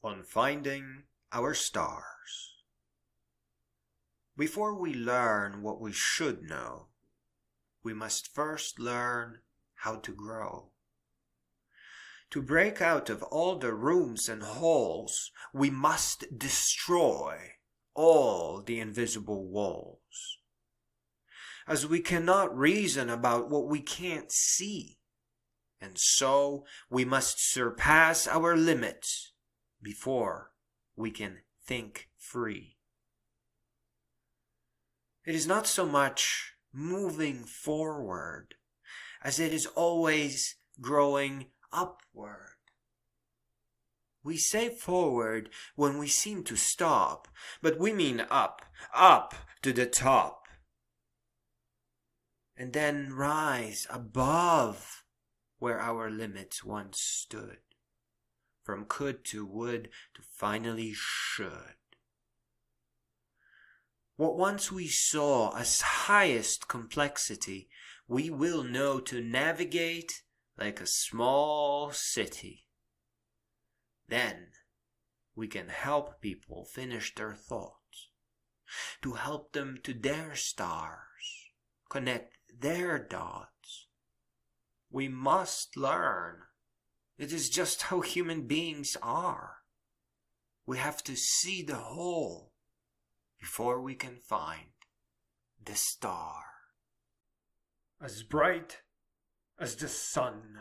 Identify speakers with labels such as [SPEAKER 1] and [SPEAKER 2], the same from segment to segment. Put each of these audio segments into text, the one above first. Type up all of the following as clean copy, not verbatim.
[SPEAKER 1] on finding our stars. Before we learn what we should know, we must first learn how to grow. To break out of all the rooms and holes, we must destroy all the invisible walls. As we cannot reason about what we can't see, and so we must surpass our limits before we can think free. It is not so much moving forward as it is always growing upward. We say forward when we seem to stop, but we mean up to the top. And then rise above where our limits once stood. From could to would to finally should. What once we saw as highest complexity, we will know to navigate like a small city. Then we can help people finish their thoughts, to help them to their stars, connect their dots. We must learn. It is just how human beings are. We have to see the whole before we can find the star. As bright as the sun,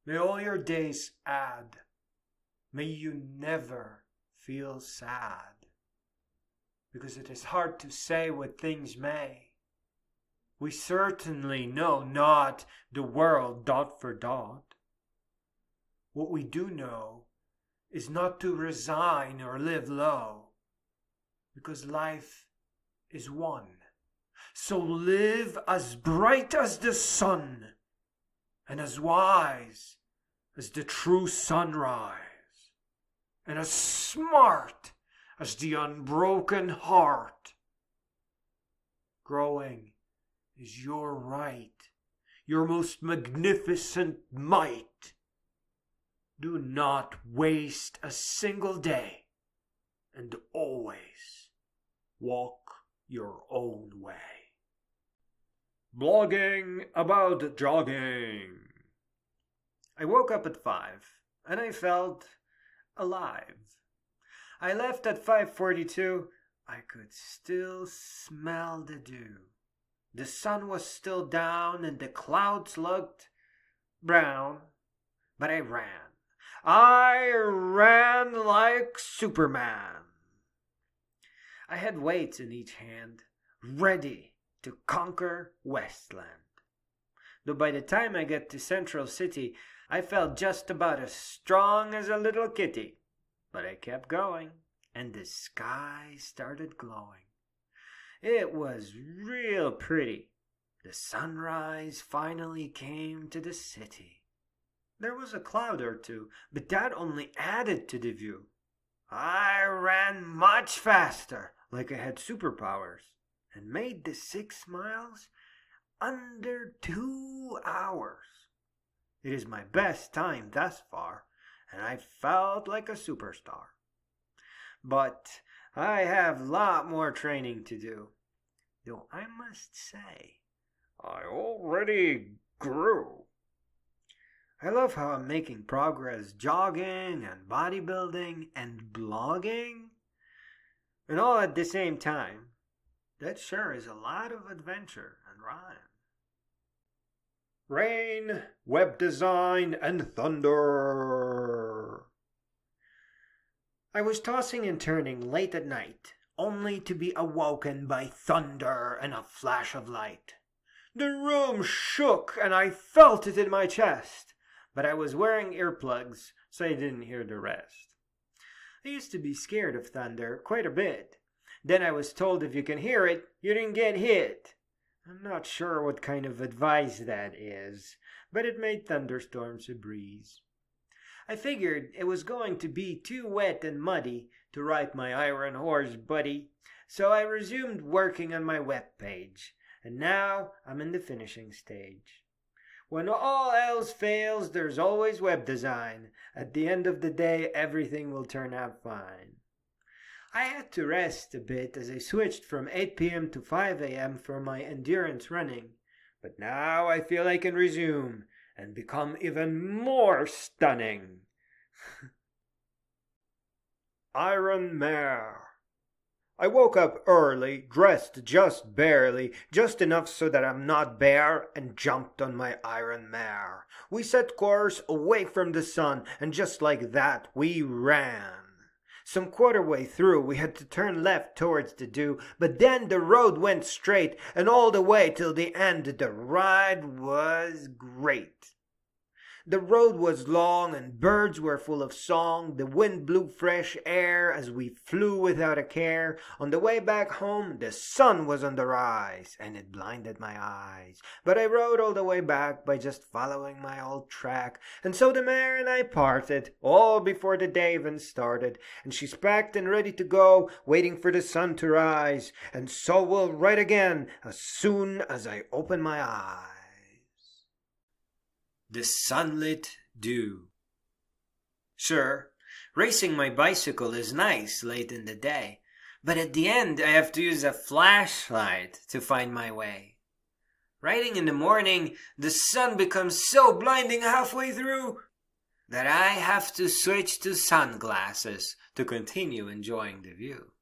[SPEAKER 1] may all your days add. May you never feel sad, because it is hard to say what things may. We certainly know not the world dot for dot. What we do know is not to resign or live low, because life is one. So live as bright as the sun, and as wise as the true sunrise, and as smart as the unbroken heart. Growing is your right, your most magnificent might. Do not waste a single day, and always walk your own way. Blogging about jogging. I woke up at 5 and I felt alive. I left at 5:42. I could still smell the dew. The sun was still down and the clouds looked brown, but I ran. I ran like Superman. I had weights in each hand, ready to conquer Westland. Though by the time I get to Central City, I felt just about as strong as a little kitty. But I kept going, and the sky started glowing. It was real pretty. The sunrise finally came to the city. There was a cloud or two, but that only added to the view. I ran much faster, like I had superpowers, and made the 6 miles under 2 hours. It is my best time thus far, and I felt like a superstar. But I have a lot more training to do, though I must say, I already grew. I love how I'm making progress jogging and bodybuilding and blogging, and all at the same time. That sure is a lot of adventure and rhyme. Rain, web design, and thunder. I was tossing and turning late at night, only to be awoken by thunder and a flash of light. The room shook and I felt it in my chest, but I was wearing earplugs, so I didn't hear the rest. I used to be scared of thunder quite a bit. Then I was told if you can hear it, you didn't get hit. I'm not sure what kind of advice that is, but it made thunderstorms a breeze. I figured it was going to be too wet and muddy to write my Iron Horse buddy, so I resumed working on my web page, and now I'm in the finishing stage. When all else fails, there's always web design. At the end of the day, everything will turn out fine. I had to rest a bit as I switched from 8 p.m. to 5 a.m. for my endurance running. But now I feel I can resume and become even more stunning. Iron Mare. I woke up early, dressed just barely, just enough so that I'm not bare, and jumped on my iron mare. We set course away from the sun, and just like that, we ran. Some quarter way through, we had to turn left towards the dew, but then the road went straight, and all the way till the end, the ride was great. The road was long and birds were full of song. The wind blew fresh air as we flew without a care. On the way back home, the sun was on the rise and it blinded my eyes. But I rode all the way back by just following my old track. And so the mare and I parted, all before the day even started. And she's packed and ready to go, waiting for the sun to rise. And so we'll ride again as soon as I open my eyes. The sunlit dew. Sure, racing my bicycle is nice late in the day, but at the end I have to use a flashlight to find my way. Riding in the morning, the sun becomes so blinding halfway through that I have to switch to sunglasses to continue enjoying the view.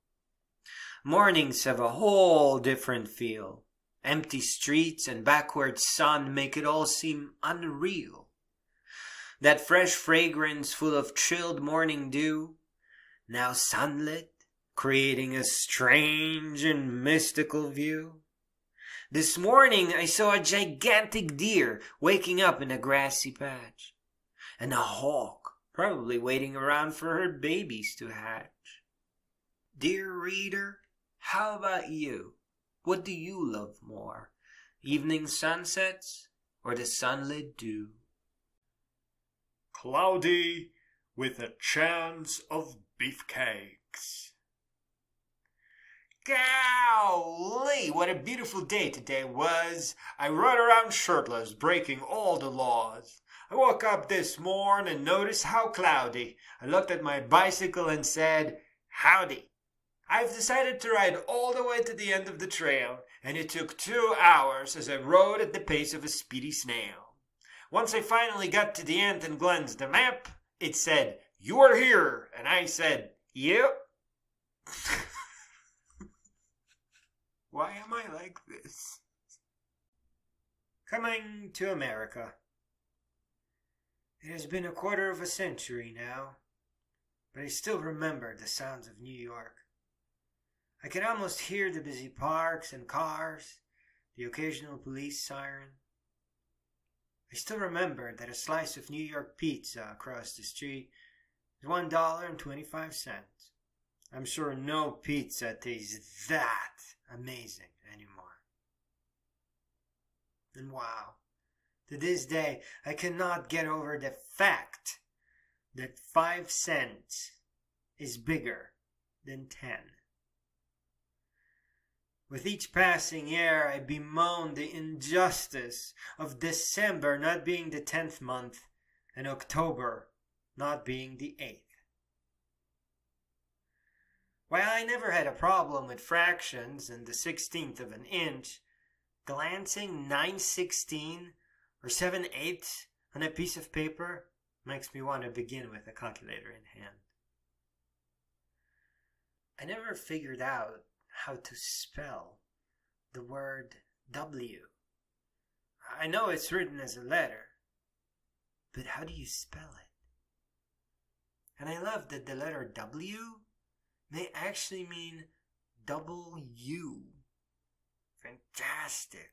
[SPEAKER 1] Mornings have a whole different feel. Empty streets and backward sun make it all seem unreal. That fresh fragrance full of chilled morning dew, now sunlit, creating a strange and mystical view. This morning I saw a gigantic deer waking up in a grassy patch, and a hawk probably waiting around for her babies to hatch. Dear reader, how about you? What do you love more, evening sunsets or the sunlit dew?
[SPEAKER 2] Cloudy with a chance of beefcakes.
[SPEAKER 1] Golly, what a beautiful day today was. I rode around shirtless, breaking all the laws. I woke up this morn and noticed how cloudy. I looked at my bicycle and said, howdy. I've decided to ride all the way to the end of the trail, and it took 2 hours as I rode at the pace of a speedy snail. Once I finally got to the end and glanced the map, it said, you are here, and I said, yep. Why am I like this? Coming to America. It has been a quarter of a century now, but I still remember the sounds of New York. I can almost hear the busy parks and cars, the occasional police siren. I still remember that a slice of New York pizza across the street is $1.25. I'm sure no pizza tastes that amazing anymore. And wow, to this day, I cannot get over the fact that 5 cents is bigger than 10. With each passing year, I bemoan the injustice of December not being the 10th month and October not being the 8th. While I never had a problem with fractions and the 16th of an inch, glancing 9/16 or 7/8 on a piece of paper makes me want to begin with a calculator in hand. I never figured out how to spell the word W. I know it's written as a letter, but how do you spell it? And I love that the letter W may actually mean double U. Fantastic.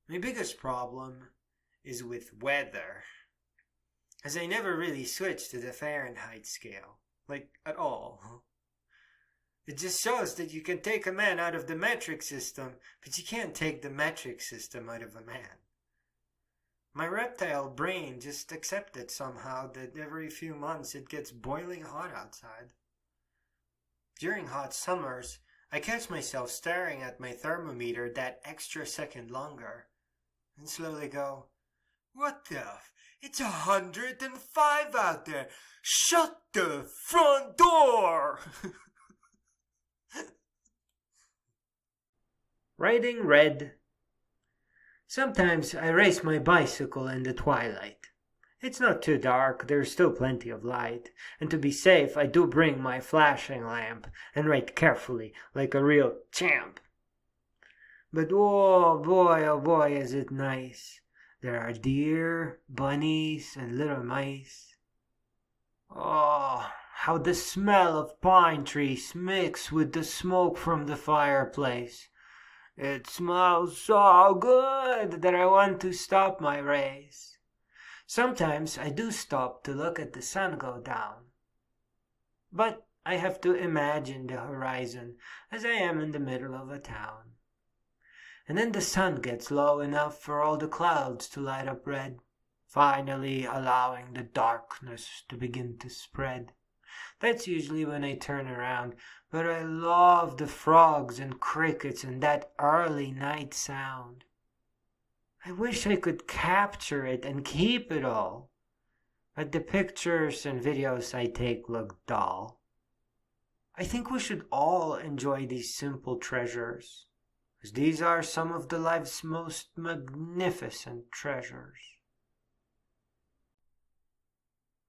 [SPEAKER 1] My biggest problem is with weather, as I never really switched to the Fahrenheit scale, like at all. It just shows that you can take a man out of the metric system, but you can't take the metric system out of a man. My reptile brain just accepted somehow that every few months it gets boiling hot outside. During hot summers, I catch myself staring at my thermometer that extra second longer, and slowly go, "What the It's 105 out there! Shut the front door!" Writing red. Sometimes I race my bicycle in the twilight. It's not too dark, there's still plenty of light, and to be safe I do bring my flashing lamp and write carefully like a real champ. But oh boy, is it nice. There are deer, bunnies, and little mice. Oh, how the smell of pine trees mix with the smoke from the fireplace. It smells so good that I want to stop my race. Sometimes I do stop to look at the sun go down. But I have to imagine the horizon as I am in the middle of a town. And then the sun gets low enough for all the clouds to light up red, finally allowing the darkness to begin to spread. That's usually when I turn around, but I love the frogs and crickets and that early night sound. I wish I could capture it and keep it all, but the pictures and videos I take look dull. I think we should all enjoy these simple treasures, as these are some of the life's most magnificent treasures.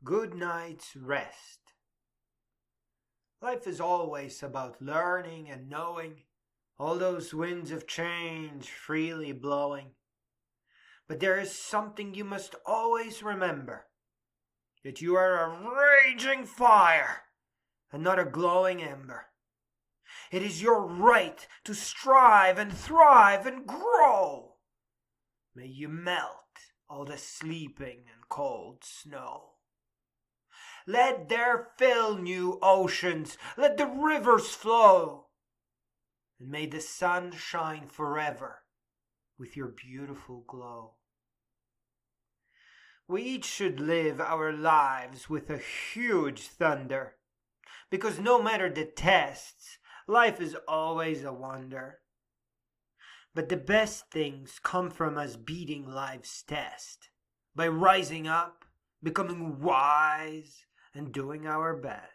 [SPEAKER 1] Good night's rest. Life is always about learning and knowing, all those winds of change freely blowing. But there is something you must always remember, that you are a raging fire and not a glowing ember. It is your right to strive and thrive and grow. May you melt all the sleeping and cold snow. Let there fill new oceans, let the rivers flow, and may the sun shine forever with your beautiful glow. We each should live our lives with a huge thunder, because no matter the tests, life is always a wonder. But the best things come from us beating life's test, by rising up, becoming wise, and doing our best.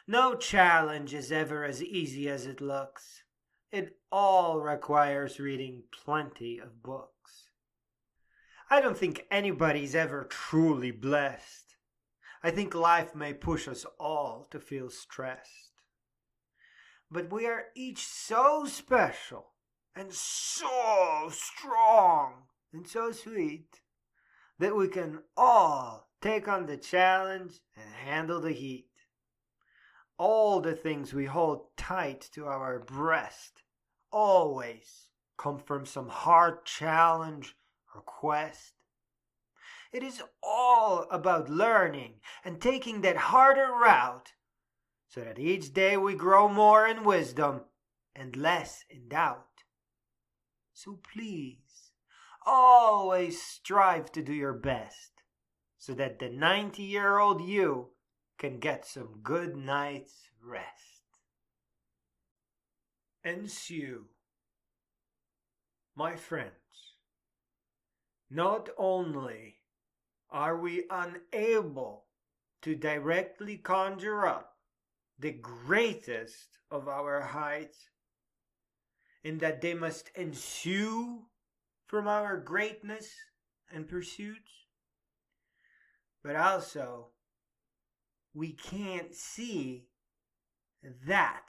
[SPEAKER 1] No challenge is ever as easy as it looks. It all requires reading plenty of books. I don't think anybody's ever truly blessed. I think life may push us all to feel stressed. But we are each so special and so strong and so sweet that we can all take on the challenge and handle the heat. All the things we hold tight to our breast always come from some hard challenge or quest. It is all about learning and taking that harder route, so that each day we grow more in wisdom and less in doubt. So please, always strive to do your best, so that the 90-year-old you can get some good night's rest. Ensue. My friends, not only are we unable to directly conjure up the greatest of our heights, in that they must ensue from our greatness and pursuits, but also we can't see that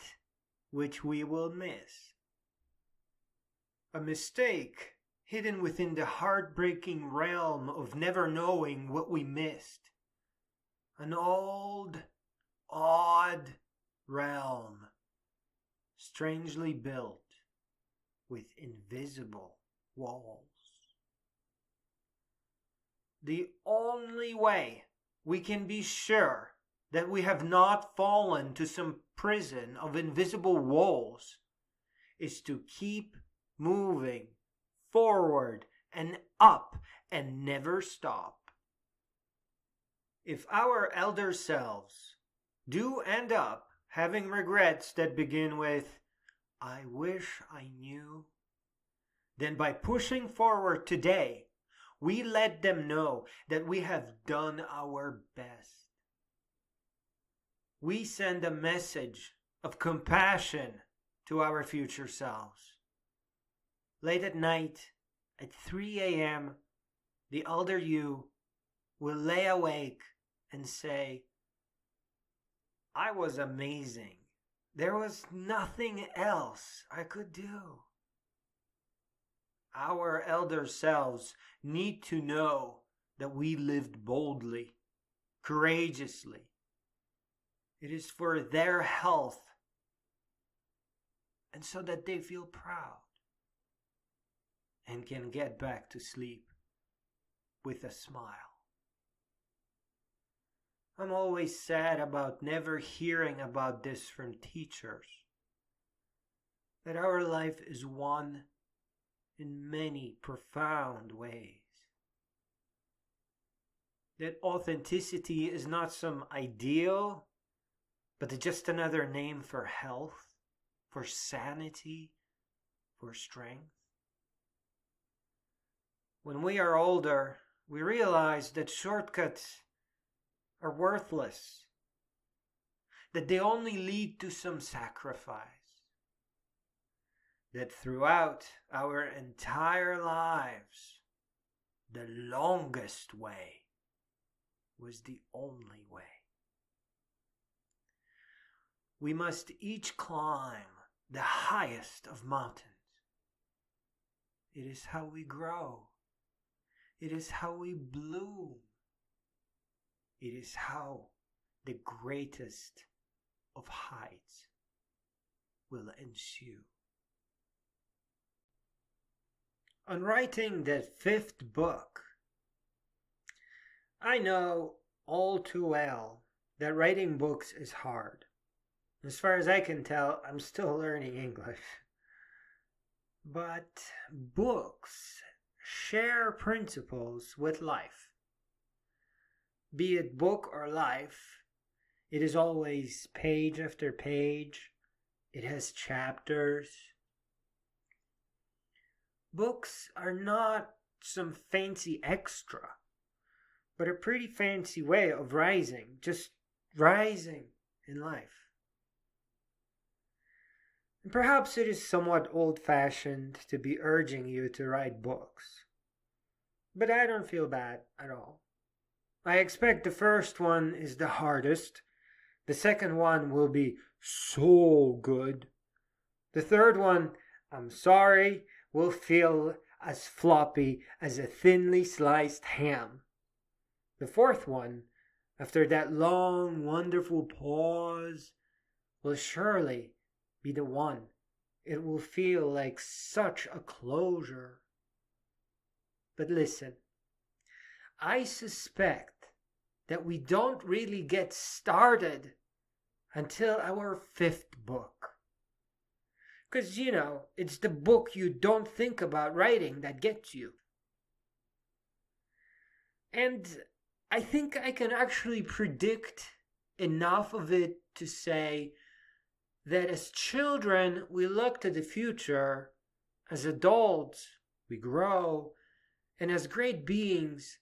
[SPEAKER 1] which we will miss. A mistake hidden within the heartbreaking realm of never knowing what we missed. An old, odd realm, strangely built with invisible walls. The only way we can be sure that we have not fallen to some prison of invisible walls is to keep moving forward and up and never stop. If our elder selves do end up having regrets that begin with, "I wish I knew," then by pushing forward today, we let them know that we have done our best. We send a message of compassion to our future selves. Late at night, at 3 a.m., the elder you will lay awake and say, I was amazing. There was nothing else I could do. Our elder selves need to know that we lived boldly, courageously. It is for their health and so that they feel proud and can get back to sleep with a smile. I'm always sad about never hearing about this from teachers, that our life is one in many profound ways. That authenticity is not some ideal, but just another name for health, for sanity, for strength. When we are older, we realize that shortcuts are worthless, that they only lead to some sacrifice, that throughout our entire lives, the longest way was the only way. We must each climb the highest of mountains. It is how we grow. It is how we bloom. It is how the greatest of heights will ensue. On writing the 5th book, I know all too well that writing books is hard. As far as I can tell, I'm still learning English. But books share principles with life. Be it book or life, it is always page after page. It has chapters. Books are not some fancy extra, but a pretty fancy way of rising, just rising in life. And perhaps it is somewhat old-fashioned to be urging you to write books, but I don't feel bad at all. I expect the first one is the hardest, the second one will be so good, the third one, I'm sorry, will feel as floppy as a thinly sliced ham. The fourth one, after that long, wonderful pause, will surely be the one. It will feel like such a closure. But listen, I suspect that we don't really get started until our 5th book. Because, it's the book you don't think about writing that gets you. And I think I can actually predict enough of it to say that as children, we look to the future. As adults, we grow. And as great beings,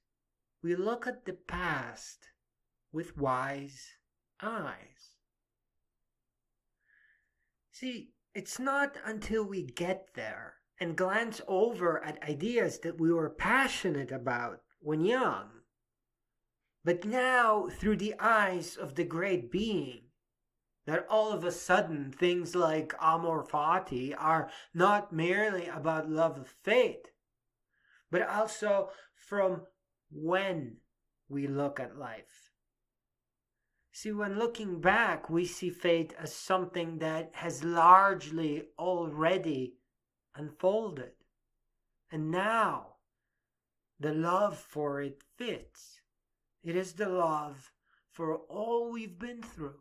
[SPEAKER 1] we look at the past with wise eyes. See, it's not until we get there and glance over at ideas that we were passionate about when young, but now through the eyes of the great being, that all of a sudden things like amor fati are not merely about love of fate, but also from when we look at life. See, when looking back, we see fate as something that has largely already unfolded. And now, the love for it fits. It is the love for all we've been through.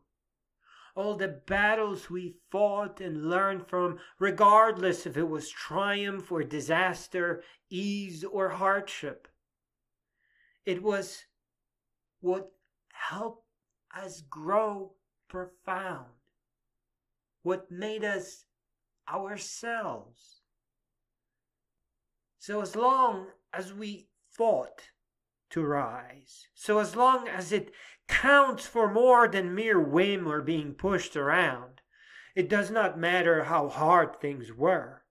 [SPEAKER 1] All the battles we fought and learned from, regardless if it was triumph or disaster, ease or hardship. It was what helped us grow profound, what made us ourselves. So as long as we fought to rise, so as long as it counts for more than mere whim or being pushed around, it does not matter how hard things were.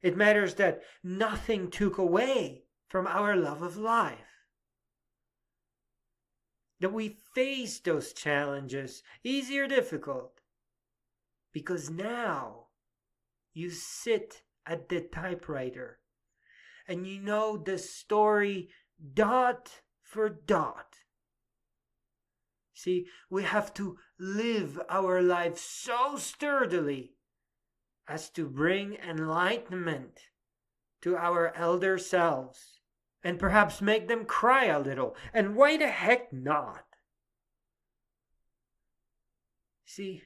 [SPEAKER 1] It matters that nothing took away from our love of life. That we faced those challenges, easy or difficult, because now you sit at the typewriter and you know the story dot for dot. See, we have to live our life so sturdily as to bring enlightenment to our elder selves and perhaps make them cry a little. And why the heck not? See,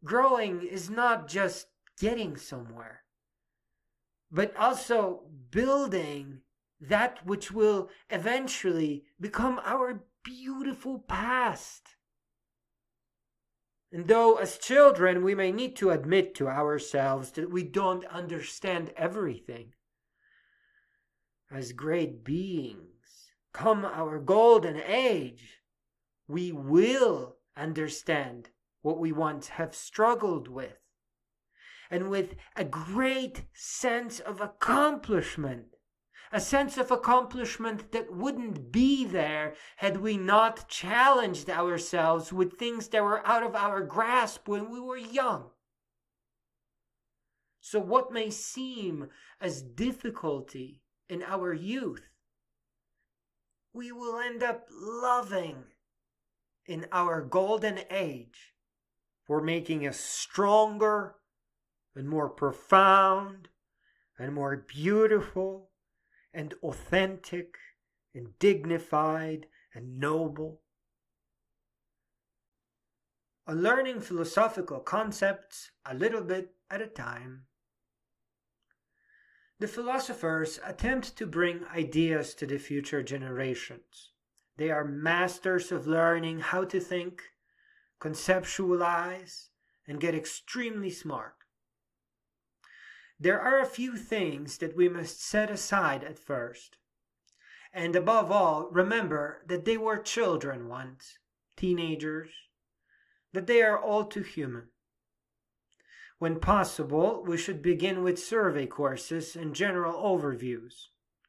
[SPEAKER 1] growing is not just getting somewhere, but also building that which will eventually become our beautiful past. And though as children we may need to admit to ourselves that we don't understand everything, as great beings come our golden age, we will understand what we once have struggled with. And with a great sense of accomplishment. A sense of accomplishment that wouldn't be there had we not challenged ourselves with things that were out of our grasp when we were young. So what may seem as difficulty in our youth, we will end up loving in our golden age for making us stronger and more profound and more beautiful and authentic and dignified and noble. On learning philosophical concepts a little bit at a time. The philosophers attempt to bring ideas to the future generations. They are masters of learning how to think, conceptualize, and get extremely smart. There are a few things that we must set aside at first. And above all, remember that they were children once, teenagers, that they are all too human. When possible, we should begin with survey courses and general overviews,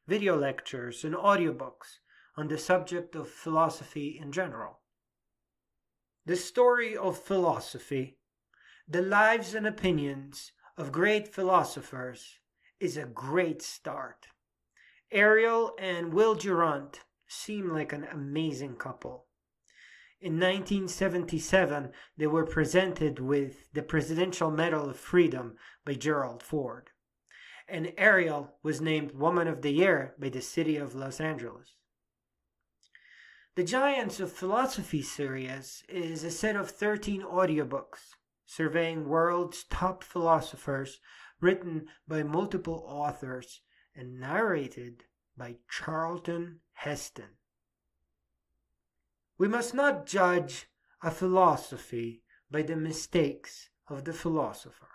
[SPEAKER 1] video lectures and audiobooks on the subject of philosophy in general. The story of philosophy, the lives and opinions of great philosophers, is a great start. Ariel and Will Durant seem like an amazing couple. In 1977, they were presented with the Presidential Medal of Freedom by Gerald Ford, and Ariel was named Woman of the Year by the city of Los Angeles. The Giants of Philosophy series is a set of 13 audiobooks surveying world's top philosophers, written by multiple authors and narrated by Charlton Heston. We must not judge a philosophy by the mistakes of the philosopher.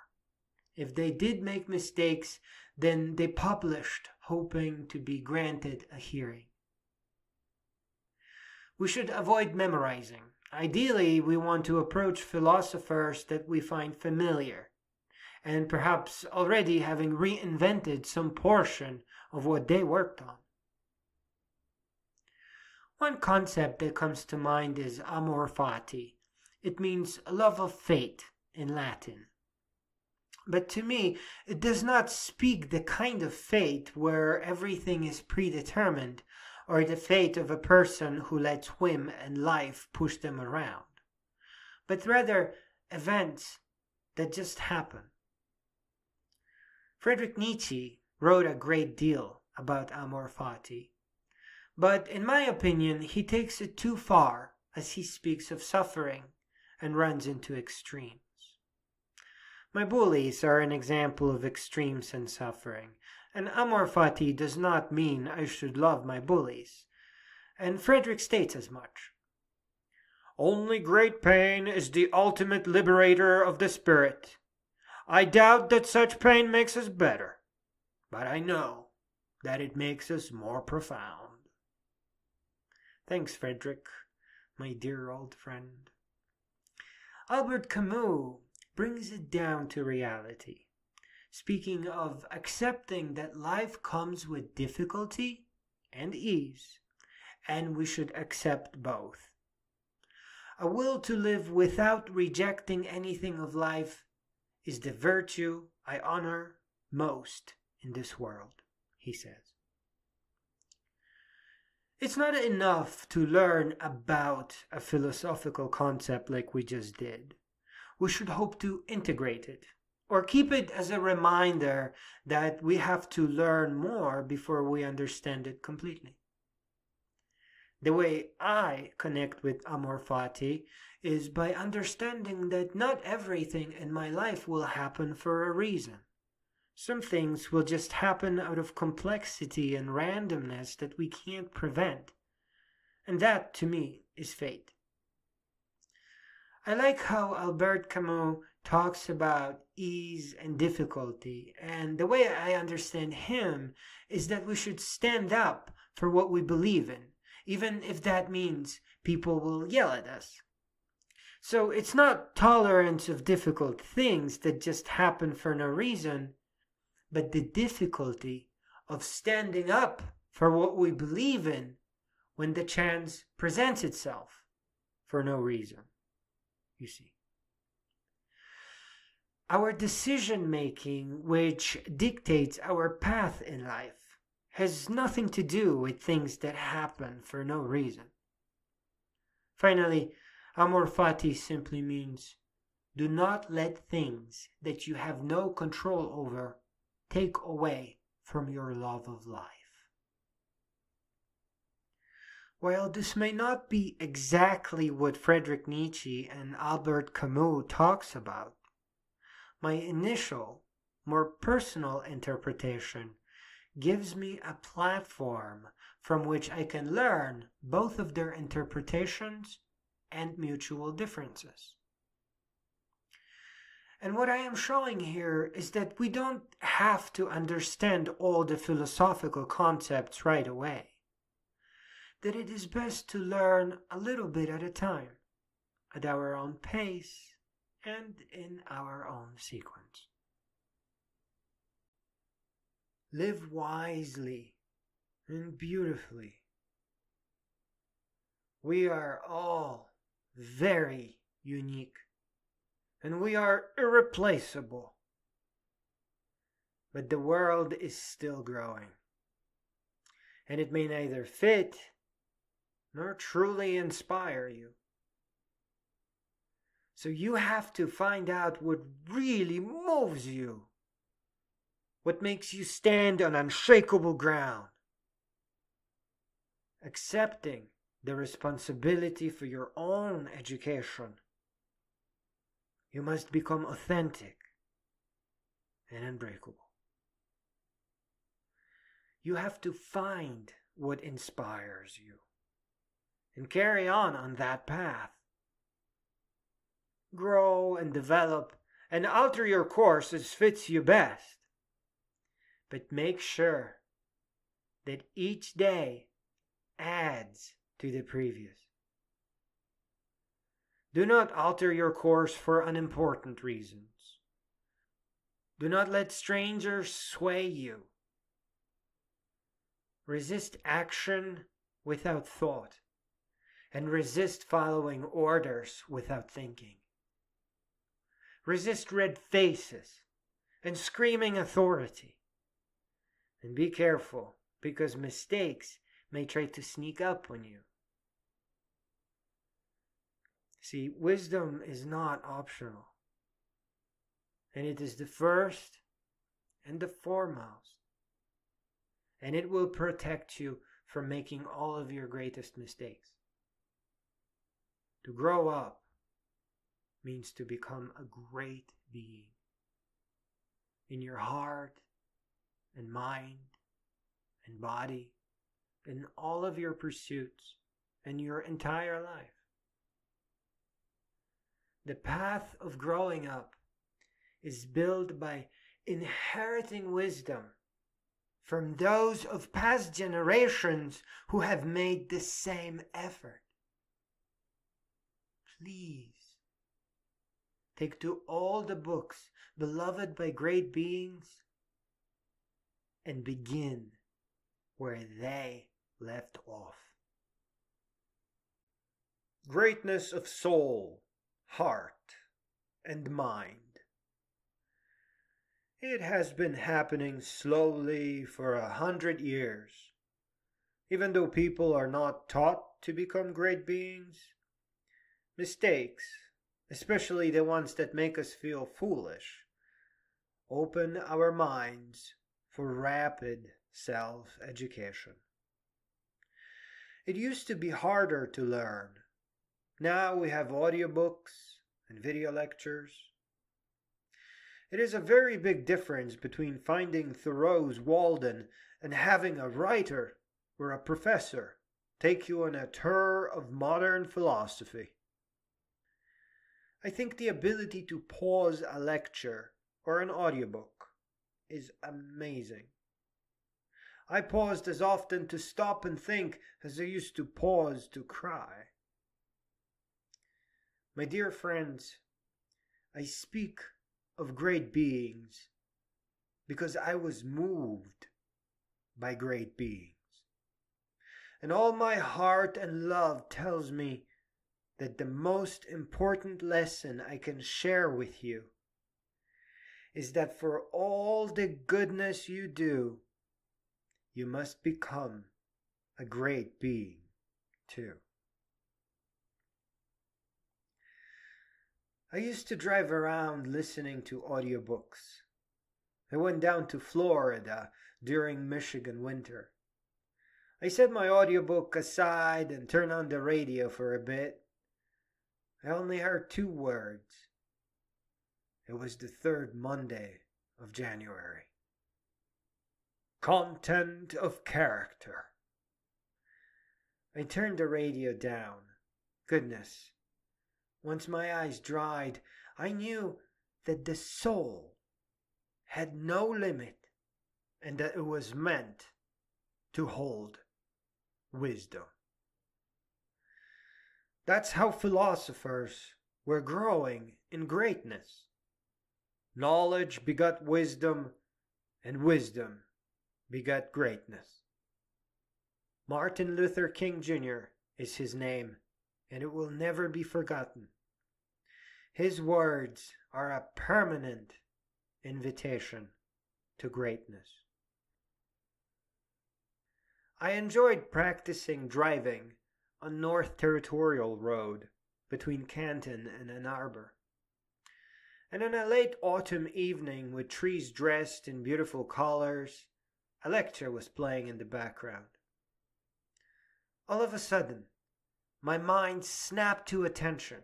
[SPEAKER 1] If they did make mistakes, then they published hoping to be granted a hearing. We should avoid memorizing. Ideally, we want to approach philosophers that we find familiar, and perhaps already having reinvented some portion of what they worked on. One concept that comes to mind is amor fati. It means love of fate in Latin. But to me, it does not speak the kind of fate where everything is predetermined, or the fate of a person who lets whim and life push them around, but rather events that just happen. Friedrich Nietzsche wrote a great deal about amor fati, but in my opinion he takes it too far as he speaks of suffering and runs into extremes. My bullies are an example of extremes in suffering, and amor fati does not mean I should love my bullies, and Friedrich states as much. Only great pain is the ultimate liberator of the spirit. I doubt that such pain makes us better, but I know that it makes us more profound. Thanks, Frederick, my dear old friend. Albert Camus brings it down to reality, speaking of accepting that life comes with difficulty and ease, and we should accept both. A will to live without rejecting anything of life is the virtue I honor most in this world, he says. It's not enough to learn about a philosophical concept like we just did. We should hope to integrate it, or keep it as a reminder that we have to learn more before we understand it completely. The way I connect with Amor Fati is by understanding that not everything in my life will happen for a reason. Some things will just happen out of complexity and randomness that we can't prevent. And that, to me, is fate. I like how Albert Camus talks about ease and difficulty, and the way I understand him is that we should stand up for what we believe in, even if that means people will yell at us. So it's not tolerance of difficult things that just happen for no reason, but the difficulty of standing up for what we believe in when the chance presents itself for no reason, you see. Our decision-making, which dictates our path in life, has nothing to do with things that happen for no reason. Finally, Amor Fati simply means, do not let things that you have no control over take away from your love of life. While this may not be exactly what Friedrich Nietzsche and Albert Camus talks about, my initial, more personal interpretation gives me a platform from which I can learn both of their interpretations and mutual differences. And what I am showing here is that we don't have to understand all the philosophical concepts right away. That it is best to learn a little bit at a time, at our own pace and in our own sequence. Live wisely and beautifully. We are all very unique, and we are irreplaceable. But the world is still growing, and it may neither fit nor truly inspire you. So you have to find out what really moves you, what makes you stand on unshakable ground, accepting the responsibility for your own education. You must become authentic and unbreakable. You have to find what inspires you and carry on that path. Grow and develop and alter your course as fits you best. But make sure that each day adds to the previous. Do not alter your course for unimportant reasons. Do not let strangers sway you. Resist action without thought, and resist following orders without thinking. Resist red faces and screaming authority. And be careful, because mistakes may try to sneak up on you. See, wisdom is not optional, and it is the first and the foremost, and it will protect you from making all of your greatest mistakes. To grow up means to become a great being in your heart and mind and body, in all of your pursuits and your entire life. The path of growing up is built by inheriting wisdom from those of past generations who have made the same effort. Please, take to all the books beloved by great beings and begin where they left off. Greatness of soul, heart, and mind. It has been happening slowly for 100 years. Even though people are not taught to become great beings, mistakes, especially the ones that make us feel foolish, open our minds for rapid self-education. It used to be harder to learn. Now we have audiobooks and video lectures. It is a very big difference between finding Thoreau's Walden and having a writer or a professor take you on a tour of modern philosophy. I think the ability to pause a lecture or an audiobook is amazing. I paused as often to stop and think as I used to pause to cry. My dear friends, I speak of great beings because I was moved by great beings. And all my heart and love tells me that the most important lesson I can share with you is that for all the goodness you do, you must become a great being too. I used to drive around listening to audiobooks. I went down to Florida during Michigan winter. I set my audiobook aside and turned on the radio for a bit. I only heard 2 words. It was the 3rd Monday of January. Content of character. I turned the radio down. Goodness. Once my eyes dried, I knew that the soul had no limit and that it was meant to hold wisdom. That's how philosophers were growing in greatness. Knowledge begot wisdom, and wisdom begot greatness. Martin Luther King Jr. is his name, and it will never be forgotten. His words are a permanent invitation to greatness. I enjoyed practicing driving on North Territorial Road between Canton and Ann Arbor. And on a late autumn evening with trees dressed in beautiful colors, a lecture was playing in the background. All of a sudden, my mind snapped to attention,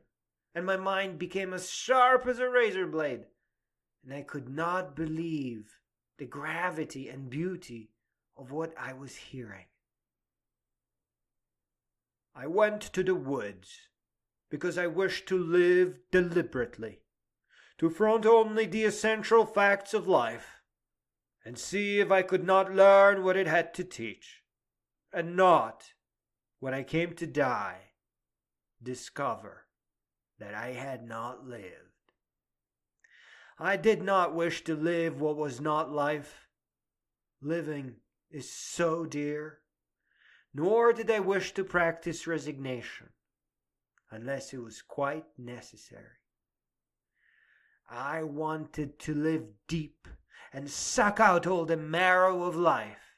[SPEAKER 1] and my mind became as sharp as a razor blade, and I could not believe the gravity and beauty of what I was hearing. I went to the woods because I wished to live deliberately, to front only the essential facts of life, and see if I could not learn what it had to teach, and not, when I came to die, discover that I had not lived. I did not wish to live what was not life. Living is so dear. Nor did I wish to practice resignation, unless it was quite necessary. I wanted to live deep and suck out all the marrow of life,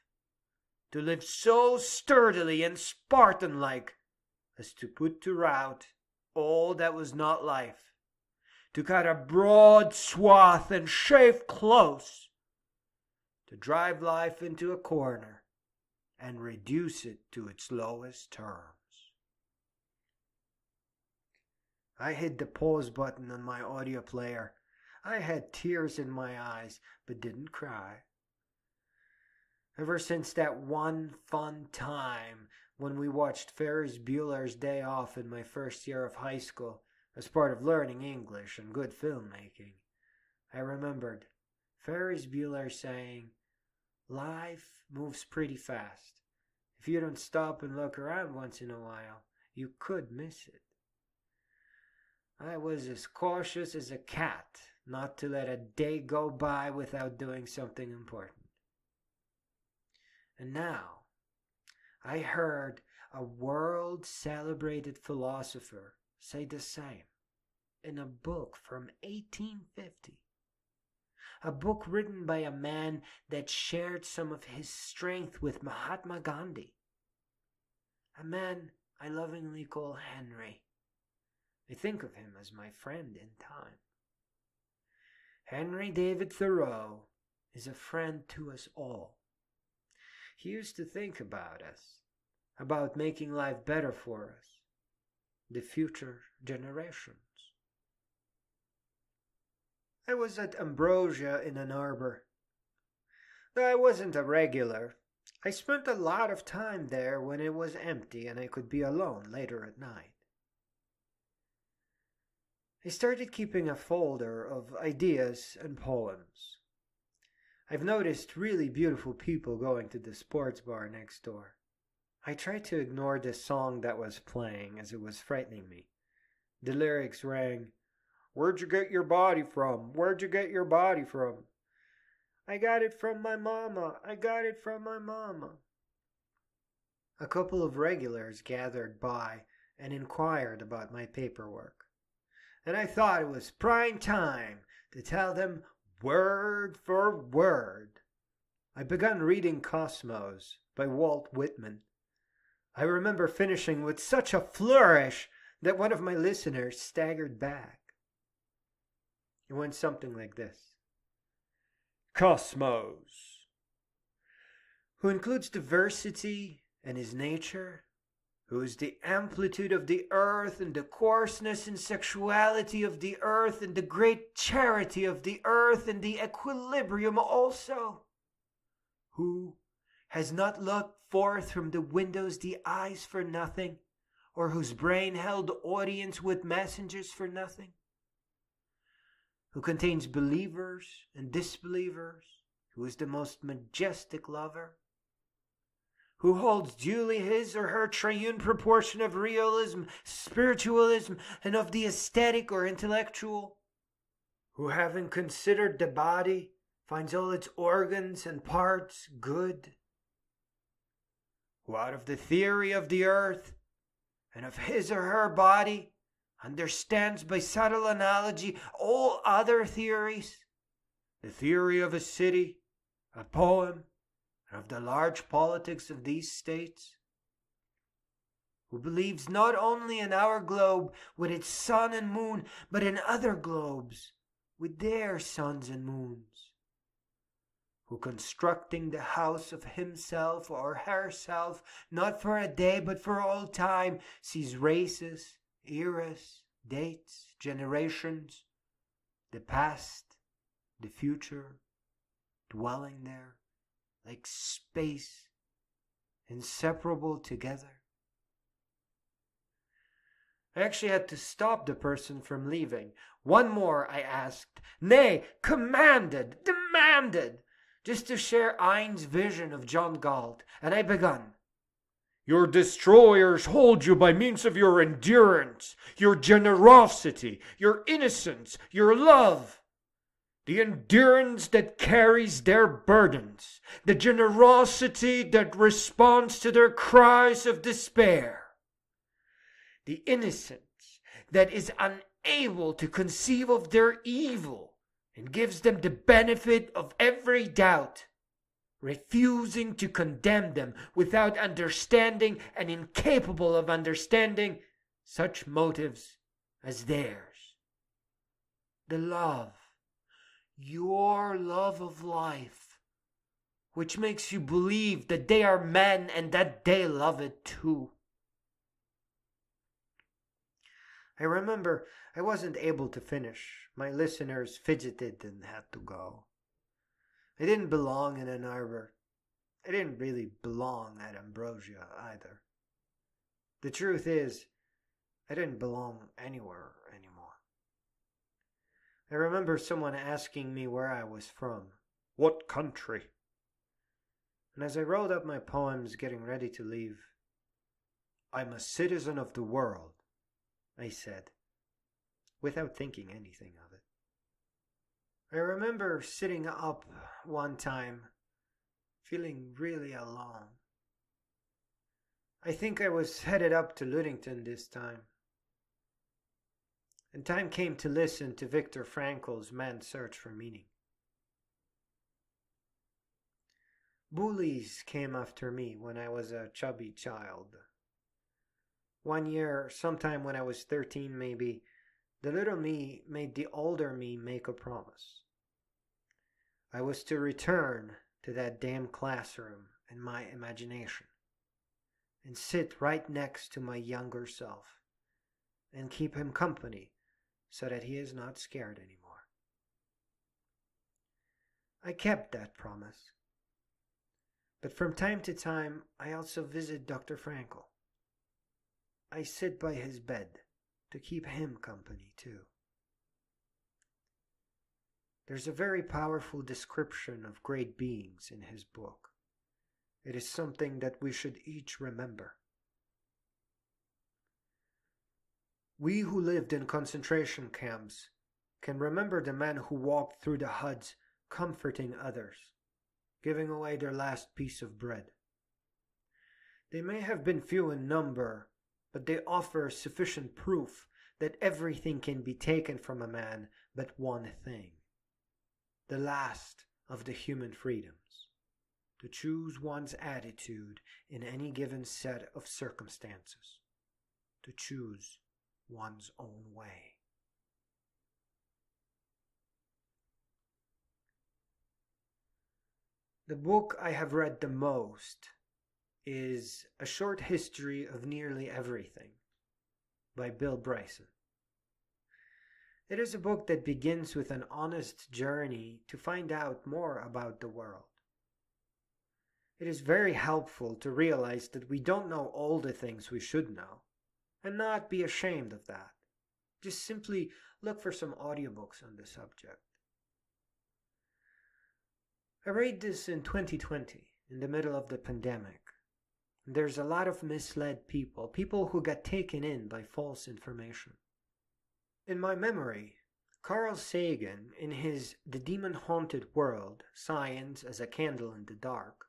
[SPEAKER 1] to live so sturdily and Spartan-like as to put to rout all that was not life, to cut a broad swath and shave close, to drive life into a corner and reduce it to its lowest terms. I hit the pause button on my audio player. I had tears in my eyes, but didn't cry. Ever since that one fun time when we watched Ferris Bueller's Day Off in my first year of high school as part of learning English and good filmmaking, I remembered Ferris Bueller saying, Life moves pretty fast. If you don't stop and look around once in a while, you could miss it. I was as cautious as a cat not to let a day go by without doing something important. And now, I heard a world-celebrated philosopher say the same in a book from 1850. A book written by a man that shared some of his strength with Mahatma Gandhi. A man I lovingly call Henry. I think of him as my friend in time. Henry David Thoreau is a friend to us all. He used to think about us, about making life better for us, the future generations. I was at Ambrosia in Ann Arbor. Though I wasn't a regular, I spent a lot of time there when it was empty and I could be alone later at night. I started keeping a folder of ideas and poems. I've noticed really beautiful people going to the sports bar next door. I tried to ignore the song that was playing as it was frightening me. The lyrics rang, "Where'd you get your body from? Where'd you get your body from? I got it from my mama. I got it from my mama." A couple of regulars gathered by and inquired about my paperwork. And I thought it was prime time to tell them word for word. I began reading Cosmos by Walt Whitman. I remember finishing with such a flourish that one of my listeners staggered back. It went something like this. Cosmos, who includes diversity and his nature, who is the amplitude of the earth and the coarseness and sexuality of the earth and the great charity of the earth and the equilibrium also, who has not looked forth from the windows the eyes for nothing, or whose brain held audience with messengers for nothing, who contains believers and disbelievers, who is the most majestic lover, who holds duly his or her triune proportion of realism, spiritualism, and of the aesthetic or intellectual, who having considered the body, finds all its organs and parts good, who out of the theory of the earth and of his or her body understands by subtle analogy all other theories, the theory of a city, a poem, and of the large politics of these states, who believes not only in our globe with its sun and moon, but in other globes with their suns and moons, who constructing the house of himself or herself, not for a day but for all time, sees races, eras, dates, generations, the past, the future, dwelling there, like space, inseparable together. I actually had to stop the person from leaving. One more, I asked, nay, commanded, demanded, just to share Ein's vision of John Galt, and I begun. Your destroyers hold you by means of your endurance, your generosity, your innocence, your love. The endurance that carries their burdens, the generosity that responds to their cries of despair, the innocence that is unable to conceive of their evil and gives them the benefit of every doubt, refusing to condemn them without understanding and incapable of understanding such motives as theirs. The love, your love of life, which makes you believe that they are men and that they love it too. I remember I wasn't able to finish. My listeners fidgeted and had to go. I didn't belong in Ann Arbor. I didn't really belong at Ambrosia either. The truth is, I didn't belong anywhere anymore. I remember someone asking me where I was from. What country? and as I rolled up my poems getting ready to leave, "I'm a citizen of the world," I said, without thinking anything of it. I remember sitting up one time, feeling really alone. I think I was headed up to Ludington this time. And time came to listen to Viktor Frankl's Man's Search for Meaning. Bullies came after me when I was a chubby child. One year, sometime when I was 13 maybe, the little me made the older me make a promise. I was to return to that damn classroom in my imagination and sit right next to my younger self and keep him company so that he is not scared anymore. I kept that promise. But from time to time, I also visit Dr. Frankl. I sit by his bed to keep him company too. There's a very powerful description of great beings in his book. It is something that we should each remember. We who lived in concentration camps can remember the men who walked through the huts comforting others, giving away their last piece of bread. They may have been few in number, but they offer sufficient proof that everything can be taken from a man but one thing, the last of the human freedoms, to choose one's attitude in any given set of circumstances, to choose one's own way. The book I have read the most is A Short History of Nearly Everything by Bill Bryson. It is a book that begins with an honest journey to find out more about the world. It is very helpful to realize that we don't know all the things we should know, and not be ashamed of that. Just simply look for some audiobooks on the subject. I read this in 2020, in the middle of the pandemic. There's a lot of misled people who got taken in by false information. In my memory, Carl Sagan, in his The Demon-Haunted World, Science as a Candle in the Dark,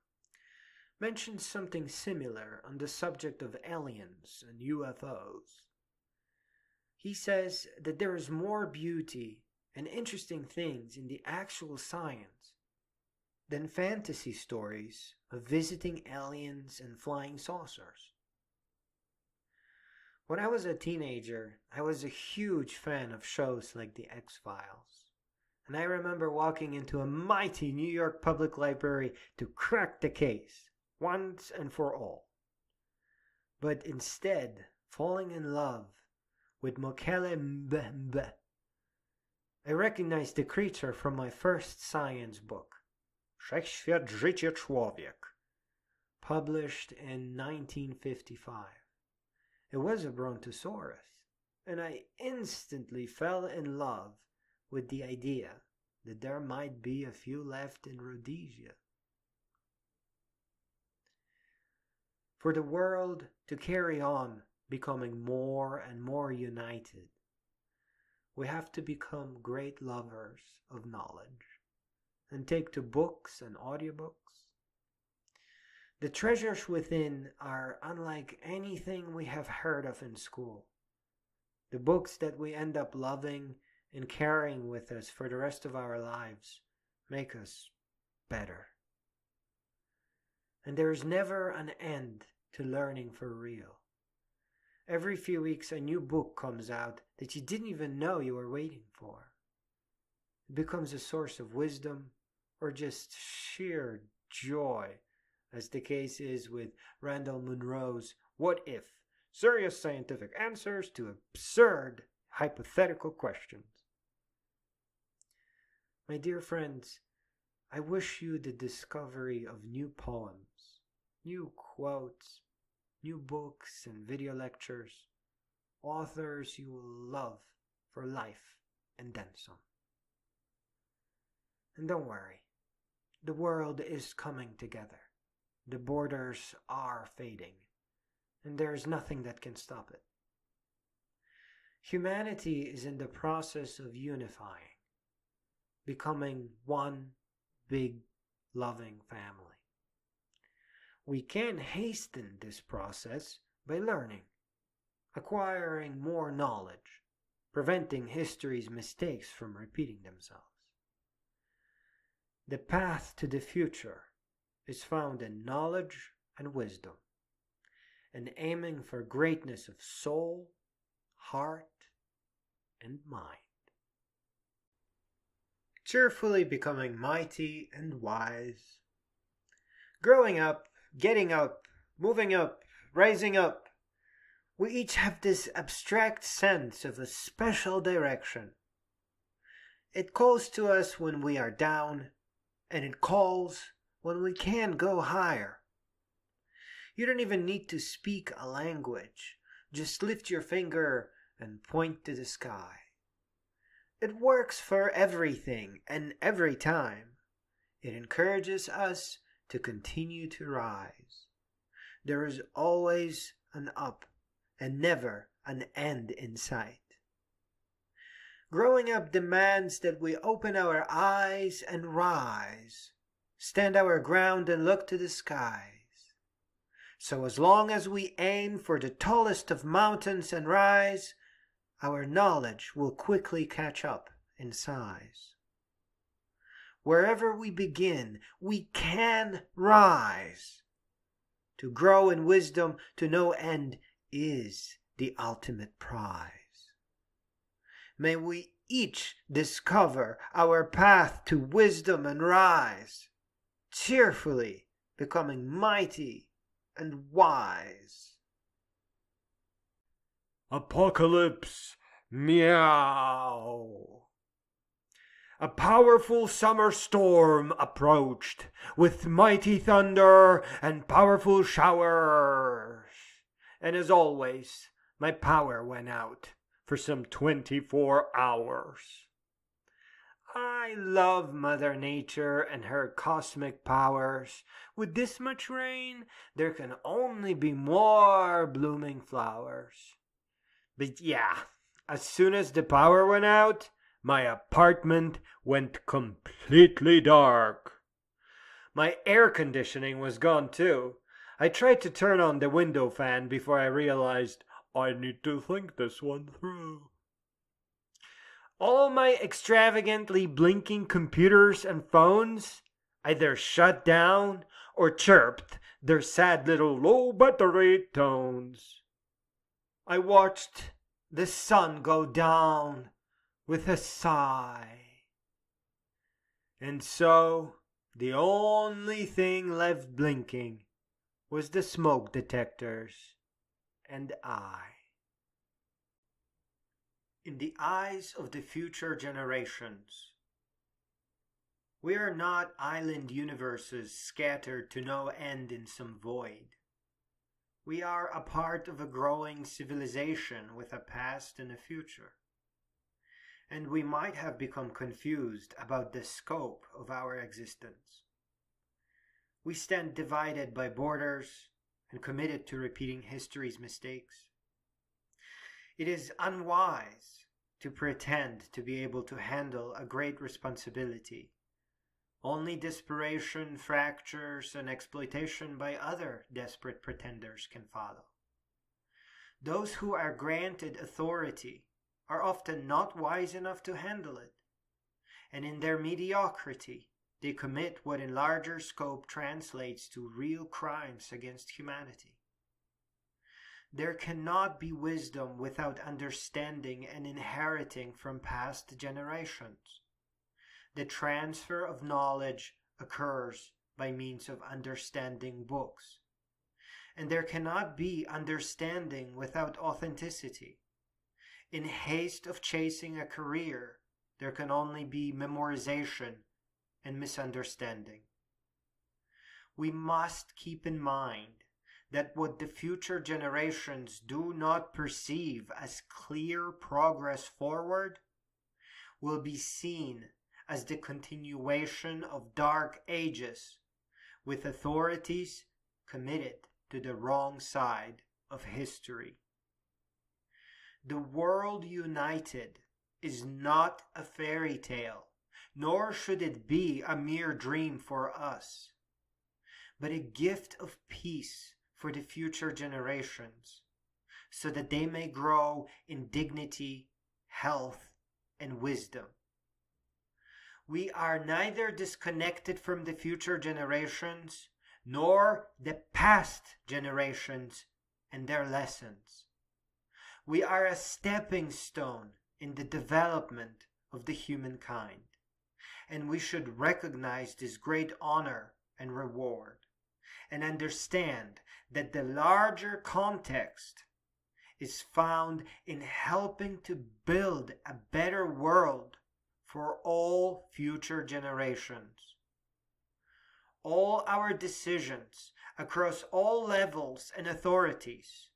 [SPEAKER 1] mentions something similar on the subject of aliens and UFOs. He says that there is more beauty and interesting things in the actual science than fantasy stories of visiting aliens and flying saucers. When I was a teenager, I was a huge fan of shows like The X-Files. And I remember walking into a mighty New York public library to crack the case, once and for all. But instead, falling in love with Mokele Mbembe, I recognized the creature from my first science book, Wszechświat Życie Człowiek, published in 1955. It was a brontosaurus, and I instantly fell in love with the idea that there might be a few left in Rhodesia. For the world to carry on becoming more and more united, we have to become great lovers of knowledge and take to books and audiobooks. The treasures within are unlike anything we have heard of in school. The books that we end up loving and carrying with us for the rest of our lives make us better. And there is never an end to learning for real. Every few weeks a new book comes out that you didn't even know you were waiting for. It becomes a source of wisdom or just sheer joy, as the case is with Randall Munro's What If? Serious Scientific Answers to Absurd Hypothetical Questions. My dear friends, I wish you the discovery of new poems, new quotes, new books and video lectures, authors you will love for life and then some. And don't worry, the world is coming together. the borders are fading, and there is nothing that can stop it. Humanity is in the process of unifying, becoming one big, loving family. We can hasten this process by learning, acquiring more knowledge, preventing history's mistakes from repeating themselves. The path to the future is found in knowledge and wisdom, and aiming for greatness of soul, heart, and mind. Cheerfully becoming mighty and wise. Growing up, getting up, moving up, rising up, we each have this abstract sense of a special direction. It calls to us when we are down, and it calls when we can go higher. You don't even need to speak a language. Just lift your finger and point to the sky. It works for everything and every time. It encourages us to continue to rise. There is always an up and never an end in sight. Growing up demands that we open our eyes and rise, stand our ground and look to the skies. So as long as we aim for the tallest of mountains and rise, our knowledge will quickly catch up in size. Wherever we begin, we can rise. To grow in wisdom to no end is the ultimate prize. May we each discover our path to wisdom and rise, cheerfully becoming mighty and wise.
[SPEAKER 2] Apocalypse. Meow. A powerful summer storm approached with mighty thunder and powerful showers. And as always, my power went out for some 24 hours. I love Mother Nature and her cosmic powers. With this much rain, there can only be more blooming flowers. But yeah, as soon as the power went out, my apartment went completely dark. My air conditioning was gone too. I tried to turn on the window fan before I realized I need to think this one through. All my extravagantly blinking computers and phones either shut down or chirped their sad little low battery tones. I watched the sun go down with a sigh. And so, the only thing left blinking was the smoke detectors and I. In the eyes of the future generations, we are not island universes scattered to no end in some void. We are a part of a growing civilization with a past and a future. And we might have become confused about the scope of our existence. We stand divided by borders and committed to repeating history's mistakes. It is unwise to pretend to be able to handle a great responsibility. Only desperation, fractures, and exploitation by other desperate pretenders can follow. Those who are granted authority are often not wise enough to handle it, and in their mediocrity, they commit what in larger scope translates to real crimes against humanity. There cannot be wisdom without understanding and inheriting from past generations. The transfer of knowledge occurs by means of understanding books. And there cannot be understanding without authenticity. In haste of chasing a career, there can only be memorization and misunderstanding. We must keep in mind that what the future generations do not perceive as clear progress forward will be seen as the continuation of dark ages, with authorities committed to the wrong side of history. The world united is not a fairy tale, nor should it be a mere dream for us, but a gift of peace for the future generations, so that they may grow in dignity, health, and wisdom. We are neither disconnected from the future generations, nor the past generations and their lessons. We are a stepping stone in the development of the humankind, and we should recognize this great honor and reward, and understand that the larger context is found in helping to build a better world for all future generations. All our decisions across all levels and authorities,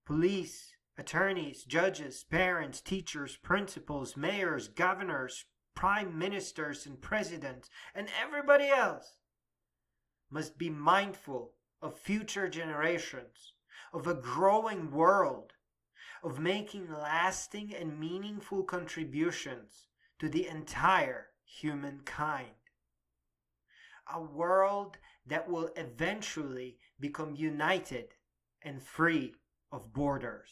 [SPEAKER 2] police, attorneys, judges, parents, teachers, principals, mayors, governors, prime ministers, and presidents, and everybody else, must be mindful of future generations, of a growing world, of making lasting and meaningful contributions to the entire humankind. A world that will eventually become united and free of borders.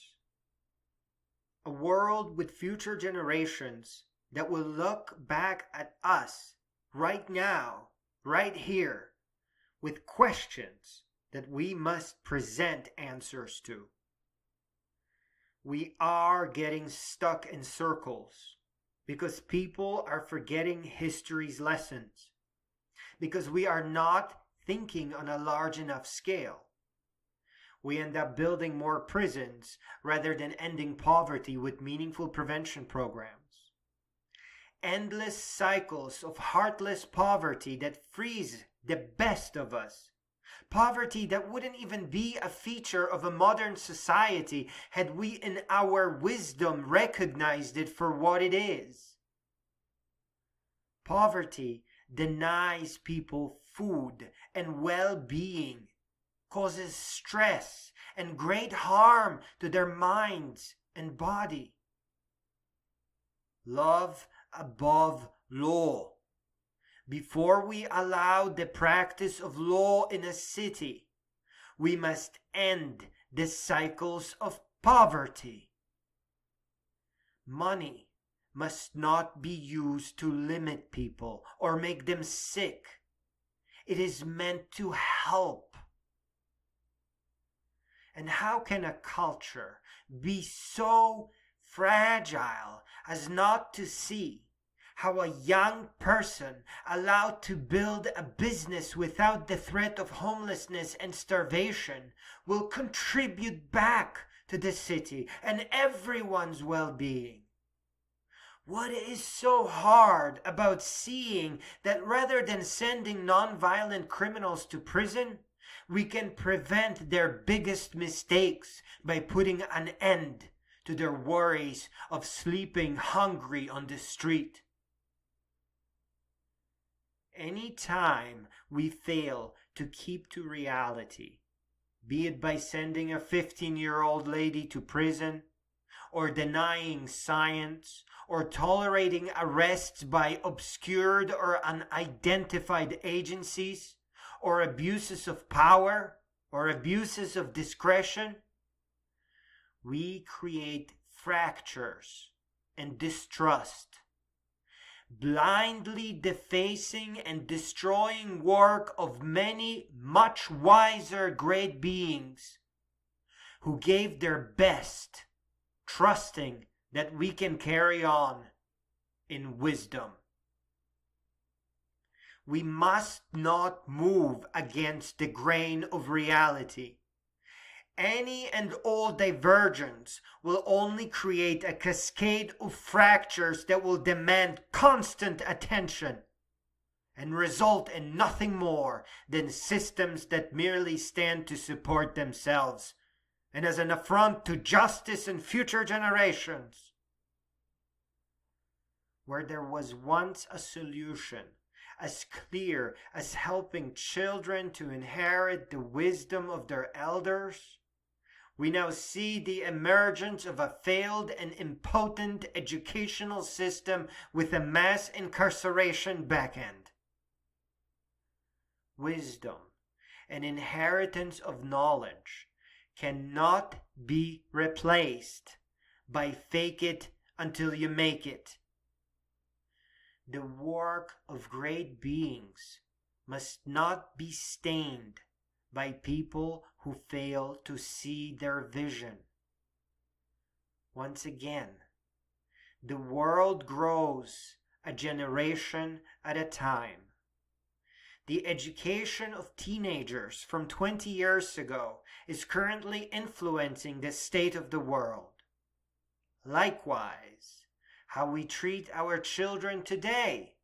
[SPEAKER 2] A world with future generations that will look back at us right now, right here, with questions that we must present answers to. We are getting stuck in circles because people are forgetting history's lessons, because we are not thinking on a large enough scale. We end up building more prisons rather than ending poverty with meaningful prevention programs. Endless cycles of heartless poverty that frees the best of us. Poverty that wouldn't even be a feature of a modern society had we in our wisdom recognized it for what it is. Poverty denies people food and well-being, causes stress and great harm to their minds and body. Love above law. Before we allow the practice of law in a city, we must end the cycles of poverty. Money must not be used to limit people or make them sick. It is meant to help. And how can a culture be so fragile as not to see how a young person allowed to build a business without the threat of homelessness and starvation will contribute back to the city and everyone's well-being? What is so hard about seeing that rather than sending non-violent criminals to prison, we can prevent their biggest mistakes by putting an end to their worries of sleeping hungry on the street? Any time we fail to keep to reality, be it by sending a 15-year-old lady to prison, or denying science, or tolerating arrests by obscured or unidentified agencies, or abuses of power, or abuses of discretion, we create fractures and distrust, blindly defacing and destroying work of many much wiser great beings who gave their best, trusting that we can carry on in wisdom. We must not move against the grain of reality. Any and all divergence will only create a cascade of fractures that will demand constant attention and result in nothing more than systems that merely stand to support themselves and as an affront to justice and future generations. Where there was once a solution, as clear as helping children to inherit the wisdom of their elders, we now see the emergence of a failed and impotent educational system with a mass incarceration backend. Wisdom, an inheritance of knowledge, cannot be replaced by fake it until you make it. The work of great beings must not be stained by people who fail to see their vision. Once again, the world grows a generation at a time. The education of teenagers from 20 years ago is currently influencing the state of the world. Likewise, how we treat our children today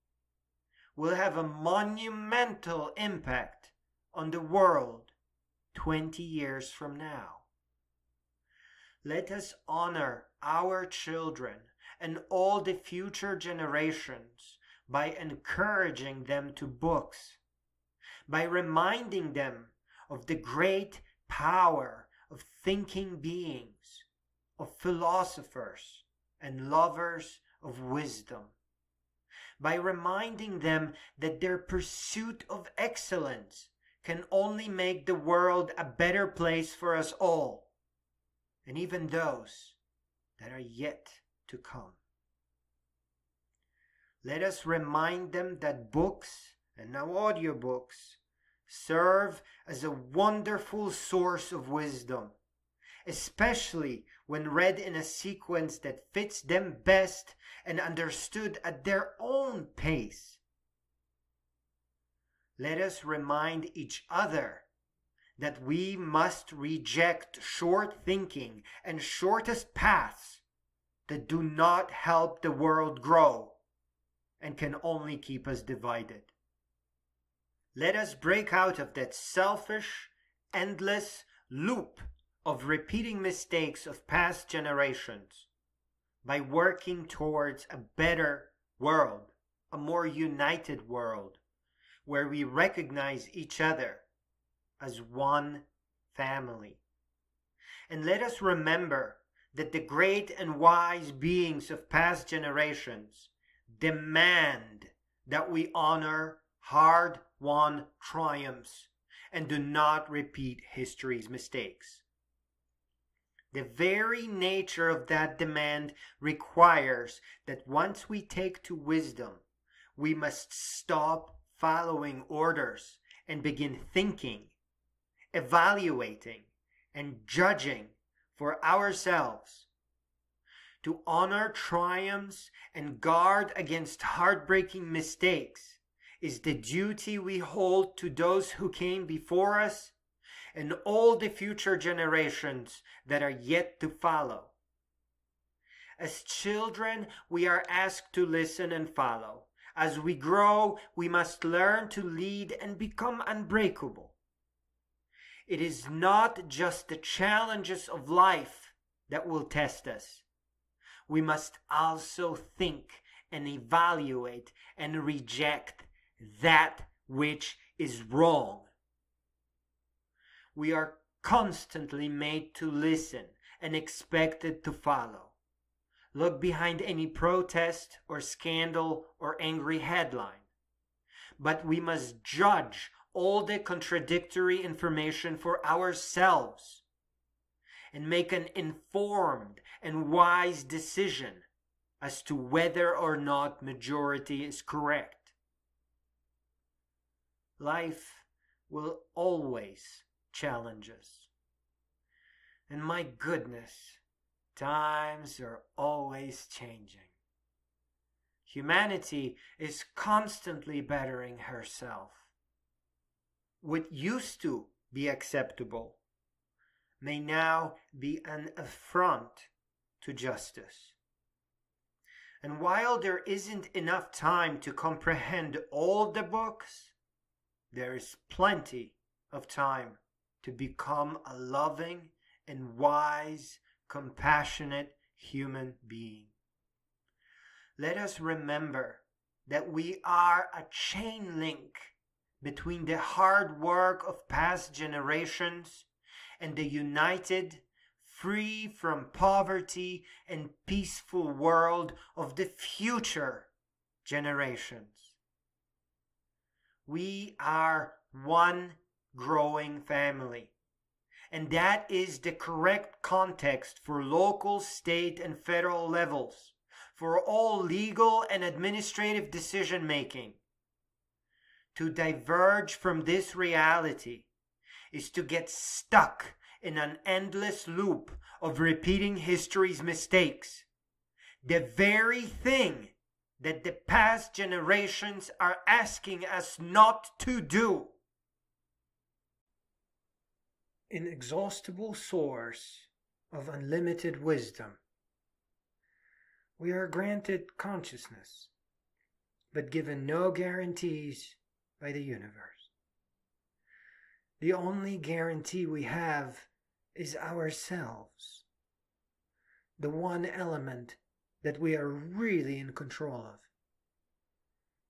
[SPEAKER 2] will have a monumental impact on the world 20 years from now. Let us honor our children and all the future generations by encouraging them to books, by reminding them of the great power of thinking beings, of philosophers and lovers of wisdom, by reminding them that their pursuit of excellence can only make the world a better place for us all, and even those that are yet to come. Let us remind them that books, and now audiobooks, serve as a wonderful source of wisdom, especially when read in a sequence that fits them best and understood at their own pace. Let us remind each other that we must reject short thinking and shortest paths that do not help the world grow and can only keep us divided. Let us break out of that selfish, endless loop of repeating mistakes of past generations by working towards a better world, a more united world, where we recognize each other as one family. And let us remember that the great and wise beings of past generations demand that we honor hard-won triumphs and do not repeat history's mistakes. The very nature of that demand requires that once we take to wisdom, we must stop following orders and begin thinking, evaluating, and judging for ourselves. To honor triumphs and guard against heartbreaking mistakes is the duty we hold to those who came before us and all the future generations that are yet to follow. As children, we are asked to listen and follow. As we grow, we must learn to lead and become unbreakable. It is not just the challenges of life that will test us. We must also think and evaluate and reject that which is wrong. We are constantly made to listen and expected to follow. Look behind any protest or scandal or angry headline. But we must judge all the contradictory information for ourselves and make an informed and wise decision as to whether or not majority is correct. Life will always challenge us. And my goodness, times are always changing. Humanity is constantly bettering herself. What used to be acceptable may now be an affront to justice. And while there isn't enough time to comprehend all the books, there is plenty of time to become a loving and wise, compassionate human being. Let us remember that we are a chain link between the hard work of past generations and the united, free from poverty and peaceful world of the future generations. We are one growing family, and that is the correct context for local, state, and federal levels, for all legal and administrative decision making. To diverge from this reality is to get stuck in an endless loop of repeating history's mistakes, the very thing that the past generations are asking us not to do.
[SPEAKER 1] Inexhaustible source of unlimited wisdom. We are granted consciousness, but given no guarantees by the universe. The only guarantee we have is ourselves, the one element that we are really in control of.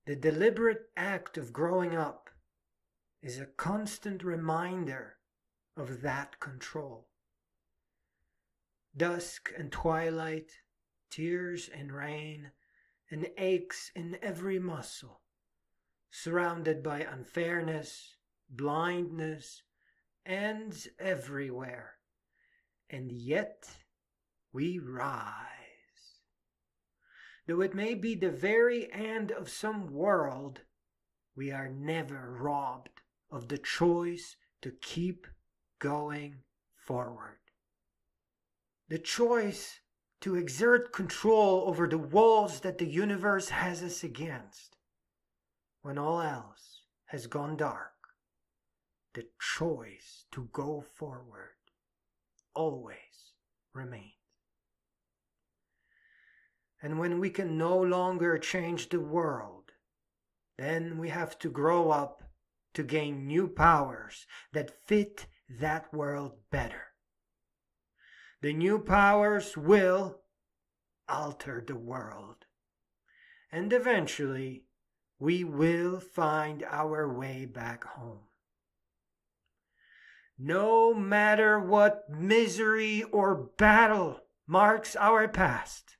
[SPEAKER 1] The deliberate act of growing up is a constant reminder of that control. Dusk and twilight, tears and rain, and aches in every muscle, surrounded by unfairness, blindness, ends everywhere, and yet we rise. Though it may be the very end of some world, we are never robbed of the choice to keep going forward. The choice to exert control over the walls that the universe has us against. When all else has gone dark, the choice to go forward always remains. And when we can no longer change the world, then we have to grow up to gain new powers that fit that world better. The new powers will alter the world, and eventually we will find our way back home. No matter what misery or battle marks our past,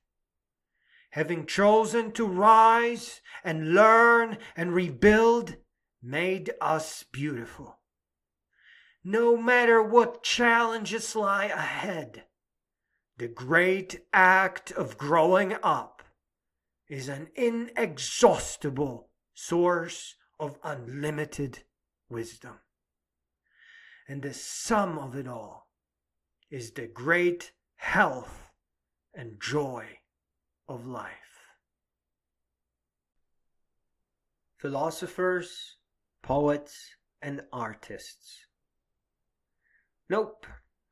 [SPEAKER 1] having chosen to rise and learn and rebuild made us beautiful. No matter what challenges lie ahead, the great act of growing up is an inexhaustible source of unlimited wisdom. And the sum of it all is the great health and joy of life. Philosophers, poets, and artists. Nope,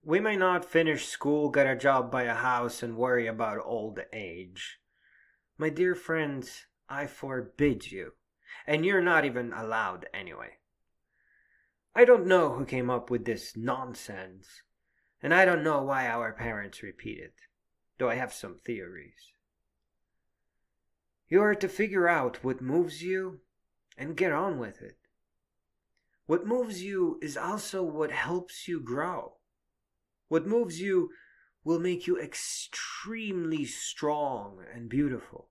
[SPEAKER 1] we may not finish school, get a job, buy a house, and worry about old age. My dear friends, I forbid you, and you're not even allowed anyway. I don't know who came up with this nonsense, and I don't know why our parents repeat it, though I have some theories. You are to figure out what moves you and get on with it. What moves you is also what helps you grow. What moves you will make you extremely strong and beautiful.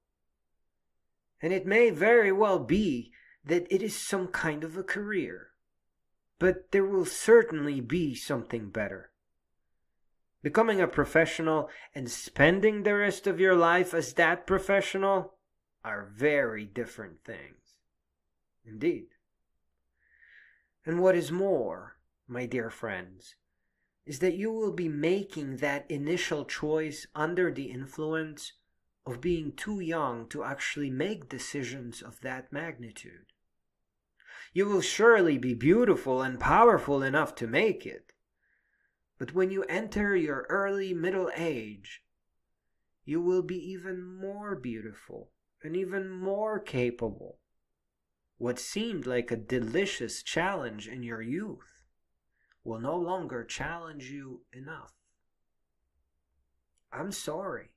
[SPEAKER 1] And it may very well be that it is some kind of a career, but there will certainly be something better. Becoming a professional and spending the rest of your life as that professional are very different things. Indeed. And what is more, my dear friends, is that you will be making that initial choice under the influence of being too young to actually make decisions of that magnitude. You will surely be beautiful and powerful enough to make it. But when you enter your early middle age, you will be even more beautiful and even more capable. What seemed like a delicious challenge in your youth will no longer challenge you enough. I'm sorry,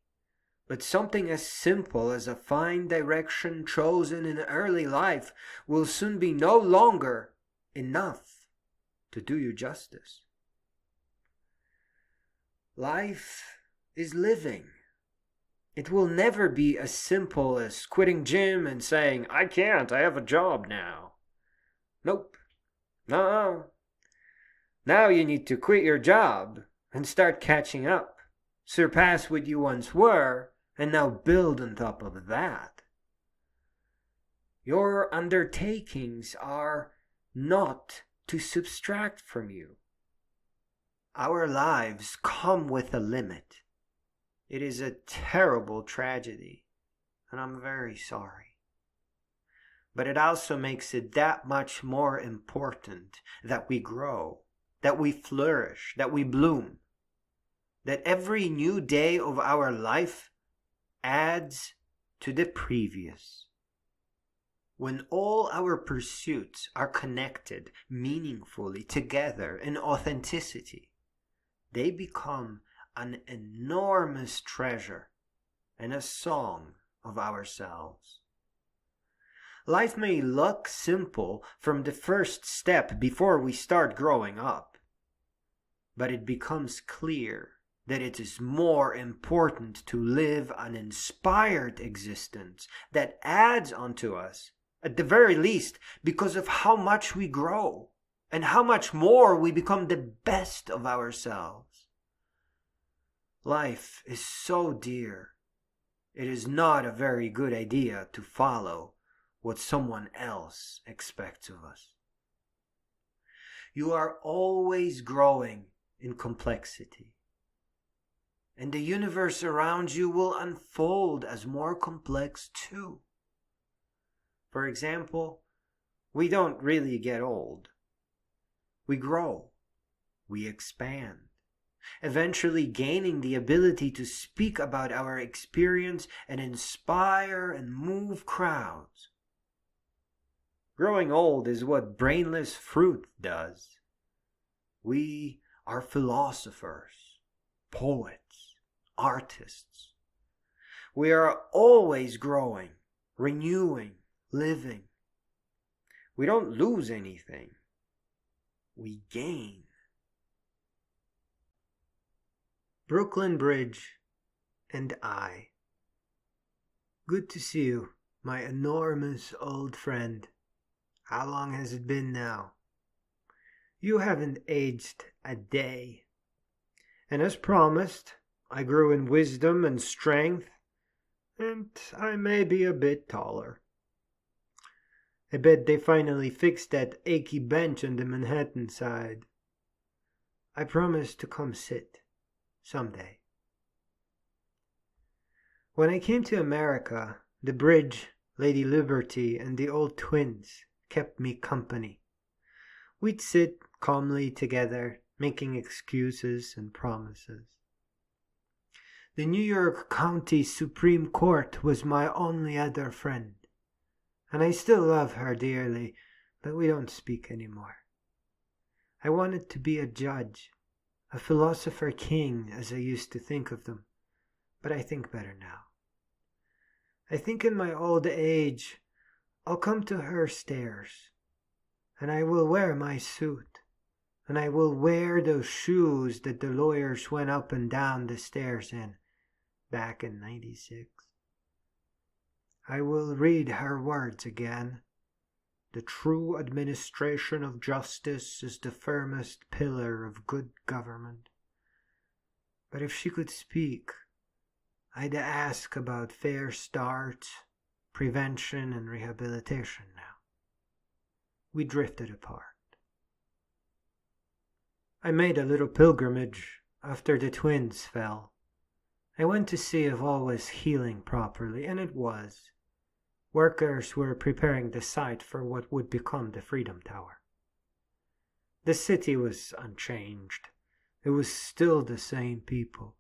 [SPEAKER 1] But something as simple as a fine direction chosen in early life will soon be no longer enough to do you justice. Life is living. It will never be as simple as quitting gym and saying, I can't, I have a job now. Nope. No. Now you need to quit your job and start catching up, surpass what you once were, and now build on top of that. Your undertakings are not to subtract from you. Our lives come with a limit. It is a terrible tragedy, and I'm very sorry. But it also makes it that much more important that we grow, that we flourish, that we bloom, that every new day of our life adds to the previous. When all our pursuits are connected meaningfully together in authenticity, they become an enormous treasure and a song of ourselves. Life may look simple from the first step before we start growing up, but it becomes clear that it is more important to live an inspired existence that adds onto us, at the very least, because of how much we grow and how much more we become the best of ourselves. Life is so dear. It is not a very good idea to follow what someone else expects of us. You are always growing in complexity, and the universe around you will unfold as more complex too. For example, we don't really get old. We grow. We expand, eventually gaining the ability to speak about our experience and inspire and move crowds. Growing old is what brainless fruit does. We are philosophers, poets, artists. We are always growing, renewing, living. We don't lose anything. We gain. Brooklyn Bridge and I. Good to see you, my enormous old friend. How long has it been now? You haven't aged a day. And as promised, I grew in wisdom and strength, and I may be a bit taller. I bet they finally fixed that achy bench on the Manhattan side. I promise to come sit someday. When I came to America, the bridge, Lady Liberty, and the old twins kept me company. We'd sit calmly together, making excuses and promises. The New York County Supreme Court was my only other friend, and I still love her dearly, but we don't speak anymore. I wanted to be a judge, a philosopher king as I used to think of them, but I think better now. I think in my old age I'll come to her stairs, and I will wear my suit, and I will wear those shoes that the lawyers went up and down the stairs in back in '96. I will read her words again. The true administration of justice is the firmest pillar of good government. But if she could speak, I'd ask about fair start, prevention, and rehabilitation now. We drifted apart. I made a little pilgrimage after the twins fell. I went to see if all was healing properly, and it was. Workers were preparing the site for what would become the Freedom Tower. The city was unchanged. It was still the same people.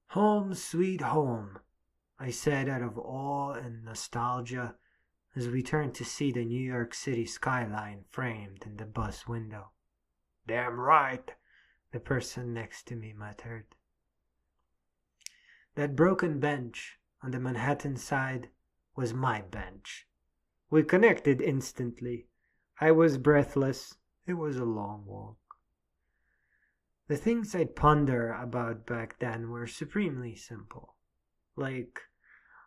[SPEAKER 1] Home, sweet home, I said out of awe and nostalgia as we turned to see the New York City skyline framed in the bus window. Damn right, the person next to me muttered.
[SPEAKER 2] That broken bench on the Manhattan side was my bench. We connected instantly. I was breathless. It was a long walk. The things I'd ponder about back then were supremely simple. Like,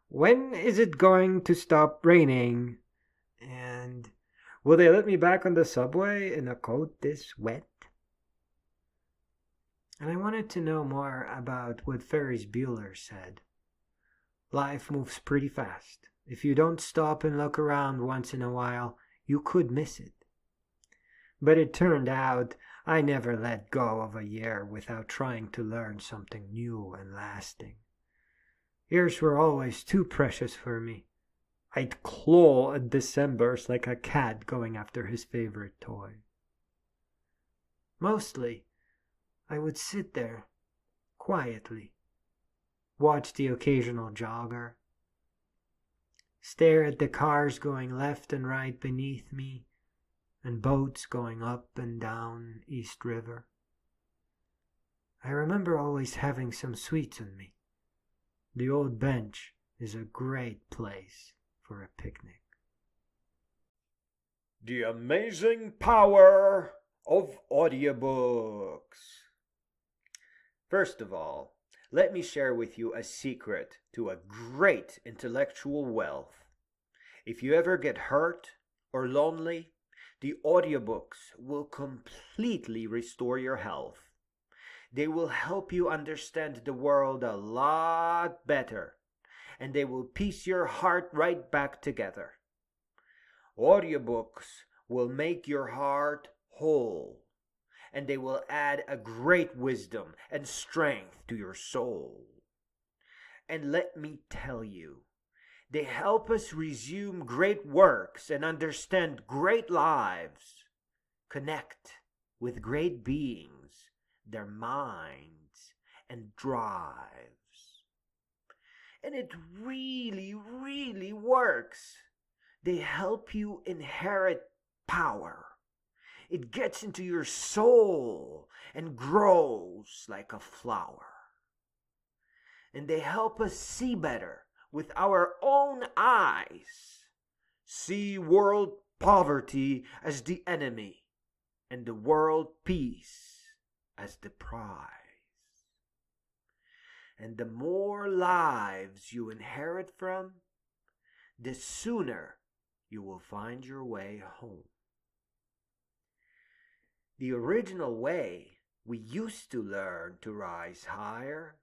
[SPEAKER 2] when is it going to stop raining? And will they let me back on the subway in a coat this wet? And I wanted to know more about what Ferris Bueller said. Life moves pretty fast. If you don't stop and look around once in a while, you could miss it. But it turned out I never let go of a year without trying to learn something new and lasting. Years were always too precious for me. I'd claw at Decembers like a cat going after his favorite toy. Mostly, I would sit there, quietly, watch the occasional jogger, stare at the cars going left and right beneath me, and boats going up and down East River. I remember always having some sweets on me. The old bench is a great place for a picnic.
[SPEAKER 1] The amazing power of audiobooks. First of all, let me share with you a secret to a great intellectual wealth. If you ever get hurt or lonely, the audiobooks will completely restore your health. They will help you understand the world a lot better, and they will piece your heart right back together. Audiobooks will make your heart whole, and they will add a great wisdom and strength to your soul. And let me tell you, they help us resume great works and understand great lives, connect with great beings, their minds and drives. And it really, really works. They help you inherit power. It gets into your soul and grows like a flower. And they help us see better with our own eyes. See world poverty as the enemy and the world peace as the prize. And the more lives you inherit from, the sooner you will find your way home. The original way we used to learn to rise higher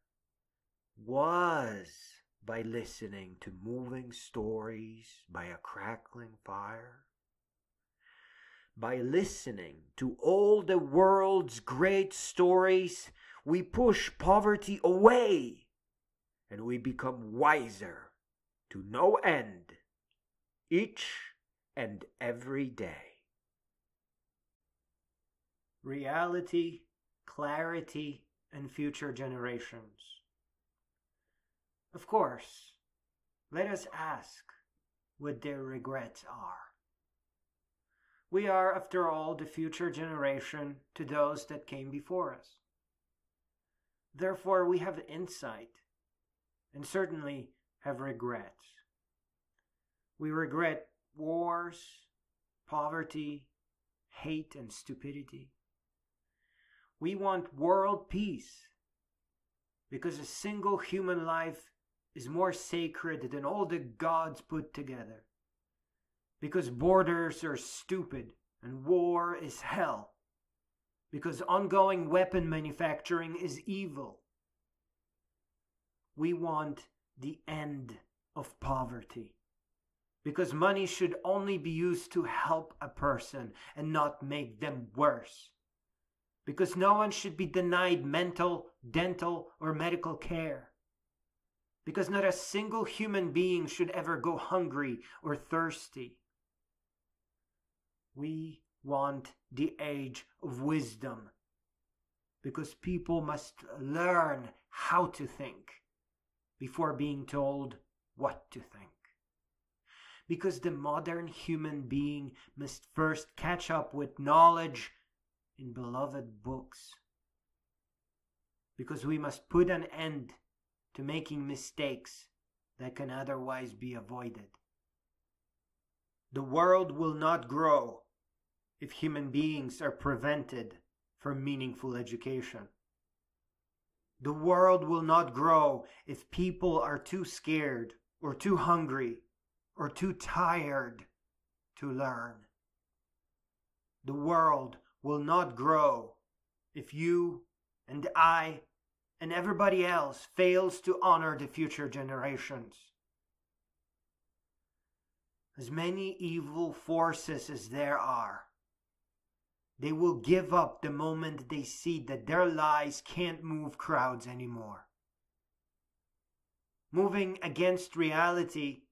[SPEAKER 1] was by listening to moving stories by a crackling fire, by listening to all the world's great stories. We push poverty away and we become wiser to no end, each and every day.
[SPEAKER 2] Reality, clarity, and future generations. Of course, let us ask what their regrets are. We are, after all, the future generation to those that came before us. Therefore, we have insight and certainly have regrets. We regret wars, poverty, hate, and stupidity. We want world peace because a single human life is more sacred than all the gods put together. Because borders are stupid and war is hell. Because ongoing weapon manufacturing is evil. We want the end of poverty. Because money should only be used to help a person and not make them worse. Because no one should be denied mental, dental, or medical care. Because not a single human being should ever go hungry or thirsty. We want the age of wisdom. Because people must learn how to think before being told what to think. Because the modern human being must first catch up with knowledge in beloved books. Because we must put an end to making mistakes that can otherwise be avoided. The world will not grow if human beings are prevented from meaningful education. The world will not grow if people are too scared or too hungry or too tired to learn. The world will not grow if you and I and everybody else fails to honor the future generations. As many evil forces as there are, they will give up the moment they see that their lies can't move crowds anymore. Moving against reality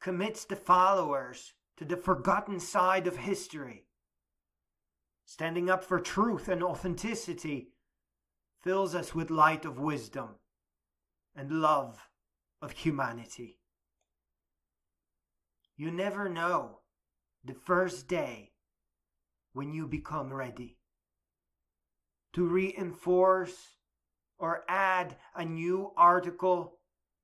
[SPEAKER 2] commits the followers to the forgotten side of history. Standing up for truth and authenticity fills us with light of wisdom and love of humanity. You never know the first day when you become ready to reinforce or add a new article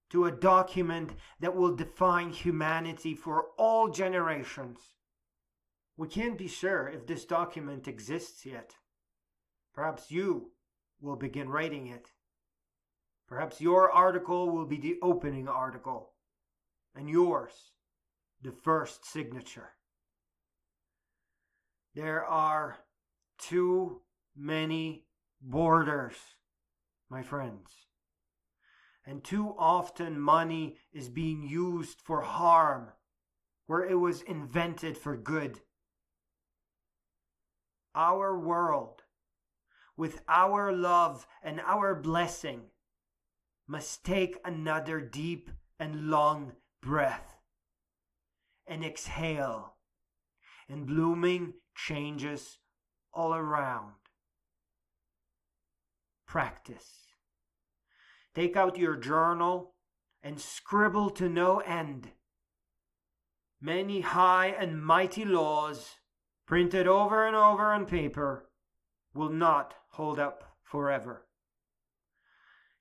[SPEAKER 2] to a document that will define humanity for all generations. We can't be sure if this document exists yet. Perhaps you will begin writing it. Perhaps your article will be the opening article, and yours the first signature. There are too many borders, my friends. And too often money is being used for harm where it was invented for good. Our world, with our love and our blessing, must take another deep and long breath and exhale in blooming changes all around. Practice. Take out your journal and scribble to no end. Many high and mighty laws, printed over and over on paper, will not hold up forever.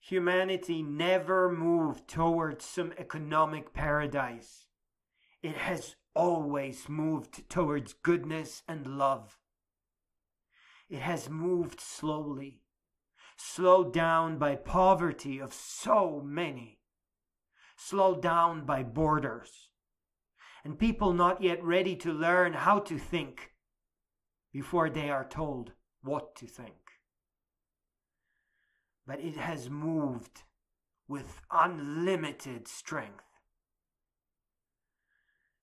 [SPEAKER 2] Humanity never moved towards some economic paradise. It has always moved towards goodness and love. It has moved slowly, slowed down by poverty of so many, slowed down by borders, and people not yet ready to learn how to think before they are told what to think. But it has moved with unlimited strength,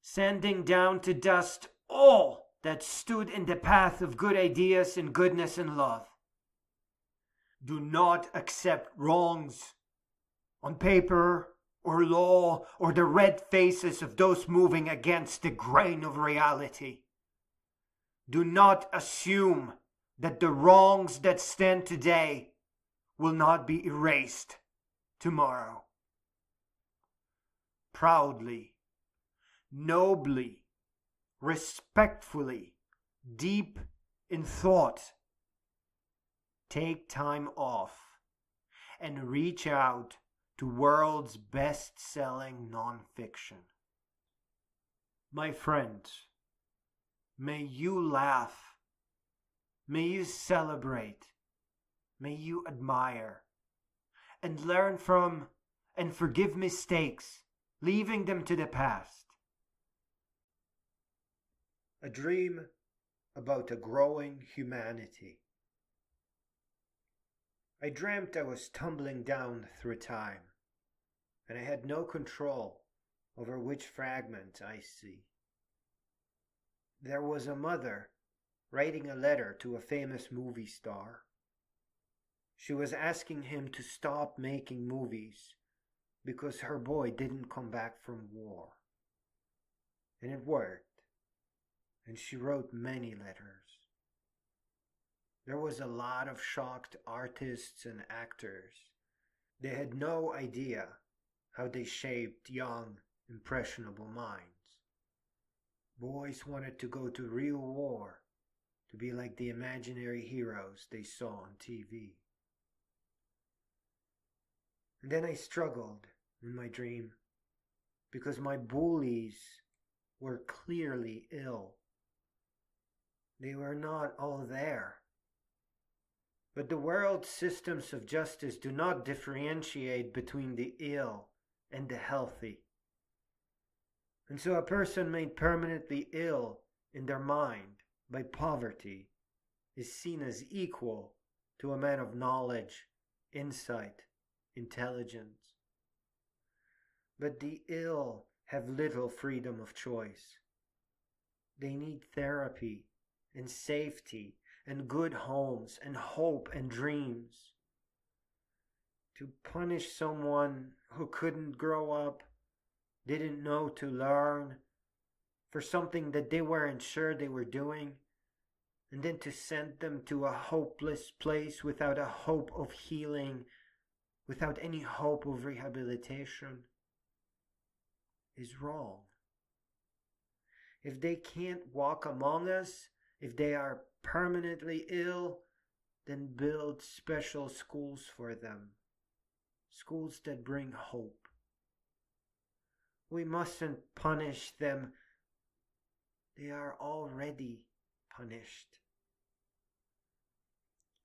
[SPEAKER 2] sanding down to dust all that stood in the path of good ideas and goodness and love. Do not accept wrongs on paper or law or the red faces of those moving against the grain of reality. Do not assume that the wrongs that stand today will not be erased tomorrow. Proudly, nobly, respectfully, deep in thought, take time off and reach out to world's best-selling nonfiction. My friends, may you laugh, may you celebrate, may you admire, and learn from and forgive mistakes, leaving them to the past.
[SPEAKER 1] A dream about a growing humanity. I dreamt I was tumbling down through time, and I had no control over which fragment I see. There was a mother writing a letter to a famous movie star. She was asking him to stop making movies because her boy didn't come back from war. And it worked, and she wrote many letters. There was a lot of shocked artists and actors. They had no idea how they shaped young, impressionable minds. Boys wanted to go to real war, to be like the imaginary heroes they saw on TV.
[SPEAKER 2] And then I struggled in my dream because my bullies were clearly ill. They were not all there. But the world's systems of justice do not differentiate between the ill and the healthy. And so a person made permanently ill in their mind by poverty is seen as equal to a man of knowledge, insight, intelligence. But the ill have little freedom of choice. They need therapy and safety and good homes and hope and dreams. To punish someone who couldn't grow up, didn't know to learn, for something that they weren't sure they were doing, and then to send them to a hopeless place without a hope of healing, without any hope of rehabilitation, is wrong. If they can't walk among us, if they are permanently ill, then build special schools for them. Schools that bring hope. We mustn't punish them. They are already punished.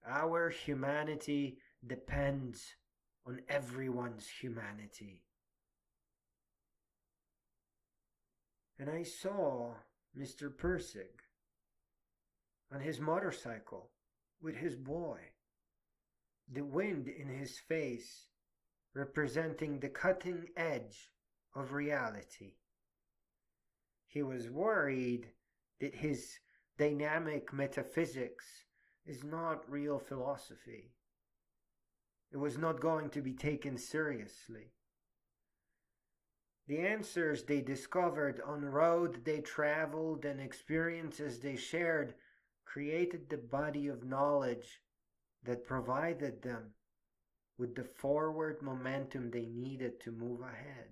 [SPEAKER 2] Our humanity depends on everyone's humanity. And I saw Mr. Purcig on his motorcycle with his boy, the wind in his face representing the cutting edge of reality. He was worried that his dynamic metaphysics is not real philosophy. It was not going to be taken seriously. The answers they discovered on the road they traveled and experiences they shared created the body of knowledge that provided them with the forward momentum they needed to move ahead.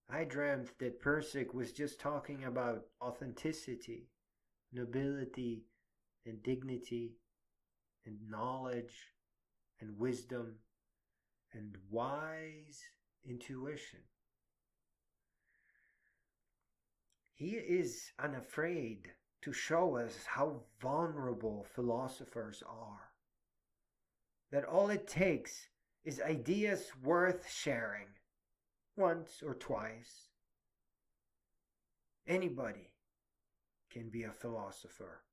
[SPEAKER 2] I dreamt that Purcig was just talking about authenticity, nobility, and dignity, and knowledge, and wisdom, and wise intuition. He is unafraid to show us how vulnerable philosophers are. That all it takes is ideas worth sharing, once or twice. Anybody can be a philosopher.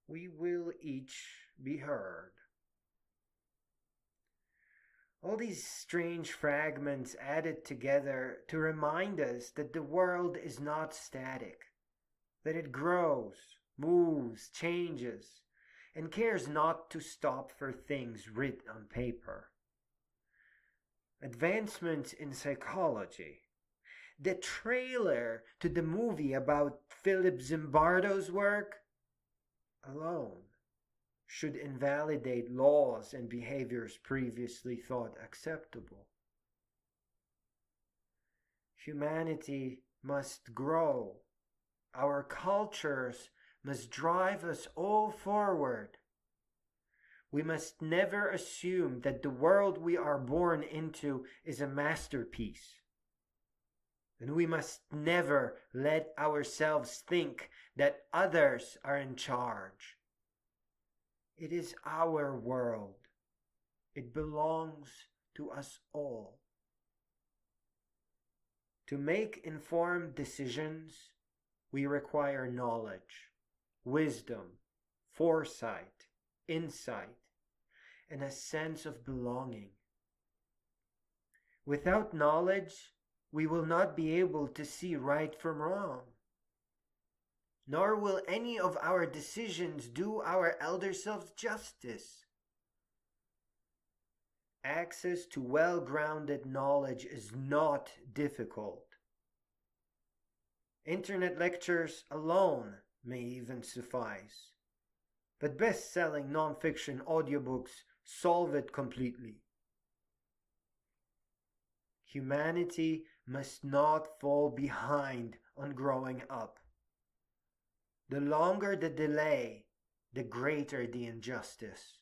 [SPEAKER 2] We will each be heard. All these strange fragments added together to remind us that the world is not static, that it grows, moves, changes, and cares not to stop for things written on paper. Advancements in psychology, the trailer to the movie about Philip Zimbardo's work, alone should invalidate laws and behaviors previously thought acceptable. Humanity must grow. Our cultures must drive us all forward. We must never assume that the world we are born into is a masterpiece. And we must never let ourselves think that others are in charge. It is our world. It belongs to us all. To make informed decisions, we require knowledge, wisdom, foresight, insight, and a sense of belonging. Without knowledge, we will not be able to see right from wrong. Nor will any of our decisions do our elder selves justice. Access to well-grounded knowledge is not difficult. Internet lectures alone may even suffice. But best-selling non-fiction audiobooks solve it completely. Humanity must not fall behind on growing up. The longer the delay, the greater the injustice.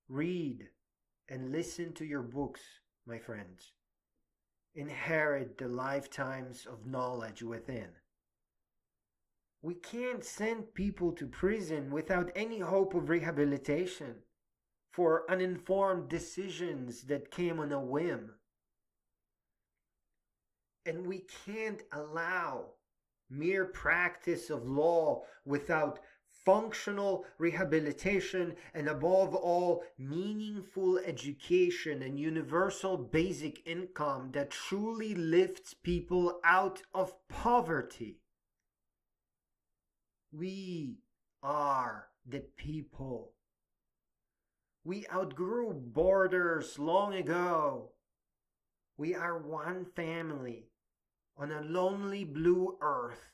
[SPEAKER 2] Read, and listen to your books, my friends. Inherit the lifetimes of knowledge within. We can't send people to prison without any hope of rehabilitation for uninformed decisions that came on a whim. And we can't allow mere practice of law without functional rehabilitation and, above all, meaningful education and universal basic income that truly lifts people out of poverty. We are the people. We outgrew borders long ago. We are one family on a lonely blue earth.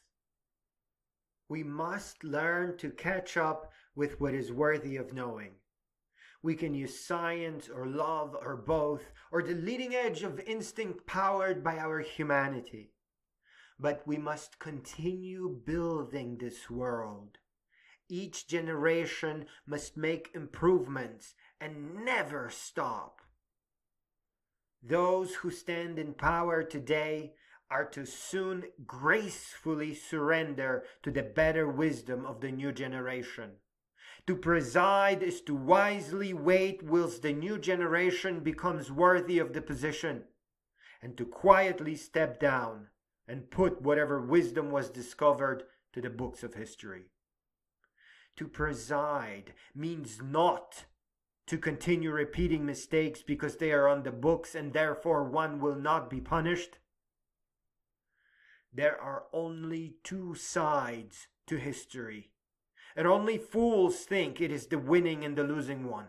[SPEAKER 2] We must learn to catch up with what is worthy of knowing. We can use science or love or both, or the leading edge of instinct powered by our humanity. But we must continue building this world. Each generation must make improvements and never stop. Those who stand in power today are to soon gracefully surrender to the better wisdom of the new generation. To preside is to wisely wait whilst the new generation becomes worthy of the position, and to quietly step down and put whatever wisdom was discovered to the books of history. To preside means not to continue repeating mistakes because they are on the books and therefore one will not be punished. There are only two sides to history, and only fools think it is the winning and the losing one.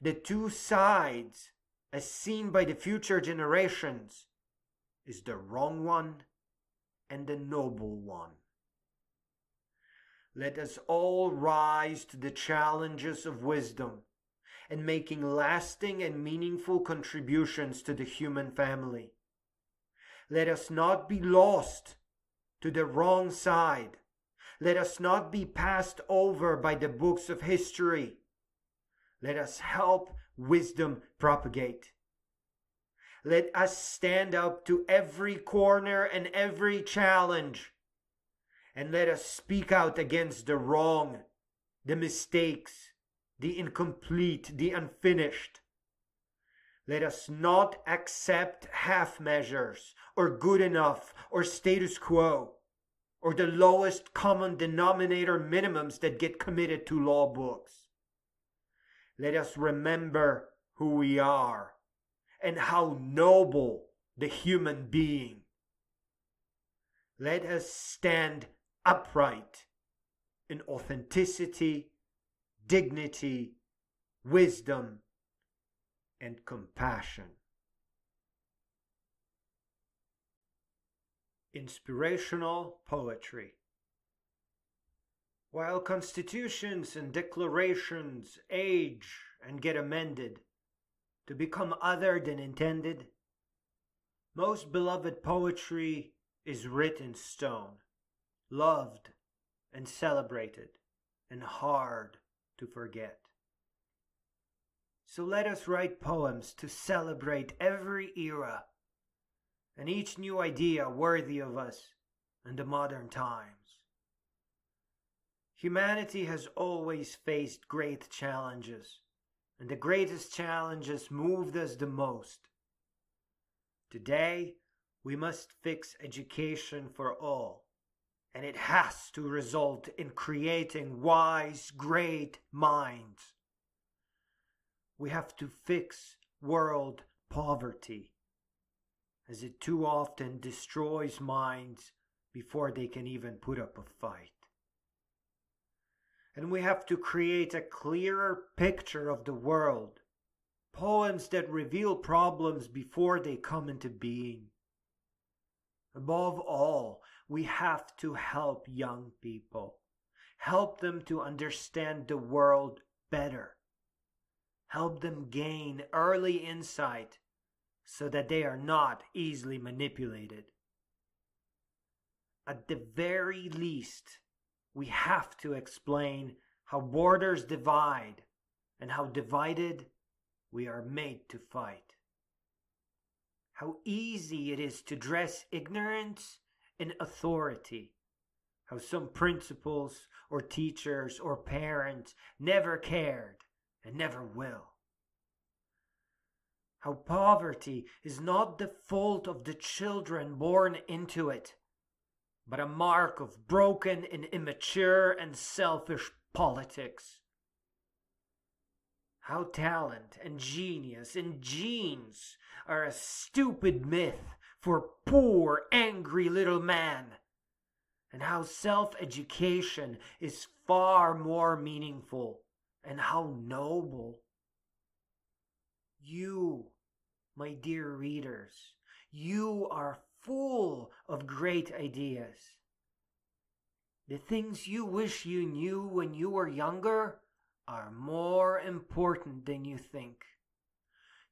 [SPEAKER 2] The two sides, as seen by the future generations, is the wrong one and the noble one. Let us all rise to the challenges of wisdom and making lasting and meaningful contributions to the human family. Let us not be lost to the wrong side. Let us not be passed over by the books of history. Let us help wisdom propagate. Let us stand up to every corner and every challenge. And let us speak out against the wrong, the mistakes, the incomplete, the unfinished. Let us not accept half measures or good enough or status quo or the lowest common denominator minimums that get committed to law books. Let us remember who we are and how noble the human being. Let us stand upright in authenticity, dignity, wisdom, and compassion. Inspirational poetry. While constitutions and declarations age and get amended to become other than intended, most beloved poetry is writ in stone, loved and celebrated, and hard to forget. So let us write poems to celebrate every era and each new idea worthy of us in the modern times. Humanity has always faced great challenges, and the greatest challenges moved us the most. Today, we must fix education for all, and it has to result in creating wise, great minds. We have to fix world poverty, as it too often destroys minds before they can even put up a fight. And we have to create a clearer picture of the world, poems that reveal problems before they come into being. Above all, we have to help young people, help them to understand the world better, help them gain early insight so that they are not easily manipulated. At the very least, we have to explain how borders divide and how divided we are made to fight. How easy it is to dress ignorance in authority. How some principals or teachers or parents never cared and never will. How poverty is not the fault of the children born into it, but a mark of broken and immature and selfish politics. How talent and genius and genes are a stupid myth for poor, angry little man, and how self-education is far more meaningful, and how noble. You, my dear readers, you are full of great ideas. The things you wish you knew when you were younger are more important than you think.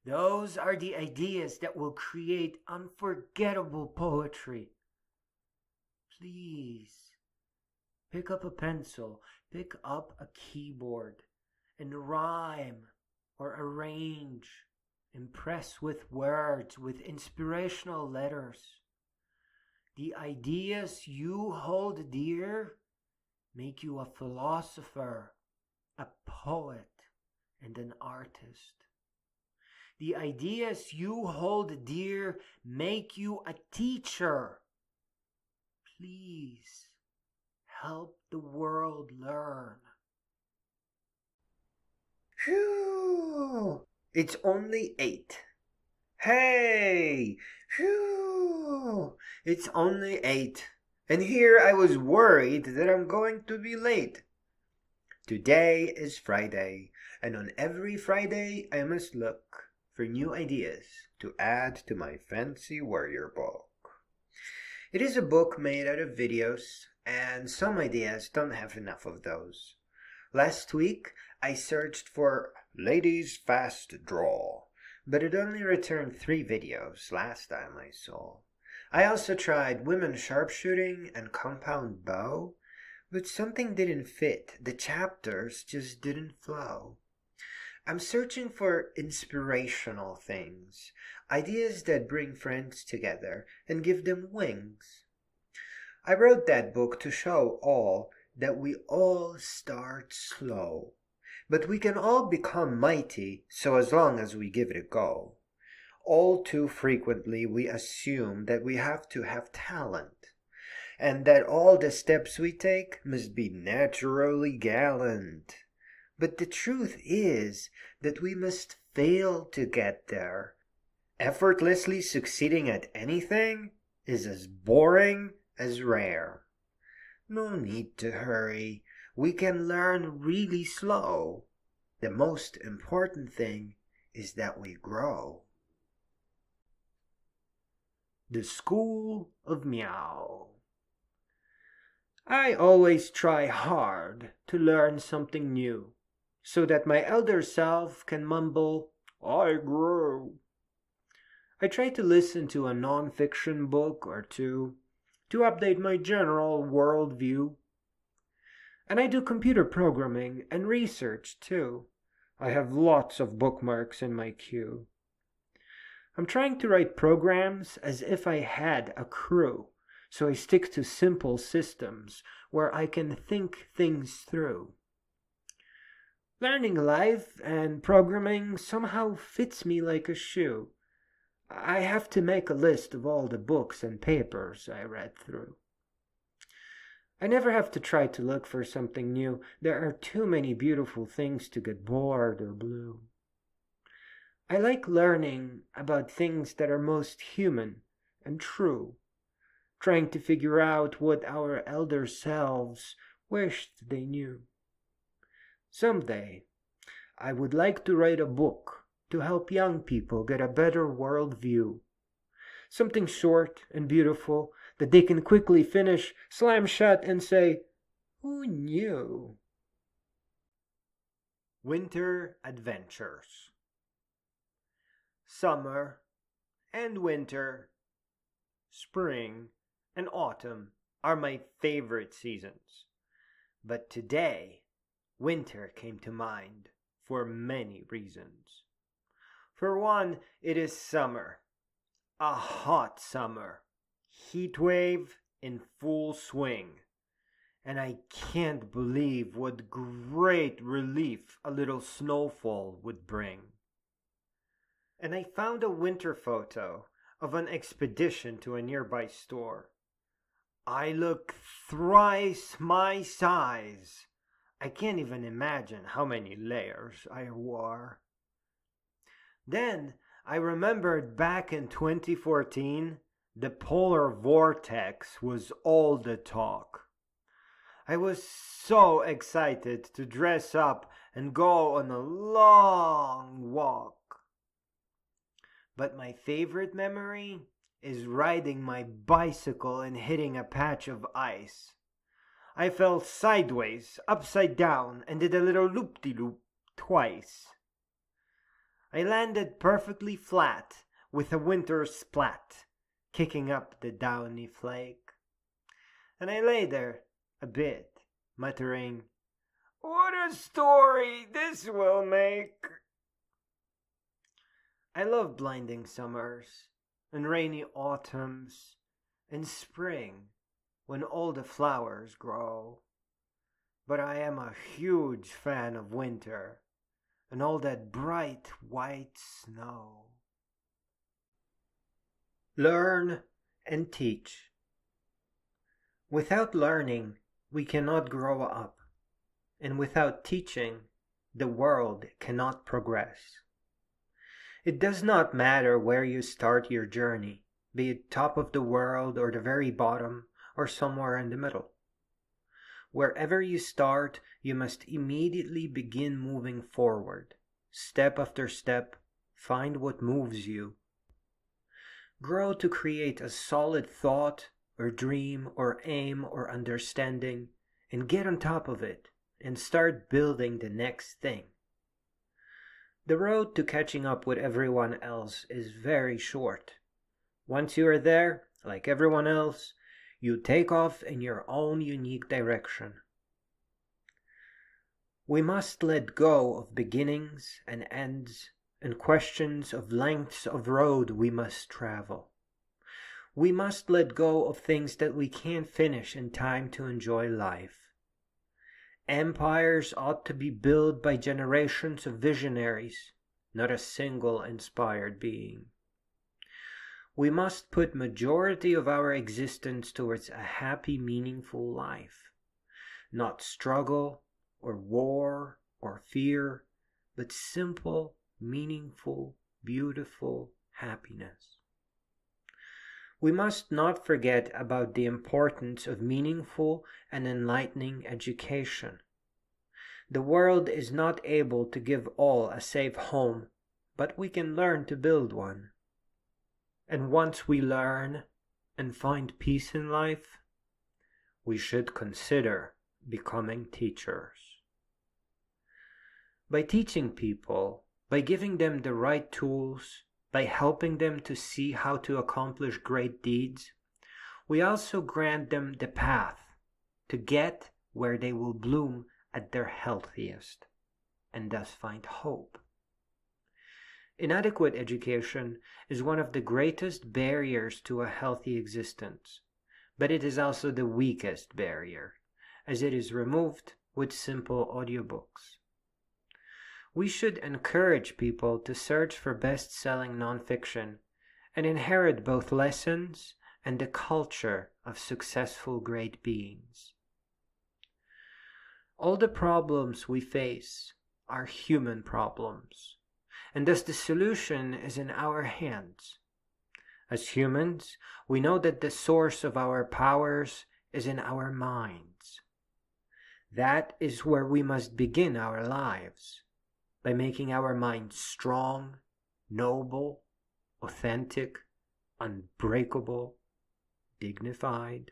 [SPEAKER 2] Those are the ideas that will create unforgettable poetry. Please, pick up a pencil, pick up a keyboard, and rhyme or arrange, impress with words, with inspirational letters. The ideas you hold dear make you a philosopher, a poet, and an artist. The ideas you hold dear make you a teacher. Please help the world learn.
[SPEAKER 1] Phew! It's only 8. Hey! Phew! It's only 8. And here I was worried that I'm going to be late. Today is Friday, and on every Friday I must look for new ideas to add to my fancy warrior book. It is a book made out of videos, and some ideas don't have enough of those. Last week I searched for Ladies Fast Draw, but it only returned 3 videos last time I saw. I also tried Women Sharpshooting and Compound Bow, but something didn't fit. The chapters just didn't flow. I'm searching for inspirational things, ideas that bring friends together and give them wings. I wrote that book to show all that we all start slow, but we can all become mighty so as long as we give it a go. All too frequently we assume that we have to have talent, and that all the steps we take must be naturally gallant. But the truth is that we must fail to get there. Effortlessly succeeding at anything is as boring as rare. No need to hurry. We can learn really slow. The most important thing is that we grow. The School of Meow. I always try hard to learn something new, so that my elder self can mumble, "I grew." I try to listen to a non-fiction book or two to update my general worldview. And I do computer programming and research too. I have lots of bookmarks in my queue. I'm trying to write programs as if I had a crew, so I stick to simple systems where I can think things through. Learning life and programming somehow fits me like a shoe. I have to make a list of all the books and papers I read through. I never have to try to look for something new. There are too many beautiful things to get bored or blue. I like learning about things that are most human and true, trying to figure out what our elder selves wished they knew. Someday, I would like to write a book to help young people get a better worldview. Something short and beautiful that they can quickly finish, slam shut, and say, "Who knew?" Winter Adventures. Summer and winter, spring and autumn are my favorite seasons. But today, winter came to mind for many reasons. For one, it is summer. A hot summer. Heat wave in full swing. And I can't believe what great relief a little snowfall would bring. And I found a winter photo of an expedition to a nearby store. I look thrice my size. I can't even imagine how many layers I wore. Then I remembered back in 2014, the polar vortex was all the talk. I was so excited to dress up and go on a long walk. But my favorite memory is riding my bicycle and hitting a patch of ice. I fell sideways, upside down, and did a little loop-de-loop twice. I landed perfectly flat with a winter splat, kicking up the downy flake. And I lay there a bit, muttering, "What a story this will make!" I love blinding summers, and rainy autumns, and spring, when all the flowers grow. But I am a huge fan of winter, and all that bright white snow. Learn and teach. Without learning, we cannot grow up, and without teaching, the world cannot progress. It does not matter where you start your journey, be it top of the world or the very bottom or somewhere in the middle. Wherever you start, you must immediately begin moving forward. Step after step, find what moves you. Grow to create a solid thought or dream or aim or understanding, and get on top of it and start building the next thing. The road to catching up with everyone else is very short. Once you are there, like everyone else, you take off in your own unique direction. We must let go of beginnings and ends and questions of lengths of road we must travel. We must let go of things that we can't finish in time to enjoy life. Empires ought to be built by generations of visionaries, not a single inspired being. We must put majority of our existence towards a happy, meaningful life. Not struggle or war or fear, but simple, meaningful, beautiful happiness. We must not forget about the importance of meaningful and enlightening education. The world is not able to give all a safe home, but we can learn to build one. And once we learn and find peace in life, we should consider becoming teachers. By teaching people, by giving them the right tools, by helping them to see how to accomplish great deeds, we also grant them the path to get where they will bloom at their healthiest, and thus find hope. Inadequate education is one of the greatest barriers to a healthy existence, but it is also the weakest barrier, as it is removed with simple audiobooks. We should encourage people to search for best-selling nonfiction and inherit both lessons and the culture of successful great beings. All the problems we face are human problems, and thus the solution is in our hands. As humans, we know that the source of our powers is in our minds. That is where we must begin our lives, by making our minds strong, noble, authentic, unbreakable, dignified.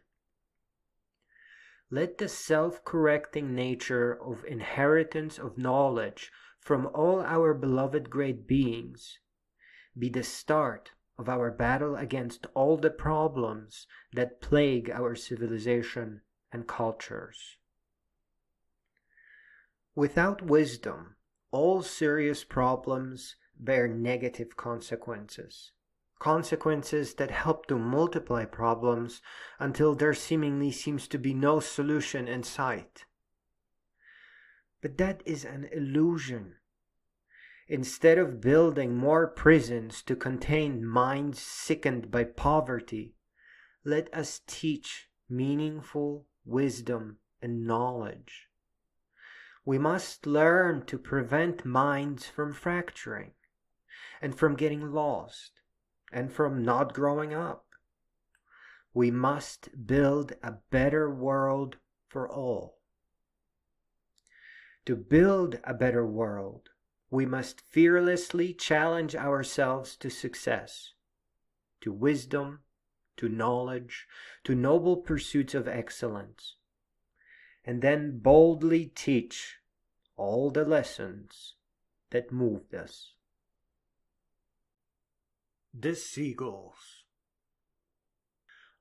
[SPEAKER 1] Let the self-correcting nature of inheritance of knowledge from all our beloved great beings be the start of our battle against all the problems that plague our civilization and cultures. Without wisdom, all serious problems
[SPEAKER 2] bear negative consequences. Consequences that help to multiply problems until there seemingly seems to be no solution in sight. But that is an illusion. Instead of building more prisons to contain minds sickened by poverty, let us teach meaningful wisdom and knowledge. We must learn to prevent minds from fracturing, and from getting lost, and from not growing up. We must build a better world for all. To build a better world, we must fearlessly challenge ourselves to success, to wisdom, to knowledge, to noble pursuits of excellence, and then boldly teach all the lessons that moved us. The seagulls.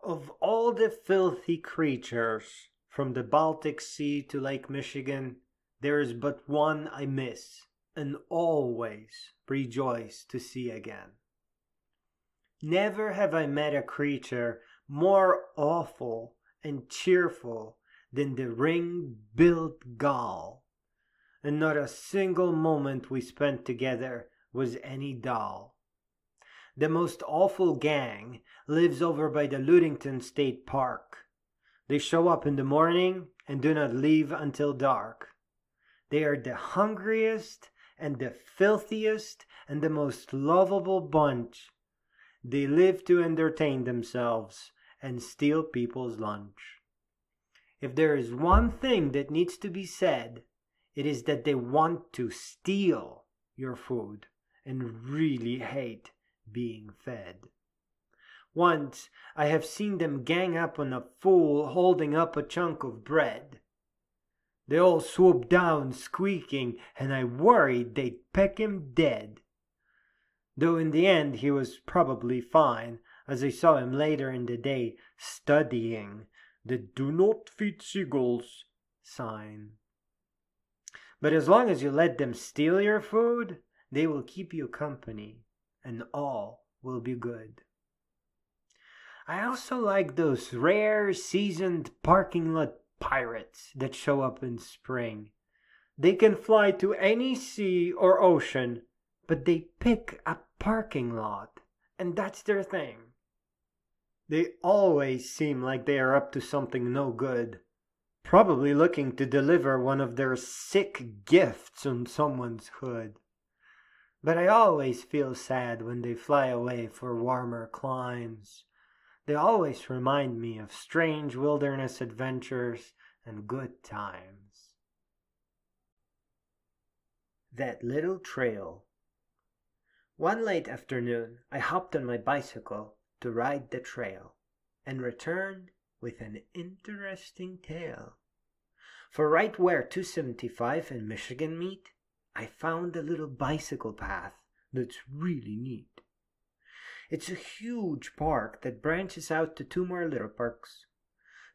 [SPEAKER 2] Of all the filthy creatures, from the Baltic Sea to Lake Michigan, there is but one I miss and always rejoice to see again. Never have I met a creature more awful and cheerful than the ring-billed gull, and not a single moment we spent together was any dull. The most awful gang lives over by the Ludington State Park. They show up in the morning and do not leave until dark. They are the hungriest and the filthiest and the most lovable bunch. They live to entertain themselves and steal people's lunch. If there is one thing that needs to be said, it is that they want to steal your food and really hate being fed. Once I have seen them gang up on a fool holding up a chunk of bread. They all swooped down squeaking, and I worried they'd peck him dead. Though in the end he was probably fine, as I saw him later in the day studying the "Do not feed seagulls" sign. But as long as you let them steal your food, they will keep you company, and all will be good. I also like those rare seasoned parking lot pirates that show up in spring. They can fly to any sea or ocean, but they pick a parking lot, and that's their thing. They always seem like they are up to something no good, probably looking to deliver one of their sick gifts on someone's hood. But I always feel sad when they fly away for warmer climes. They always remind me of strange wilderness adventures and good times. That little trail. One late afternoon, I hopped on my bicycle to ride the trail and returned with an interesting tale. For right where 275 and Michigan meet, I found a little bicycle path that's really neat. It's a huge park that branches out to two more little parks.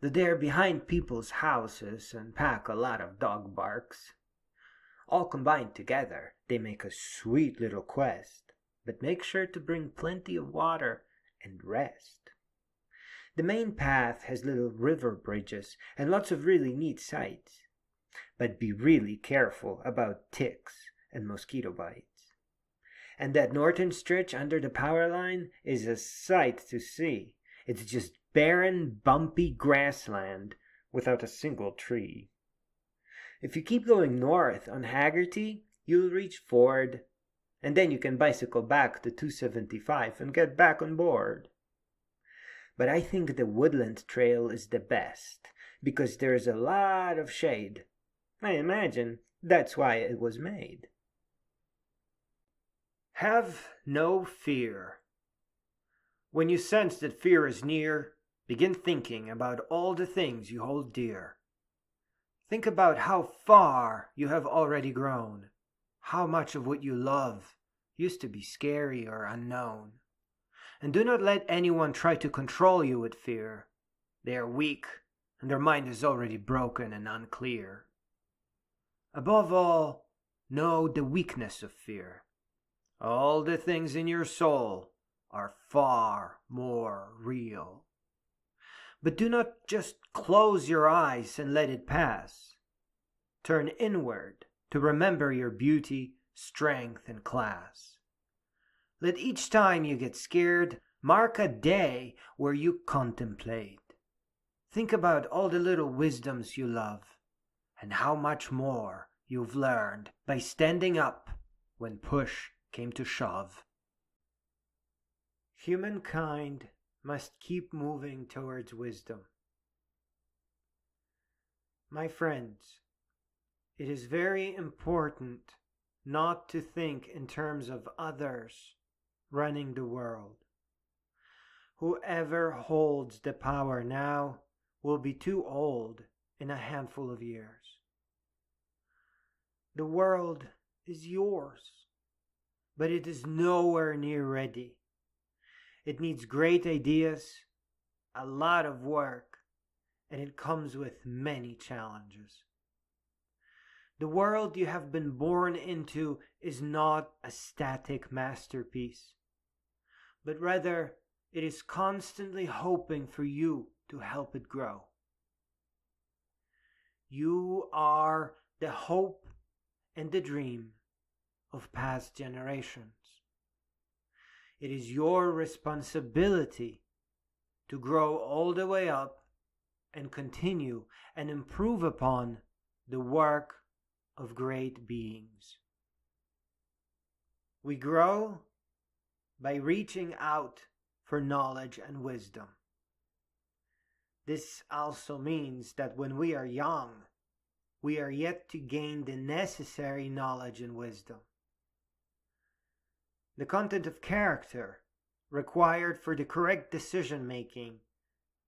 [SPEAKER 2] They're behind people's houses and pack a lot of dog barks. All combined together, they make a sweet little quest, but make sure to bring plenty of water and rest. The main path has little river bridges and lots of really neat sights. But be really careful about ticks and mosquito bites. And that northern stretch under the power line is a sight to see. It's just barren, bumpy grassland without a single tree. If you keep going north on Haggerty, you'll reach Ford, and then you can bicycle back to 275 and get back on board. But I think the Woodland Trail is the best, because there's a lot of shade. I imagine that's why it was made. Have no fear. When you sense that fear is near, begin thinking about all the things you hold dear. Think about how far you have already grown, how much of what you love used to be scary or unknown. And do not let anyone try to control you with fear. They are weak, and their mind is already broken and unclear. Above all, know the weakness of fear.
[SPEAKER 1] All the things in your soul are far more real. But do not just close your eyes and let it pass. Turn inward to remember your beauty, strength, and class. Let each time you get scared, mark a day where you contemplate. Think about all the little wisdoms you love, and how much more you've learned by standing up when push came to shove. Humankind must keep moving towards wisdom. My friends, it is very important not to think in terms of others running the world. Whoever holds the power now will be too old in a handful of years. The world is yours, but it is nowhere near ready. It needs great ideas, a lot of work, and it comes with many challenges. The world you have been born into is not a static masterpiece, but rather it is constantly hoping for you to help it grow. You are the hope and the dream of past generations. It is your responsibility to grow all the way up and continue and improve upon the work of great beings. We grow by reaching out for knowledge and wisdom. This also means that when we are young, we are yet to gain the necessary knowledge and wisdom. The content of character required for the correct decision making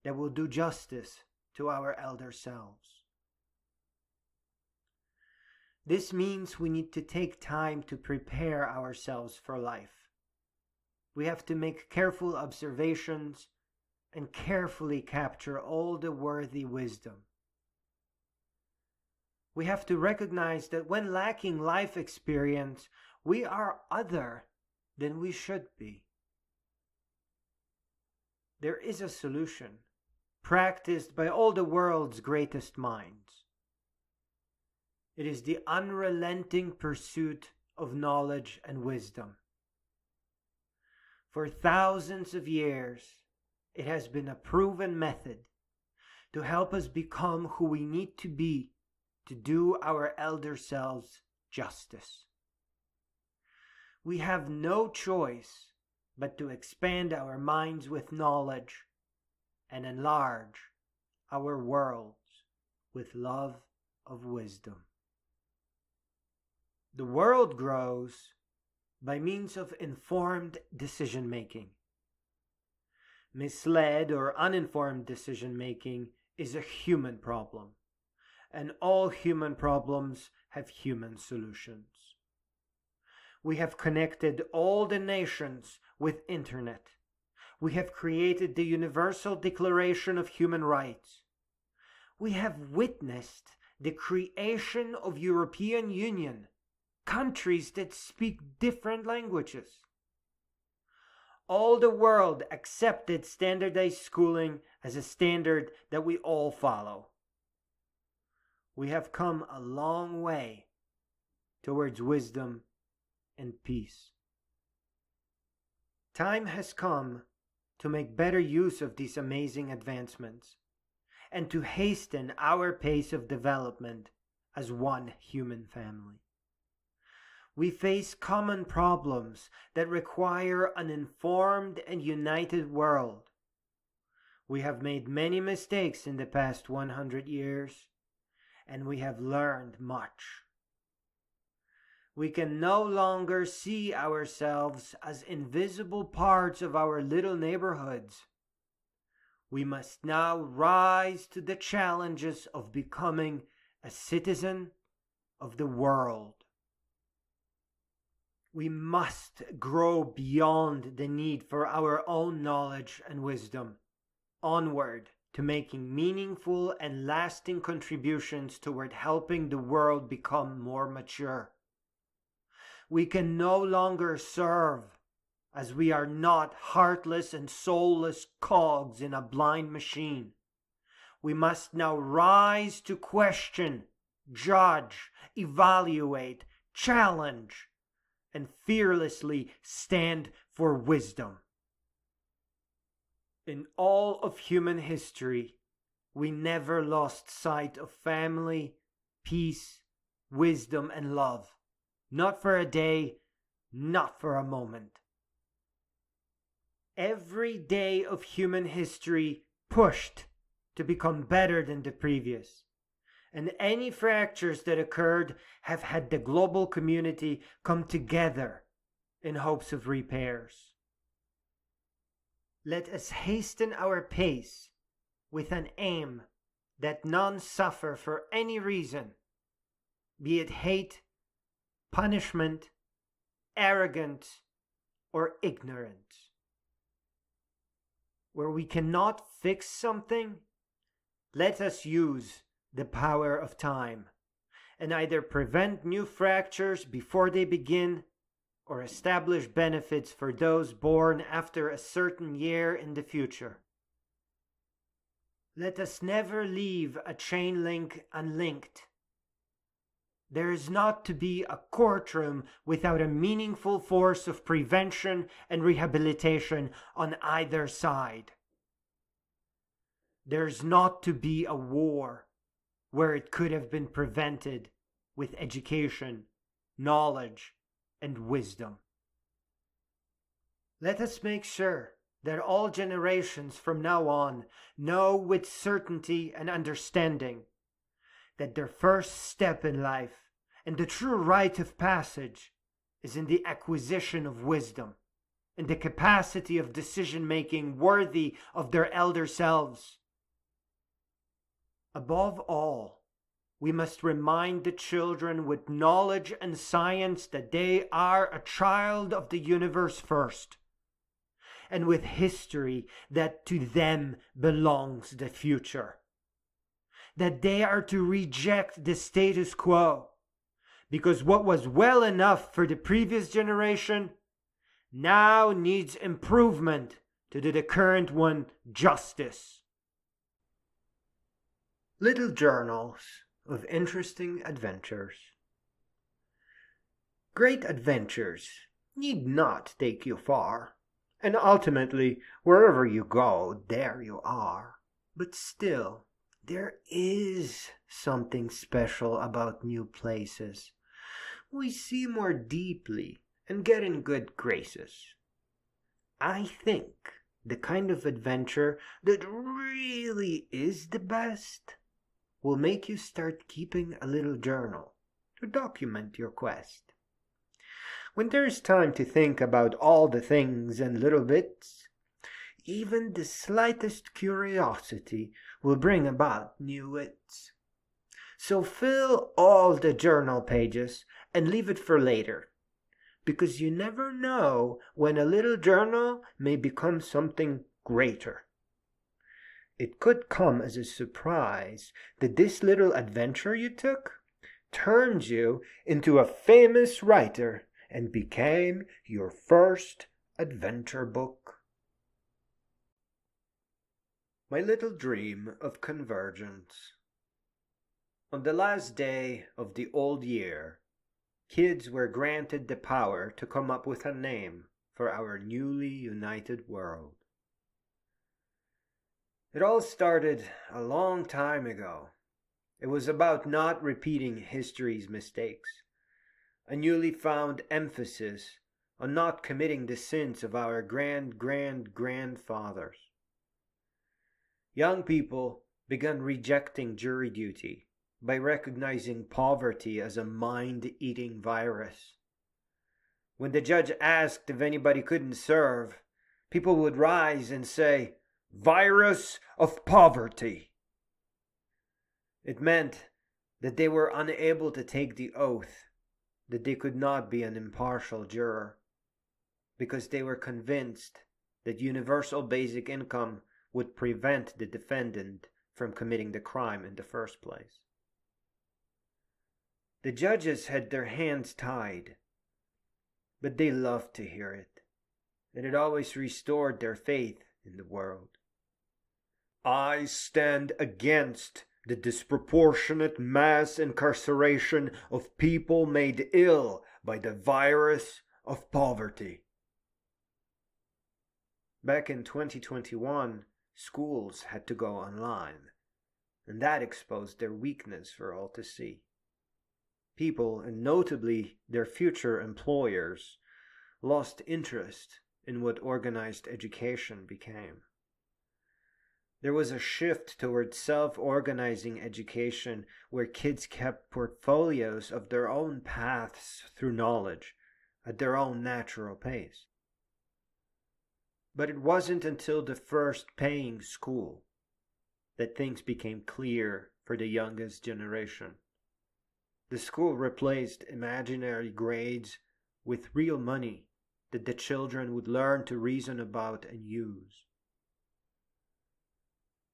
[SPEAKER 1] that will do justice to our elder selves. This means we need to take time to prepare ourselves for life. We have to make careful observations and carefully capture all the worthy wisdom. We have to recognize that when lacking life experience, we are other than we should be. There is a solution, practiced by all the world's greatest minds. It is the unrelenting pursuit of knowledge and wisdom. For thousands of years, it has been a proven method to help us become who we need to be to do our elder selves justice. We have no choice but to expand our minds with knowledge and enlarge our worlds with love of wisdom. The world grows by means of informed decision-making. Misled or uninformed decision-making is a human problem, and all human problems have human solutions. We have connected all the nations with internet. We have created the Universal Declaration of Human Rights. We have witnessed the creation of European Union, countries that speak different languages. All the world accepted standardized schooling as a standard that we all follow. We have come a long way towards wisdom and peace. Time has come to make better use of these amazing advancements and to hasten our pace of development as one human family. We face common problems that require an informed and united world. We have made many mistakes in the past 100 years, and we have learned much. We can no longer see ourselves as invisible parts of our little neighborhoods. We must now rise to the challenges of becoming a citizen of the world. We must grow beyond the need for our own knowledge and wisdom, onward to making meaningful and lasting contributions toward helping the world become more mature.
[SPEAKER 2] we can no longer serve, as we are not heartless and soulless cogs in a blind machine. We must now rise to question, judge, evaluate, challenge, and fearlessly stand for wisdom. In all of human history, we never lost sight of family, peace, wisdom, and love. Not for a day, not for a moment. Every day of human history pushed to become better than the previous. And any fractures that occurred have had the global community come together in hopes of repairs. Let us hasten our pace with an aim that none suffer for any reason, be it hate, punishment, arrogance, or ignorance. Where we cannot fix something, let us use the power of time and either prevent new fractures before they begin or establish benefits for those born after a certain year in the future. Let us never leave a chain link unlinked. There is not to be a courtroom without a meaningful force of prevention and rehabilitation on either side. There's not to be a war where it could have been prevented with education, knowledge, and wisdom. Let us make sure that all generations from now on know with certainty and understanding that their first step in life and the true rite of passage is in the acquisition of wisdom and the capacity of decision-making worthy of their elder selves. Above all, we must remind the children with knowledge and science that they are a child of the universe first, and with history that to them belongs the future. That they are to reject the status quo, because what was well enough for the previous generation now needs improvement to do the current one justice. Little journals of interesting adventures. Great adventures need not take you far, and ultimately, wherever you go, there you are. But still, there is something special about new places. We see more deeply and get in good graces. I think the kind of adventure that really is the best will make you start keeping a little journal to document your quest. When there's time to think about all the things and little bits, even the slightest curiosity will bring about new wits. So fill all the journal pages and leave it for later, because you never know when a little journal may become something greater. It could come as a surprise that this little adventure you took turned you into a famous writer and became your first adventure book. My little dream of convergence. On the last day of the old year, kids were granted the power to come up with a name for our newly united world. It all started a long time ago. It was about not repeating history's mistakes, a newly found emphasis on not committing the sins of our grandfathers. Young people began rejecting jury duty by recognizing poverty as a mind-eating virus. When the judge asked if anybody couldn't serve, people would rise and say, "Virus of poverty." It meant that they were unable to take the oath, that they could not be an impartial juror, because they were convinced that universal basic income would prevent the defendant from committing the crime in the first place. The judges had their hands tied,
[SPEAKER 1] but they loved to hear it, and it always restored their faith in the world. I stand against the disproportionate mass incarceration of people made ill by the virus of poverty. Back in 2021, schools had to go online, and that exposed their weakness for all to see. People, and notably their future employers, lost interest in what organized education became. There was a shift towards self-organizing education where kids kept portfolios of their own paths through knowledge at their own natural pace. But it wasn't until the first paying school that things became clear for the youngest generation. The school replaced imaginary grades with real money that the children would learn to reason about and use.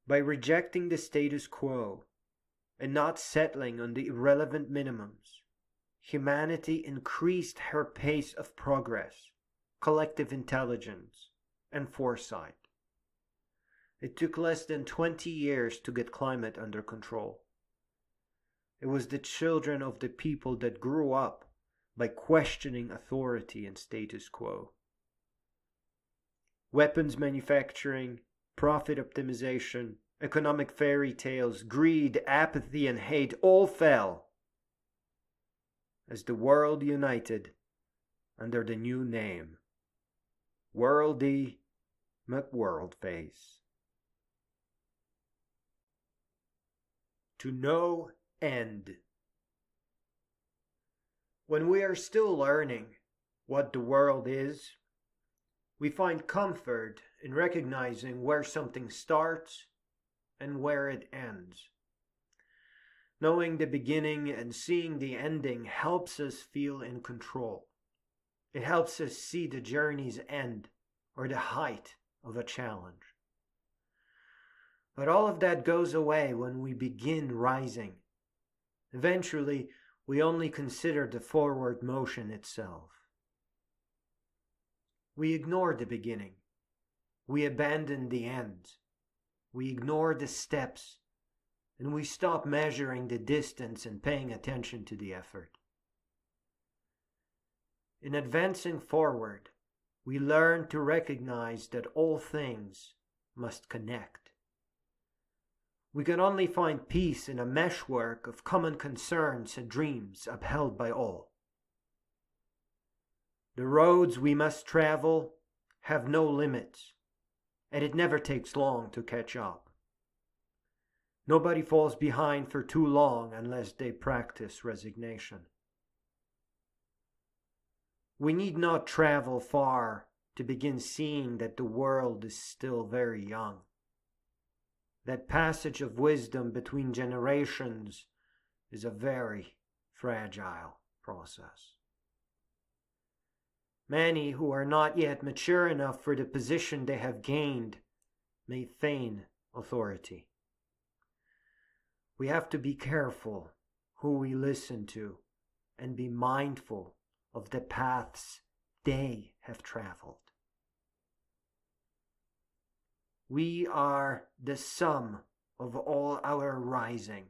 [SPEAKER 1] By rejecting the status quo and not settling on the irrelevant minimums, humanity increased her pace of progress, collective intelligence, and foresight. It took less than 20 years to get climate under control. It was the children of the people that grew up by questioning authority and status quo. Weapons manufacturing, profit optimization, economic fairy tales, greed, apathy, and hate all fell as the world united under the new name, Worldy McWorldface. To no end. When we are still learning what the world is, we find comfort in recognizing where something starts and where it ends. Knowing the beginning and seeing the ending helps us feel in control. It helps us see the journey's end or the height of a challenge. But all of that goes away when we begin rising. Eventually, we only consider the forward motion itself. We ignore the beginning. We abandon the end. We ignore the steps. And we stop measuring the distance and paying attention to the effort. In advancing forward, we learn to recognize that all things must connect. We can only find peace in a meshwork of common concerns and dreams upheld by all. The roads we must travel have no limits, and it never takes long to catch up. Nobody falls behind for too long unless they practice resignation. We need not travel far to begin seeing that the world is still very young. That passage of wisdom between generations is a very fragile process. Many who are not yet mature enough for the position they have gained may feign authority. We have to be careful who we listen to and be mindful of the paths they have traveled. We are the sum of all our rising,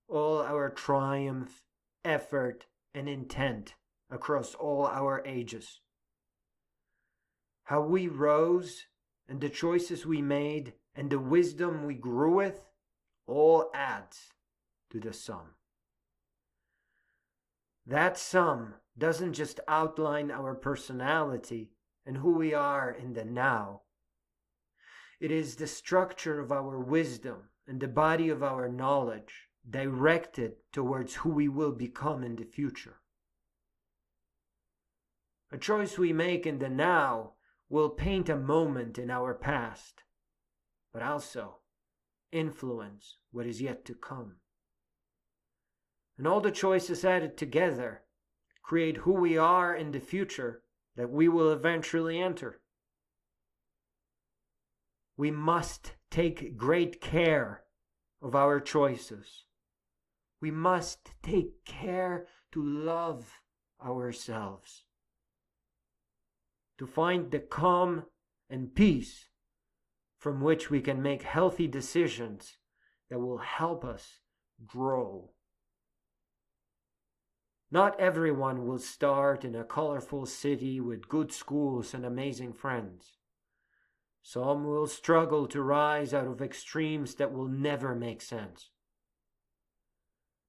[SPEAKER 1] all our triumph, effort, and intent across all our ages. How we rose and the choices we made and the wisdom we grew with all adds to the sum. That sum doesn't just outline our personality and who we are in the now. It is the structure of our wisdom and the body of our knowledge directed towards who we will become in the future. A choice we make in the now will paint a moment in our past, but also influence what is yet to come. And all the choices added together create who we are in the future that we will eventually enter. We must take great care of our choices. We must take care to love ourselves. to find the calm and peace from which we can make healthy decisions that will help us grow. Not everyone will start in a colorful city with good schools and amazing friends. Some will struggle to rise out of extremes that will never make sense.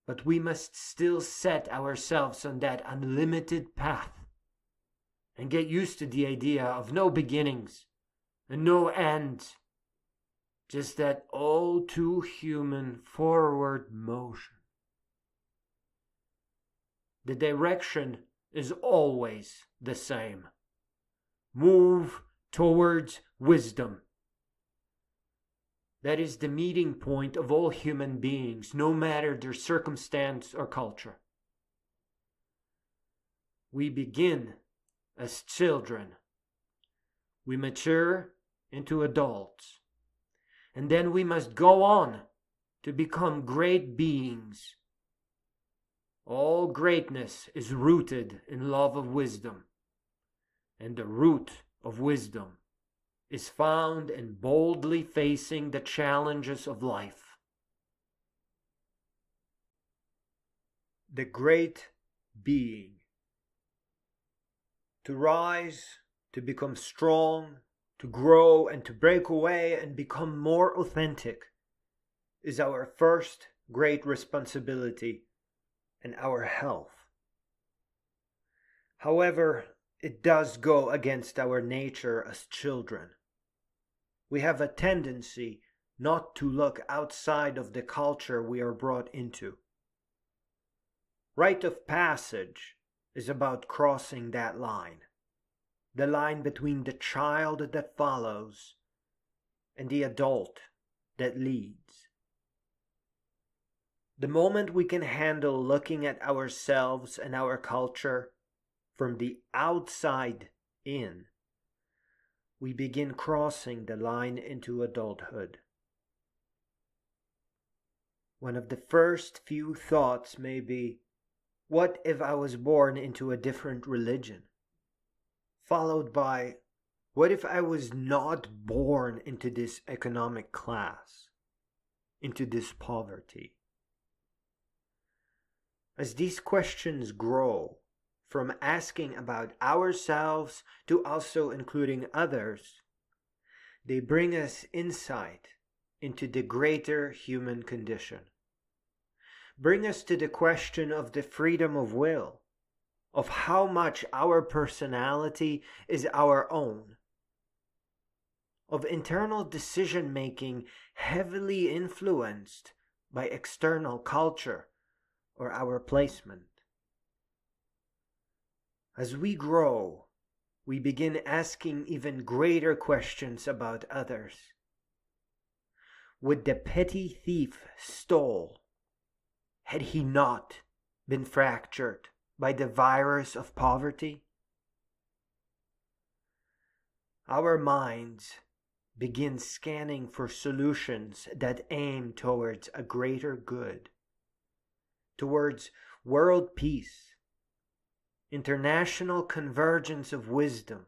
[SPEAKER 1] But we must still set ourselves on that unlimited path and get used to the idea of no beginnings and no ends, just that all too human forward motion. The direction is always the same. Move towards wisdom. That is the meeting point of all human beings, no matter their circumstance or culture. We begin as children. We mature into adults. And then we must go on to become great beings. All greatness is rooted in love of wisdom. And the root of wisdom is found in boldly facing the challenges of life. The great being. To rise, to become strong, to grow and to break away and become more authentic is our first great responsibility and our health. However, it does go against our nature as children. We have a tendency not to look outside of the culture we are brought into. Rite of passage is about crossing that line, the line between the child that follows and the adult that leads. The moment we can handle looking at ourselves and our culture from the outside in, we begin crossing the line into adulthood. One of the first few thoughts may be, what if I was born into a different religion? Followed by, what if I was not born into this economic class, into this poverty? As these questions grow, from asking about ourselves to also including others, they bring us insight into the greater human condition. Bring us to the question of the freedom of will, of how much our personality is our own, of internal decision-making heavily influenced by external culture or our placement. As we grow, we begin asking even greater questions about others. Would the petty thief stole had he not been fractured by the virus of poverty? Our minds begin scanning for solutions that aim towards a greater good, towards world peace, international convergence of wisdom,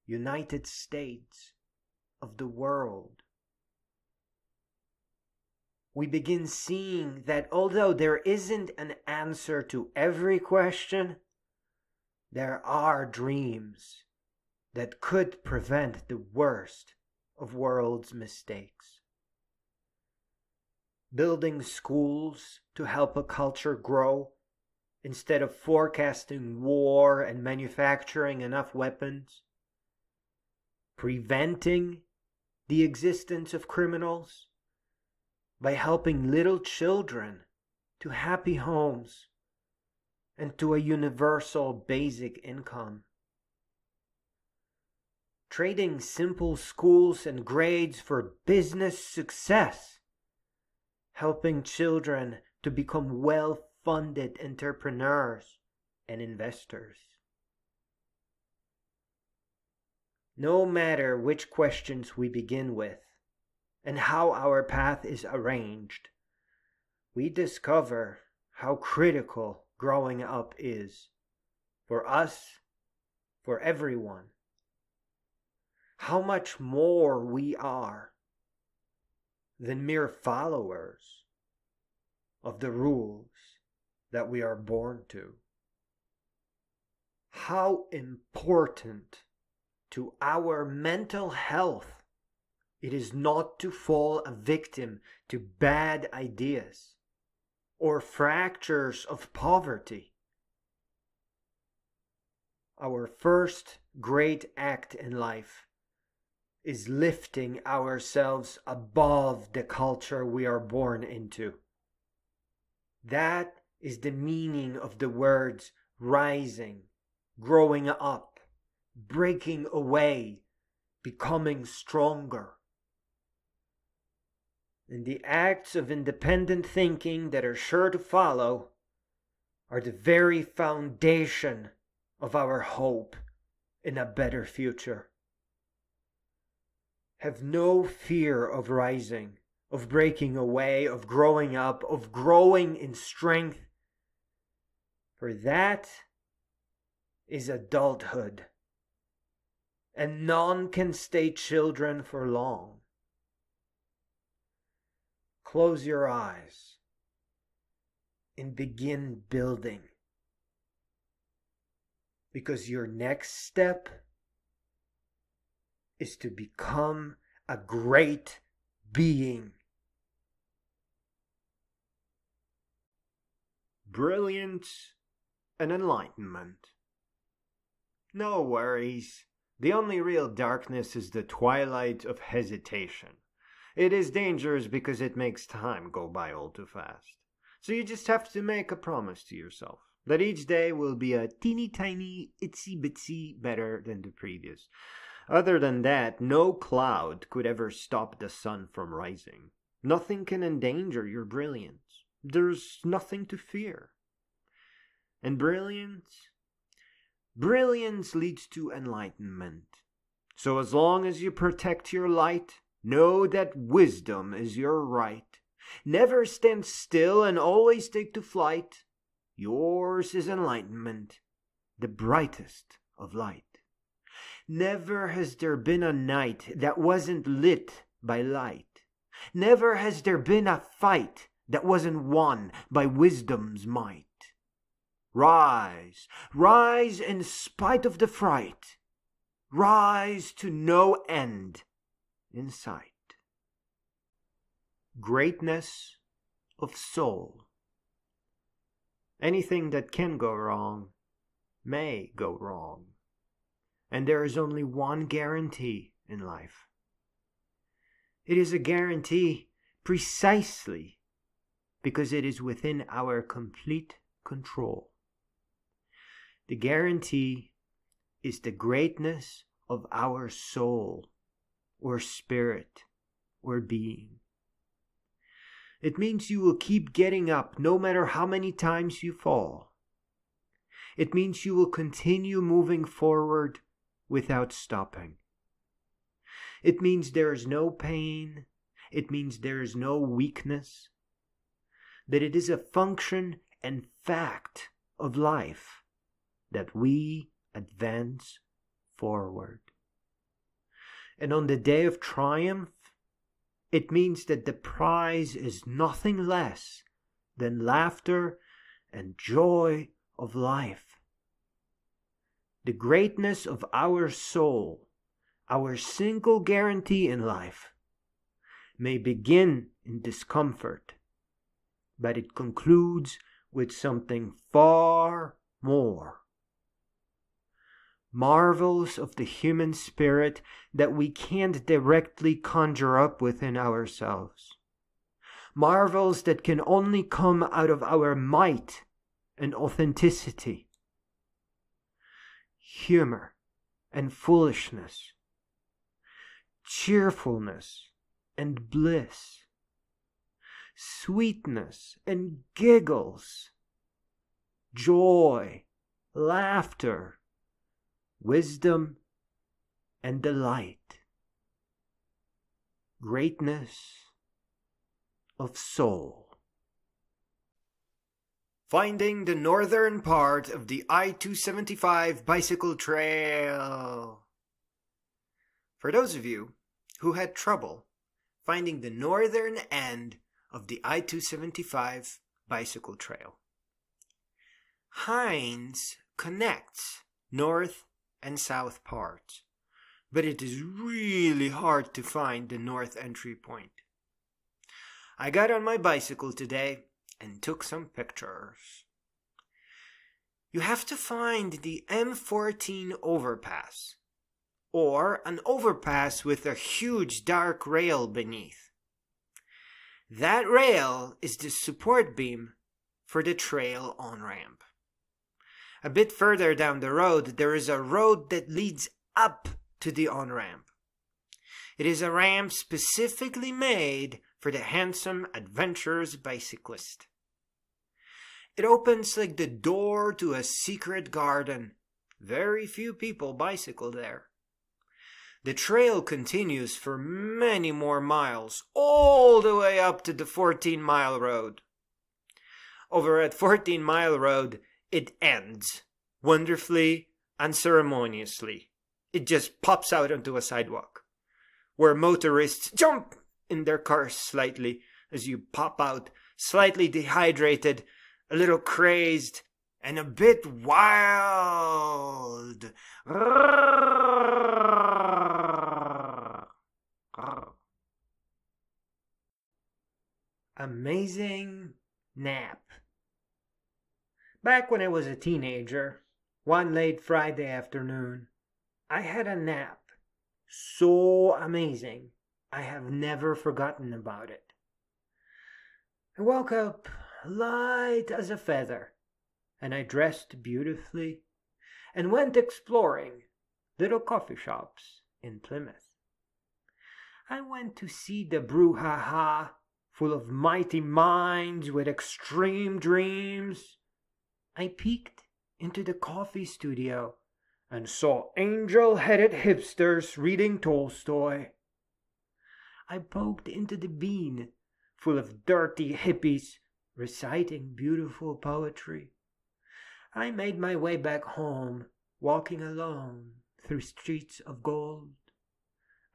[SPEAKER 1] United States of the world. We begin seeing that although there isn't an answer to every question, there are dreams that could prevent the worst of world's mistakes. Building schools to help a culture grow, instead of forecasting war and manufacturing enough weapons, preventing the existence of criminals by helping little children to happy homes and to a universal basic income. Trading simple schools and grades for business success, helping children to become well-funded entrepreneurs and investors. No matter which questions we begin with and how our path is arranged, we discover how critical growing up is for us,
[SPEAKER 2] for everyone. How much more we are than mere followers of the rules that we are born to. How important to our mental health it is not to fall a victim to bad ideas or fractures of poverty. Our first great act in life is lifting ourselves above the culture we are born into. That is the meaning of the words rising, growing up, breaking away, becoming stronger. And the acts of independent thinking that are sure to follow are the very foundation of our hope in a better future. Have no fear of rising, of breaking away, of growing up, of growing in strength, for that is adulthood, and none can stay children for long. Close your eyes and begin building, because your next step is to become a great being.
[SPEAKER 1] Brilliance and enlightenment. No worries. The only real darkness is the twilight of hesitation. It is dangerous because it makes time go by all too fast. So you just have to make a promise to yourself that each day will be a teeny tiny, itsy bitsy better than the previous. Other than that, no cloud could ever stop the sun from rising. Nothing can endanger your brilliance. There's nothing to fear. And brilliance leads to enlightenment. So as long as you protect your light, know that wisdom is your right. Never stand still and always take to flight. Yours is enlightenment, the brightest of light. Never has there been a night that wasn't lit by light. Never has there been a fight that wasn't won by wisdom's might. Rise, rise in spite of the fright. Rise to no end in sight. Greatness of soul. Anything that can go wrong may go wrong. And there is only one guarantee in life. It is a guarantee precisely because it is within our complete control. The guarantee is the greatness of our soul, or spirit, or being. It means you will keep getting up no matter how many times you fall. It means you will continue moving forward without stopping. It means there is no pain. It means there is no weakness. That it is a function and fact of life that we advance forward. And on the day of triumph, it means that the prize is nothing less than laughter and joy of life. The greatness of our soul, our single guarantee in life, may begin in discomfort, but it concludes with something far more. Marvels of the human spirit that we can't directly conjure up within ourselves. Marvels that can only come out of our might and authenticity. Humor and foolishness. Cheerfulness and bliss. Sweetness and giggles. Joy, laughter, wisdom and delight. Greatness of soul.
[SPEAKER 2] Finding the northern part of the I-275 bicycle trail. For those of you who had trouble finding the northern end of the I-275 bicycle trail, Hines connects north and south parts, but it is really hard to find the north entry point. I got on my bicycle today and took some pictures. You have to find the M14 overpass, or an overpass with a huge dark rail beneath. That rail is the support beam for the trail on-ramp. A bit further down the road, there is a road that leads up to the on-ramp. It is a ramp specifically made for the handsome, adventurous bicyclist. It opens like the door to a secret garden. Very few people bicycle there. The trail continues for many more miles, all the way up to the 14-mile road. Over at 14-mile road, it ends, wonderfully, unceremoniously. It just pops out onto a sidewalk, where motorists jump in their cars slightly as you pop out, slightly dehydrated, a little crazed, and a bit wild.
[SPEAKER 1] Amazing nap. Back when I was a teenager, one late Friday afternoon, I had a nap so amazing I have never forgotten about it. I woke up light as a feather, and I dressed beautifully and went exploring little coffee shops in Plymouth. I went to see the brouhaha full of mighty minds with extreme dreams. I peeked into the coffee studio and saw angel-headed hipsters reading Tolstoy. I poked into the bean full of dirty hippies reciting beautiful poetry. I made my way back home, walking alone through streets of gold.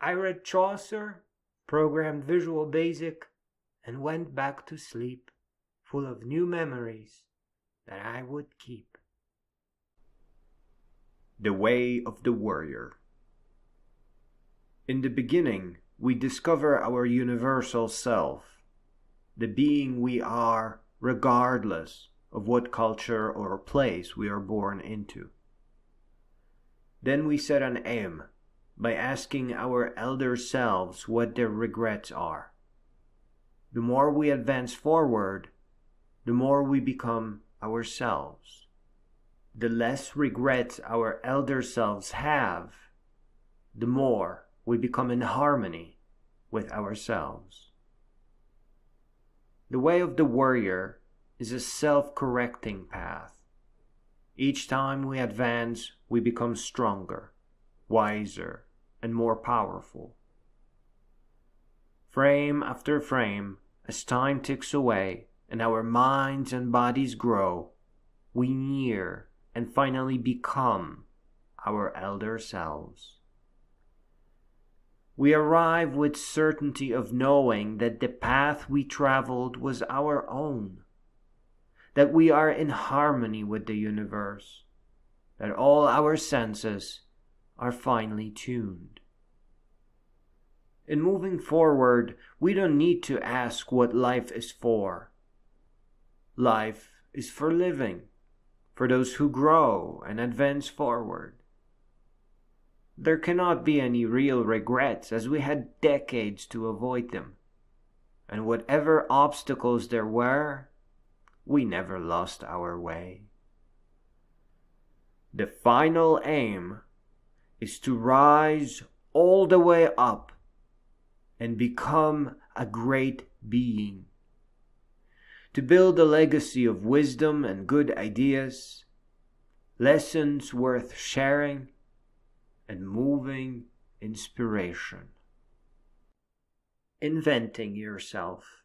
[SPEAKER 1] I read Chaucer, programmed Visual Basic, and went back to sleep, full of new memories that I would keep.
[SPEAKER 3] The Way of the Warrior. In the beginning, we discover our universal self, the being we are regardless of what culture or place we are born into. Then we set an aim by asking our elder selves what their regrets are. The more we advance forward, the more we become ourselves. The less regrets our elder selves have, the more we become in harmony with ourselves. The way of the warrior is a self-correcting path. Each time we advance, we become stronger, wiser, and more powerful. Frame after frame, as time ticks away and our minds and bodies grow, we near and finally become our elder selves. We arrive with certainty of knowing that the path we traveled was our own, that we are in harmony with the universe, that all our senses are finely tuned. In moving forward, we don't need to ask what life is for. Life is for living, for those who grow and advance forward. There cannot be any real regrets, as we had decades to avoid them. And whatever obstacles there were, we never lost our way. The final aim is to rise all the way up and become a great being. To build a legacy of wisdom and good ideas, lessons worth sharing, and moving inspiration. Inventing yourself.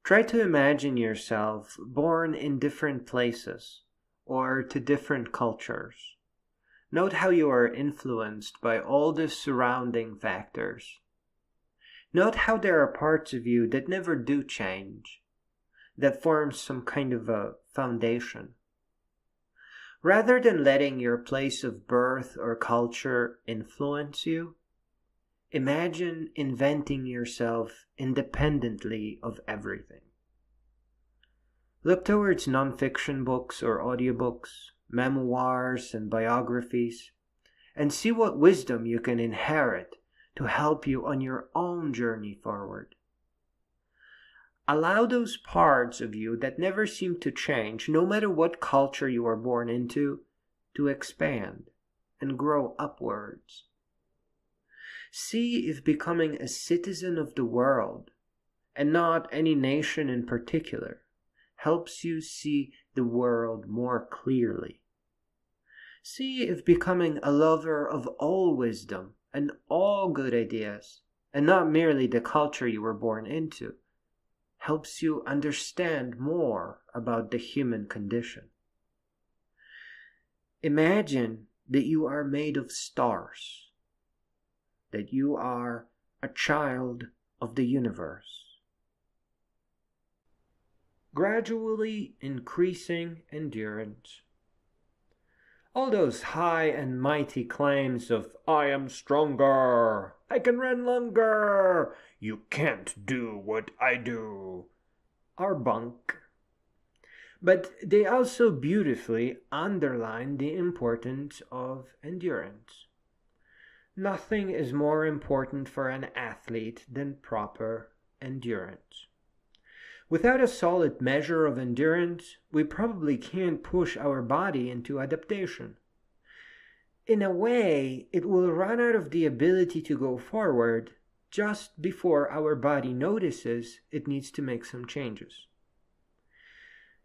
[SPEAKER 3] Try to imagine yourself born in different places or to different cultures. Note how you are influenced by all the surrounding factors. Note how there are parts of you that never do change, that form some kind of a foundation. Rather than letting your place of birth or culture influence you, imagine inventing yourself independently of everything. Look towards nonfiction books or audiobooks, memoirs and biographies, and see what wisdom you can inherit to help you on your own journey forward. Allow those parts of you that never seem to change, no matter what culture you are born into, to expand and grow upwards. See if becoming a citizen of the world, and not any nation in particular, helps you see the world more clearly. See if becoming a lover of all wisdom and all good ideas, and not merely the culture you were born into, helps you understand more about the human condition. Imagine that you are made of stars, that you are a child of the universe. Gradually increasing endurance. All those high and mighty claims of, I am stronger, I can run longer, you can't do what I do, are bunk. But they also beautifully underline the importance of endurance. Nothing is more important for an athlete than proper endurance. Without a solid measure of endurance, we probably can't push our body into adaptation. In a way, it will run out of the ability to go forward just before our body notices it needs to make some changes.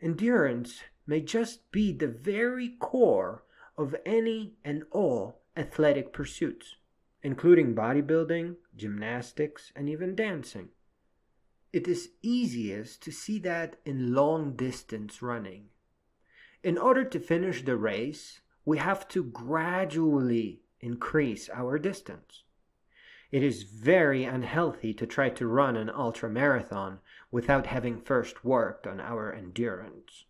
[SPEAKER 3] Endurance may just be the very core of any and all athletic pursuits, including bodybuilding, gymnastics, and even dancing. It is easiest to see that in long-distance running. In order to finish the race, we have to gradually increase our distance. It is very unhealthy to try to run an ultramarathon without having first worked on our endurance.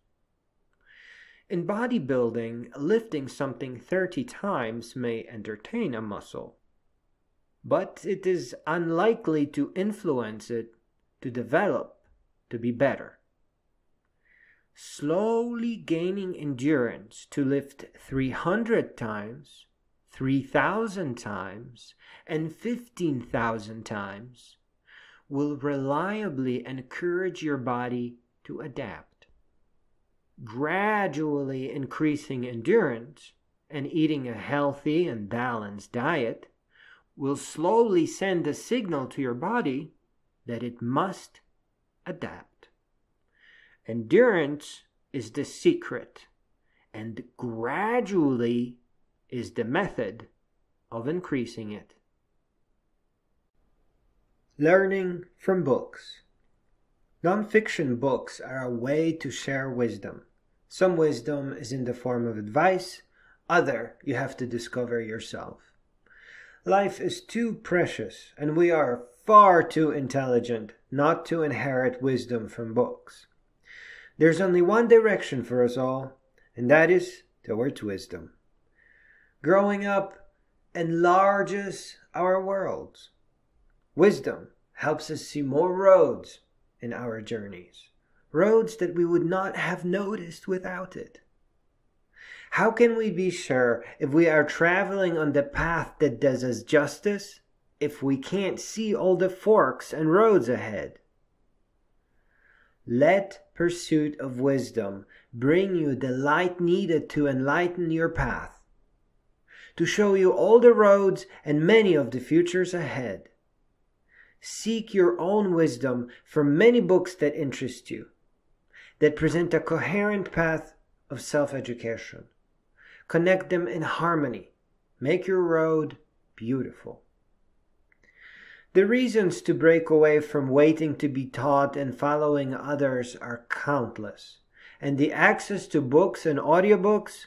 [SPEAKER 3] In bodybuilding, lifting something 30 times may entertain a muscle, but it is unlikely to influence it to develop to be better. Slowly gaining endurance to lift 300 times, 3,000 times, and 15,000 times will reliably encourage your body to adapt. Gradually increasing endurance and eating a healthy and balanced diet will slowly send a signal to your body that it must adapt. Endurance is the secret, and gradually is the method of increasing it.
[SPEAKER 1] Learning from books. Non-fiction books are a way to share wisdom. Some wisdom is in the form of advice, other you have to discover yourself. Life is too precious, and we are far too intelligent not to inherit wisdom from books. There's only one direction for us all, and that is towards wisdom. Growing up enlarges our worlds. Wisdom helps us see more roads in our journeys, roads that we would not have noticed without it. How can we be sure if we are traveling on the path that does us justice if we can't see all the forks and roads ahead? Let pursuit of wisdom bring you the light needed to enlighten your path, to show you all the roads and many of the futures ahead. Seek your own wisdom from many books that interest you, that present a coherent path of self-education. Connect them in harmony. Make your road beautiful.
[SPEAKER 3] The reasons to break away from waiting to be taught and following others are countless, and the access to books and audiobooks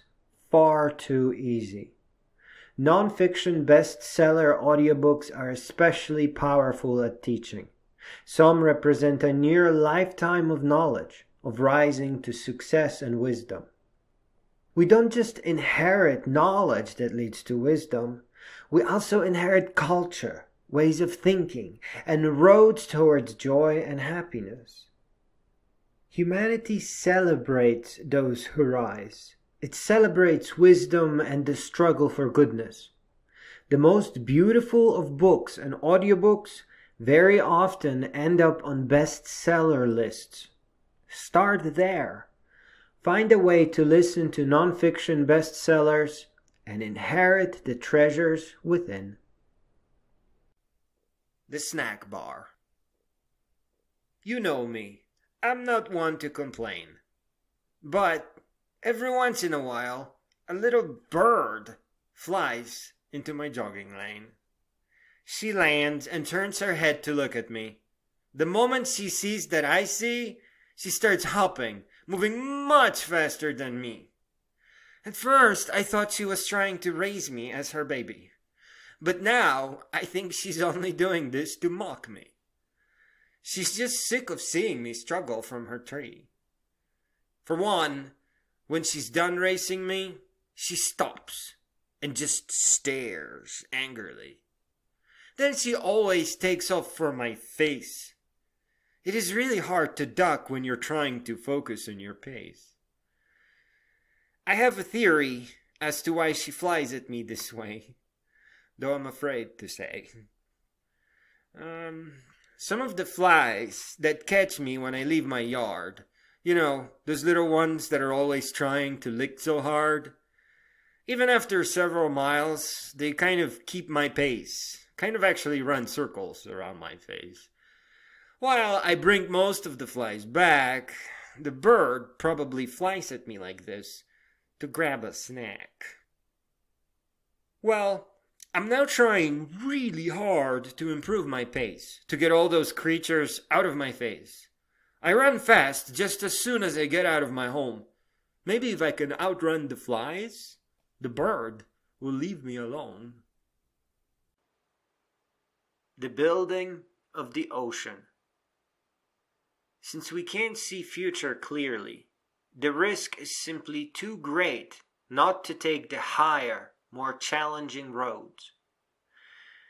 [SPEAKER 3] far too easy. Non-fiction bestseller audiobooks are especially powerful at teaching. Some represent a near lifetime of knowledge, of rising to success and wisdom. We don't just inherit knowledge that leads to wisdom, we also inherit culture, ways of thinking, and roads towards joy and happiness. Humanity celebrates those who rise. It celebrates wisdom and the struggle for goodness. The most beautiful of books and audiobooks very often end up on bestseller lists. Start there. Find a way to listen to non-fiction bestsellers and inherit the treasures within.
[SPEAKER 1] The snack bar. You know me. I'm not one to complain. But every once in a while, a little bird flies into my jogging lane. She lands and turns her head to look at me. The moment she sees that I see, she starts hopping, moving much faster than me. At first, I thought she was trying to raise me as her baby. But now, I think she's only doing this to mock me. She's just sick of seeing me struggle from her tree. For one, when she's done racing me, she stops and just stares angrily. Then she always takes off for my face. It is really hard to duck when you're trying to focus on your pace. I have a theory as to why she flies at me this way, though I'm afraid to say. Some of the flies that catch me when I leave my yard, you know, those little ones that are always trying to lick so hard. Even after several miles, they kind of keep my pace, kind of actually run circles around my face. While I bring most of the flies back, the bird probably flies at me like this to grab a snack. Well, I'm now trying really hard to improve my pace, to get all those creatures out of my face. I run fast just as soon as I get out of my home. Maybe if I can outrun the flies, the bird will leave me alone.
[SPEAKER 3] The building of the ocean. Since we can't see future clearly, the risk is simply too great not to take the higher, more challenging roads.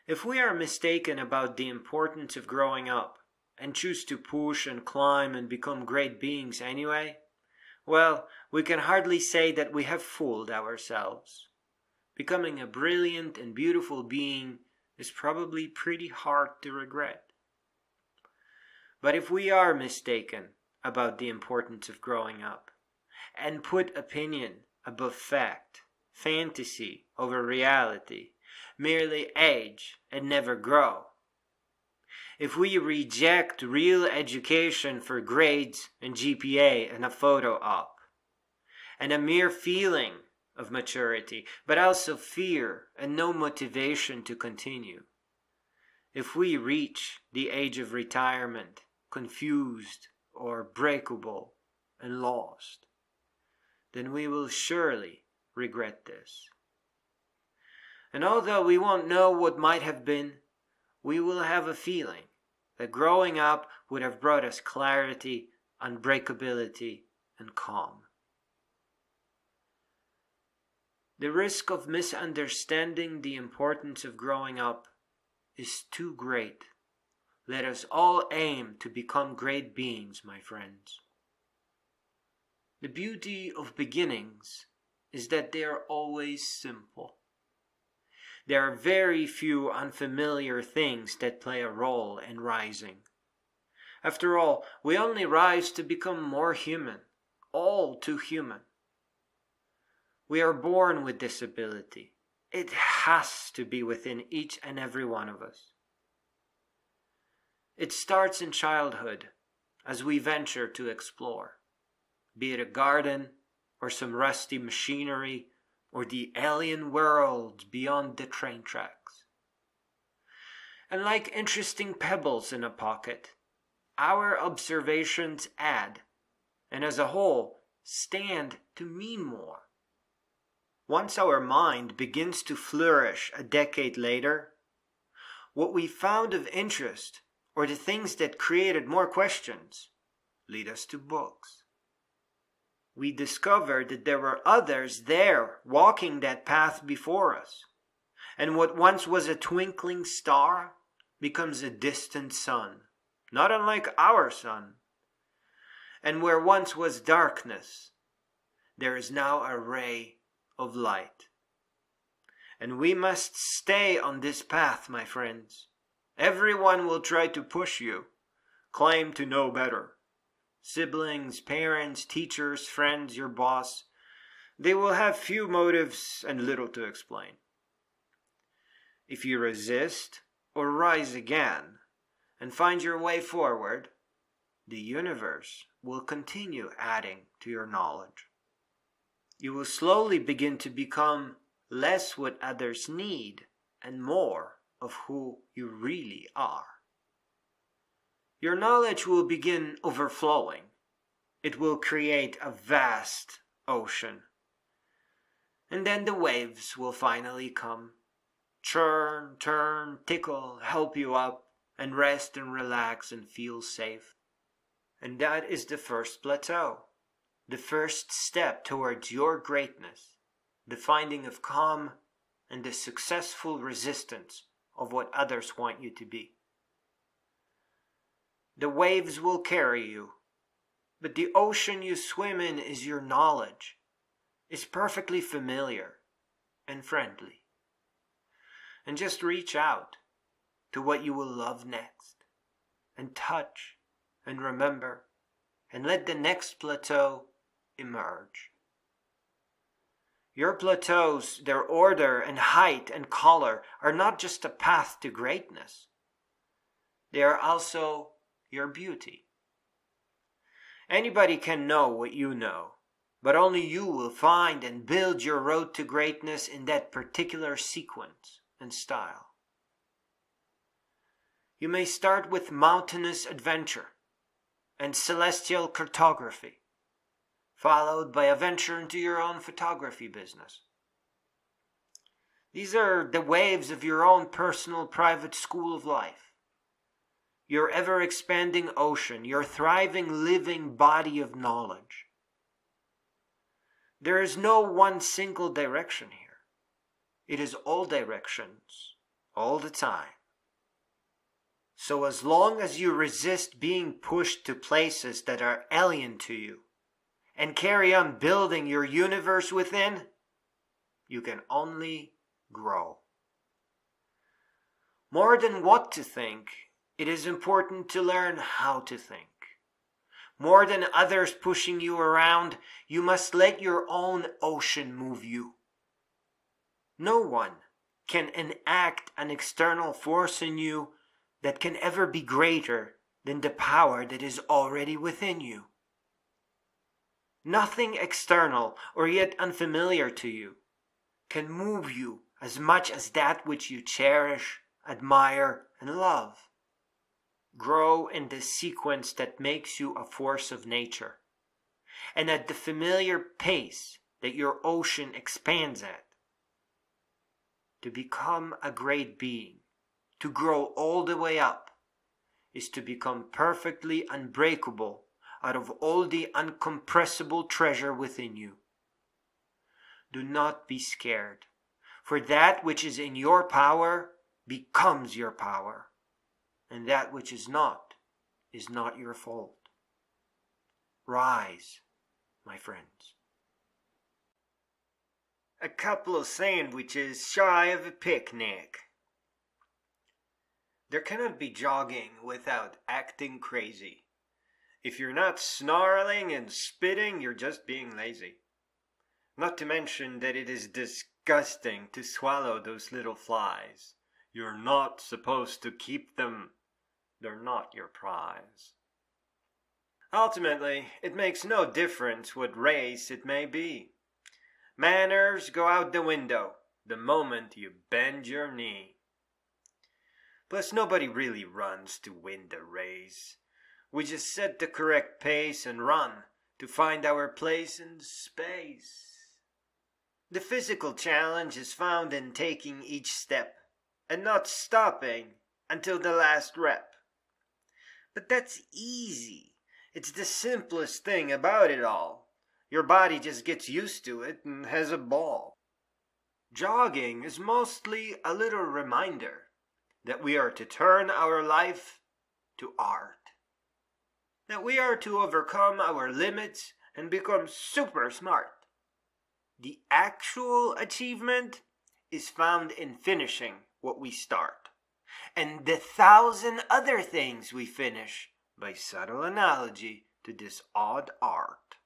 [SPEAKER 3] If we are mistaken about the importance of growing up and choose to push and climb and become great beings anyway, well, we can hardly say that we have fooled ourselves. Becoming a brilliant and beautiful being is probably pretty hard to regret. But if we are mistaken about the importance of growing up and put opinion above fact, fantasy over reality, merely age and never grow, if we reject real education for grades and GPA and a photo op, and a mere feeling of maturity, but also fear and no motivation to continue, if we reach the age of retirement confused or breakable and lost, then we will surely regret this. And although we won't know what might have been, we will have a feeling that growing up would have brought us clarity, unbreakability, and calm. The risk of misunderstanding the importance of growing up is too great. Let us all aim to become great beings, my friends. The beauty of beginnings is that they are always simple. There are very few unfamiliar things that play a role in rising. After all, we only rise to become more human, all too human. We are born with this ability. It has to be within each and every one of us. It starts in childhood as we venture to explore, be it a garden or some rusty machinery or the alien world beyond the train tracks. And like interesting pebbles in a pocket, our observations add, and as a whole, stand to mean more. Once our mind begins to flourish a decade later, what we found of interest, or the things that created more questions, lead us to books. We discovered that there were others there walking that path before us, and what once was a twinkling star becomes a distant sun, not unlike our sun. And where once was darkness, there is now a ray of light. And we must stay on this path, my friends. Everyone will try to push you, claim to know better. Siblings, parents, teachers, friends, your boss, they will have few motives and little to explain. If you resist or rise again and find your way forward, the universe will continue adding to your knowledge. You will slowly begin to become less what others need and more of who you really are. Your knowledge will begin overflowing. It will create a vast ocean. And then the waves will finally come. Churn, turn, tickle, help you up, and rest and relax and feel safe. And that is the first plateau, the first step towards your greatness, the finding of calm and the successful resistance of what others want you to be. The waves will carry you, but the ocean you swim in is your knowledge, is perfectly familiar and friendly. And just reach out to what you will love next, and touch and remember, and let the next plateau emerge. Your plateaus, their order and height and color, are not just a path to greatness. They are also your beauty. Anybody can know what you know, but only you will find and build your road to greatness in that particular sequence and style. You may start with mountainous adventure and celestial cartography, followed by a venture into your own photography business. These are the waves of your own personal private school of life. Your ever-expanding ocean, your thriving living body of knowledge. There is no one single direction here. It is all directions, all the time. So as long as you resist being pushed to places that are alien to you, and carry on building your universe within, you can only grow. More than what to think, it is important to learn how to think. More than others pushing you around, you must let your own ocean move you. No one can enact an external force in you that can ever be greater than the power that is already within you. Nothing external or yet unfamiliar to you can move you as much as that which you cherish, admire, and love. Grow in the sequence that makes you a force of nature, and at the familiar pace that your ocean expands at. To become a great being, to grow all the way up, is to become perfectly unbreakable out of all the uncompressible treasure within you. Do not be scared, for that which is in your power becomes your power, and that which is not your fault. Rise, my friends. A couple of sandwiches shy of a picnic. There cannot be jogging without acting crazy. If you're not snarling and spitting, you're just being lazy. Not to mention that it is disgusting to swallow those little flies. You're not supposed to keep them. They're not your prize. Ultimately, it makes no difference what race it may be. Manners go out the window the moment you bend your knee.
[SPEAKER 1] Plus, nobody really runs to win the race. We just set the correct pace and run to find our place in space. The physical challenge is found in taking each step and not stopping until the last rep. But that's easy. It's the simplest thing about it all. Your body just gets used to it and has a ball. Jogging is mostly a little reminder that we are to turn our life to art. That we are to overcome our limits and become super smart. The actual achievement is found in finishing what we start, and the 1,000 other things we finish by subtle analogy to this odd art.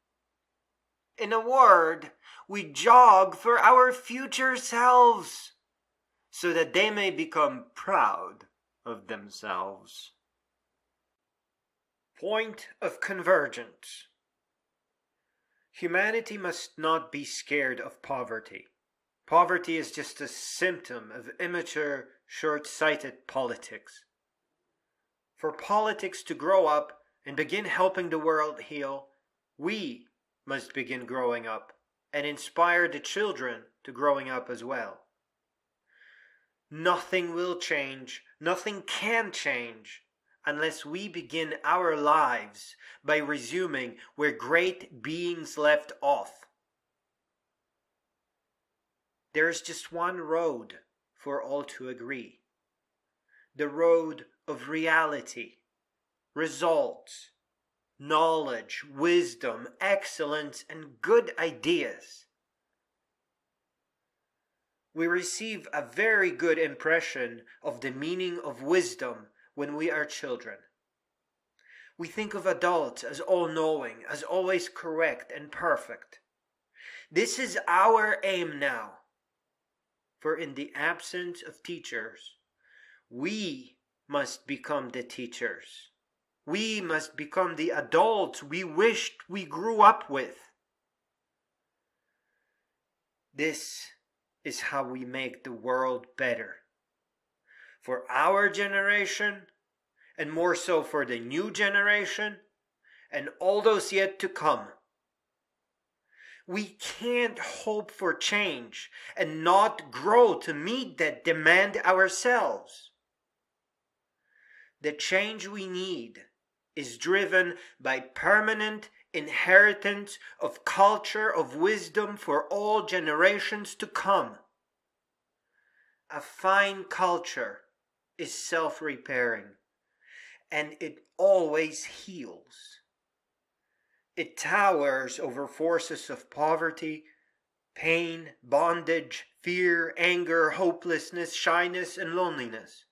[SPEAKER 1] In a word, we jog for our future selves, so that they may become proud of themselves. Point of convergence. Humanity must not be scared of poverty. Poverty is just a symptom of immature, short-sighted politics. For politics to grow up and begin helping the world heal, we must begin growing up and inspire the children to growing up as well. Nothing will change, nothing can change, unless we begin our lives by resuming where great beings left off. There is just one road for all to agree. The road of reality, results, knowledge, wisdom, excellence, and good ideas. We receive a very good impression of the meaning of wisdom when we are children. We think of adults as all-knowing, as always correct and perfect. This is our aim now. For in the absence of teachers, we must become the teachers. We must become the adults we wished we grew up with. This is how we make the world better. For our generation, and more so for the new generation, and all those yet to come. We can't hope for change and not grow to meet that demand ourselves. The change we need is driven by permanent inheritance of culture of wisdom for all generations to come. A fine culture is self-repairing, and it always heals. It towers over forces of poverty, pain, bondage, fear, anger, hopelessness, shyness, and loneliness.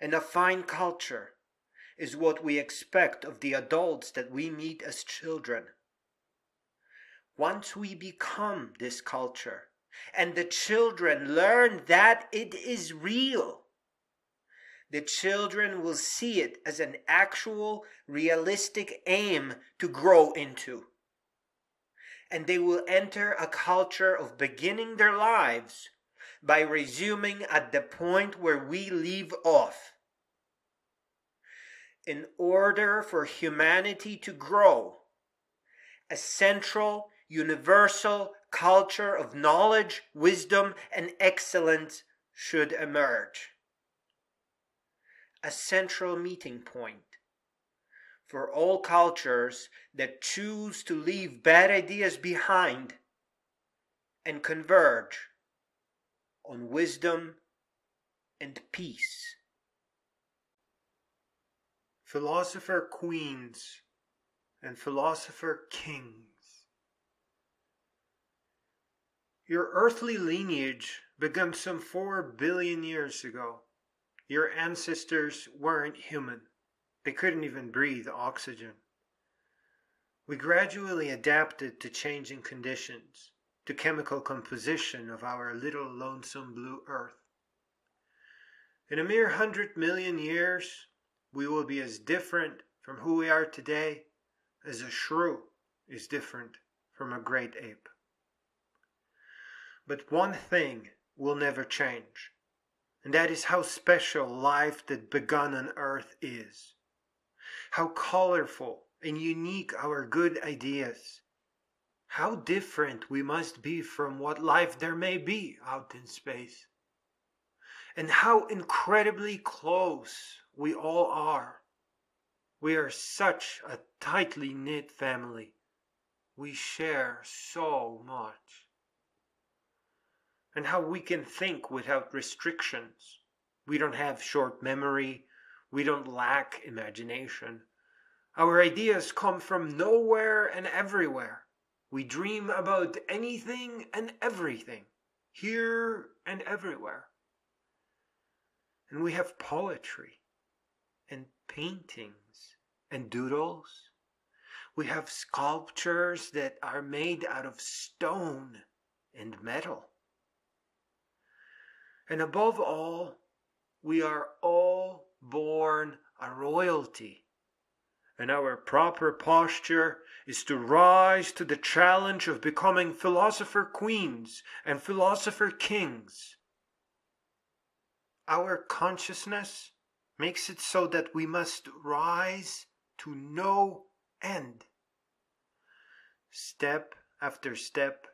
[SPEAKER 1] And a fine culture is what we expect of the adults that we meet as children. Once we become this culture, and the children learn that it is real, the children will see it as an actual, realistic aim to grow into. And they will enter a culture of beginning their lives by resuming at the point where we leave off. In order for humanity to grow, a central, universal culture of knowledge, wisdom, and excellence should emerge. A central meeting point for all cultures that choose to leave bad ideas behind and converge on wisdom and peace. Philosopher queens and philosopher kings. Your earthly lineage began some 4 billion years ago. Your ancestors weren't human. They couldn't even breathe oxygen. We gradually adapted to changing conditions, to chemical composition of our little lonesome blue earth. In a mere 100 million years, we will be as different from who we are today as a shrew is different from a great ape. But one thing will never change,
[SPEAKER 2] And that is how special life that begun on earth is. How colorful and unique our good ideas. How different we must be from what life there may be out in space. And how incredibly close we all are. We are such a tightly knit family. We share so much. And how we can think without restrictions. We don't have short memory. We don't lack imagination. Our ideas come from nowhere and everywhere. We dream about anything and everything, here and everywhere. And we have poetry and paintings and doodles. We have sculptures that are made out of stone and metal. And above all, we are all born a royalty. And our proper posture is to rise to the challenge of becoming philosopher queens and philosopher kings. Our consciousness makes it so that we must rise to no end. Step after step,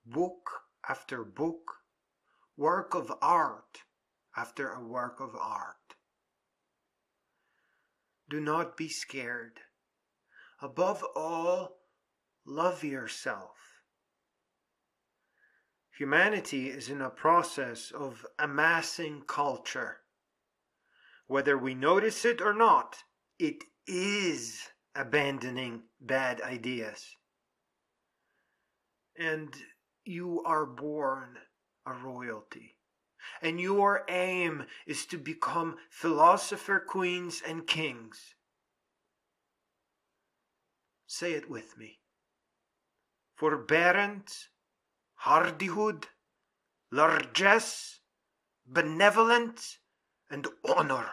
[SPEAKER 2] book after book, work of art after a work of art. Do not be scared. Above all, love yourself. Humanity is in a process of amassing culture. Whether we notice it or not, it is abandoning bad ideas. And you are born a royalty. And your aim is to become philosopher queens and kings. Say it with me. Forbearance, hardihood, largesse, benevolence, and honor.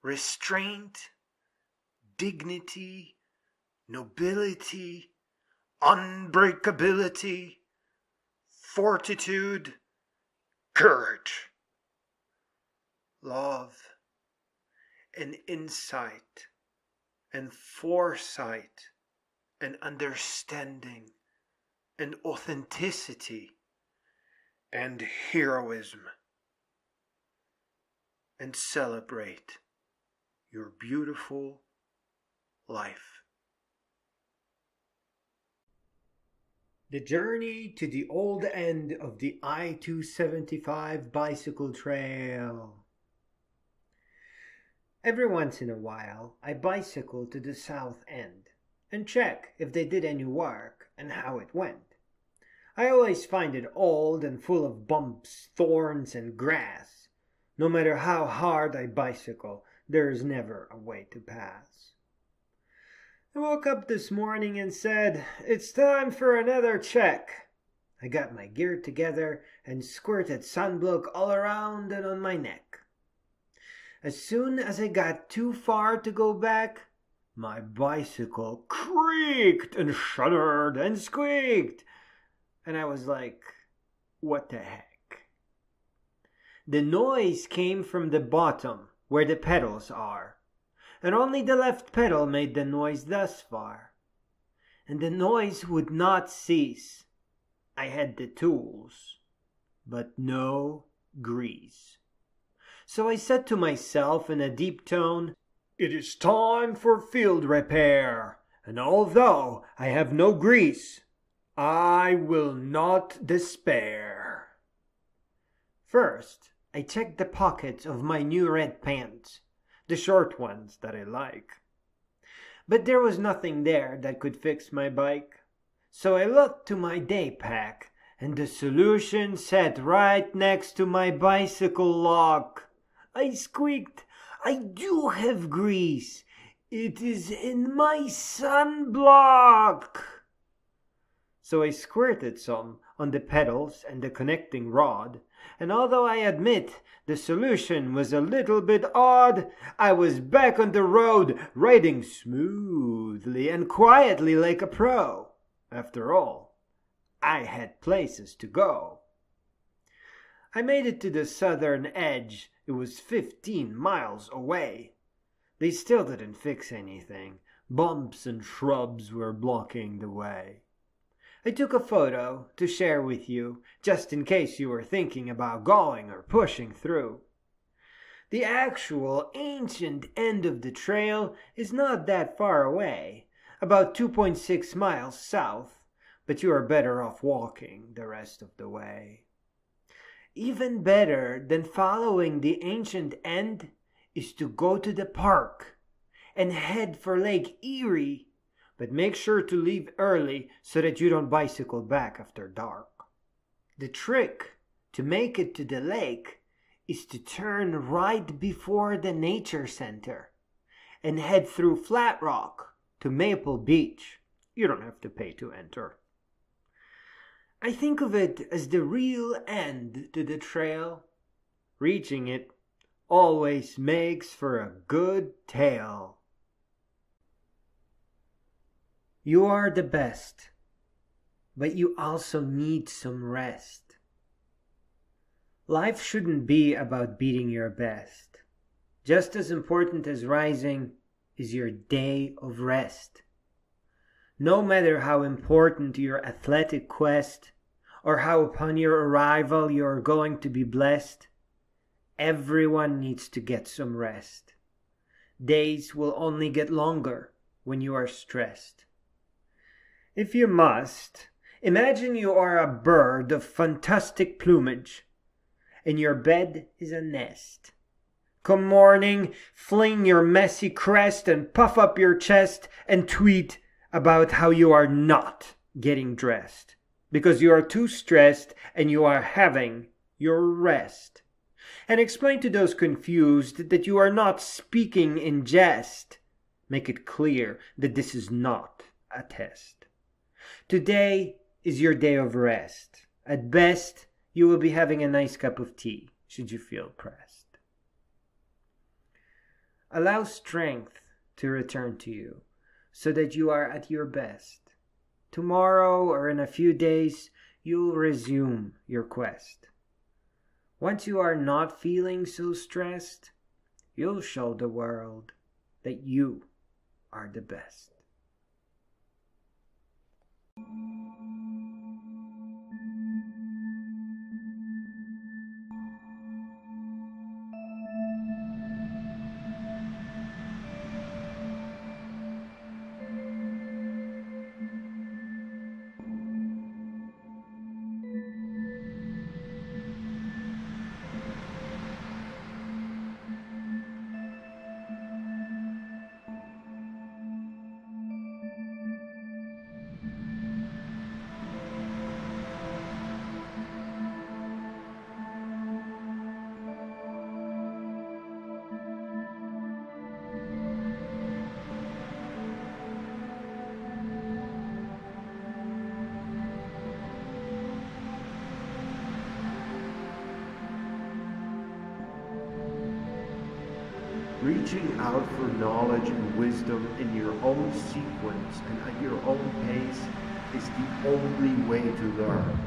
[SPEAKER 2] Restraint, dignity, nobility, unbreakability, fortitude, courage, love, and insight, and foresight, and understanding, and authenticity, and heroism, and celebrate your beautiful life.
[SPEAKER 1] The journey to the old end of the I-275 bicycle trail. Every once in a while, I bicycle to the south end and check if they did any work and how it went. I always find it old and full of bumps, thorns, and grass. No matter how hard I bicycle, there is never a way to pass. I woke up this morning and said, it's time for another check. I got my gear together and squirted sunblock all around and on my neck. As soon as I got too far to go back, my bicycle creaked and shuddered and squeaked. And I was like, what the heck? The noise came from the bottom where the pedals are. And only the left pedal made the noise thus far. And the noise would not cease. I had the tools, but no grease. So I said to myself in a deep tone, it is time for field repair, and although I have no grease, I will not despair. First, I checked the pockets of my new red pants. The short ones that I like. But there was nothing there that could fix my bike. So I looked to my day pack, and the solution sat right next to my bicycle lock. I squeaked, I do have grease. It is in my sunblock. So I squirted some on the pedals and the connecting rod, and although I admit the solution was a little bit odd, I was back on the road, riding smoothly and quietly like a pro. After all, I had places to go. I made it to the southern edge. It was 15 miles away. They still didn't fix anything. Bumps and shrubs were blocking the way. I took a photo to share with you, just in case you were thinking about going or pushing through. The actual ancient end of the trail is not that far away, about 2.6 miles south, but you are better off walking the rest of the way. Even better than following the ancient end is to go to the park and head for Lake Erie, but make sure to leave early so that you don't bicycle back after dark. The trick to make it to the lake is to turn right before the nature center and head through Flat Rock to Maple Beach. You don't have to pay to enter. I think of it as the real end to the trail. Reaching it always makes for a good tale. You are the best, but you also need some rest. Life shouldn't be about beating your best. Just as important as rising is your day of rest. No matter how important your athletic quest, or how upon your arrival you are going to be blessed, everyone needs to get some rest. Days will only get longer when you are stressed. If you must, imagine you are a bird of fantastic plumage, and your bed is a nest. Come morning, fling your messy crest and puff up your chest and tweet about how you are not getting dressed, because you are too stressed and you are having your rest. And explain to those confused that you are not speaking in jest. Make it clear that this is not a test. Today is your day of rest. At best, you will be having a nice cup of tea, should you feel pressed. Allow strength to return to you, so that you are at your best. Tomorrow or in a few days, you'll resume your quest. Once you are not feeling so stressed, you'll show the world that you are the best.
[SPEAKER 3] Reaching out for knowledge and wisdom in your own sequence and at your own pace is the only way to learn.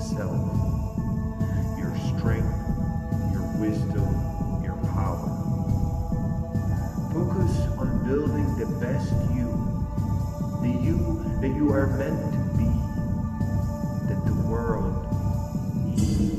[SPEAKER 3] itself. Your strength, your wisdom, your power. Focus on building the best you, the you that you are meant to be, that the world needs.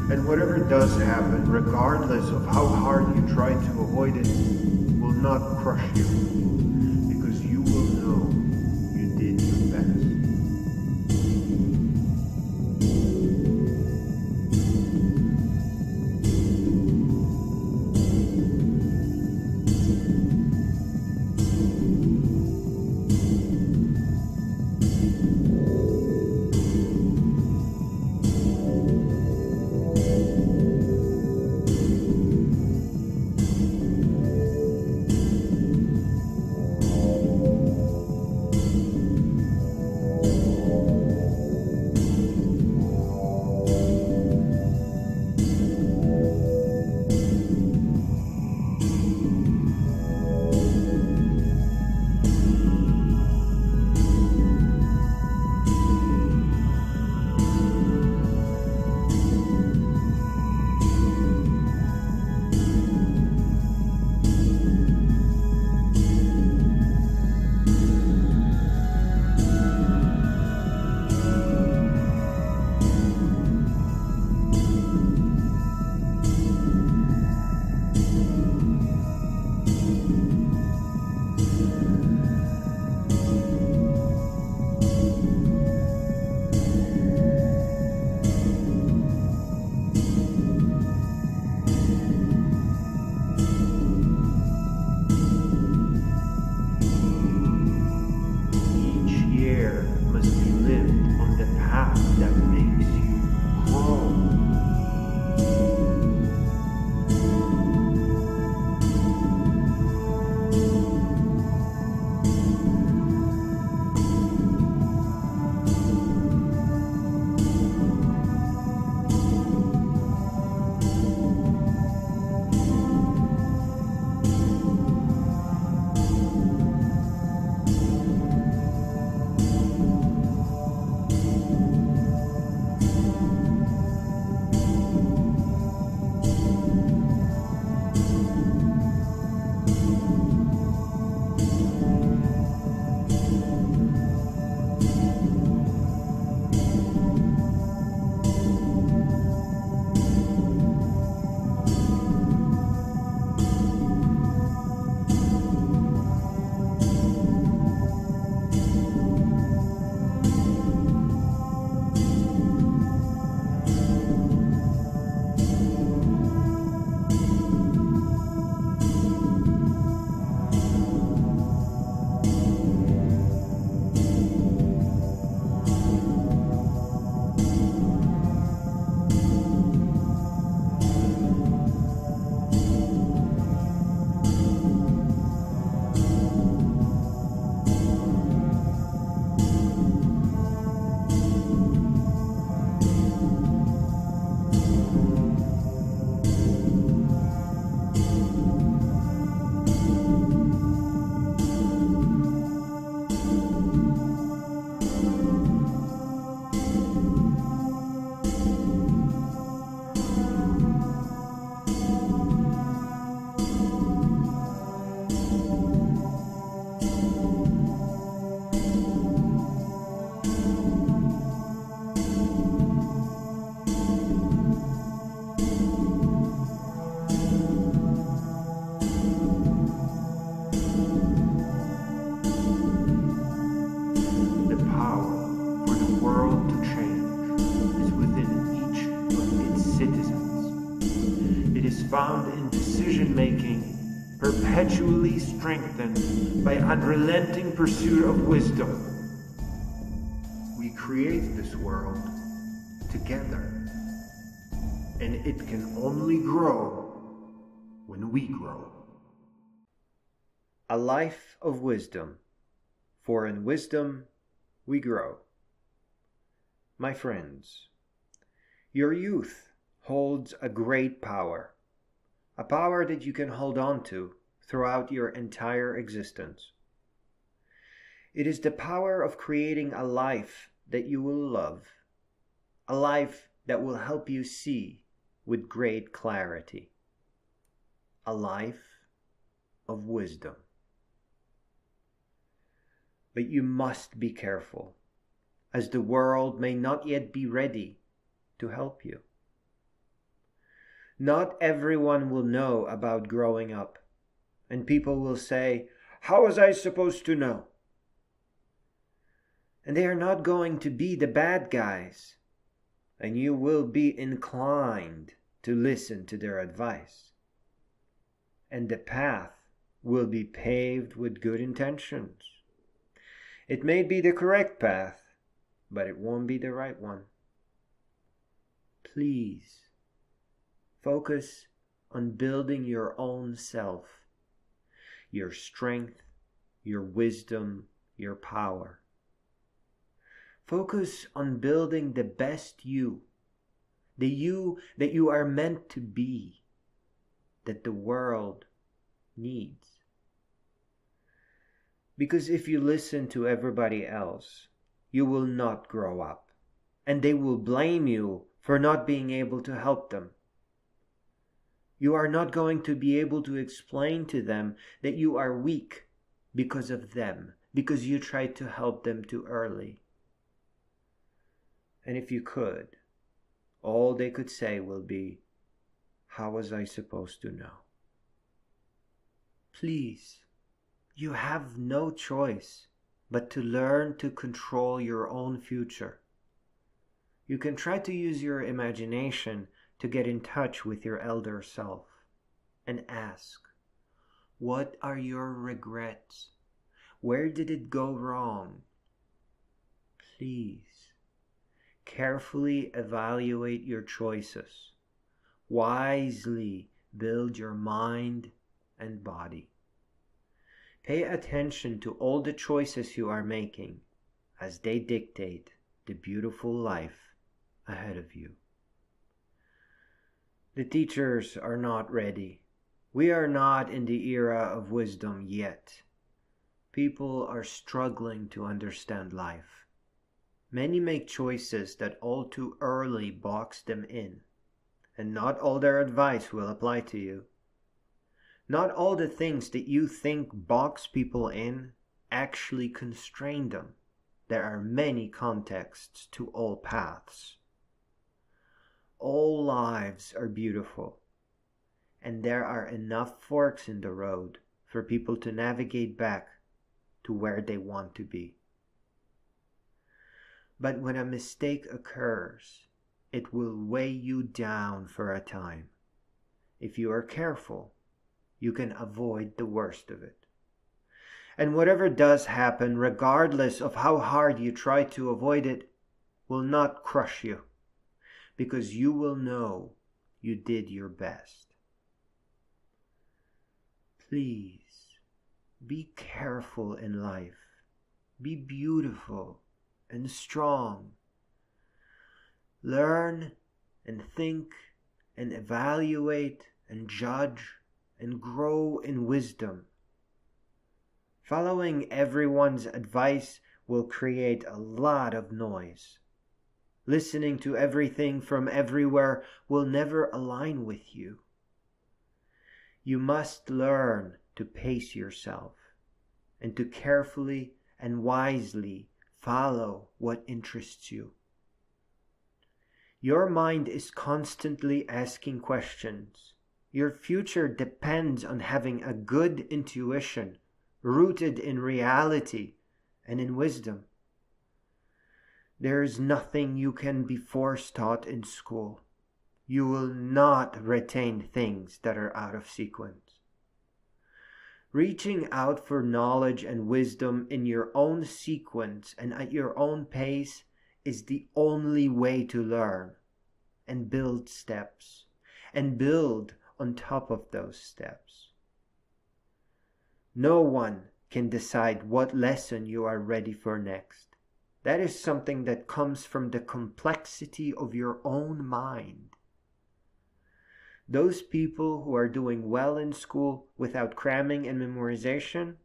[SPEAKER 3] And whatever does happen, regardless of how hard you try to avoid it, will not crush you, because you will know you did your best. found in decision-making, perpetually strengthened by unrelenting pursuit of wisdom. We create this world together, and it can only grow when we grow.
[SPEAKER 1] A life of wisdom, for in wisdom we grow. My friends, your youth holds a great power, a power that you can hold on to throughout your entire existence. It is the power of creating a life that you will love, a life that will help you see with great clarity, a life of wisdom. But you must be careful, as the world may not yet be ready to help you. Not everyone will know about growing up, and people will say, "How was I supposed to know?" And they are not going to be the bad guys, and you will be inclined to listen to their advice. And the path will be paved with good intentions. It may be the correct path, but it won't be the right one. Please, focus on building your own self, your strength, your wisdom, your power. Focus on building the best you, the you that you are meant to be, that the world needs. Because if you listen to everybody else, you will not grow up, and they will blame you for not being able to help them. You are not going to be able to explain to them that you are weak because of them, because you tried to help them too early. And if you could, all they could say will be, "How was I supposed to know?" Please, you have no choice but to learn to control your own future. You can try to use your imagination to get in touch with your elder self and ask, what are your regrets? Where did it go wrong? Please, carefully evaluate your choices. Wisely build your mind and body. Pay attention to all the choices you are making as they dictate the beautiful life ahead of you. The teachers are not ready. We are not in the era of wisdom yet. People are struggling to understand life. Many make choices that all too early box them in, and not all their advice will apply to you. Not all the things that you think box people in actually constrain them. There are many contexts to all paths. All lives are beautiful, and there are enough forks in the road for people to navigate back to where they want to be. But when a mistake occurs, it will weigh you down for a time. If you are careful, you can avoid the worst of it. And whatever does happen, regardless of how hard you try to avoid it, will not crush you, because you will know you did your best. Please, be careful in life. Be beautiful and strong. Learn and think and evaluate and judge and grow in wisdom. Following everyone's advice will create a lot of noise. Listening to everything from everywhere will never align with you. You must learn to pace yourself and to carefully and wisely follow what interests you. Your mind is constantly asking questions. Your future depends on having a good intuition rooted in reality and in wisdom. There is nothing you can be force taught in school.
[SPEAKER 3] you will not retain things that are out of sequence. Reaching out for knowledge and wisdom in your own sequence and at your own pace is the only way to learn and build steps and build on top of those steps. No one can decide what lesson you are ready for next. That is something that comes from the complexity of your own mind. Those people who are doing well in school without cramming and memorization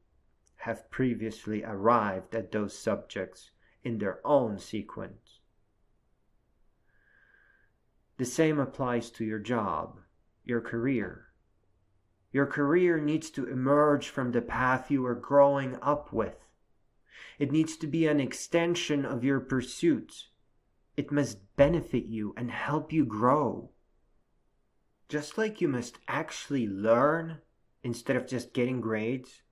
[SPEAKER 3] have previously arrived at those subjects in their own sequence. The same applies to your job, your career. Your career needs to emerge from the path you are growing up with. It needs to be an extension of your pursuits. It must benefit you and help you grow. Just like you must actually learn instead of just getting grades,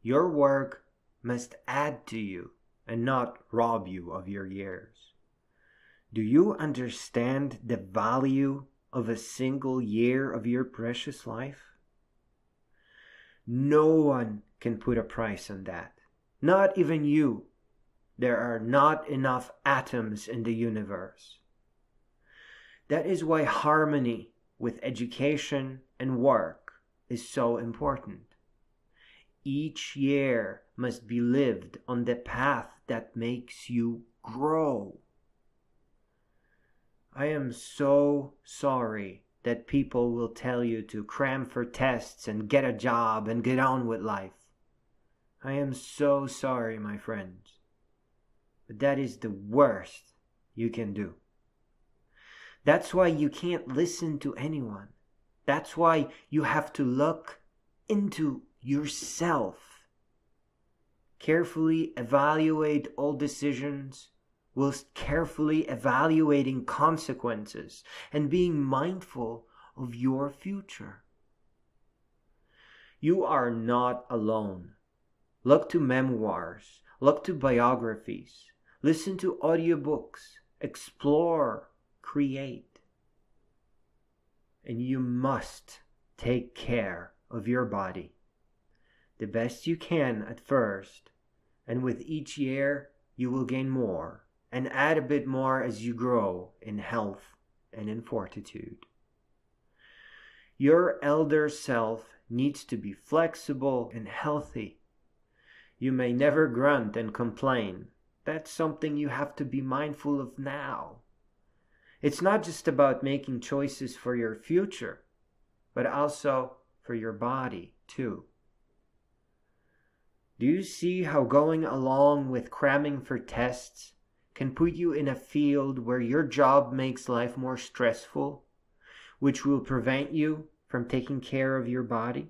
[SPEAKER 3] your work must add to you and not rob you of your years. Do you understand the value of a single year of your precious life? No one can put a price on that. Not even you. There are not enough atoms in the universe. That is why harmony with education and work is so important. Each year must be lived on the path that makes you grow. I am so sorry that people will tell you to cram for tests and get a job and get on with life. I am so sorry, my friends. But that is the worst you can do. That's why you can't listen to anyone. That's why you have to look into yourself. Carefully evaluate all decisions whilst carefully evaluating consequences and being mindful of your future. You are not alone. Look to memoirs, look to biographies, listen to audiobooks, explore, create. And you must take care of your body the best you can at first, and with each year you will gain more and add a bit more as you grow in health and in fortitude. Your elder self needs to be flexible and healthy. You may never grunt and complain. That's something you have to be mindful of now. It's not just about making choices for your future, but also for your body too. Do you see how going along with cramming for tests can put you in a field where your job makes life more stressful, which will prevent you from taking care of your body?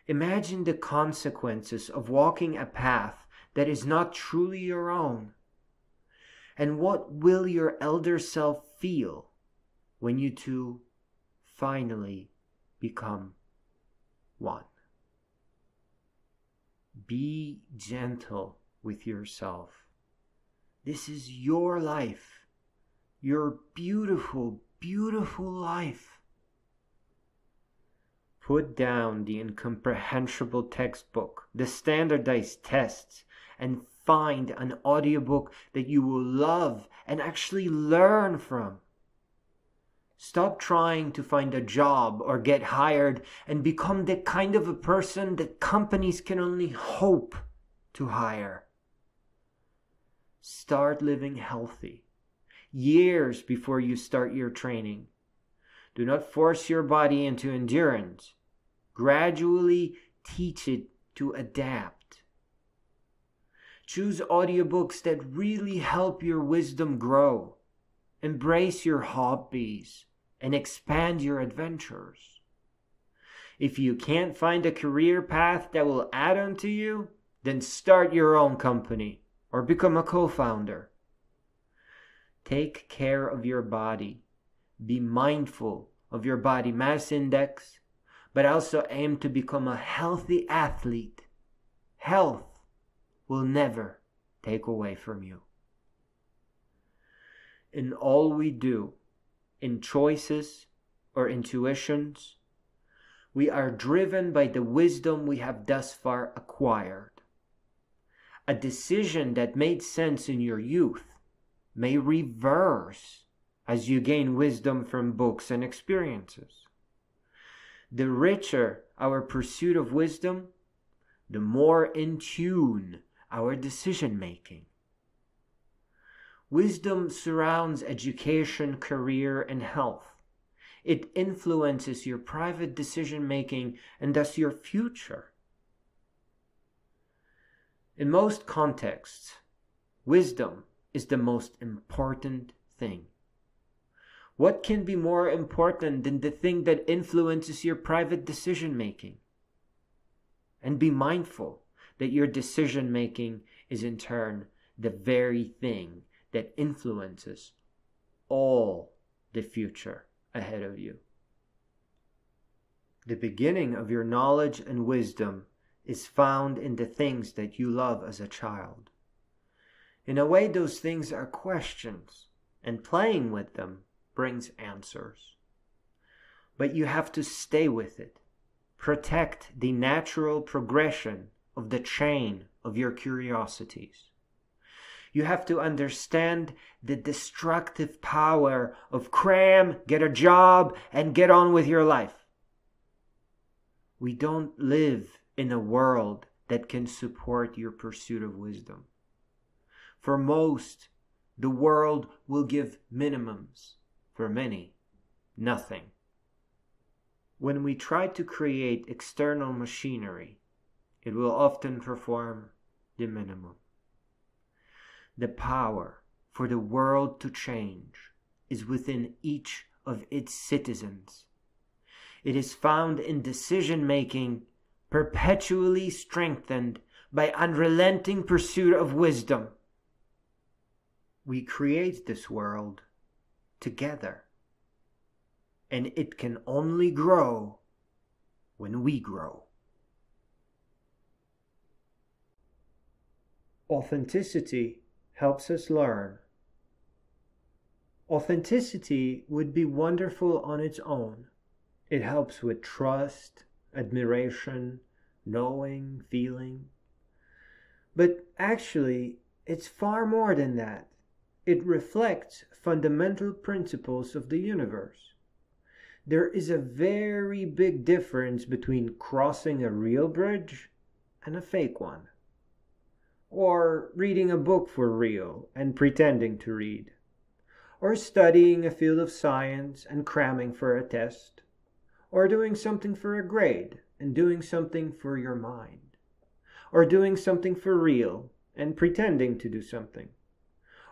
[SPEAKER 3] Imagine the consequences of walking a path that is not truly your own. And what will your elder self feel when you two finally become one? Be gentle with yourself. This is your life, your beautiful, beautiful life. Put down the incomprehensible textbook, the standardized tests, and find an audiobook that you will love and actually learn from. Stop trying to find a job or get hired and become the kind of a person that companies can only hope to hire. Start living healthy, years before you start your training. Do not force your body into endurance. Gradually teach it to adapt. Choose audiobooks that really help your wisdom grow. Embrace your hobbies and expand your adventures. If you can't find a career path that will add on to you, then start your own company or become a co-founder. Take care of your body. Be mindful of your body mass index, but also aim to become a healthy athlete. Health will never take away from you. In all we do, in choices or intuitions. We are driven by the wisdom we have thus far acquired. A decision that made sense in your youth may reverse as you gain wisdom from books and experiences. The richer our pursuit of wisdom, the more in tune our decision making. Wisdom surrounds education, career, and health. It influences your private decision making and thus your future. In most contexts, wisdom is the most important thing. What can be more important than the thing that influences your private decision making? And be mindful that your decision making is in turn the very thing that influences all the future ahead of you. The beginning of your knowledge and wisdom is found in the things that you love as a child. In a way, those things are questions, and playing with them brings answers. But you have to stay with it. Protect the natural progression of the chain of your curiosities. You have to understand the destructive power of cram, get a job, and get on with your life. We don't live in a world that can support your pursuit of wisdom. For most, the world will give minimums. For many, nothing. When we try to create external machinery, it will often perform the minimum. The power for the world to change is within each of its citizens. It is found in decision-making perpetually strengthened by unrelenting pursuit of wisdom. We create this world together, and it can only grow when we grow. Authenticity helps us learn. Authenticity would be wonderful on its own. It helps with trust, admiration, knowing, feeling. But actually, it's far more than that. It reflects fundamental principles of the universe. There is a very big difference between crossing a real bridge and a fake one. Or reading a book for real and pretending to read. Or studying a field of science and cramming for a test. Or doing something for a grade and doing something for your mind. Or doing something for real and pretending to do something.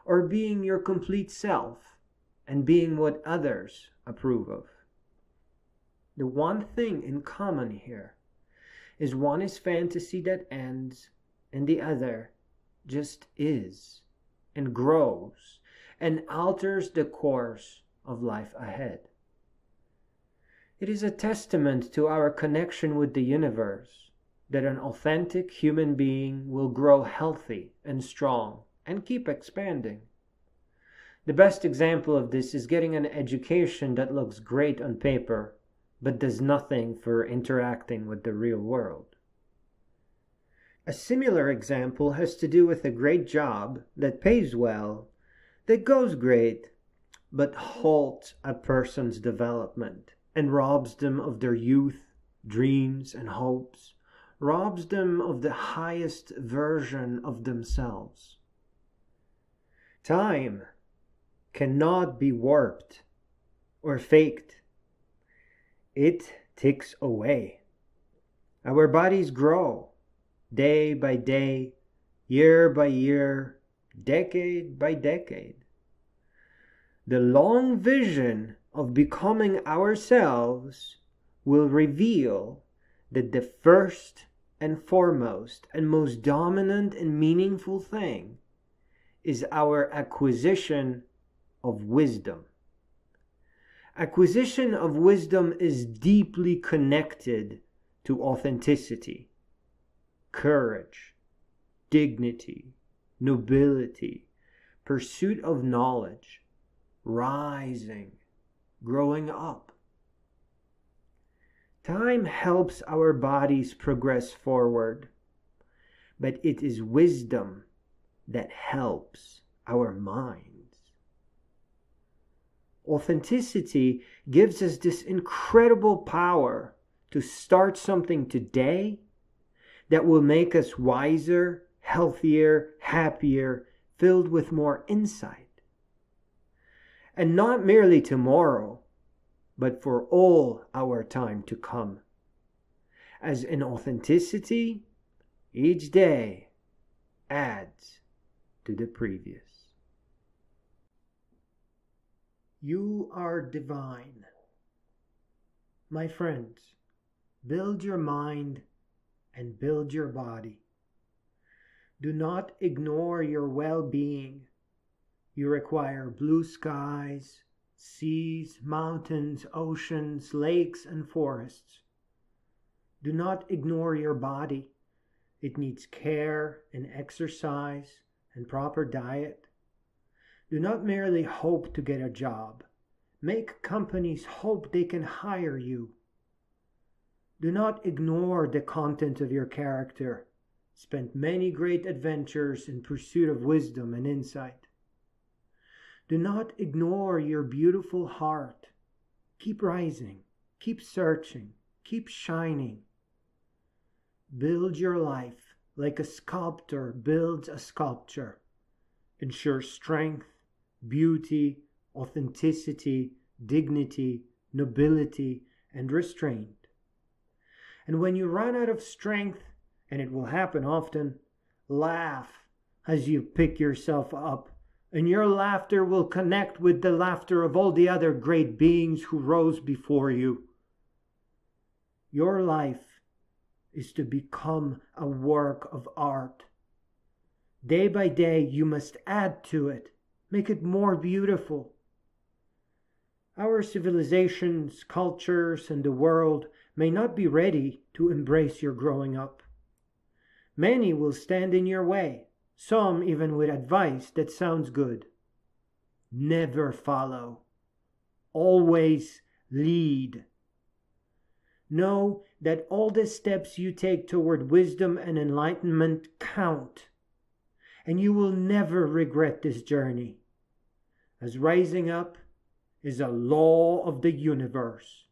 [SPEAKER 3] Or being your complete self and being what others approve of. The one thing in common here is one is fantasy that ends and the other just is and grows and alters the course of life ahead. It is a testament to our connection with the universe that an authentic human being will grow healthy and strong and keep expanding. The best example of this is getting an education that looks great on paper but does nothing for interacting with the real world. A similar example has to do with a great job that pays well, that goes great, but halts a person's development and robs them of their youth, dreams, and hopes, robs them of the highest version of themselves. Time cannot be warped or faked. It ticks away. Our bodies grow day by day, year by year, decade by decade. The long vision of becoming ourselves will reveal that the first and foremost and most dominant and meaningful thing is our acquisition of wisdom. Acquisition of wisdom is deeply connected to authenticity, courage, dignity, nobility, pursuit of knowledge, rising, growing up. Time helps our bodies progress forward, but it is wisdom that helps our minds. Authenticity gives us this incredible power to start something today that will make us wiser, healthier, happier, filled with more insight. And not merely tomorrow, but for all our time to come. As in authenticity, each day adds to the previous. You are divine. My friends, build your mind and build your body. Do not ignore your well-being. You require blue skies, seas, mountains, oceans, lakes, and forests. Do not ignore your body. It needs care and exercise and proper diet. Do not merely hope to get a job. Make companies hope they can hire you. Do not ignore the content of your character. Spend many great adventures in pursuit of wisdom and insight. Do not ignore your beautiful heart. Keep rising, keep searching, keep shining. Build your life like a sculptor builds a sculpture. Ensure strength, beauty, authenticity, dignity, nobility, and restraint. And when you run out of strength, and it will happen often, laugh as you pick yourself up, and your laughter will connect with the laughter of all the other great beings who rose before you. Your life is to become a work of art. Day by day, you must add to it, make it more beautiful. Our civilizations, cultures, and the world may not be ready to embrace your growing up. Many will stand in your way, some even with advice that sounds good. Never follow. Always lead. Know that all the steps you take toward wisdom and enlightenment count, and you will never regret this journey, as rising up is a law of the universe.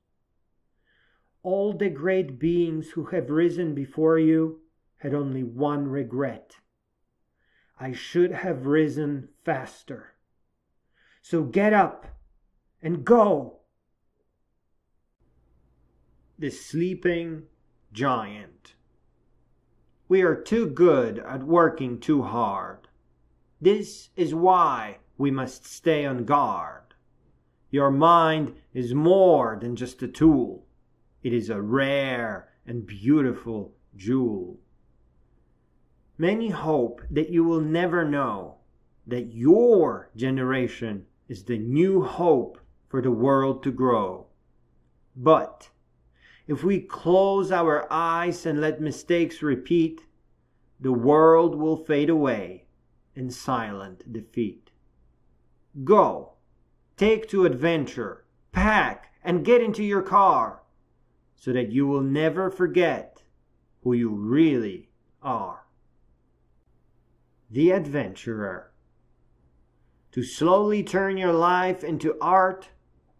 [SPEAKER 3] All the great beings who have risen before you had only one regret. I should have risen faster. So get up and go. The sleeping giant. We are too good at working too hard. This is why we must stay on guard. Your mind is more than just a tool. It is a rare and beautiful jewel. Many hope that you will never know that your generation is the new hope for the world to grow. But if we close our eyes and let mistakes repeat, the world will fade away in silent defeat. Go, take to adventure, pack, and get into your car, so that you will never forget who you really are. The Adventurer. To slowly turn your life into art,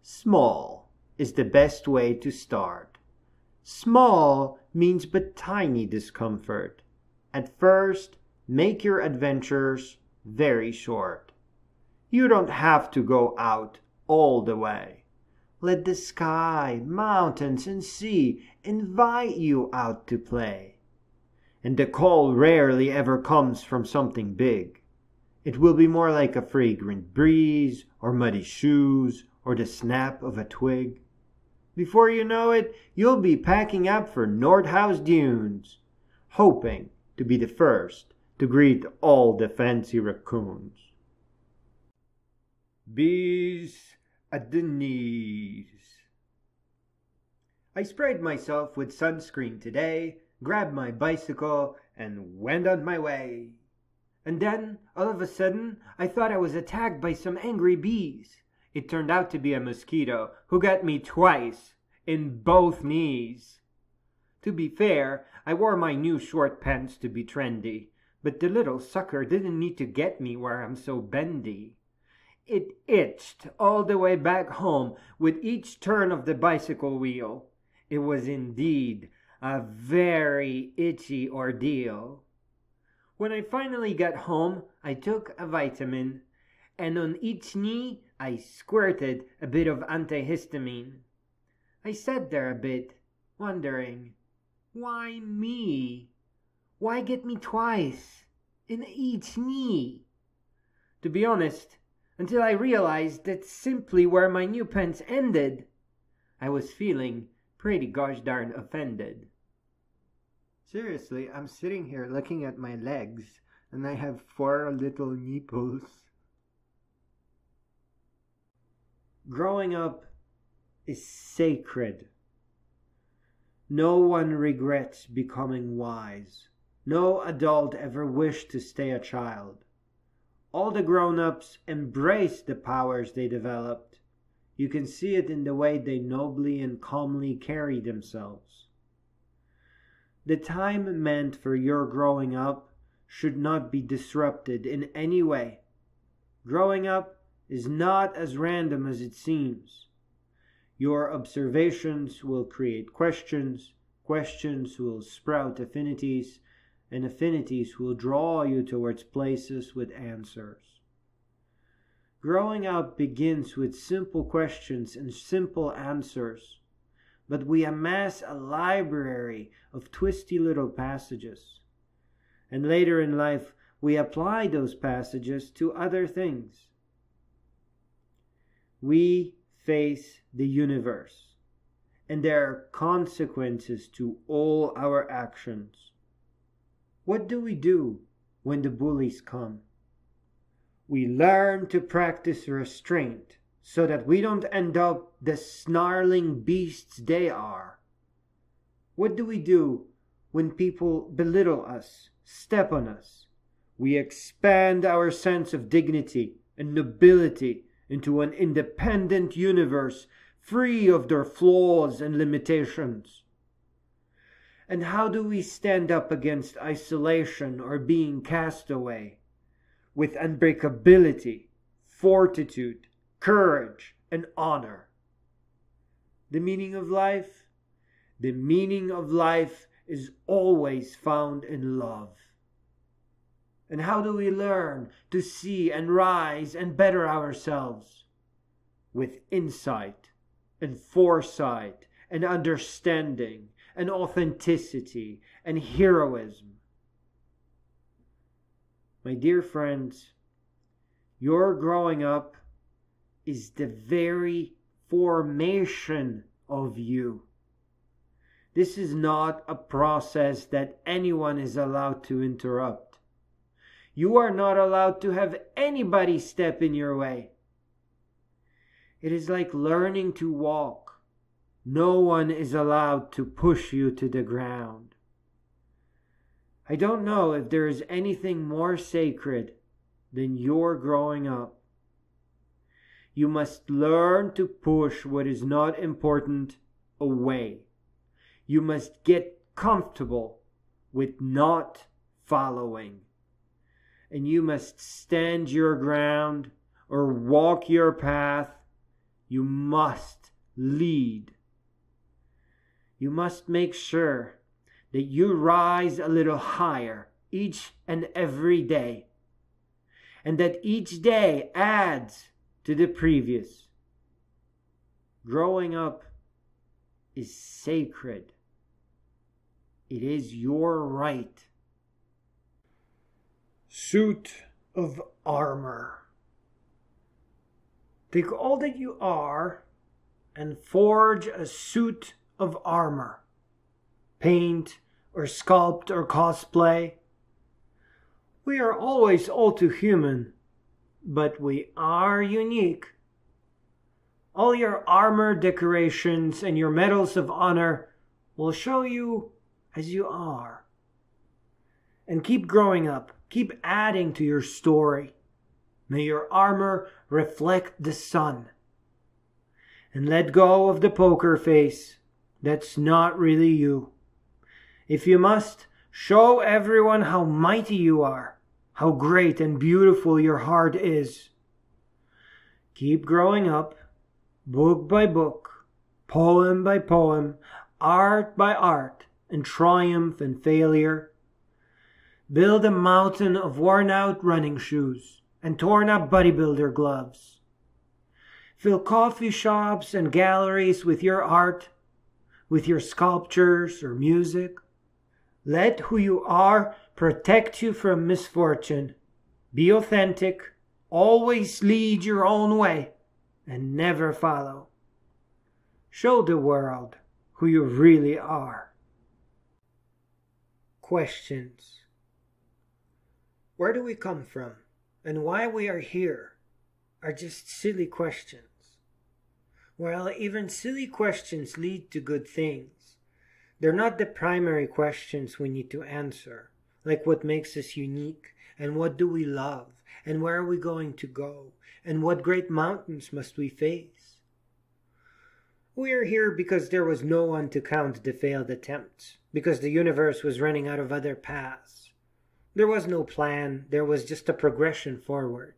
[SPEAKER 3] small is the best way to start. Small means but tiny discomfort. At first, make your adventures very short. You don't have to go out all the way. Let the sky, mountains, and sea invite you out to play. And the call rarely ever comes from something big. It will be more like a fragrant breeze, or muddy shoes, or the snap of a twig. Before you know it, you'll be packing up for Nordhaus Dunes, hoping to be the first to greet all the fancy raccoons. Bees at the knees. I sprayed myself with sunscreen today, grabbed my bicycle, and went on my way. And then, all of a sudden, I thought I was attacked by some angry bees.
[SPEAKER 1] It turned out to be a mosquito who got me twice, in both knees. To be fair, I wore my new short pants to be trendy, but the little sucker didn't need to get me where I'm so bendy. It itched all the way back home with each turn of the bicycle wheel. It was indeed a very itchy ordeal. When I finally got home, I took a vitamin, and on each knee I squirted a bit of antihistamine. I sat there a bit, wondering, why me? Why get me twice, in each knee? To be honest, until I realized that's simply where my new pants ended, I was feeling pretty gosh darn offended.
[SPEAKER 2] Seriously, I'm sitting here looking at my legs, and I have 4 little nipples.
[SPEAKER 3] Growing up is sacred. No one regrets becoming wise. No adult ever wished to stay a child. All the grown-ups embrace the powers they developed. You can see it in the way they nobly and calmly carry themselves. The time meant for your growing up should not be disrupted in any way. Growing up is not as random as it seems. Your observations will create questions, questions will sprout affinities, and affinities will draw you towards places with answers. Growing up begins with simple questions and simple answers, but we amass a library of twisty little passages. And later in life, we apply those passages to other things. We face the universe, and there are consequences to all our actions. What do we do when the bullies come? We learn to practice restraint so that we don't end up the snarling beasts they are. What do we do when people belittle us, step on us? We expand our sense of dignity and nobility into an independent universe free of their flaws and limitations. And how do we stand up against isolation or being cast away? With unbreakability, fortitude, courage, and honor. The meaning of life? The meaning of life is always found in love. And how do we learn to see and rise and better ourselves? With insight and foresight and understanding and authenticity and heroism. My dear friends, your growing up is the very formation of you. This is not a process that anyone is allowed to interrupt. You are not allowed to have anybody step in your way. It is like learning to walk. No one is allowed to push you to the ground. I don't know if there is anything more sacred than your growing up. You must learn to push what is not important away. You must get comfortable with not following. And you must stand your ground or walk your path. You must lead. You must make sure that you rise a little higher each and every day, and that each day adds to the previous. Growing up is sacred. It is your right.
[SPEAKER 1] Suit of armor. Take all that you are and forge a suit of armor. Paint or sculpt or cosplay. We are always all too human, but we are unique. All your armor decorations and your medals of honor will show you as you are. And keep growing up. Keep adding to your story. May your armor reflect the sun
[SPEAKER 3] and let go of the poker face. That's not really you. If you must, show everyone how mighty you are, how great and beautiful your heart is. Keep growing up, book by book, poem by poem, art by art, in triumph and failure. Build a mountain of worn-out running shoes and torn-up bodybuilder gloves. Fill coffee shops and galleries with your art, with your sculptures or music. Let who you are protect you from misfortune. Be authentic, always lead your own way, and never follow. Show the world who you really are. Questions. Where do we come from and why we are here are just silly questions. While even silly questions lead to good things, they're not the primary questions we need to answer, like what makes us unique, and what do we love, and where are we going to go, and what great mountains must we face. We are here because there was no one to count the failed attempts, because the universe was running out of other paths. There was no plan, there was just a progression forward.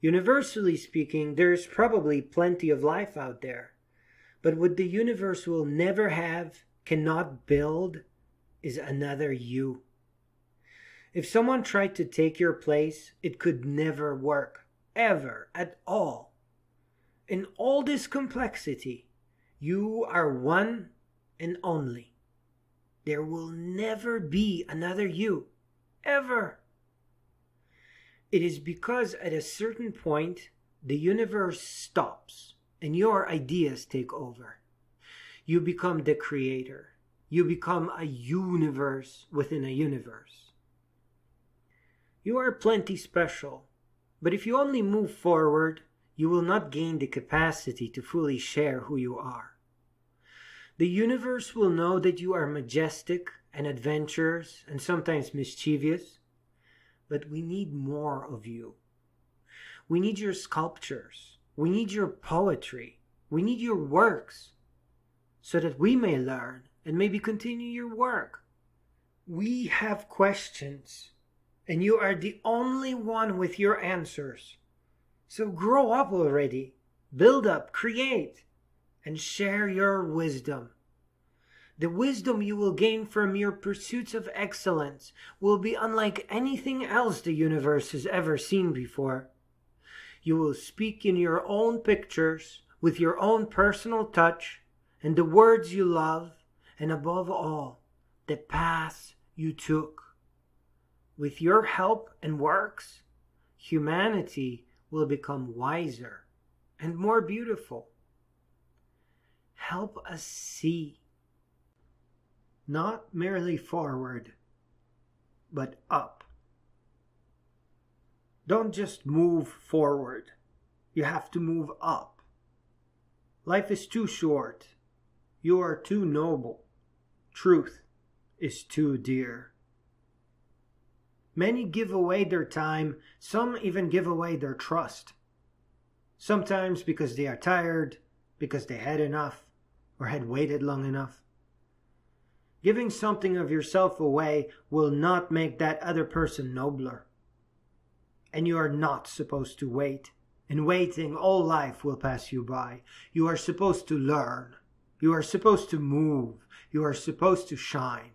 [SPEAKER 3] Universally speaking, there is probably plenty of life out there, but what the universe will never have, cannot build, is another you. If someone tried to take your place, it could never work, ever, at all. In all this complexity, you are one and only. There will never be another you, ever. It is because at a certain point, the universe stops and your ideas take over. You become the creator. You become a universe within a universe. You are plenty special, but if you only move forward, you will not gain the capacity to fully share who you are. The universe will know that you are majestic and adventurous and sometimes mischievous, but we need more of you. We need your sculptures. We need your poetry. We need your works so that we may learn and maybe continue your work. We have questions, and you are the only one with your answers. So grow up already, build up, create, and share your wisdom. The wisdom you will gain from your pursuits of excellence will be unlike anything else the universe has ever seen before. You will speak in your own pictures, with your own personal touch, and the words you love, and above all, the paths you took. With your help and works, humanity will become wiser and more beautiful. Help us see. Not merely forward, but up. Don't just move forward. You have to move up. Life is too short. You are too noble. Truth is too dear. Many give away their time. Some even give away their trust. Sometimes because they are tired, because they had enough, or had waited long enough. Giving something of yourself away will not make that other person nobler. And you are not supposed to wait. In waiting, all life will pass you by. You are supposed to learn. You are supposed to move. You are supposed to shine.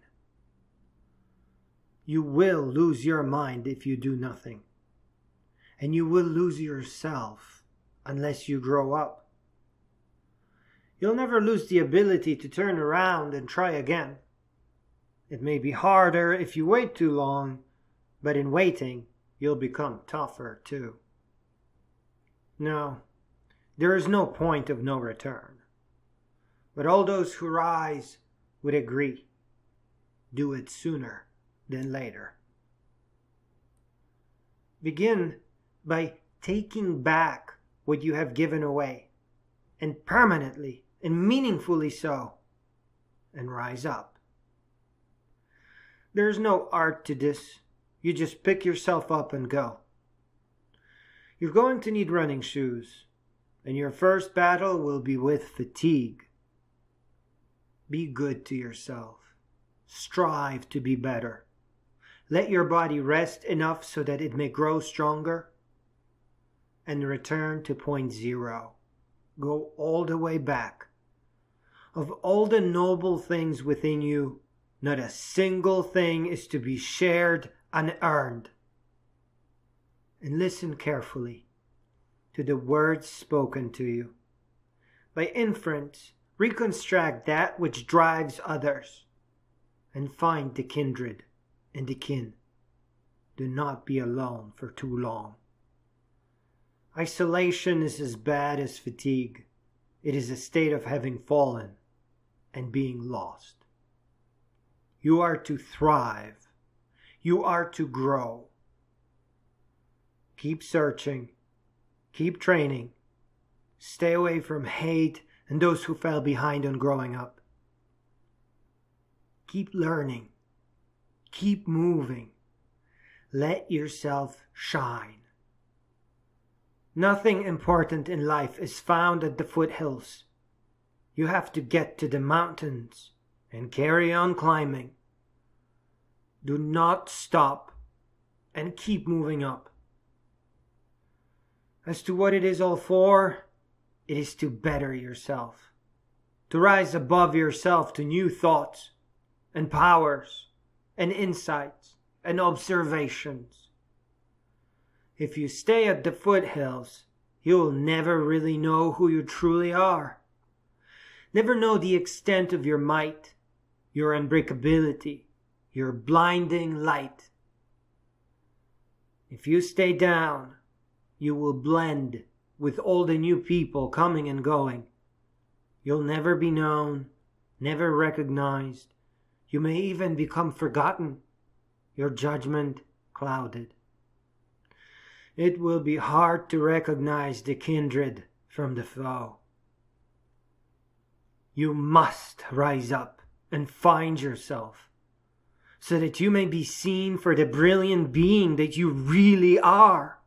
[SPEAKER 3] You will lose your mind if you do nothing. And you will lose yourself unless you grow up. You'll never lose the ability to turn around and try again. It may be harder if you wait too long, but in waiting, you'll become tougher too. No, there is no point of no return. But all those who rise would agree. Do it sooner than later. Begin by taking back what you have given away, and permanently and meaningfully so, and rise up. There is no art to this. You just pick yourself up and go. You're going to need running shoes,
[SPEAKER 2] and your first battle will be with fatigue. Be good to yourself. Strive to be better. Let your body rest enough so that it may grow stronger, and return to point zero. Go all the way back. Of all the noble things within you, not a single thing is to be shared unearned. And listen carefully to the words spoken to you. By inference, reconstruct that which drives others, and find the kindred and the kin. Do not be alone for too long. Isolation is as bad as fatigue. It is a state of having fallen and being lost. You are to thrive. You are to grow. Keep searching. Keep training. Stay away from hate and those who fell behind on growing up. Keep learning. Keep moving. Let yourself shine. Nothing important in life is found at the foothills. You have to get to the mountains and carry on climbing. Do not stop and keep moving up. As to what it is all for, it is to better yourself, to rise above yourself to new thoughts and powers and insights and observations. If you stay at the foothills, you will never really know who you truly are. Never know the extent of your might, your unbreakability, your blinding light. If you stay down, you will blend with all the new people coming and going. You'll never be known, never recognized. You may even become forgotten, your judgment clouded. It will be hard to recognize the kindred from the foe. You must rise up and find yourself, so that you may be seen for the brilliant being that you really are.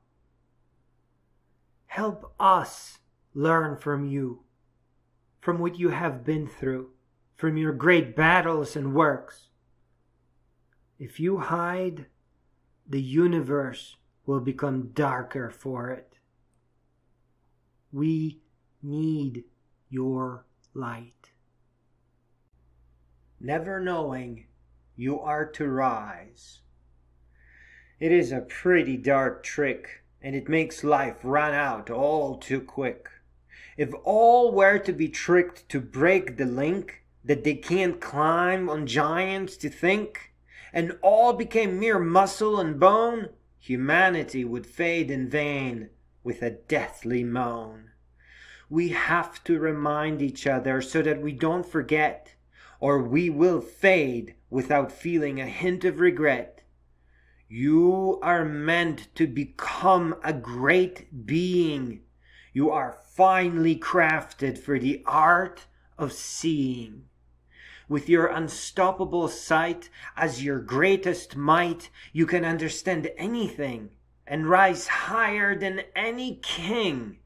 [SPEAKER 2] Help us learn from you, from what you have been through, from your great battles and works. If you hide, the universe will become darker for it. We need your light. Never knowing you are to rise. It is a pretty dark trick, and it makes life run out all too quick. If all were to be tricked to break the link that they can't climb on giants to think, and all became mere muscle and bone, humanity would fade in vain with a deathly moan. We have to remind each other so that we don't forget, or we will fade without feeling a hint of regret. You are meant to become a great being. You are finely crafted for the art of seeing. With your unstoppable sight as your greatest might, you can understand anything and rise higher than any king.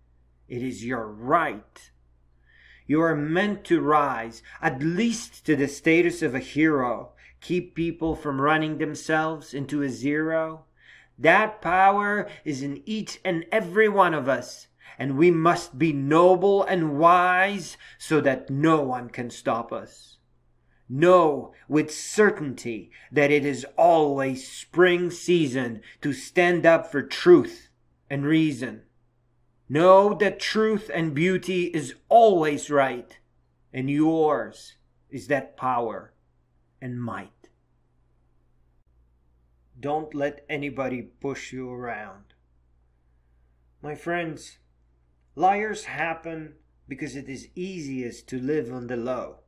[SPEAKER 2] It is your right. You are meant to rise, at least to the status of a hero. Keep people from running themselves into a zero. That power is in each and every one of us, and we must be noble and wise so that no one can stop us. Know with certainty that it is always spring season to stand up for truth and reason. Know that truth and beauty is always right, and yours is that power and might. Don't let anybody push you around. My friends, liars happen because it is easiest to live on the low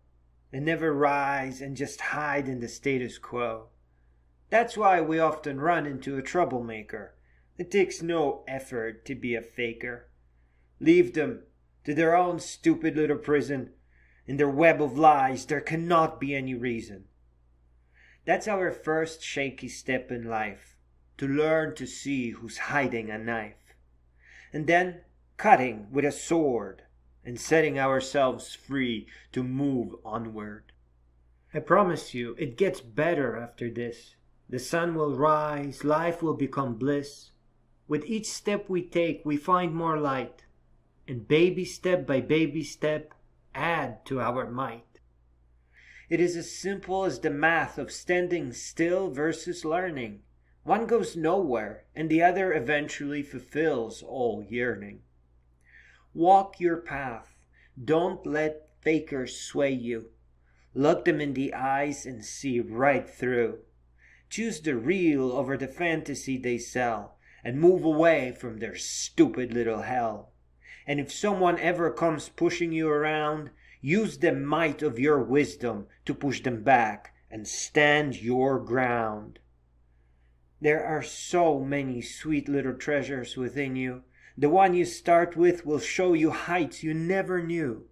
[SPEAKER 2] and never rise and just hide in the status quo. That's why we often run into a troublemaker. It takes no effort to be a faker. Leave them to their own stupid little prison. In their web of lies, there cannot be any reason. That's our first shaky step in life, to learn to see who's hiding a knife. And then,
[SPEAKER 3] cutting with a sword, and setting ourselves free to move onward.
[SPEAKER 2] I promise you, it gets better after this. The sun will rise, life will become bliss. With each step we take, we find more light, and baby step by baby step, add to our might.
[SPEAKER 3] It is as simple as the math of standing still versus learning. One goes nowhere, and the other eventually fulfills all yearning. Walk your path. Don't let fakers sway you. Look them in the eyes and see right through. Choose the real over the fantasy they sell, and move away from their stupid little hell. And if someone ever comes pushing you around, use the might of your wisdom to push them back and stand your ground. There are so many sweet little treasures within you. The one you start with will show you heights you never knew.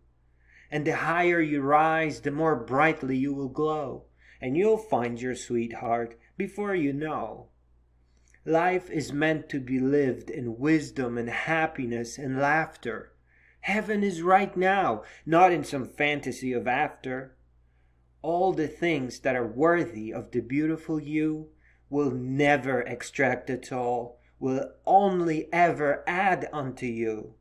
[SPEAKER 3] And the higher you rise, the more brightly you will glow, and you'll find your sweetheart before you know. Life is meant to be lived in wisdom and happiness and laughter. Heaven is right now, not in some fantasy of after. All the things that are worthy of the beautiful you will never extract at all, will only ever add unto you.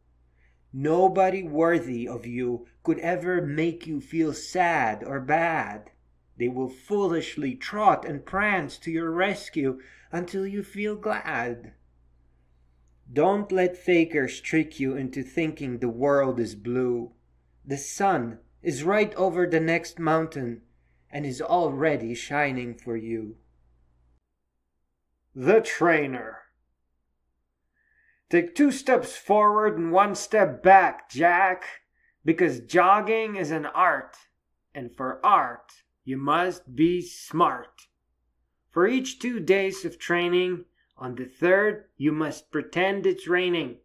[SPEAKER 3] Nobody worthy of you could ever make you feel sad or bad. They will foolishly trot and prance to your rescue until you feel glad. Don't let fakers trick you into thinking the world is blue. The sun is right over the next mountain and is already shining for you.
[SPEAKER 1] The Trainer. Take 2 steps forward and 1 step back, Jack, because jogging is an art, and for art, you must be smart. For each 2 days of training, on the 3rd, you must pretend it's raining.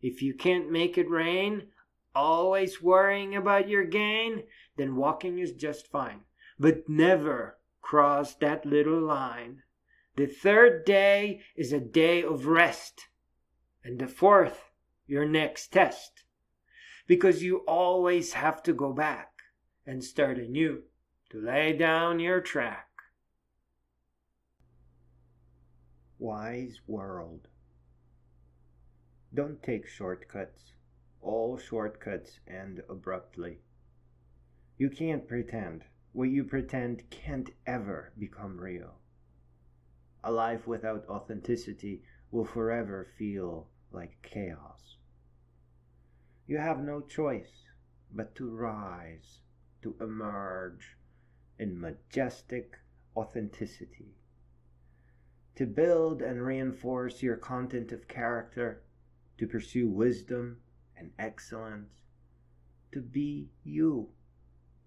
[SPEAKER 1] If you can't make it rain, always worrying about your gain, then walking is just fine. But never cross that little line. The 3rd day is a day of rest, and the 4th, your next test. Because you always have to go back and start anew to lay down your track.
[SPEAKER 3] Wise world. Don't take shortcuts. All shortcuts end abruptly. You can't pretend. What you pretend can't ever become real. A life without authenticity will forever feel like chaos. You have no choice but to rise, to emerge in majestic authenticity. To build and reinforce your content of character, to pursue wisdom and excellence, to be you,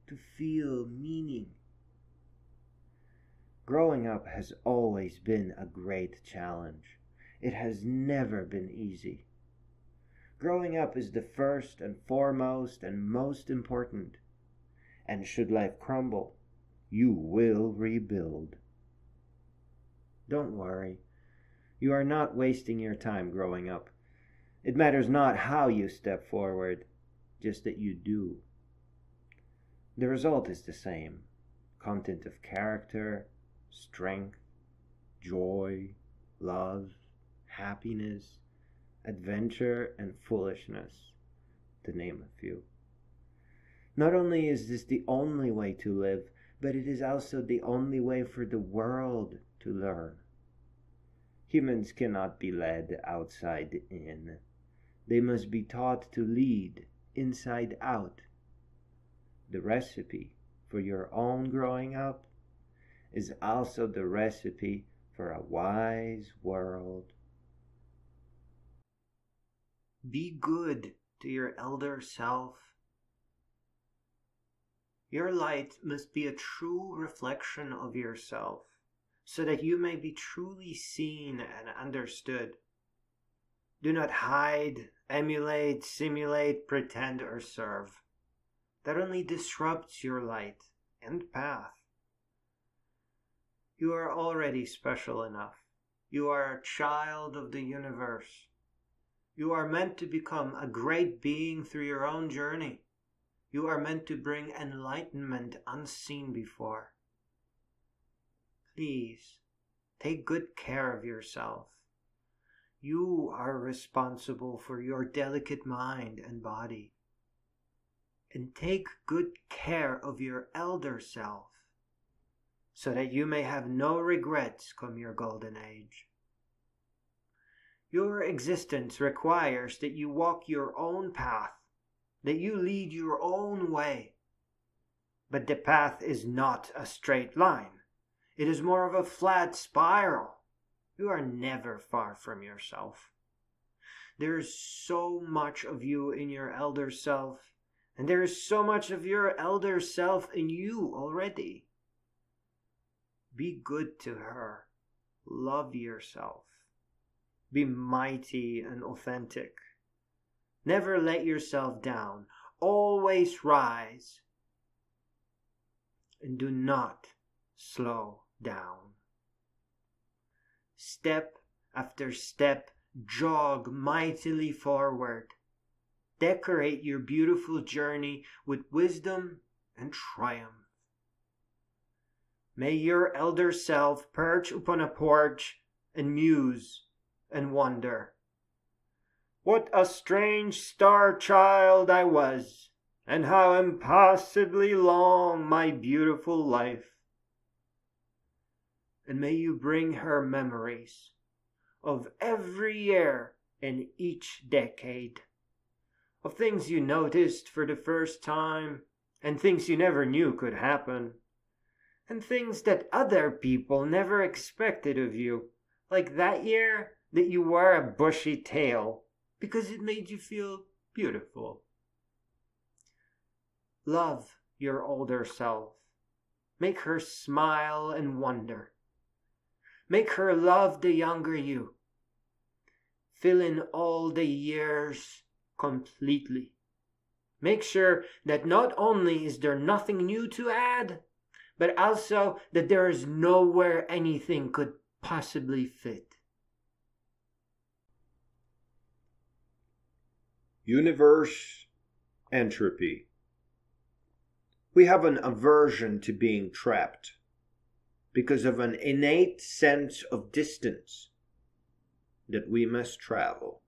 [SPEAKER 3] to feel meaning. Growing up has always been a great challenge. It has never been easy. Growing up is the first and foremost and most important. And should life crumble, you will rebuild. Don't worry. You are not wasting your time growing up. It matters not how you step forward, just that you do. The result is the same. Content of character, strength, joy, love, happiness, adventure, and foolishness, to name a few. Not only is this the only way to live, but it is also the only way for the world to learn. Humans cannot be led outside in. They must be taught to lead inside out. The recipe for your own growing up is also the recipe for a wise world.
[SPEAKER 2] Be good to your elder self. Your light must be a true reflection of yourself, so that you may be truly seen and understood. Do not hide, emulate, simulate, pretend, or serve. That only disrupts your light and path. You are already special enough. You are a child of the universe. You are meant to become a great being through your own journey. You are meant to bring enlightenment unseen before. Please, take good care of yourself. You are responsible for your delicate mind and body. And take good care of your elder self, so that you may have no regrets come your golden age. Your existence requires that you walk your own path, that you lead your own way. But the path is not a straight line. It is more of a flat spiral. You are never far from yourself. There is so much of you in your elder self, and there is so much of your elder self in you already. Be good to her. Love yourself. Be mighty and authentic. Never let yourself down. Always rise. And do not slow down. Step after step, jog mightily forward. Decorate your beautiful journey with wisdom and triumph. May your elder self perch upon a porch and muse and wonder. What a strange star child I was, and how impossibly long my beautiful life. And may you bring her memories of every year and each decade, of things you noticed for the first time, and things you never knew could happen, and things that other people never expected of you, like that year that you wore a bushy tail because it made you feel beautiful. Love your older self. Make her smile and wonder. Make her love the younger you. Fill in all the years completely. Make sure that not only is there nothing new to add, but also that there is nowhere anything could possibly fit.
[SPEAKER 3] Universe entropy. We have an aversion to being trapped because of an innate sense of distance that we must travel.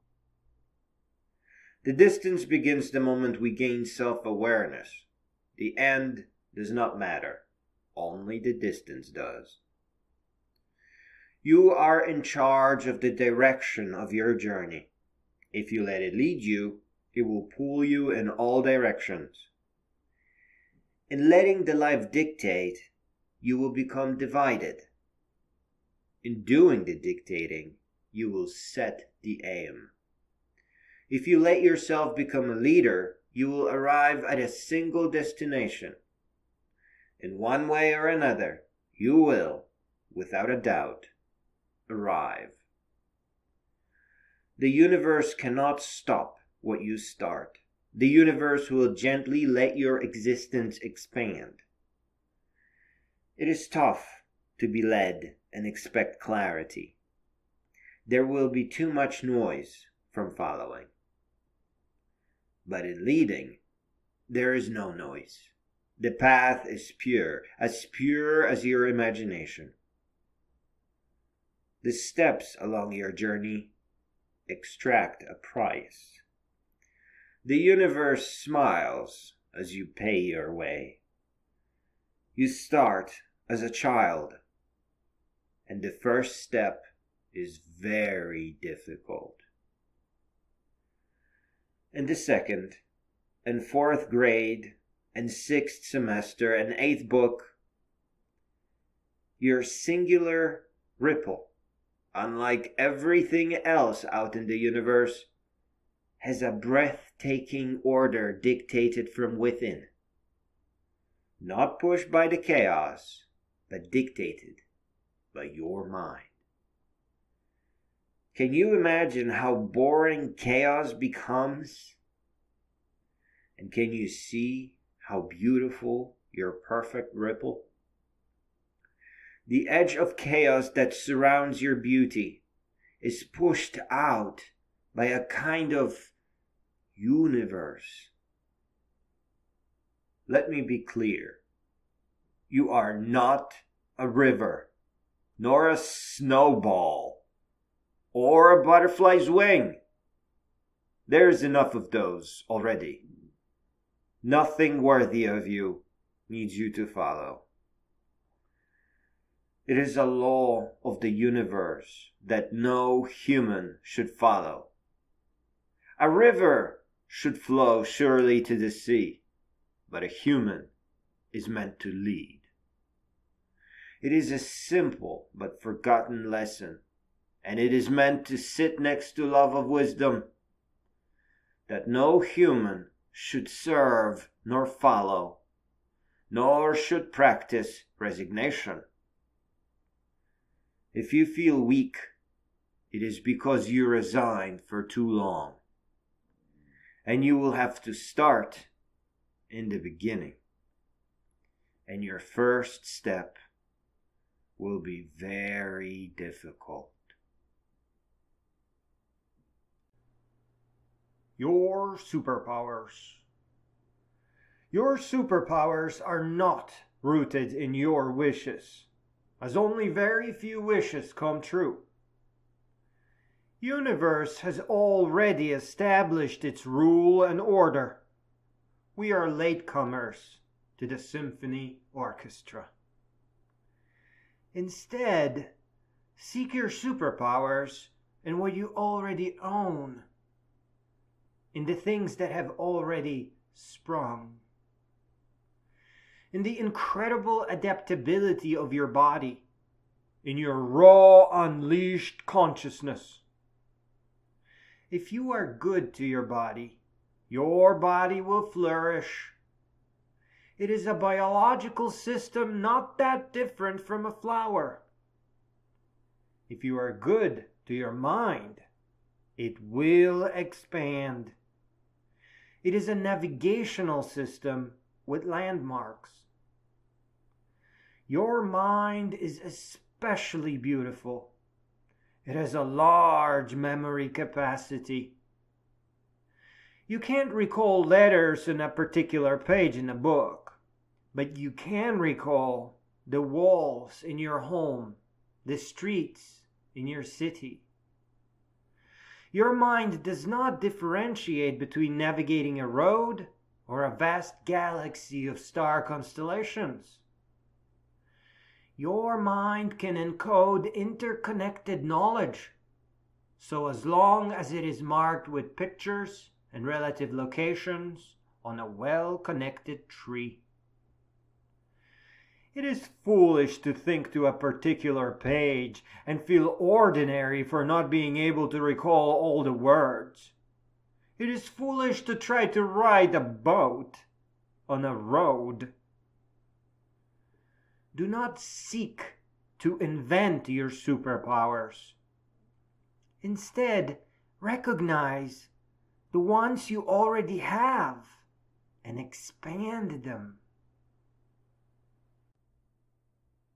[SPEAKER 3] The distance begins the moment we gain self-awareness. The end does not matter. Only the distance does. You are in charge of the direction of your journey. If you let it lead you, it will pull you in all directions. In letting the life dictate, you will become divided. In doing the dictating, you will set the aim. If you let yourself become a leader, you will arrive at a single destination. In one way or another, you will, without a doubt, arrive. The universe cannot stop what you start. The universe will gently let your existence expand. It is tough to be led and expect clarity. There will be too much noise from following. But in leading, there is no noise. The path is pure as your imagination. The steps along your journey extract a price. The universe smiles as you pay your way. You start as a child, and the first step is very difficult. In the second and fourth grade and sixth semester and eighth book, your singular ripple, unlike everything else out in the universe, has a breathtaking order dictated from within. Not pushed by the chaos, but dictated by your mind. Can you imagine how boring chaos becomes? And can you see how beautiful your perfect ripple? The edge of chaos that surrounds your beauty is pushed out by a kind of universe. Let me be clear. You are not a river, nor a snowball, or a butterfly's wing. There's enough of those already. Nothing worthy of you needs you to follow. It is a law of the universe that no human should follow. A river should flow surely to the sea, but a human is meant to lead. It is a simple but forgotten lesson, and it is meant to sit next to love of wisdom, that no human should serve nor follow, nor should practice resignation. If you feel weak, it is because you resigned for too long, and you will have to start in the beginning, and your first step will be very difficult.
[SPEAKER 1] Your superpowers. Your superpowers are not rooted in your wishes, as only very few wishes come true. Universe has already established its rule and order. We are latecomers to the symphony orchestra. Instead, seek your superpowers in what you already own, in the things that have already sprung, in the incredible adaptability of your body, in your raw, unleashed consciousness. If you are good to your body will flourish. It is a biological system not that different from a flower. If you are good to your mind, it will expand. It is a navigational system with landmarks. Your mind is especially beautiful. It has a large memory capacity. You can't recall letters in a particular page in a book, but you can recall the walls in your home, the streets in your city. Your mind does not differentiate between navigating a road or a vast galaxy of star constellations. Your mind can encode interconnected knowledge, so as long as it is marked with pictures and relative locations on a well-connected tree. It is foolish to think to a particular page and feel ordinary for not being able to recall all the words. It is foolish to try to ride a boat on a road. Do not seek to invent your superpowers. Instead, recognize the ones you already have and expand them.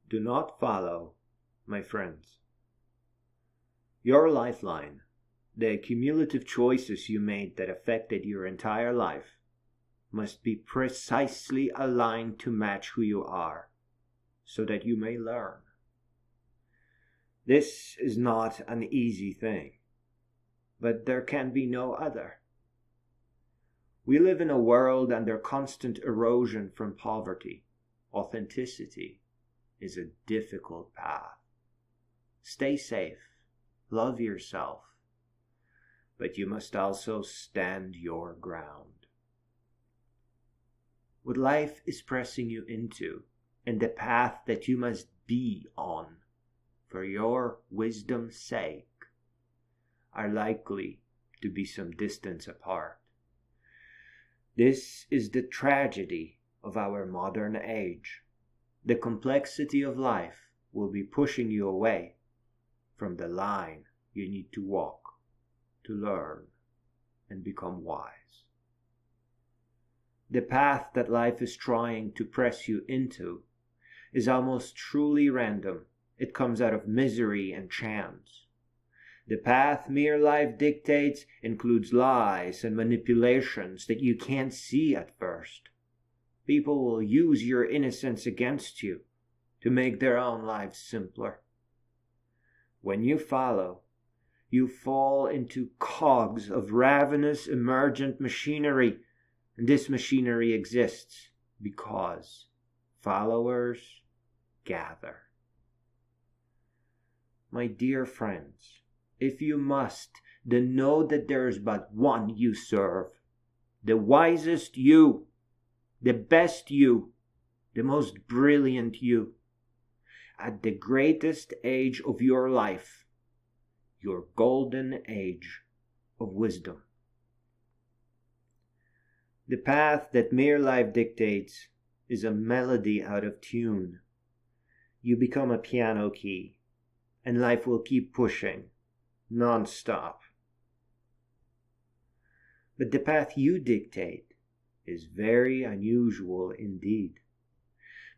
[SPEAKER 3] Do not follow, my friends. Your lifeline, the cumulative choices you made that affected your entire life, must be precisely aligned to match who you are, so that you may learn. This is not an easy thing, but there can be no other. We live in a world under constant erosion from poverty. Authenticity is a difficult path. Stay safe, love yourself, but you must also stand your ground. What life is pressing you into, and the path that you must be on for your wisdom's sake, are likely to be some distance apart. This is the tragedy of our modern age. The complexity of life will be pushing you away from the line you need to walk to learn and become wise. The path that life is trying to press you into is almost truly random. It comes out of misery and chance. The path mere life dictates includes lies and manipulations that you can't see at first. People will use your innocence against you to make their own lives simpler. When you follow, you fall into cogs of ravenous emergent machinery, and this machinery exists because followers gather. My dear friends, if you must, then know that there is but one you serve, the wisest you, the best you, the most brilliant you, at the greatest age of your life, your golden age of wisdom. The path that mere life dictates is a melody out of tune. You become a piano key, and life will keep pushing, non-stop. But the path you dictate is very unusual indeed,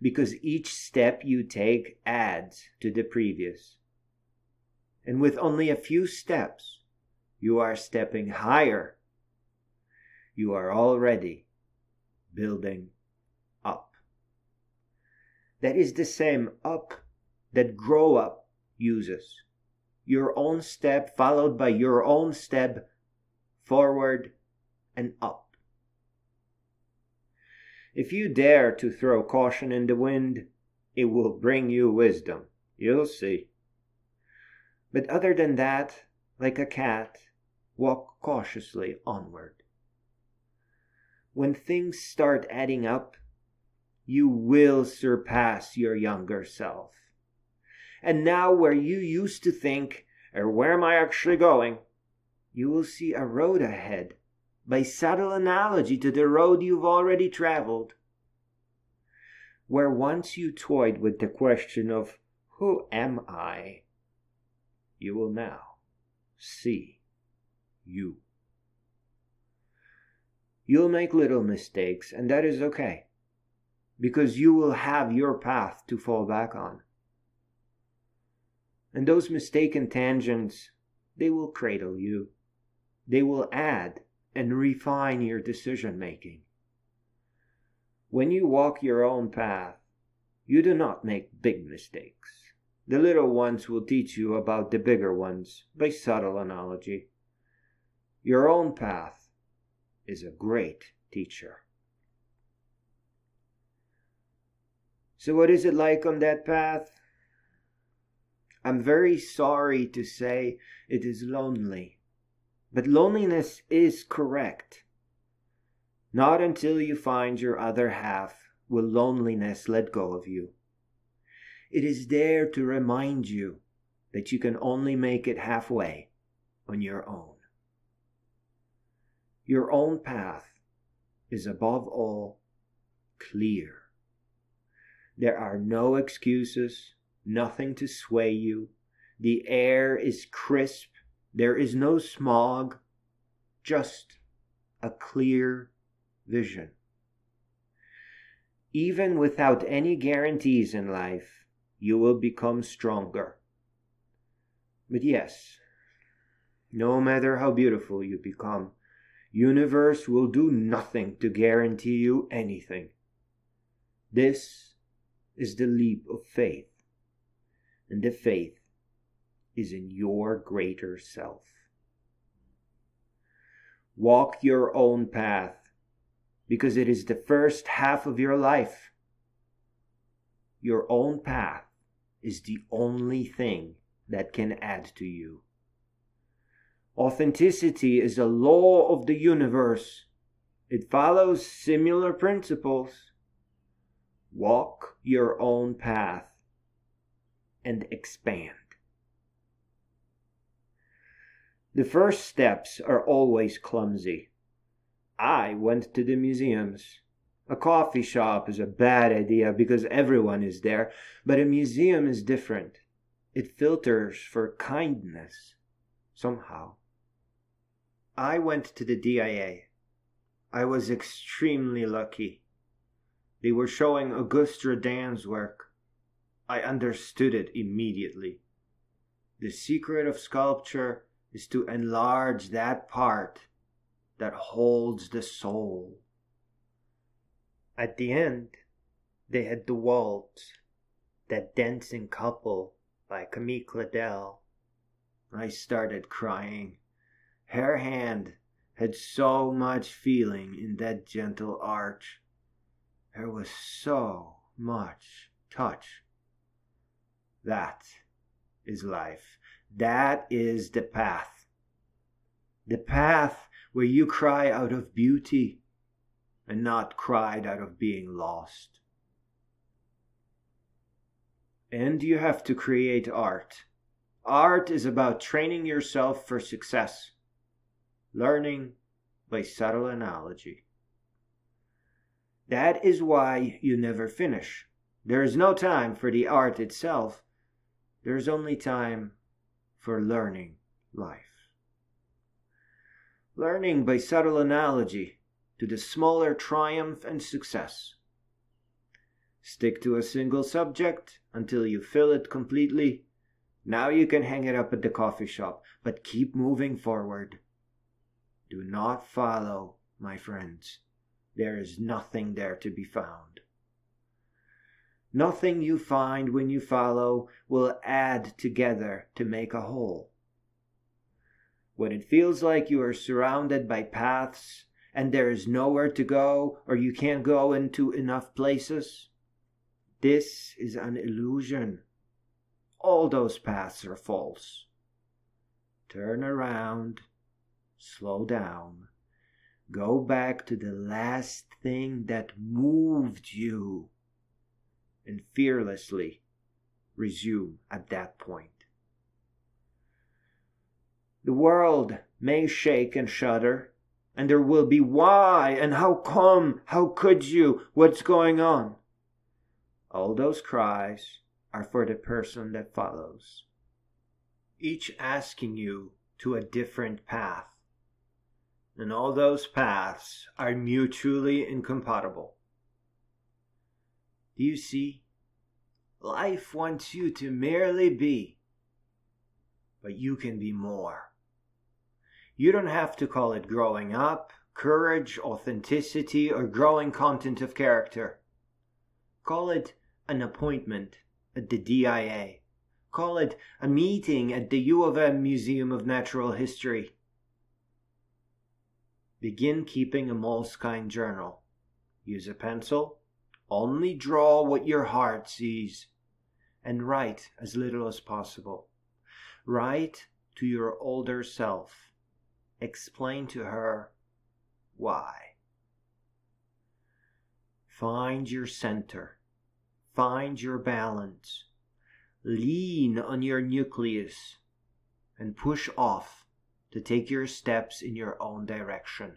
[SPEAKER 3] because each step you take adds to the previous. And with only a few steps, you are stepping higher. You are already building up. That is the same up that Grow Up uses. Your own step followed by your own step forward and up. If you dare to throw caution in the wind, it will bring you wisdom. You'll see. But other than that, like a cat, walk cautiously onward. When things start adding up, you will surpass your younger self. And now where you used to think, or where am I actually going, you will see a road ahead by subtle analogy to the road you've already traveled. Where once you toyed with the question of, who am I? You will now see you. You'll make little mistakes, and that is okay, because you will have your path to fall back on. And those mistaken tangents, they will cradle you. They will add and refine your decision-making. When you walk your own path, you do not make big mistakes. The little ones will teach you about the bigger ones by subtle analogy. Your own path is a great teacher. So what is it like on that path? I'm very sorry to say it is lonely. But loneliness is correct. Not until you find your other half will loneliness let go of you. It is there to remind you that you can only make it halfway on your own. Your own path is above all clear. There are no excuses, nothing to sway you. The air is crisp. There is no smog, just a clear vision. Even without any guarantees in life, you will become stronger. But yes, no matter how beautiful you become, universe will do nothing to guarantee you anything. This is the leap of faith, and the faith is in your greater self. Walk your own path, because it is the first half of your life. Your own path is the only thing that can add to you. Authenticity is a law of the universe. It follows similar principles. Walk your own path and expand. The first steps are always clumsy. I went to the museums. A coffee shop is a bad idea because everyone is there, but a museum is different. It filters for kindness, somehow. I went to the DIA. I was extremely lucky. They were showing Auguste Rodin's work. I understood it immediately. The secret of sculpture is to enlarge that part that holds the soul.
[SPEAKER 2] At the end, they had the waltz, that dancing couple by Camille Claudel.
[SPEAKER 3] I started crying. Her hand had so much feeling in that gentle arch. There was so much touch. That is life. That is the path. The path where you cry out of beauty and not cried out of being lost. And you have to create art. Art is about training yourself for success, learning by subtle analogy. That is why you never finish. There is no time for the art itself. There is only time for learning life. Learning by subtle analogy to the smaller triumph and success. Stick to a single subject until you fill it completely. Now you can hang it up at the coffee shop, but keep moving forward. Do not follow, my friends. There is nothing there to be found. Nothing you find when you follow will add together to make a whole. When it feels like you are surrounded by paths and there is nowhere to go or you can't go into enough places, this is an illusion. All those paths are false. Turn around, slow down, go back to the last thing that moved you, and fearlessly resume at that point. The world may shake and shudder, and there will be why and how come, how could you, what's going on. All those cries are for the person that follows, each asking you to a different path, and all those paths are mutually incompatible. Do you see? Life wants you to merely be, but you can be more. You don't have to call it growing up, courage, authenticity, or growing content of character. Call it an appointment at the DIA. Call it a meeting at the U of M Museum of Natural History. Begin keeping a Moleskine journal. Use a pencil. Only draw what your heart sees. And write as little as possible. Write to your older self. Explain to her why. Find your center. Find your balance. Lean on your nucleus and push off to take your steps in your own direction.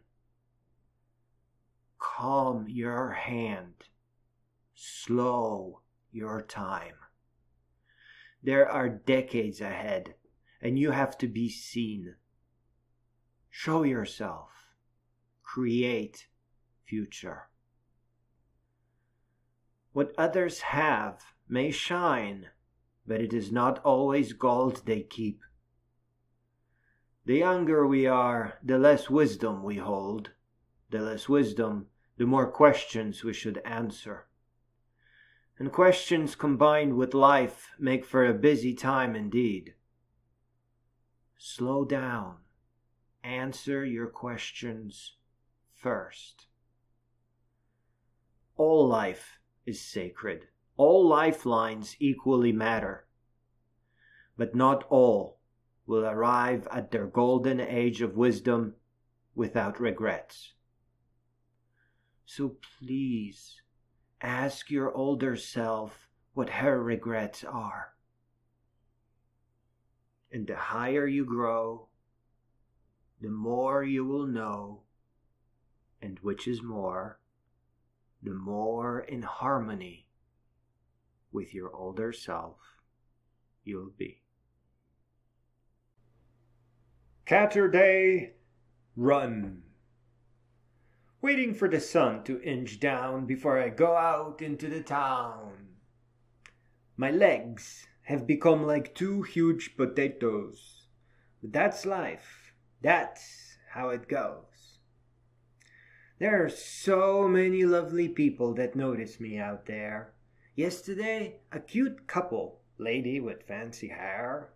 [SPEAKER 3] Calm your hand. Slow your time. There are decades ahead, and you have to be seen. Show yourself. Create future. What others have may shine, but it is not always gold they keep. The younger we are, the less wisdom we hold. The less wisdom, the more questions we should answer. And questions combined with life make for a busy time indeed. Slow down. Answer your questions first. All life is sacred. All lifelines equally matter. But not all will arrive at their golden age of wisdom without regrets. So please, ask your older self what her regrets are. And the higher you grow, the more you will know, and which is more, the more in harmony with your older self you'll be.
[SPEAKER 1] Catterday, run. Waiting for the sun to inch down before I go out into the town. My legs
[SPEAKER 3] have become like two huge potatoes. But that's life. That's how it goes. There are so many lovely people that notice me out there. Yesterday, a cute couple, lady with fancy hair.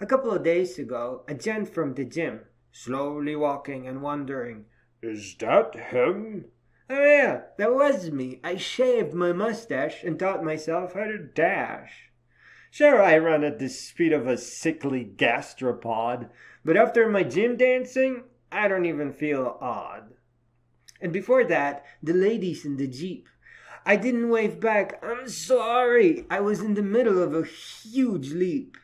[SPEAKER 3] A couple of days ago, a gent from the gym, slowly walking and wondering, "Is that him?" Oh yeah, that was me. I shaved my mustache and taught myself how to dash. Sure, I run at the speed of a sickly gastropod, but after my gym dancing, I don't even feel odd. And before that, the ladies in the Jeep. I didn't wave back. I'm sorry. I was in the middle of a huge leap.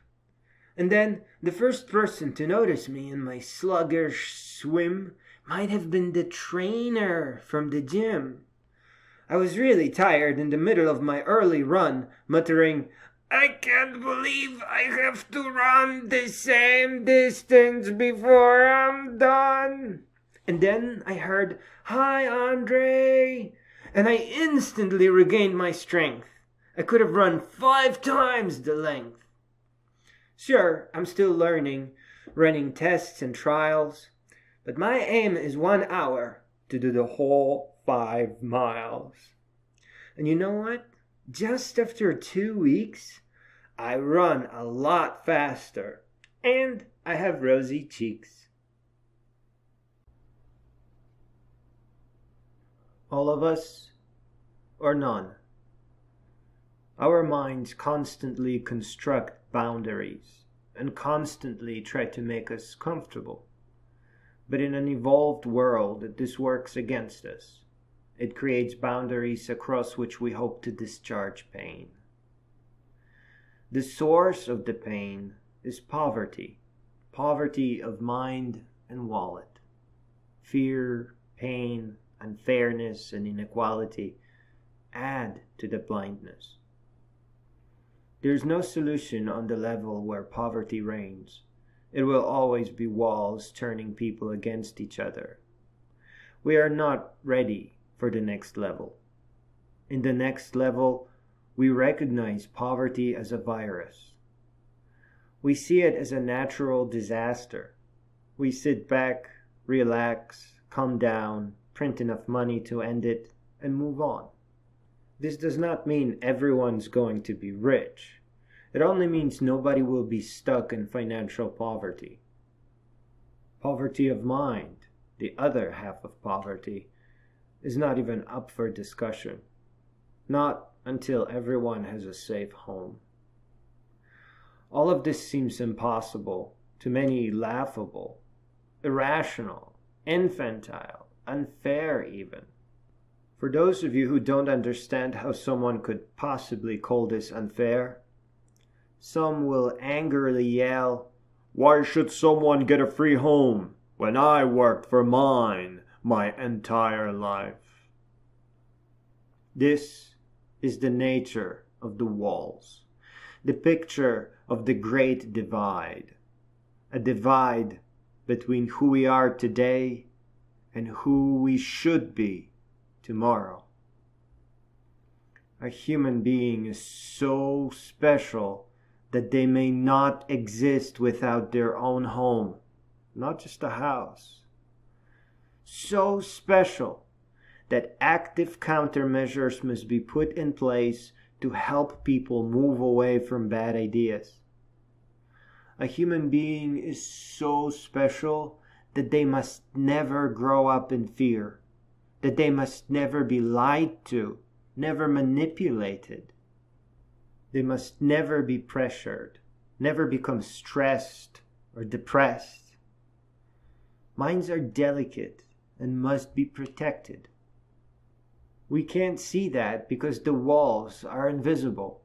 [SPEAKER 3] And then, the first person to notice me in my sluggish swim might have been the trainer from the gym. I was really tired in the middle of my early run, muttering, "I can't believe I have to run the same distance before I'm done." And then I heard, "Hi, Andre," and I instantly regained my strength. I could have run 5 times the length. Sure, I'm still learning, running tests and trials, but my aim is 1 hour to do the whole 5 miles. And you know what? Just after 2 weeks, I run a lot faster, and I have rosy cheeks. All of us, or none. Our minds constantly construct boundaries and constantly try to make us comfortable. But in an evolved world, this works against us. It creates boundaries across which we hope to discharge pain. The source of the pain is poverty. Poverty of mind and wallet. Fear, pain, unfairness, and inequality add to the blindness. There's no solution on the level where poverty reigns. It will always be walls turning people against each other. We are not ready for the next level. In the next level, we recognize poverty as a virus. We see it as a natural disaster. We sit back, relax, calm down, print enough money to end it, and move on. This does not mean everyone's going to be rich. It only means nobody will be stuck in financial poverty. Poverty of mind, the other half of poverty, is not even up for discussion. Not until everyone has a safe home. All of this seems impossible, to many laughable, irrational, infantile, unfair even. For those of you who don't understand how someone could possibly call this unfair, some will angrily yell, "Why should someone get a free home when I worked for mine my entire life?" This is the nature of the walls, the picture of the great divide, a divide between who we are today and who we should be tomorrow. A human being is so special that they may not exist without their own home, not just a house. So special that active countermeasures must be put in place to help people move away from bad ideas. A human being is so special that they must never grow up in fear, that they must never be lied to, never manipulated. They must never be pressured, never become stressed or depressed. Minds are delicate and must be protected. We can't see that because the walls are invisible.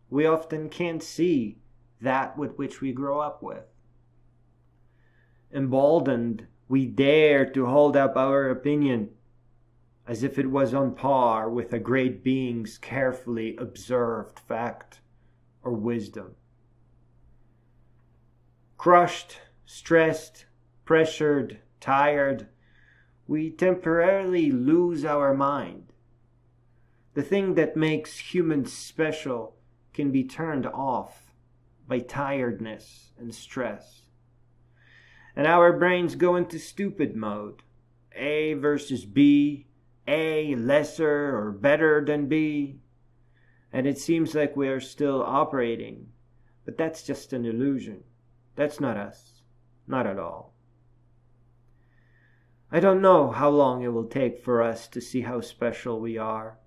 [SPEAKER 3] We often can't see that with which we grow up with. Emboldened, we dare to hold up our opinion as if it was on par with a great being's carefully observed fact or wisdom. Crushed, stressed, pressured, tired, we temporarily lose our mind. The thing that makes humans special can be turned off by tiredness and stress. And our brains go into stupid mode. A versus B, A lesser or better than B. And it seems like we are still operating, but that's just an illusion. That's not us. Not at all. I don't know how long it will take for us to see how special we are,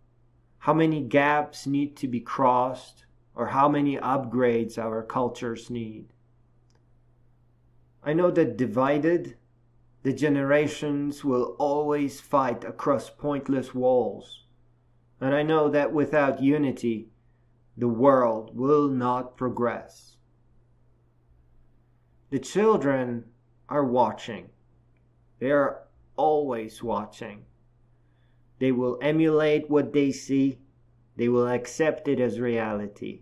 [SPEAKER 3] how many gaps need to be crossed, or how many upgrades our cultures need. I know that divided, the generations will always fight across pointless walls, and I know that without unity, the world will not progress. The children are watching. They are always watching. They will emulate what they see. They will accept it as reality.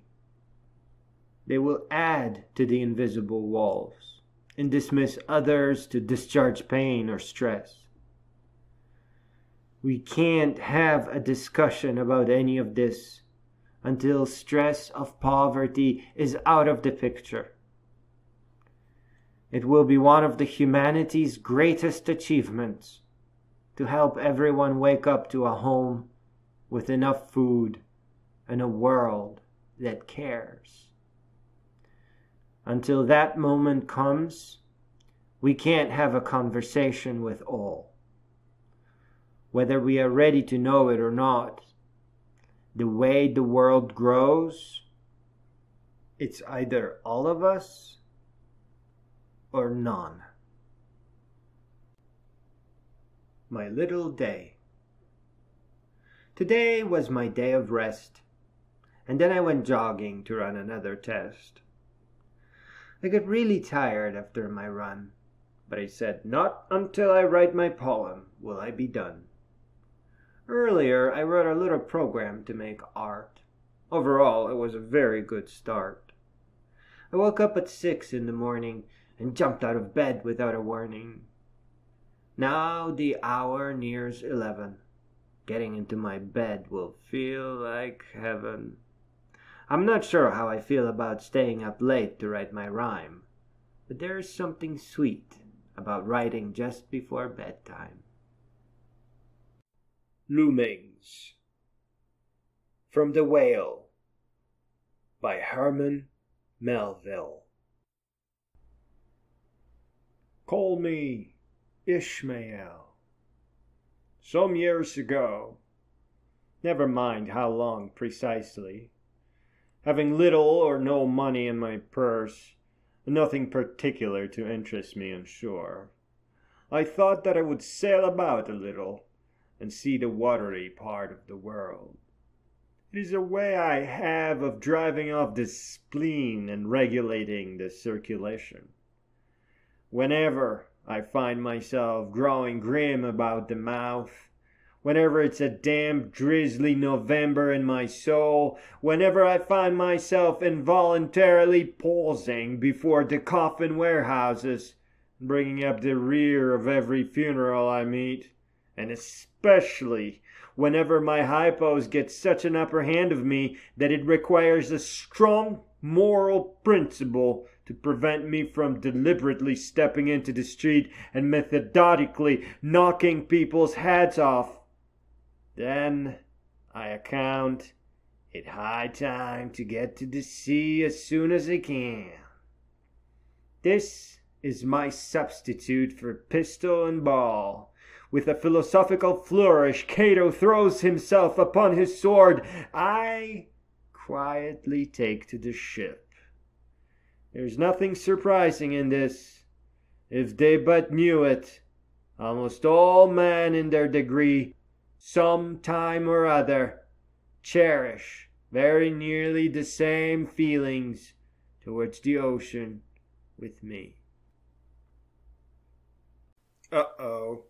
[SPEAKER 3] They will add to the invisible walls and dismiss others to discharge pain or stress. We can't have a discussion about any of this until stress of poverty is out of the picture. It will be one of the humanity's greatest achievements to help everyone wake up to a home with enough food and a world that cares. Until that moment comes, we can't have a conversation with all. Whether we are ready to know it or not, the way the world grows, it's either all of us or none. My little day. Today was my day of rest, and then I went jogging to run another test. I got really tired after my run, but I said, not until I write my poem will I be done. Earlier, I wrote a little program to make art. Overall, it was a very good start. I woke up at 6 in the morning and jumped out of bed without a warning. Now the hour nears 11. Getting into my bed will feel like heaven. I'm not sure how I feel about staying up late to write my rhyme, but there is something sweet about writing just before bedtime. Loomings from The Whale by Herman Melville. Call me Ishmael. Some years ago, never mind how long precisely, having little or no money in my purse, nothing particular to interest me on shore, I thought that I would sail about a little and see the watery part of the world. It is a way I have of driving off the spleen and regulating the circulation. Whenever I find myself growing grim about the mouth, whenever it's a damp, drizzly November in my soul, whenever I find myself involuntarily pausing before the coffin warehouses, bringing up the rear of every funeral I meet, and especially whenever my hypos get such an upper hand of me that it requires a strong moral principle to prevent me from deliberately stepping into the street and methodically knocking people's heads off, then I account it high time to get to the sea as soon as I can. This is my substitute for pistol and ball. With a philosophical flourish, Cato throws himself upon his sword. I quietly take to the ship. There's nothing surprising in this. If they but knew it, almost all men in their degree, some time or other, cherish very nearly the same feelings towards the ocean with me. Uh-oh.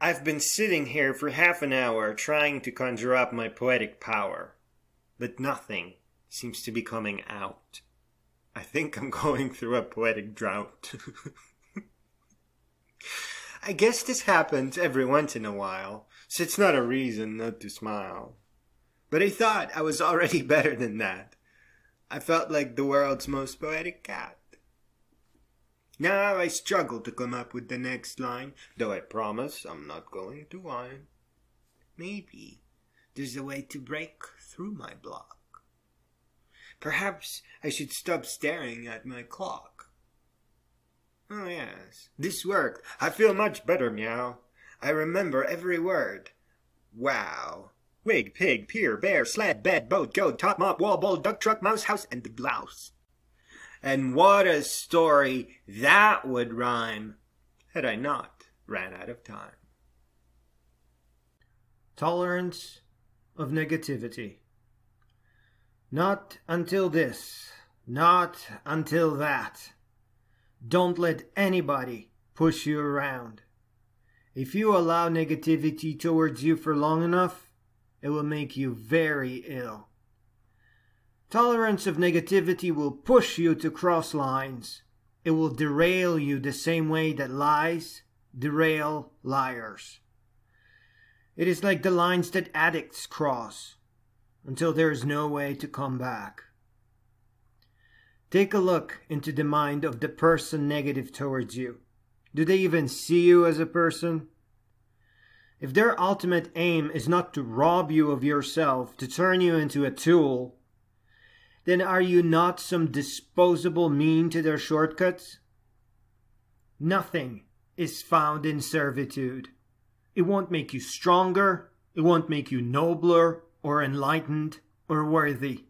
[SPEAKER 3] I've been sitting here for half an hour trying to conjure up my poetic power, but nothing seems to be coming out. I think I'm going through a poetic drought. I guess this happens every once in a while, so it's not a reason not to smile.
[SPEAKER 2] But I thought I was already better than that. I felt like the world's most poetic cat. Now I struggle to come up with the next line, though I promise I'm not going to whine. Maybe there's a way to break through my block. Perhaps I should stop staring at my clock. Oh yes, this worked. I feel much better, meow. I remember every word. Wow. Wig, pig, pier, bear, sled, bed, boat, goat, top, mop, wall, bowl, duck, truck, mouse, house, and the blouse. And what a story that would rhyme, had I not ran out of time.
[SPEAKER 3] Tolerance of negativity. Not until this, not until that. Don't let anybody push you around. If you allow negativity towards you for long enough, it will make you very ill. Tolerance of negativity will push you to cross lines. It will derail you the same way that lies derail liars. It is like the lines that addicts cross until there is no way to come back. Take a look into the mind of the person negative towards you. Do they even see you as a person? If their ultimate aim is not to rob you of yourself, to turn you into a tool, then are you not some disposable mean to their shortcuts? Nothing is found in servitude. It won't make you stronger, it won't make you nobler or enlightened or worthy.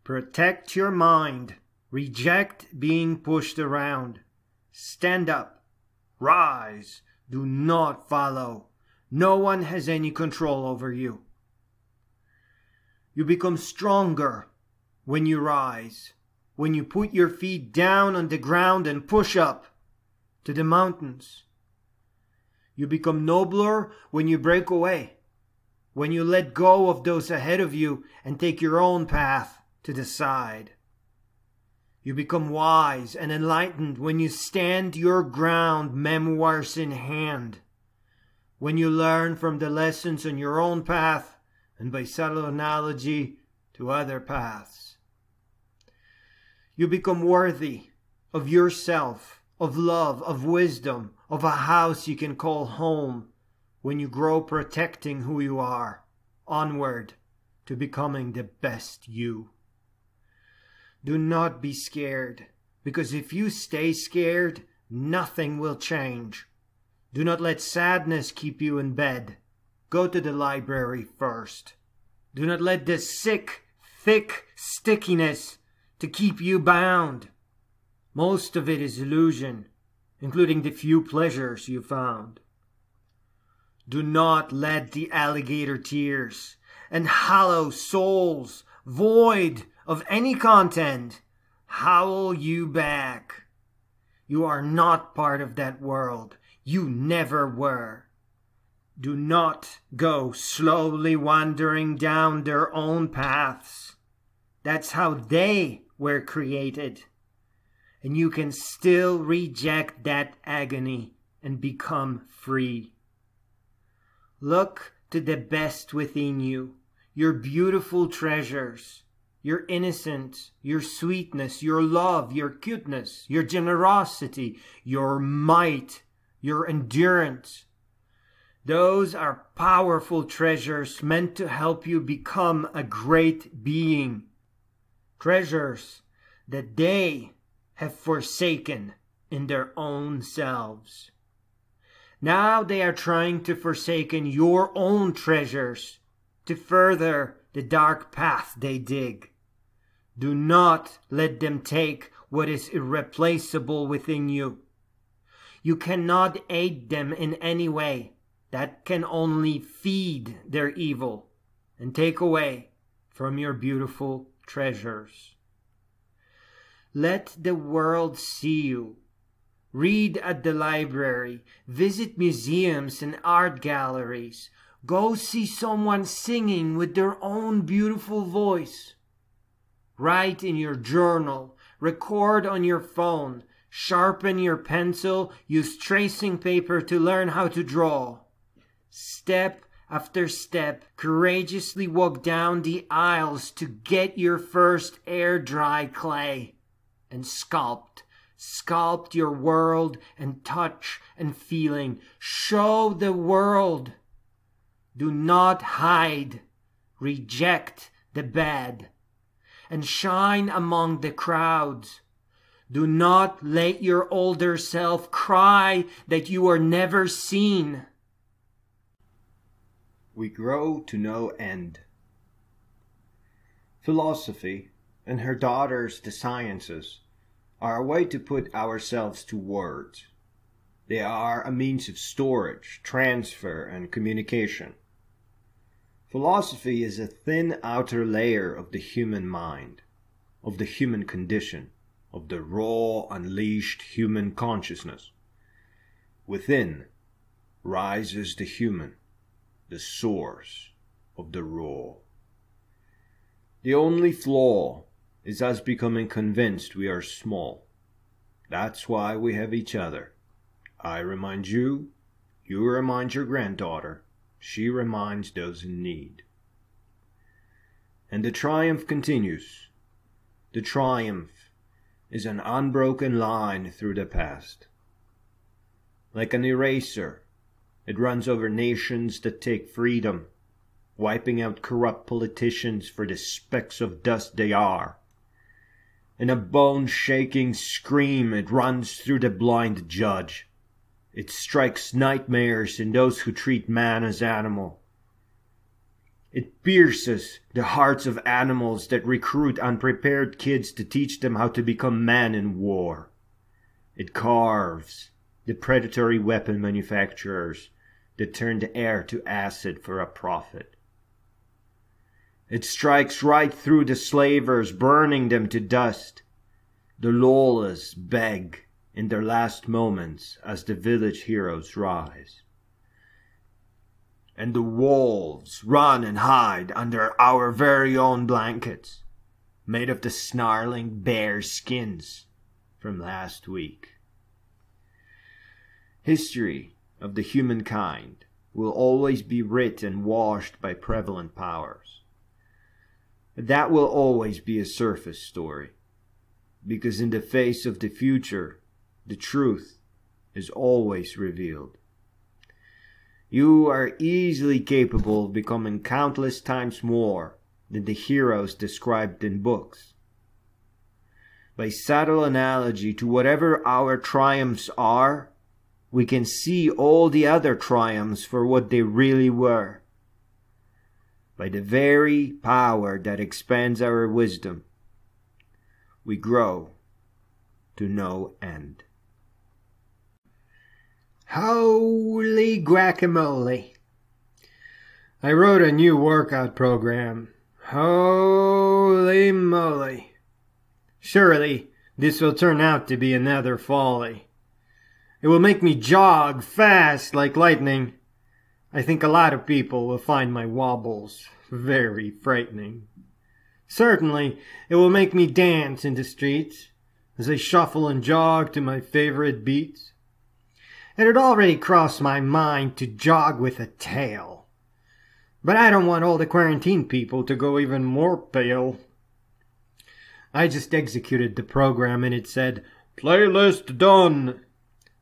[SPEAKER 3] Protect your mind. Reject being pushed around. Stand up. Rise. Do not follow. No one has any control over you. You become stronger when you rise, when you put your feet down on the ground and push up to the mountains. You become nobler when you break away, when you let go of those ahead of you and take your own path to the side. You become wise and enlightened when you stand your ground, memoirs in hand, when you learn from the lessons on your own path and by subtle analogy to other paths. You become worthy of yourself, of love, of wisdom, of a house you can call home when you grow protecting who you are, onward to becoming the best you. Do not be scared, because if you stay scared, nothing will change. Do not let sadness keep you in bed. Go to the library first. Do not let the sick, thick stickiness to keep you bound. Most of it is illusion, including the few pleasures you found. Do not let the alligator tears and hollow souls, void of any content, howl you back. You are not part of that world. You never were. Do not go slowly wandering down their own paths. That's how they were created. And you can still reject that agony and become free. Look to the best within you, your beautiful treasures, your innocence, your sweetness, your love, your cuteness, your generosity, your might, your endurance. Those are powerful treasures meant to help you become a great being. Treasures that they have forsaken in their own selves. Now they are trying to forsaken your own treasures to further the dark path they dig. Do not let them take what is irreplaceable within you. You cannot aid them in any way. That can only feed their evil and take away from your beautiful treasures. Let the world see you. Read at the library, visit museums and art galleries. Go see someone singing with their own beautiful voice. Write in your journal, record on your phone, sharpen your pencil, use tracing paper to learn how to draw. Step after step, courageously walk down the aisles to get your first air-dry clay and sculpt your world and touch and feeling. Show the world. Do not hide. Reject the bad and shine among the crowds. Do not let your older self cry that you are never seen.
[SPEAKER 2] We grow to no end. Philosophy and her daughters, the sciences, are a way to put ourselves to words. They are a means of storage, transfer, and communication. Philosophy is a thin outer layer of the human mind, of the human condition, of the raw, unleashed human consciousness. Within rises the human, the source of the raw. The only flaw is us becoming convinced we are small. That's why we have each other. I remind you, you remind your granddaughter, she reminds those in need. And the triumph continues. The triumph is an unbroken line through the past. Like an eraser, it runs over nations that take freedom, wiping out corrupt politicians for the specks of dust they are. In a bone-shaking scream, it runs through the blind judge. It strikes nightmares in those who treat man as animal. It pierces the hearts of animals that recruit unprepared kids to teach them how to become men in war. It carves the predatory weapon manufacturers that turn the air to acid for a profit. It strikes right through the slavers, burning them to dust. The lawless beg in their last moments as the village heroes rise. And the wolves run and hide under our very own blankets, made of the snarling bear skins from last week. History of the humankind will always be writ and washed by prevalent powers. That will always be a surface story, because in the face of the future, the truth is always revealed. You are easily capable of becoming countless times more than the heroes described in books. By subtle analogy to whatever our triumphs are, we can see all the other triumphs for what they really were. By the very power that expands our wisdom, we grow to no end.
[SPEAKER 1] Holy guacamole! I wrote a new workout program. Holy moly! Surely this will turn out to be another folly. It will make me jog fast like lightning. I think a lot of people will find my wobbles very frightening. Certainly, it will make me dance in the streets as I shuffle and jog to my favorite beats. It had already crossed my mind to jog with a tail. But I don't want all the quarantine people to go even more pale. I just executed the program and it said, "Playlist done."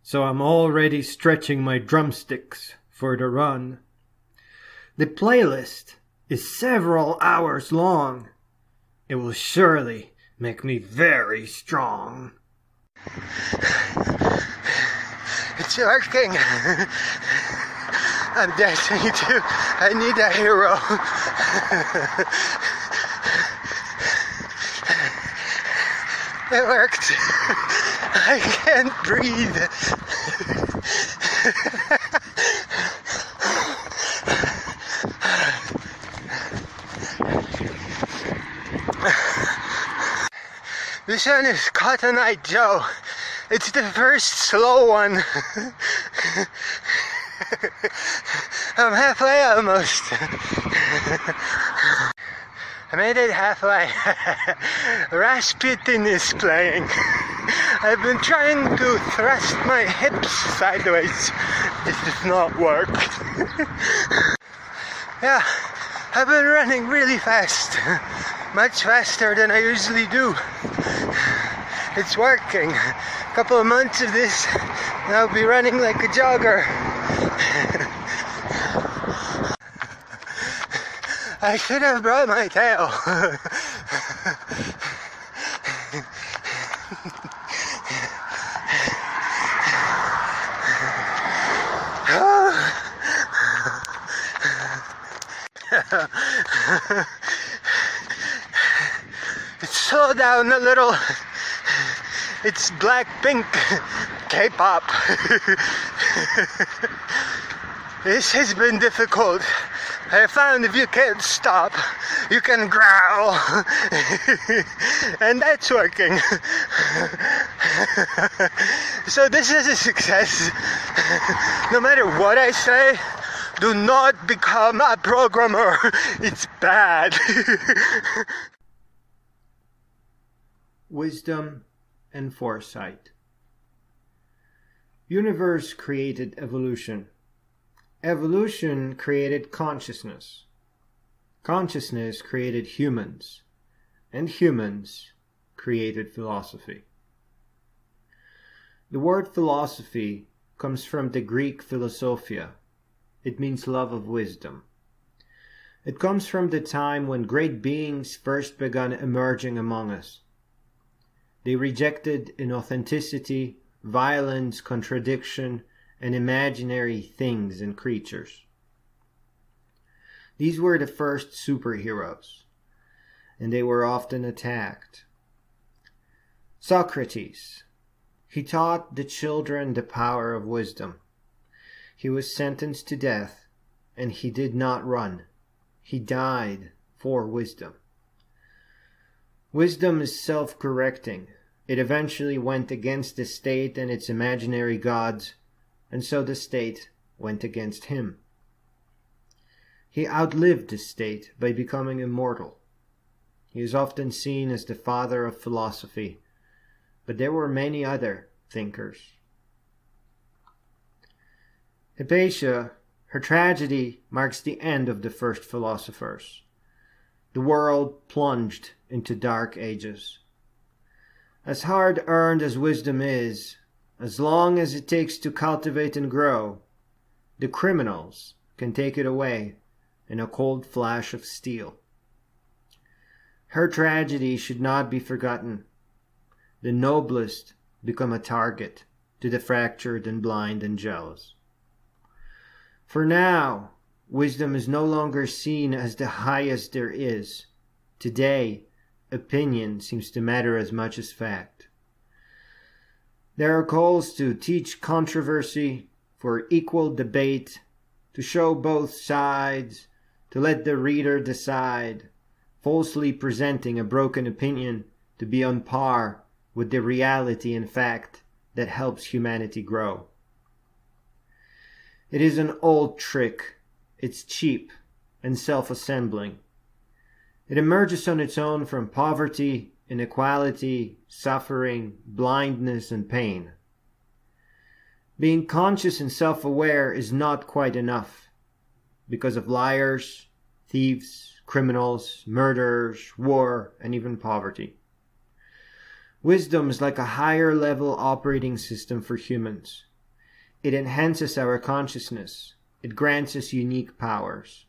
[SPEAKER 1] So I'm already stretching my drumsticks for the run. The playlist is several hours long. It will surely make me very strong.
[SPEAKER 4] It's working. I'm dancing too. I need a hero. It worked. I can't breathe. This one is Cotton Eye Joe. It's the first slow one. I'm halfway almost. I made it halfway. Rasputin is playing. I've been trying to thrust my hips sideways. This does not work. Yeah, I've been running really fast. Much faster than I usually do. It's working. A couple of months of this, and I'll be running like a jogger. I should have brought my tail. Slow down a little. It's Blackpink K-pop. This has been difficult. I found if you can't stop, you can growl. And that's working. So this is a success. No matter what I say, do not become a programmer. It's bad.
[SPEAKER 3] Wisdom and foresight. Universe created evolution. Evolution created consciousness. Consciousness created humans. And humans created philosophy. The word philosophy comes from the Greek philosophia. It means love of wisdom. It comes from the time when great beings first began emerging among us. They rejected inauthenticity, violence, contradiction, and imaginary things and creatures. These were the first superheroes, and they were often attacked. Socrates, he taught the children the power of wisdom. He was sentenced to death, and he did not run. He died for wisdom. Wisdom is self-correcting. It eventually went against the state and its imaginary gods, and so the state went against him. He outlived the state by becoming immortal. He is often seen as the father of philosophy, but there were many other thinkers. Hypatia, her tragedy marks the end of the first philosophers. The world plunged into dark ages. As hard-earned as wisdom is, as long as it takes to cultivate and grow, the criminals can take it away in a cold flash of steel. Her tragedy should not be forgotten. The noblest become a target to the fractured and blind and jealous. For now, wisdom is no longer seen as the highest there is. Today, opinion seems to matter as much as fact. There are calls to teach controversy, for equal debate, to show both sides, to let the reader decide, falsely presenting a broken opinion to be on par with the reality and fact that helps humanity grow. It is an old trick. It's cheap and self-assembling. It emerges on its own from poverty, inequality, suffering, blindness, and pain. Being conscious and self-aware is not quite enough because of liars, thieves, criminals, murderers, war, and even poverty. Wisdom is like a higher level operating system for humans. It enhances our consciousness. It grants us unique powers.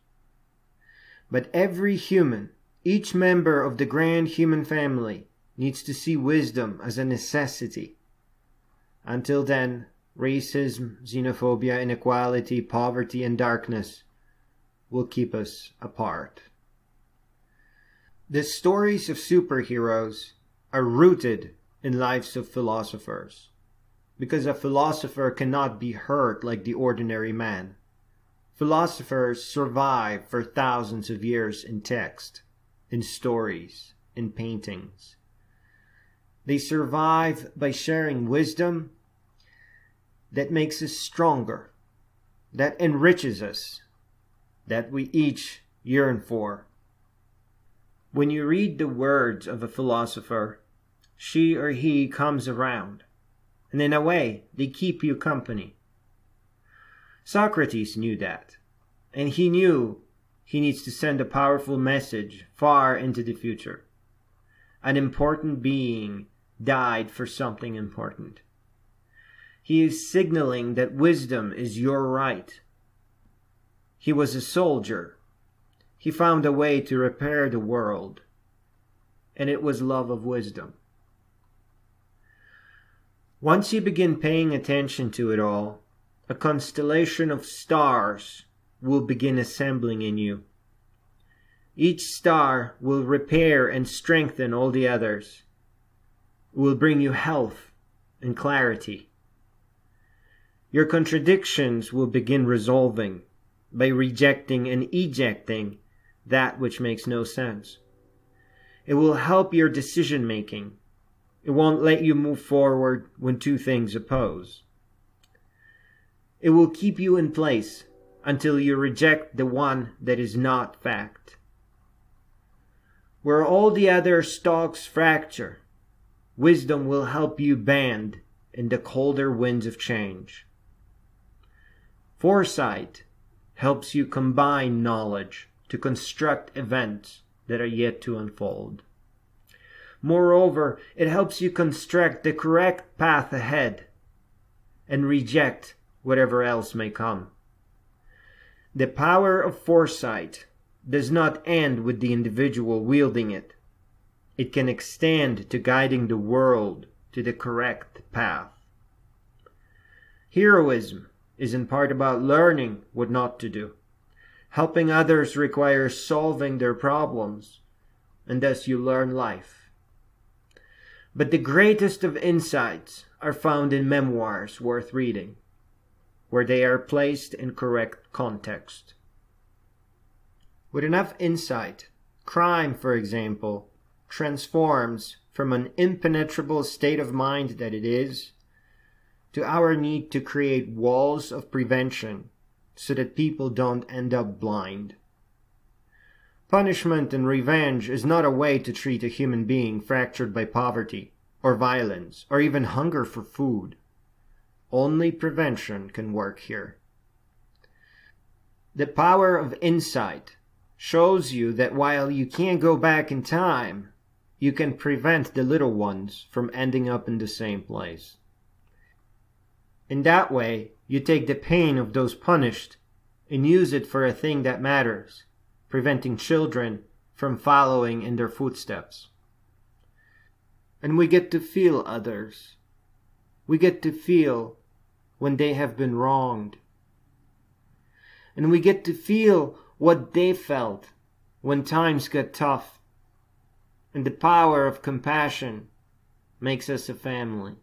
[SPEAKER 3] But every human, each member of the grand human family, needs to see wisdom as a necessity. Until then, racism, xenophobia, inequality, poverty, and darkness will keep us apart. The stories of superheroes are rooted in lives of philosophers, because a philosopher cannot be hurt like the ordinary man. Philosophers survive for thousands of years in text, in stories, in paintings. They survive by sharing wisdom that makes us stronger, that enriches us, that we each yearn for. When you read the words of a philosopher, she or he comes around, and in a way, they keep you company. Socrates knew that, and he knew he needs to send a powerful message far into the future. An important being died for something important. He is signaling that wisdom is your right. He was a soldier. He found a way to repair the world, and it was love of wisdom. Once you begin paying attention to it all, a constellation of stars will begin assembling in you. Each star will repair and strengthen all the others. It will bring you health and clarity. Your contradictions will begin resolving by rejecting and ejecting that which makes no sense. It will help your decision making. It won't let you move forward when two things oppose. It will keep you in place until you reject the one that is not fact. Where all the other stalks fracture, wisdom will help you bend in the colder winds of change. Foresight helps you combine knowledge to construct events that are yet to unfold. Moreover, it helps you construct the correct path ahead and reject whatever else may come. The power of foresight does not end with the individual wielding it. It can extend to guiding the world to the correct path. Heroism is in part about learning what not to do. Helping others requires solving their problems, and thus you learn life. But the greatest of insights are found in memoirs worth reading, where they are placed in correct context. With enough insight, crime, for example, transforms from an impenetrable state of mind that it is to our need to create walls of prevention so that people don't end up blind. Punishment and revenge is not a way to treat a human being fractured by poverty or violence or even hunger for food. Only prevention can work here. The power of insight shows you that while you can't go back in time, you can prevent the little ones from ending up in the same place. In that way, you take the pain of those punished and use it for a thing that matters, preventing children from following in their footsteps. And we get to feel others. We get to feel when they have been wronged. And we get to feel what they felt when times got tough. And the power of compassion makes us a family.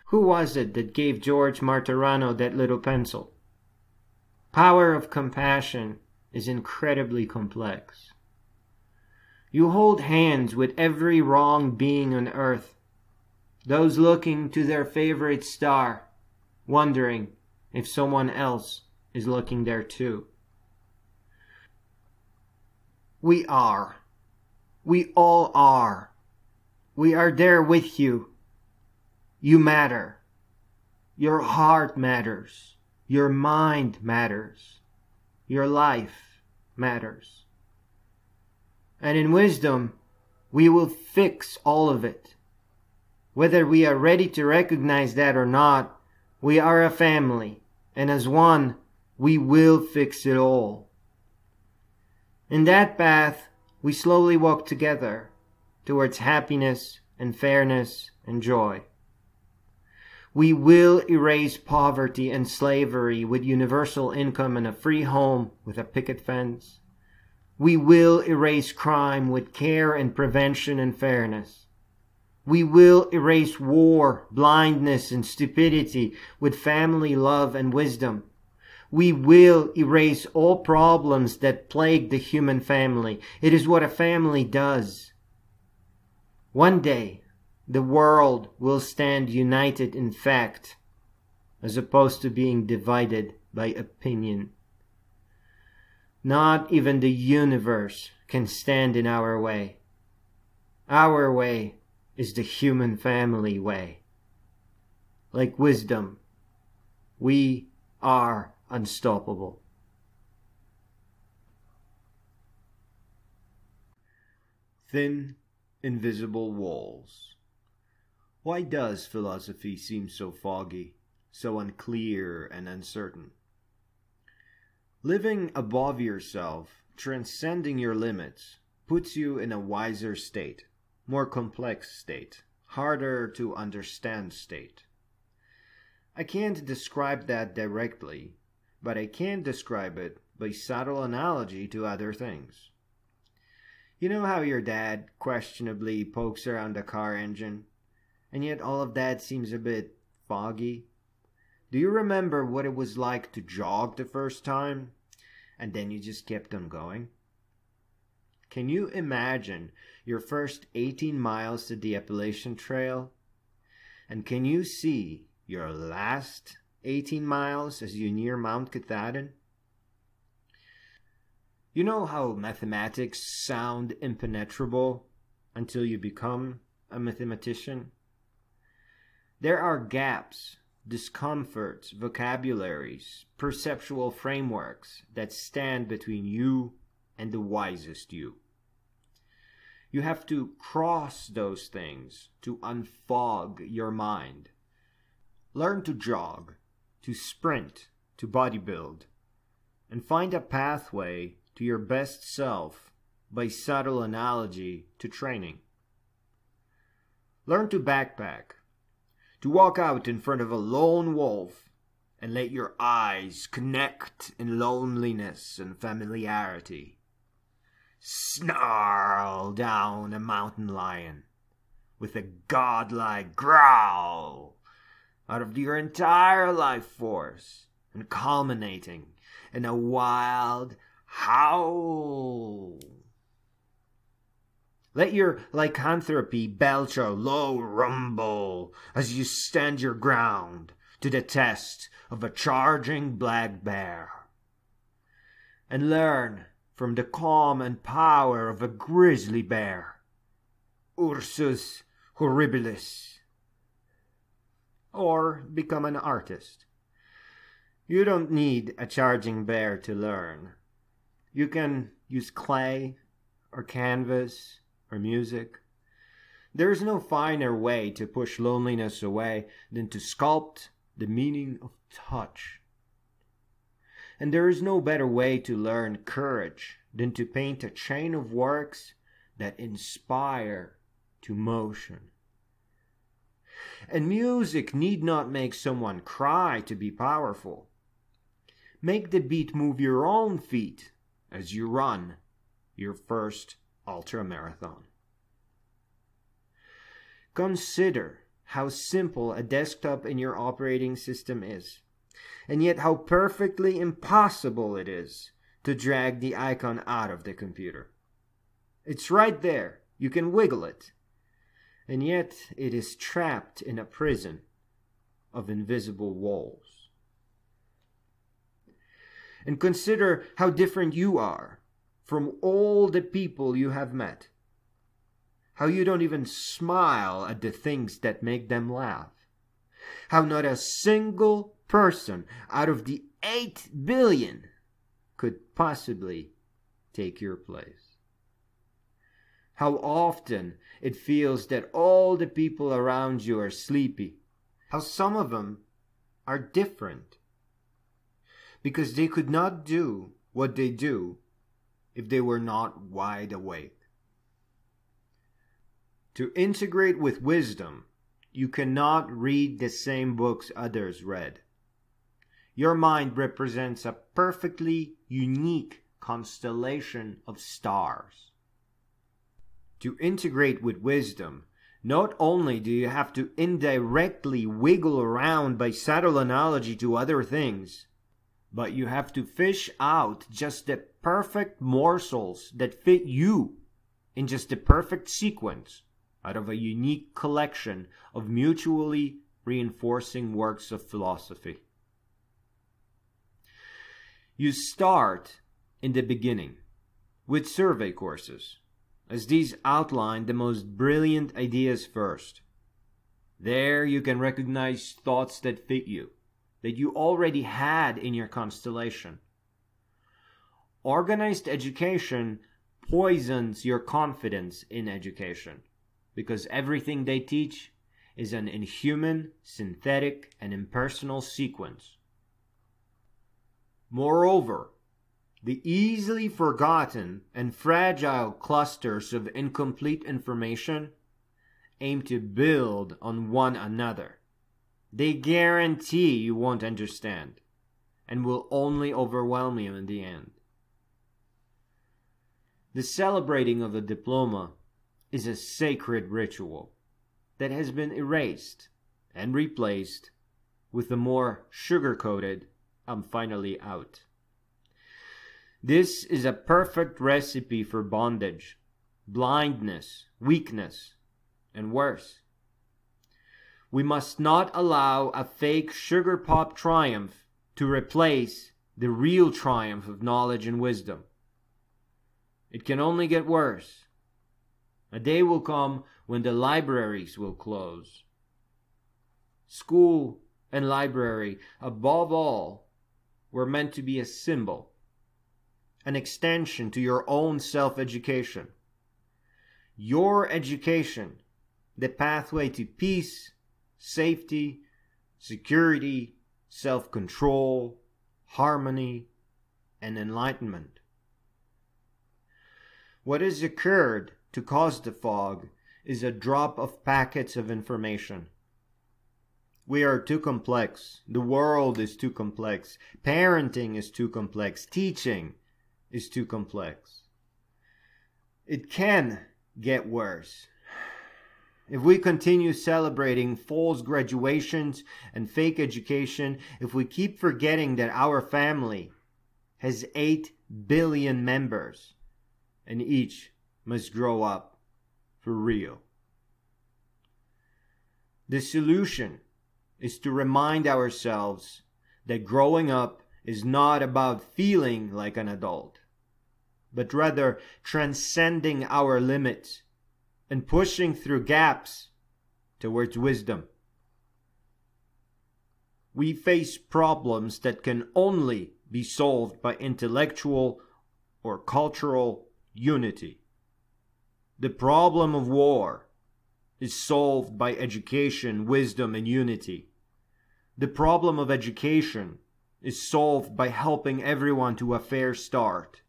[SPEAKER 3] Who was it that gave George Martorano that little pencil? Power of compassion is incredibly complex. You hold hands with every wronged being on earth, those looking to their favorite star, wondering if someone else is looking there too. We are. We all are. We are there with you. You matter. Your heart matters. Your mind matters. Your life matters. And in wisdom, we will fix all of it. Whether we are ready to recognize that or not, we are a family, and as one, we will fix it all. In that path, we slowly walk together towards happiness and fairness and joy. We will erase poverty and slavery with universal income and a free home with a picket fence. We will erase crime with care and prevention and fairness. We will erase war, blindness, and stupidity with family love and wisdom. We will erase all problems that plague the human family. It is what a family does. One day, the world will stand united in fact, as opposed to being divided by opinion. Not even the universe can stand in our way. Our way is the human family way. Like wisdom, we are unstoppable. thin, invisible walls. Why does philosophy seem so foggy, so unclear and uncertain? Living above yourself, transcending your limits, puts you in a wiser state, more complex state, harder to understand state. I can't describe that directly, but I can describe it by subtle analogy to other things. You know how your dad questionably pokes around the car engine, and yet all of that seems a bit foggy? Do you remember what it was like to jog the first time, and then you just kept on going? Can you imagine your first 18 miles to the Appalachian Trail? And can you see your last 18 miles as you near Mount Katahdin? You know how mathematics sound impenetrable until you become a mathematician? There are gaps, discomforts, vocabularies, perceptual frameworks that stand between you and the wisest you. You have to cross those things to unfog your mind. Learn to jog, to sprint, to bodybuild, and find a pathway to your best self by subtle analogy to training. Learn to backpack, to walk out in front of a lone wolf and let your eyes connect in loneliness and familiarity. Snarl down a mountain lion with a godlike growl out of your entire life force and culminating in a wild howl. Let your lycanthropy belch a low rumble as you stand your ground to the test of a charging black bear. And learn from the calm and power of a grizzly bear, Ursus horribilis. Or become an artist. You don't need a charging bear to learn. You can use clay or canvas or music. There is no finer way to push loneliness away than to sculpt the meaning of touch. And there is no better way to learn courage than to paint a chain of works that inspire to motion. And music need not make someone cry to be powerful. Make the beat move your own feet as you run your first ultramarathon. Consider how simple a desktop in your operating system is, and yet how perfectly impossible it is to drag the icon out of the computer. It's right there. You can wiggle it. And yet it is trapped in a prison of invisible walls. And consider how different you are from all the people you have met. How you don't even smile at the things that make them laugh. How not a single person out of the 8 billion could possibly take your place. How often it feels that all the people around you are sleepy. How some of them are different. Because they could not do what they do if they were not wide awake. To integrate with wisdom, you cannot read the same books others read. Your mind represents a perfectly unique constellation of stars. To integrate with wisdom, not only do you have to indirectly wiggle around by subtle analogy to other things, but you have to fish out just the perfect morsels that fit you in just the perfect sequence out of a unique collection of mutually reinforcing works of philosophy. You start in the beginning with survey courses, as these outline the most brilliant ideas first. There you can recognize thoughts that fit you, that you already had in your constellation. Organized education poisons your confidence in education, because everything they teach is an inhuman, synthetic, and impersonal sequence. Moreover, the easily forgotten and fragile clusters of incomplete information aim to build on one another. They guarantee you won't understand and will only overwhelm you in the end. The celebrating of a diploma is a sacred ritual that has been erased and replaced with the more sugar-coated "I'm finally out." This is a perfect recipe for bondage, blindness, weakness, and worse. We must not allow a fake sugar pop triumph to replace the real triumph of knowledge and wisdom. It can only get worse. A day will come when the libraries will close. School and library, above all, were meant to be a symbol, an extension to your own self-education. Your education, the pathway to peace, safety, security, self-control, harmony, and enlightenment. What has occurred to cause the fog is a drop of packets of information. We are too complex. The world is too complex. Parenting is too complex. Teaching is too complex. It can get worse. If we continue celebrating false graduations and fake education, if we keep forgetting that our family has 8 billion members and each must grow up for real. The solution is to remind ourselves that growing up is not about feeling like an adult, but rather transcending our limits and pushing through gaps towards wisdom. We face problems that can only be solved by intellectual or cultural unity. The problem of war is solved by education, wisdom, and unity. The problem of education is solved by helping everyone to a fair start.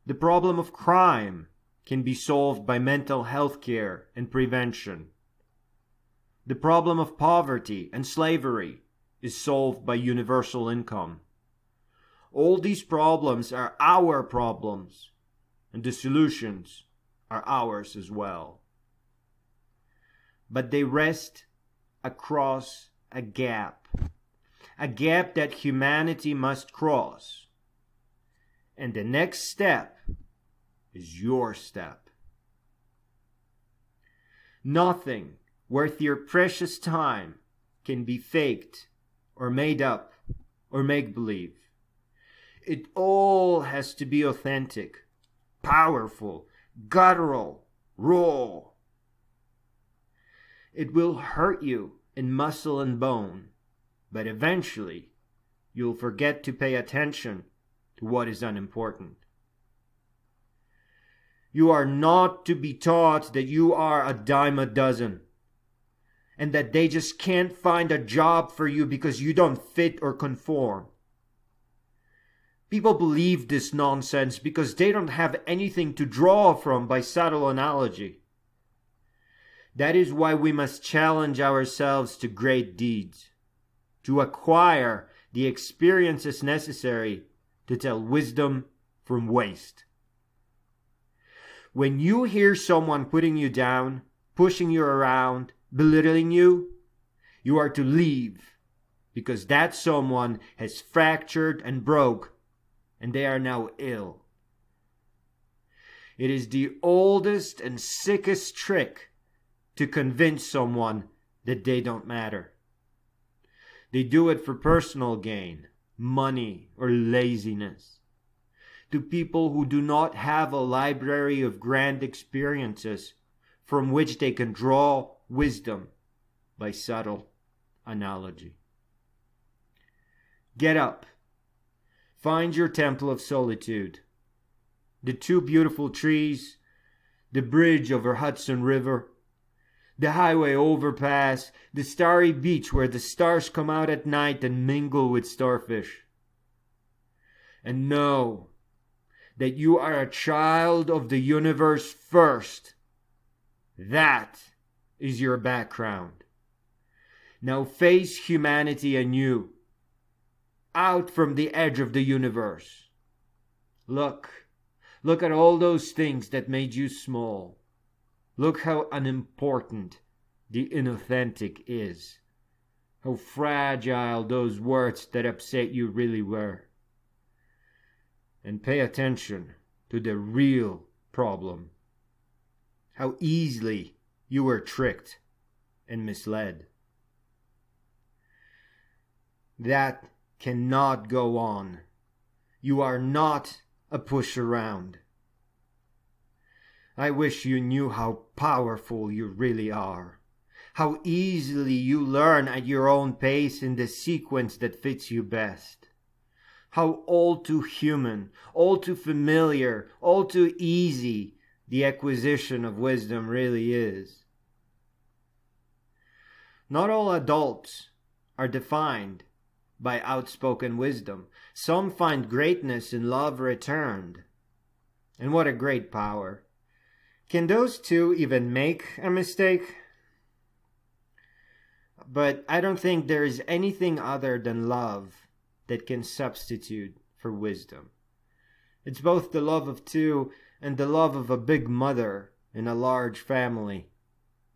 [SPEAKER 3] The problem of crime can be solved by mental health care and prevention. The problem of poverty and slavery is solved by universal income. All these problems are our problems, and the solutions are ours as well. But they rest across a gap that humanity must cross. And the next step is your step. Nothing worth your precious time can be faked or made up or make-believe. It all has to be authentic, powerful, guttural, raw. It will hurt you in muscle and bone, but eventually you'll forget to pay attention to what is unimportant. You are not to be taught that you are a dime a dozen, and that they just can't find a job for you because you don't fit or conform. People believe this nonsense because they don't have anything to draw from by subtle analogy. That is why we must challenge ourselves to great deeds, to acquire the experiences necessary to tell wisdom from waste. When you hear someone putting you down, pushing you around, belittling you, you are to leave, because that someone has fractured and broke, and they are now ill. It is the oldest and sickest trick to convince someone that they don't matter. They do it for personal gain, money, or laziness. To people who do not have a library of grand experiences from which they can draw wisdom by subtle analogy. Get up. Find your temple of solitude. the two beautiful trees, the bridge over Hudson River, the highway overpass, the starry beach where the stars come out at night and mingle with starfish. And know that you are a child of the universe first. That is your background. Now face humanity anew, out from the edge of the universe. Look at all those things that made you small. Look how unimportant the inauthentic is. How fragile those words that upset you really were. And pay attention to the real problem. How easily you were tricked and misled. That cannot go on. You are not a push around. I wish you knew how powerful you really are. How easily you learn at your own pace in the sequence that fits you best. How all too human, all too familiar, all too easy the acquisition of wisdom really is. Not all adults are defined by outspoken wisdom. Some find greatness in love returned. And what a great power. Can those two even make a mistake? But I don't think there is anything other than love that can substitute for wisdom. It's both the love of two and the love of a big mother in a large family.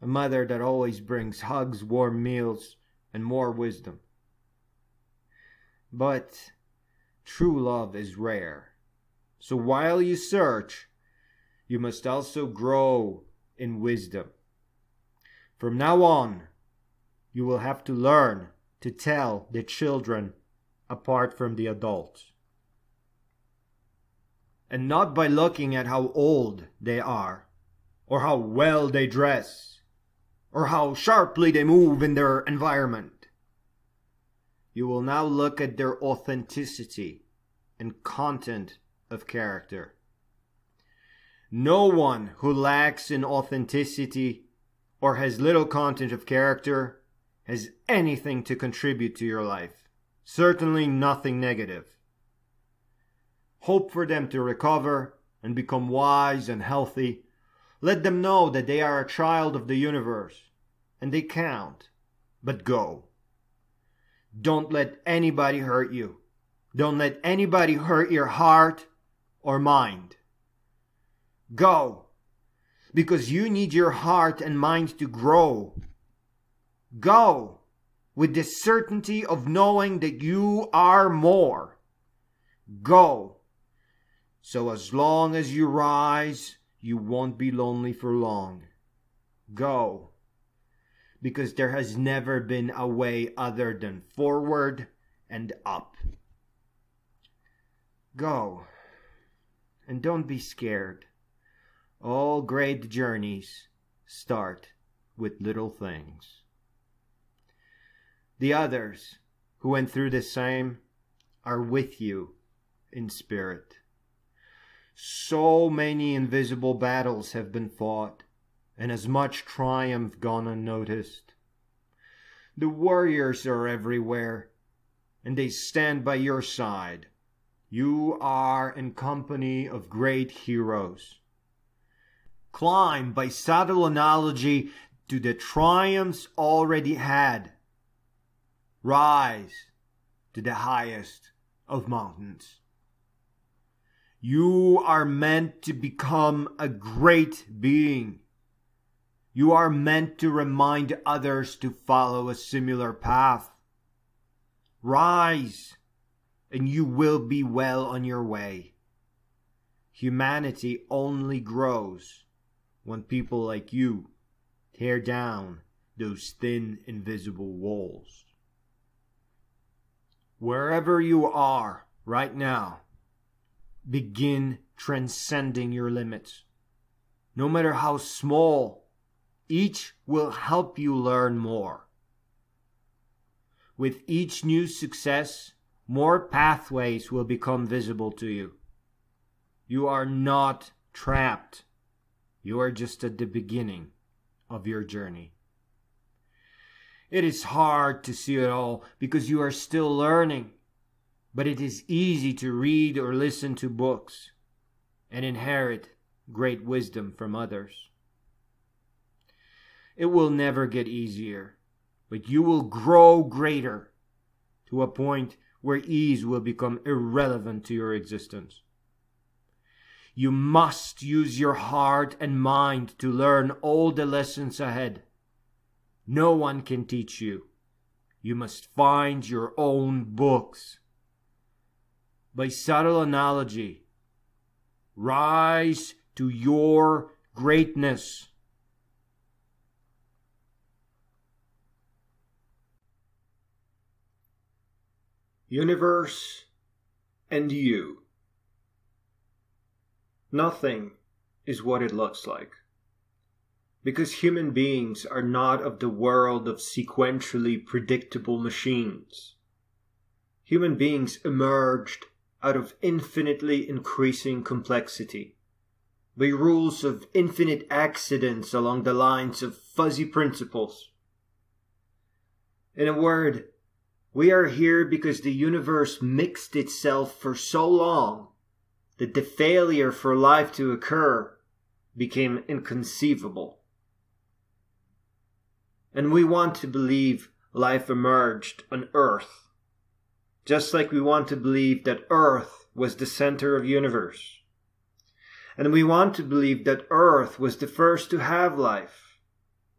[SPEAKER 3] A mother that always brings hugs, warm meals, and more wisdom. But true love is rare. So while you search, you must also grow in wisdom. From now on, you will have to learn to tell the children apart from the adults. And not by looking at how old they are, or how well they dress, or how sharply they move in their environment. You will now look at their authenticity and content of character. No one who lacks in authenticity or has little content of character has anything to contribute to your life. Certainly nothing negative. Hope for them to recover and become wise and healthy. Let them know that they are a child of the universe and they count. But go. Don't let anybody hurt you. Don't let anybody hurt your heart or mind. Go. Because you need your heart and mind to grow. Go. With the certainty of knowing that you are more. Go. So as long as you rise, you won't be lonely for long. Go. Because there has never been a way other than forward and up. Go. And don't be scared. All great journeys start with little things. The others who went through the same are with you in spirit. So many invisible battles have been fought, and as much triumph gone unnoticed. The warriors are everywhere, and they stand by your side. You are in company of great heroes. Climb by subtle analogy to the triumphs already had. Rise to the highest of mountains. You are meant to become a great being. You are meant to remind others to follow a similar path. Rise, and you will be well on your way. Humanity only grows when people like you tear down those thin, invisible walls. Wherever you are right now, begin transcending your limits. No matter how small, each will help you learn more. With each new success, more pathways will become visible to you. You are not trapped. You are just at the beginning of your journey. It is hard to see it all because you are still learning, but it is easy to read or listen to books and inherit great wisdom from others. It will never get easier, but you will grow greater to a point where ease will become irrelevant to your existence. You must use your heart and mind to learn all the lessons ahead. No one can teach you. You must find your own books. By subtle analogy, rise to your greatness.
[SPEAKER 1] Universe and you. Nothing is what it looks like. Because human beings are not of the world of sequentially predictable machines. Human beings emerged out of infinitely increasing complexity, by rules of infinite accidents along the lines of fuzzy principles. In a word, we are here because the universe mixed itself for so long that the failure for life to occur became inconceivable. And we want to believe life emerged on Earth, just like we want to believe that Earth was the center of the universe. And we want to believe that Earth was the first to have life.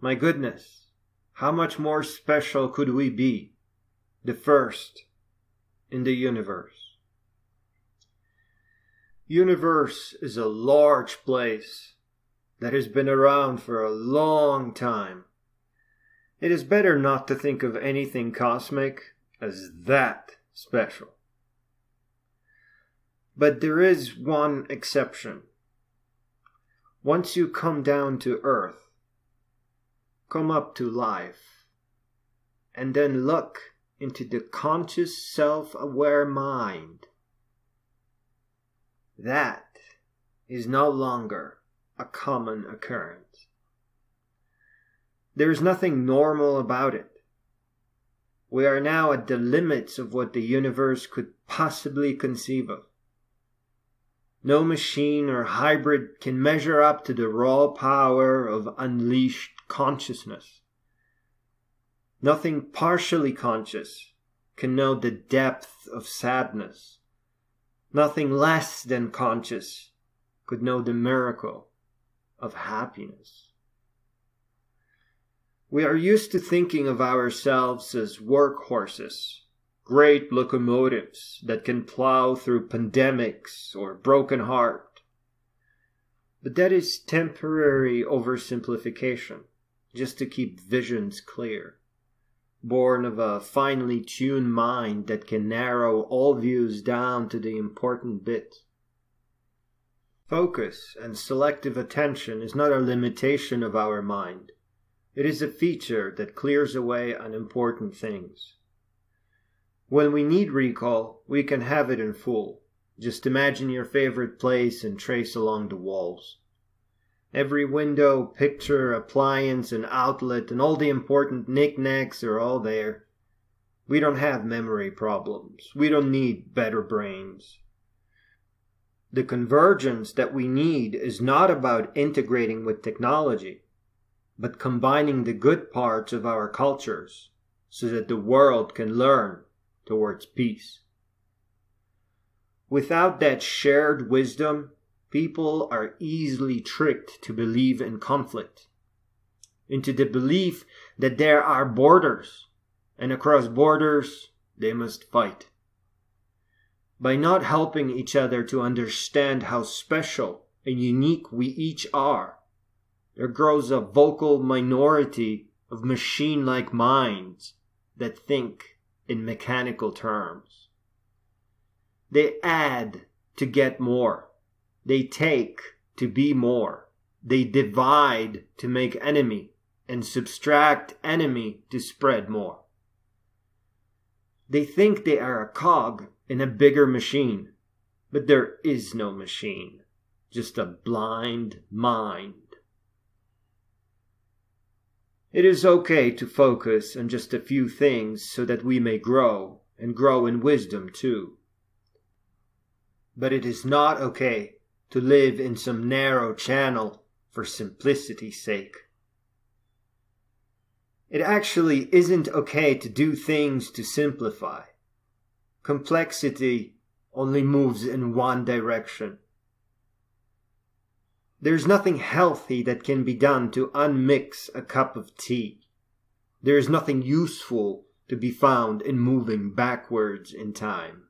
[SPEAKER 1] My goodness, how much more special could we be? The first in the universe. Universe is a large place that has been around for a long time. It is better not to think of anything cosmic as that special. But there is one exception. Once you come down to Earth, come up to life, and then look into the conscious, self-aware mind, that is no longer a common occurrence. There is nothing normal about it. We are now at the limits of what the universe could possibly conceive of. No machine or hybrid can measure up to the raw power of unleashed consciousness. Nothing partially conscious can know the depth of sadness. Nothing less than conscious could know the miracle of happiness. We are used to thinking of ourselves as workhorses, great locomotives that can plow through pandemics or broken heart. But that is temporary oversimplification, just to keep visions clear, born of a finely tuned mind that can narrow all views down to the important bit. Focus and selective attention is not a limitation of our mind. It is a feature that clears away unimportant things. When we need recall, we can have it in full. Just imagine your favorite place and trace along the walls. Every window, picture, appliance, and outlet, and all the important knickknacks are all there. We don't have memory problems. We don't need better brains. The convergence that we need is not about integrating with technology, but combining the good parts of our cultures so that the world can learn towards peace. Without that shared wisdom, people are easily tricked to believe in conflict, into the belief that there are borders, and across borders they must fight. By not helping each other to understand how special and unique we each are, there grows a vocal minority of machine-like minds that think in mechanical terms. They add to get more. They take to be more. They divide to make enemy and subtract enemy to spread more. They think they are a cog in a bigger machine, but there is no machine.
[SPEAKER 3] just a blind mind. It is okay to focus on just a few things so that we may grow, and grow in wisdom too. But it is not okay to live in some narrow channel for simplicity's sake. It actually isn't okay to do things to simplify. Complexity only moves in one direction. There's nothing healthy that can be done to unmix a cup of tea. There is nothing useful to be found in moving backwards in time.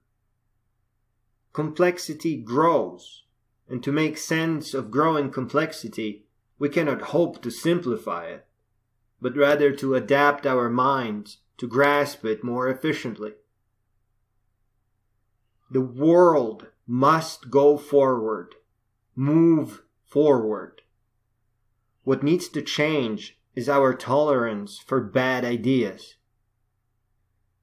[SPEAKER 3] Complexity grows, and to make sense of growing complexity, we cannot hope to simplify it, but rather to adapt our minds to grasp it more efficiently. The world must go forward, move forward. What needs to change is our tolerance for bad ideas.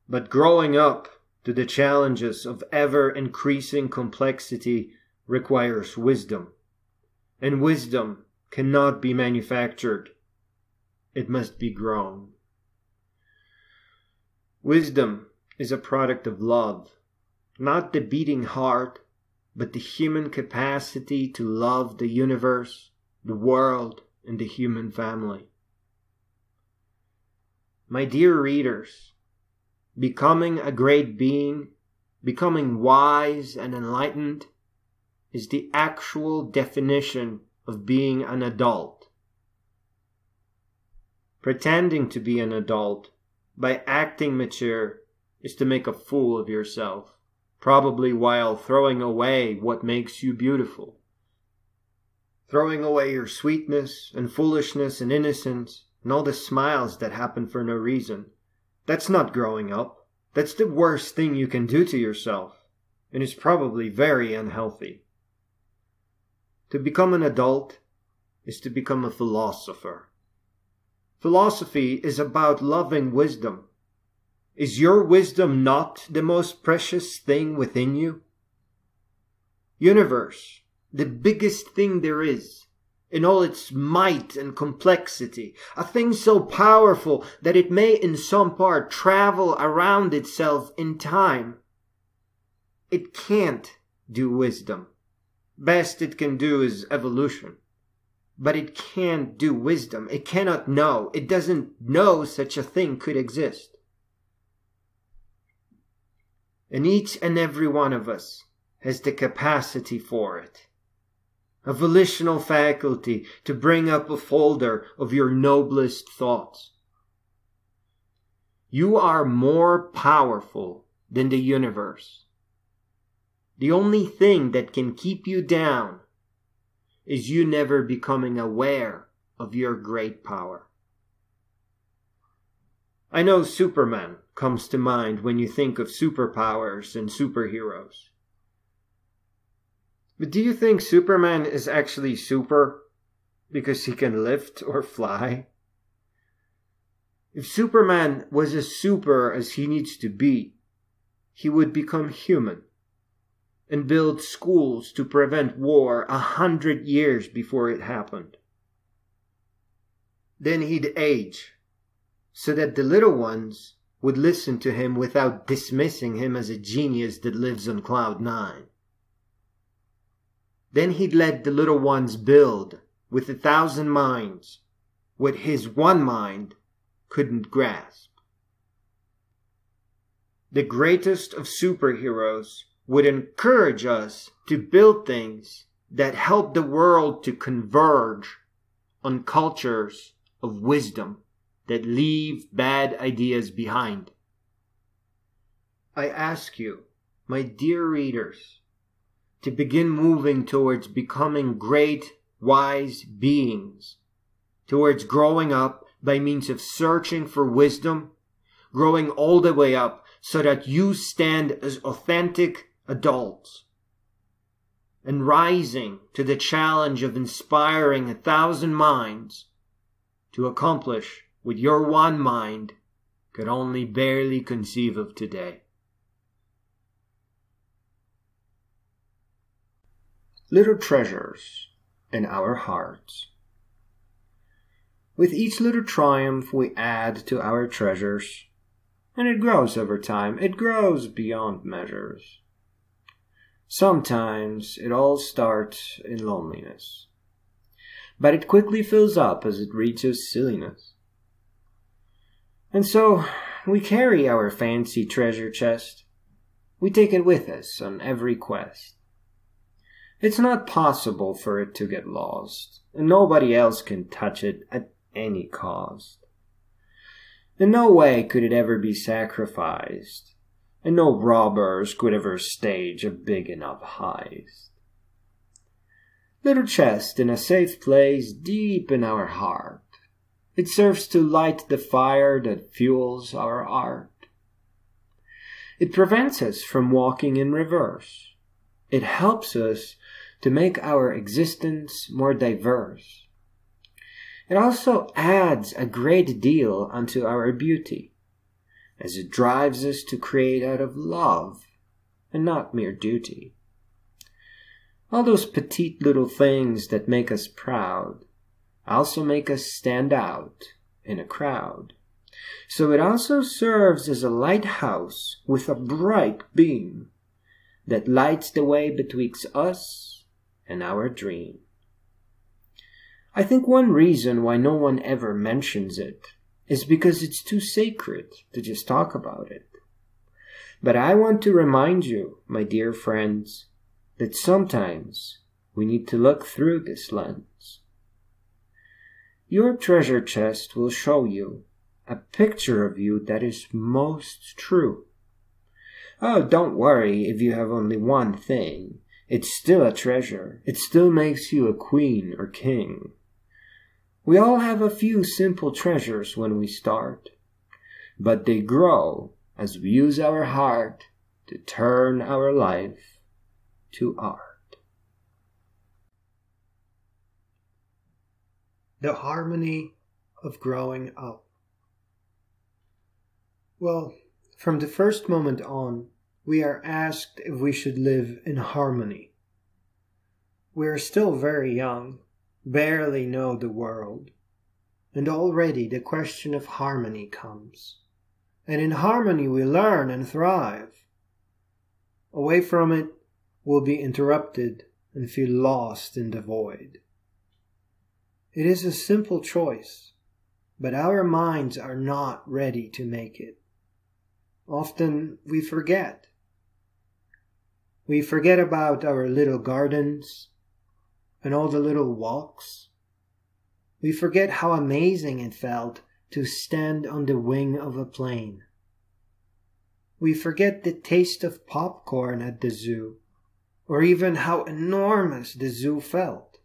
[SPEAKER 3] But growing up to the challenges of ever-increasing complexity requires wisdom, and wisdom cannot be manufactured. It must be grown. Wisdom is a product of love, not the beating heart, but the human capacity to love the universe, the world, and the human family. My dear readers, becoming a great being, becoming wise and enlightened, is the actual definition of being an adult. Pretending to be an adult by acting mature is to make a fool of yourself, probably while throwing away what makes you beautiful. Throwing away your sweetness and foolishness and innocence and all the smiles that happen for no reason. That's not growing up. That's the worst thing you can do to yourself, and is probably very unhealthy. To become an adult is to become a philosopher. Philosophy is about loving wisdom. Is your wisdom not the most precious thing within you? Universe, the biggest thing there is, in all its might and complexity, a thing so powerful that it may in some part travel around itself in time. It can't do wisdom. Best it can do is evolution. But it can't do wisdom. It cannot know. It doesn't know such a thing could exist. And each and every one of us has the capacity for it. A volitional faculty to bring up a folder of your noblest thoughts. You are more powerful than the universe. The only thing that can keep you down is you never becoming aware of your great power. I know Superman comes to mind when you think of superpowers and superheroes. But do you think Superman is actually super because he can lift or fly? If Superman was as super as he needs to be, he would become human and build schools to prevent war 100 years before it happened. Then he'd age, so that the little ones would listen to him without dismissing him as a genius that lives on cloud 9. Then he'd let the little ones build, with 1,000 minds, what his one mind couldn't grasp. The greatest of superheroes would encourage us to build things that help the world to converge on cultures of wisdom that leave bad ideas behind. I ask you, my dear readers, to begin moving towards becoming great, wise beings, towards growing up by means of searching for wisdom, growing all the way up so that you stand as authentic adults, and rising to the challenge of inspiring 1,000 minds to accomplish what your one mind could only barely conceive of today. little treasures in our hearts. With each little triumph we add to our treasures, and it grows over time. It grows beyond measures. Sometimes it all starts in loneliness, but it quickly fills up as it reaches silliness. And so we carry our fancy treasure chest. We take it with us on every quest. It's not possible for it to get lost, and nobody else can touch it at any cost. In no way could it ever be sacrificed, and no robbers could ever stage a big enough heist. Little chest in a safe place deep in our heart, it serves to light the fire that fuels our art. It prevents us from walking in reverse. It helps us to make our existence more diverse. It also adds a great deal unto our beauty, as it drives us to create out of love and not mere duty. All those petite little things that make us proud also make us stand out in a crowd. So it also serves as a lighthouse with a bright beam that lights the way betwixt us and our dream. I think one reason why no one ever mentions it is because it's too sacred to just talk about it. But I want to remind you, my dear friends, that sometimes we need to look through this lens. Your treasure chest will show you a picture of you that is most true. Oh, don't worry if you have only one thing. It's still a treasure. It still makes you a queen or king. We all have a few simple treasures when we start, but they grow as we use our heart to turn our life to art.
[SPEAKER 2] The harmony of growing up. Well, from the first moment on, we are asked if we should live in harmony. We are still very young, barely know the world, and already the question of harmony comes. And in harmony we learn and thrive. Away from it, we'll be interrupted and feel lost in the void. It is a simple choice, but our minds are not ready to make it. Often we forget. We forget about our little gardens and all the little walks. We forget how amazing it felt to stand on the wing of a plane. We forget the taste of popcorn at the zoo, or even how enormous the zoo felt.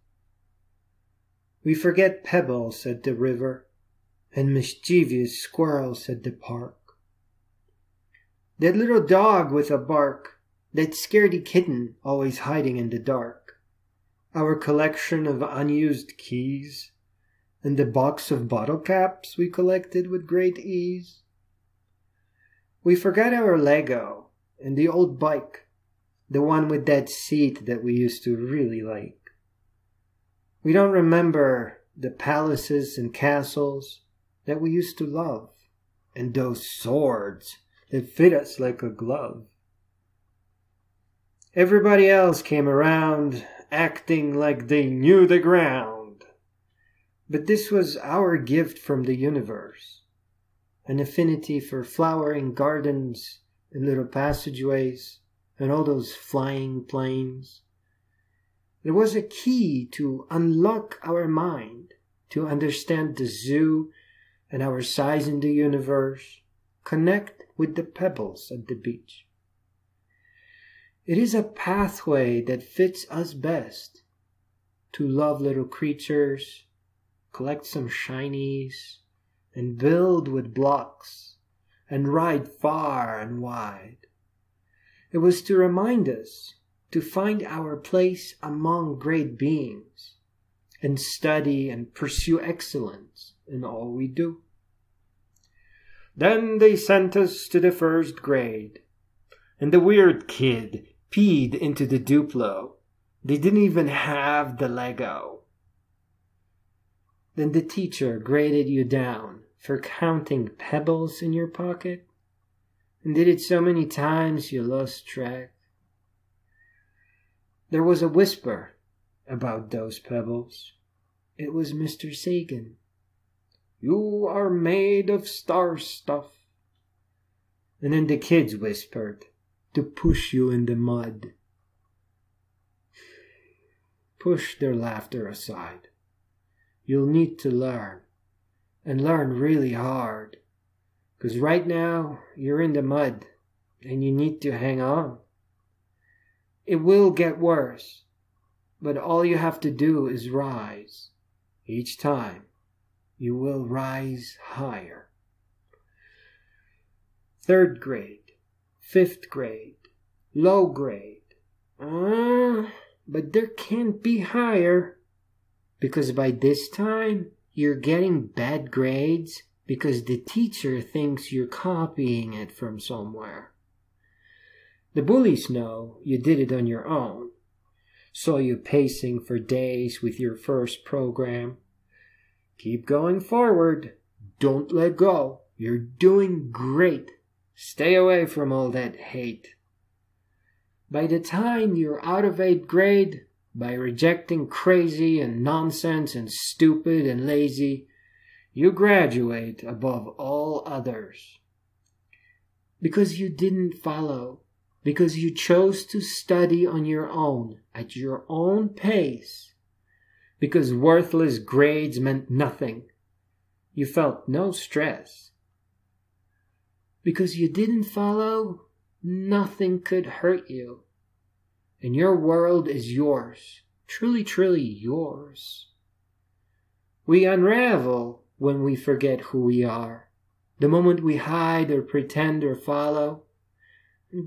[SPEAKER 2] We forget pebbles at the river and mischievous squirrels at the park. That little dog with a bark, that scaredy kitten always hiding in the dark. Our collection of unused keys, and the box of bottle caps we collected with great ease. We forgot our Lego and the old bike, the one with that seat that we used to really like. We don't remember the palaces and castles that we used to love, and those swords that fit us like a glove. Everybody else came around, acting like they knew the ground. But this was our gift from the universe, an affinity for flowering gardens and little passageways and all those flying planes. It was a key to unlock our mind, to understand the zoo and our size in the universe, connect with the pebbles at the beach. It is a pathway that fits us best, to love little creatures, collect some shinies, and build with blocks, and ride far and wide. It was to remind us to find our place among great beings, and study and pursue excellence in all we do. Then they sent us to the first grade, and the weird kid peed into the Duplo,
[SPEAKER 3] They didn't even have the Lego. Then the teacher graded you down for counting pebbles in your pocket, and did it so many times you lost track. There was a whisper about those pebbles. It was Mr. Sagan. "You are made of star stuff." And then the kids whispered to push you in the mud. Push their laughter aside. You'll need to learn, and learn really hard, because right now you're in the mud and you need to hang on. It will get worse, but all you have to do is rise. Each time you will rise higher. 3rd grade, 5th grade, low grade. But there can't be higher. Because by this time, you're getting bad grades because the teacher thinks you're copying it from somewhere. The bullies know you did it on your own. Saw you pacing for days with your first program. Keep going forward. Don't let go. You're doing great. Stay away from all that hate. By the time you're out of 8th grade, by rejecting crazy and nonsense and stupid and lazy, you graduate above all others. Because you didn't follow, because you chose to study on your own, at your own pace, because worthless grades meant nothing. You felt no stress. Because you didn't follow, nothing could hurt you. And your world is yours, truly, truly yours. We unravel when we forget who we are, the moment we hide or pretend or follow.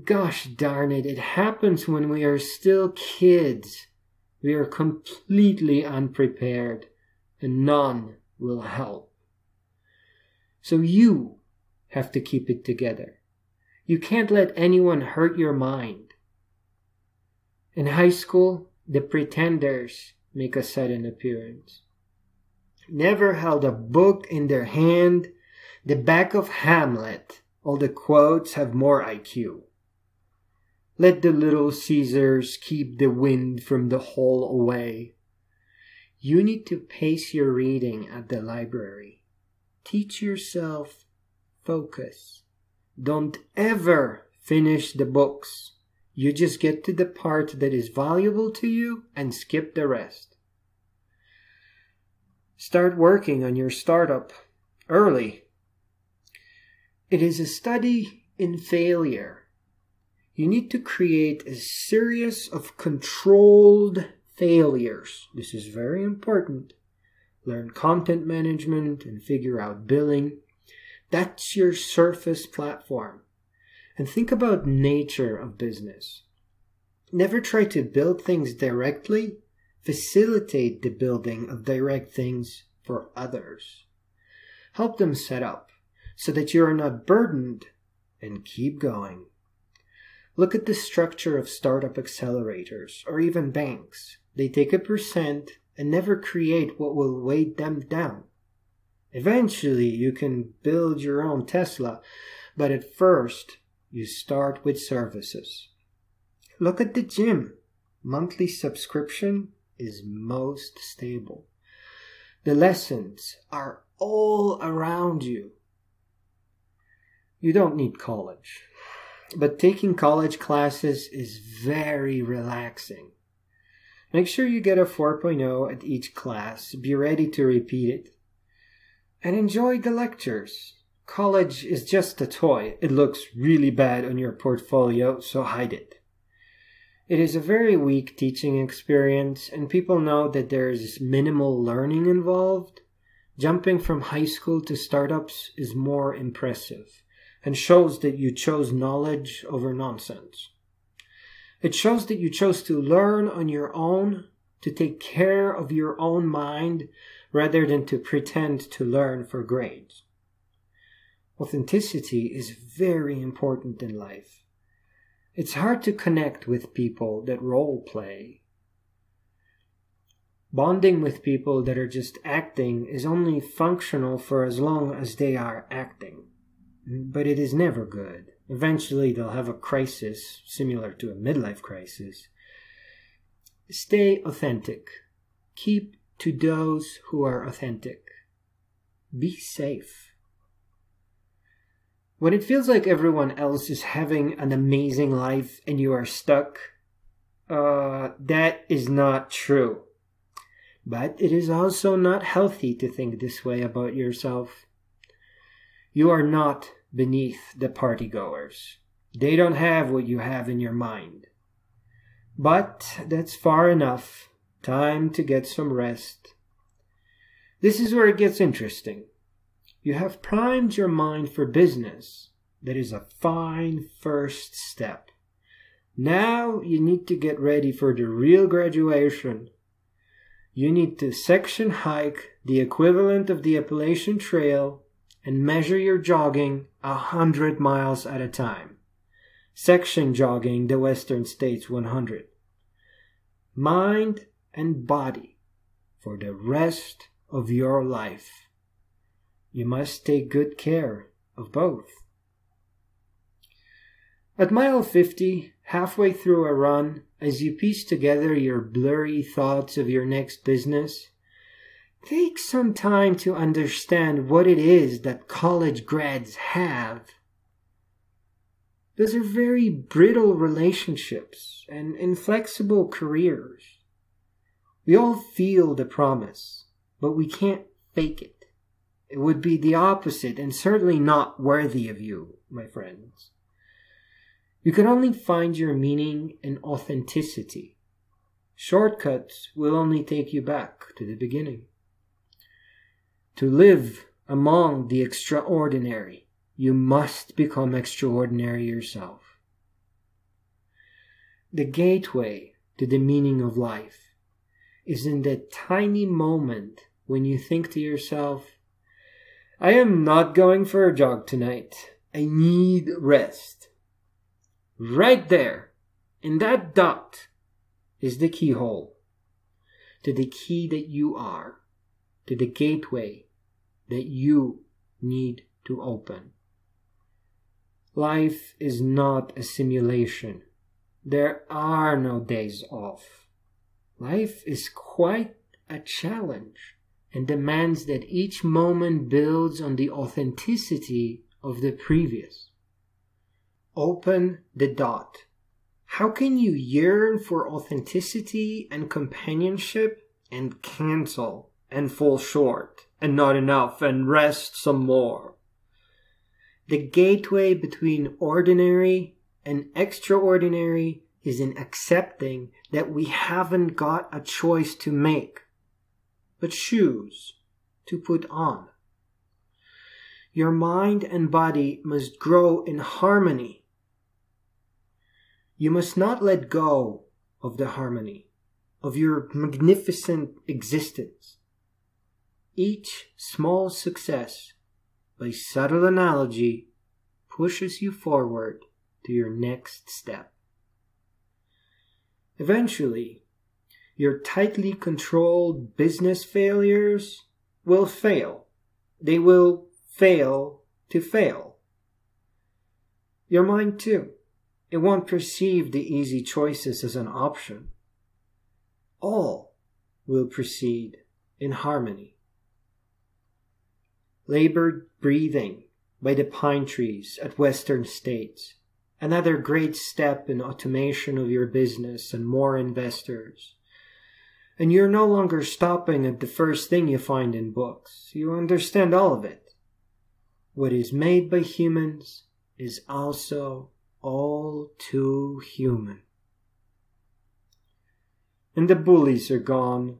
[SPEAKER 3] Gosh darn it, it happens when we are still kids. We are completely unprepared, and none will help. So you have to keep it together. You can't let anyone hurt your mind. In high school, the pretenders make a sudden appearance. Never held a book in their hand, the back of Hamlet. All the quotes have more IQ. Let the little Caesars keep the wind from the hole away. You need to pace your reading at the library. Teach yourself focus. Don't ever finish the books. You just get to the part that is valuable to you and skip the rest. Start working on your startup early. It is a study in failure. You need to create a series of controlled failures. This is very important. Learn content management and figure out billing. That's your surface platform. And think about nature of business. Never try to build things directly. Facilitate the building of direct things for others. Help them set up so that you are not burdened, and keep going. Look at the structure of startup accelerators or even banks. They take a percent and never create what will weigh them down. Eventually, you can build your own Tesla, but at first, you start with services. Look at the gym. Monthly subscription is most stable. The lessons are all around you. You don't need college, but taking college classes is very relaxing. Make sure you get a 4.0 at each class. Be ready to repeat it. And enjoy the lectures. College is just a toy. It looks really bad on your portfolio, so hide it. It is a very weak teaching experience, and people know that there is minimal learning involved. Jumping from high school to startups is more impressive, and shows that you chose knowledge over nonsense. It shows that you chose to learn on your own, to take care of your own mind, rather than to pretend to learn for grades. Authenticity is very important in life. It's hard to connect with people that role play.
[SPEAKER 5] Bonding with people that are just acting is only functional for as long as they are acting. But it is never good. Eventually they'll have a crisis, similar to a midlife crisis. Stay authentic. Keep to those who are authentic. Be safe. When it feels like everyone else is having an amazing life and you are stuck, that is not true. But it is also not healthy to think this way about yourself. You are not beneath the partygoers. They don't have what you have in your mind. But that's far enough. Time to get some rest. This is where it gets interesting. You have primed your mind for business. That is a fine first step. Now you need to get ready for the real graduation. You need to section hike the equivalent of the Appalachian Trail and measure your jogging 100 miles at a time. Section jogging the Western States 100. Mind and body for the rest of your life. You must take good care of both. At mile 50, halfway through a run, as you piece together your blurry thoughts of your next business, take some time to understand what it is that college grads have. Those are very brittle relationships and inflexible careers. We all feel the promise, but we can't fake it. It would be the opposite and certainly not worthy of you, my friends. You can only find your meaning in authenticity. Shortcuts will only take you back to the beginning. To live among the extraordinary, you must become extraordinary yourself. The gateway to the meaning of life is in that tiny moment when you think to yourself, I am not going for a jog tonight. I need rest. Right there, in that dot, is the keyhole to the key that you are, to the gateway that you need to open. Life is not a simulation. There are no days off. Life is quite a challenge and demands that each moment builds on the authenticity of the previous. Open the dot. How can you yearn for authenticity and companionship and cancel and fall short and not enough and rest some more? The gateway between ordinary and extraordinary is in accepting that we haven't got a choice to make, but shoes to put on. Your mind and body must grow in harmony. You must not let go of the harmony, of your magnificent existence. Each small success, by subtle analogy, pushes you forward to your next step. Eventually, your tightly controlled business failures will fail. They will fail to fail. Your mind too. It won't perceive the easy choices as an option. All will proceed in harmony. Labored breathing by the pine trees at Western States. Another great step in automation of your business and more investors. And you're no longer stopping at the first thing you find in books. You understand all of it. What is made by humans is also all too human. And the bullies are gone.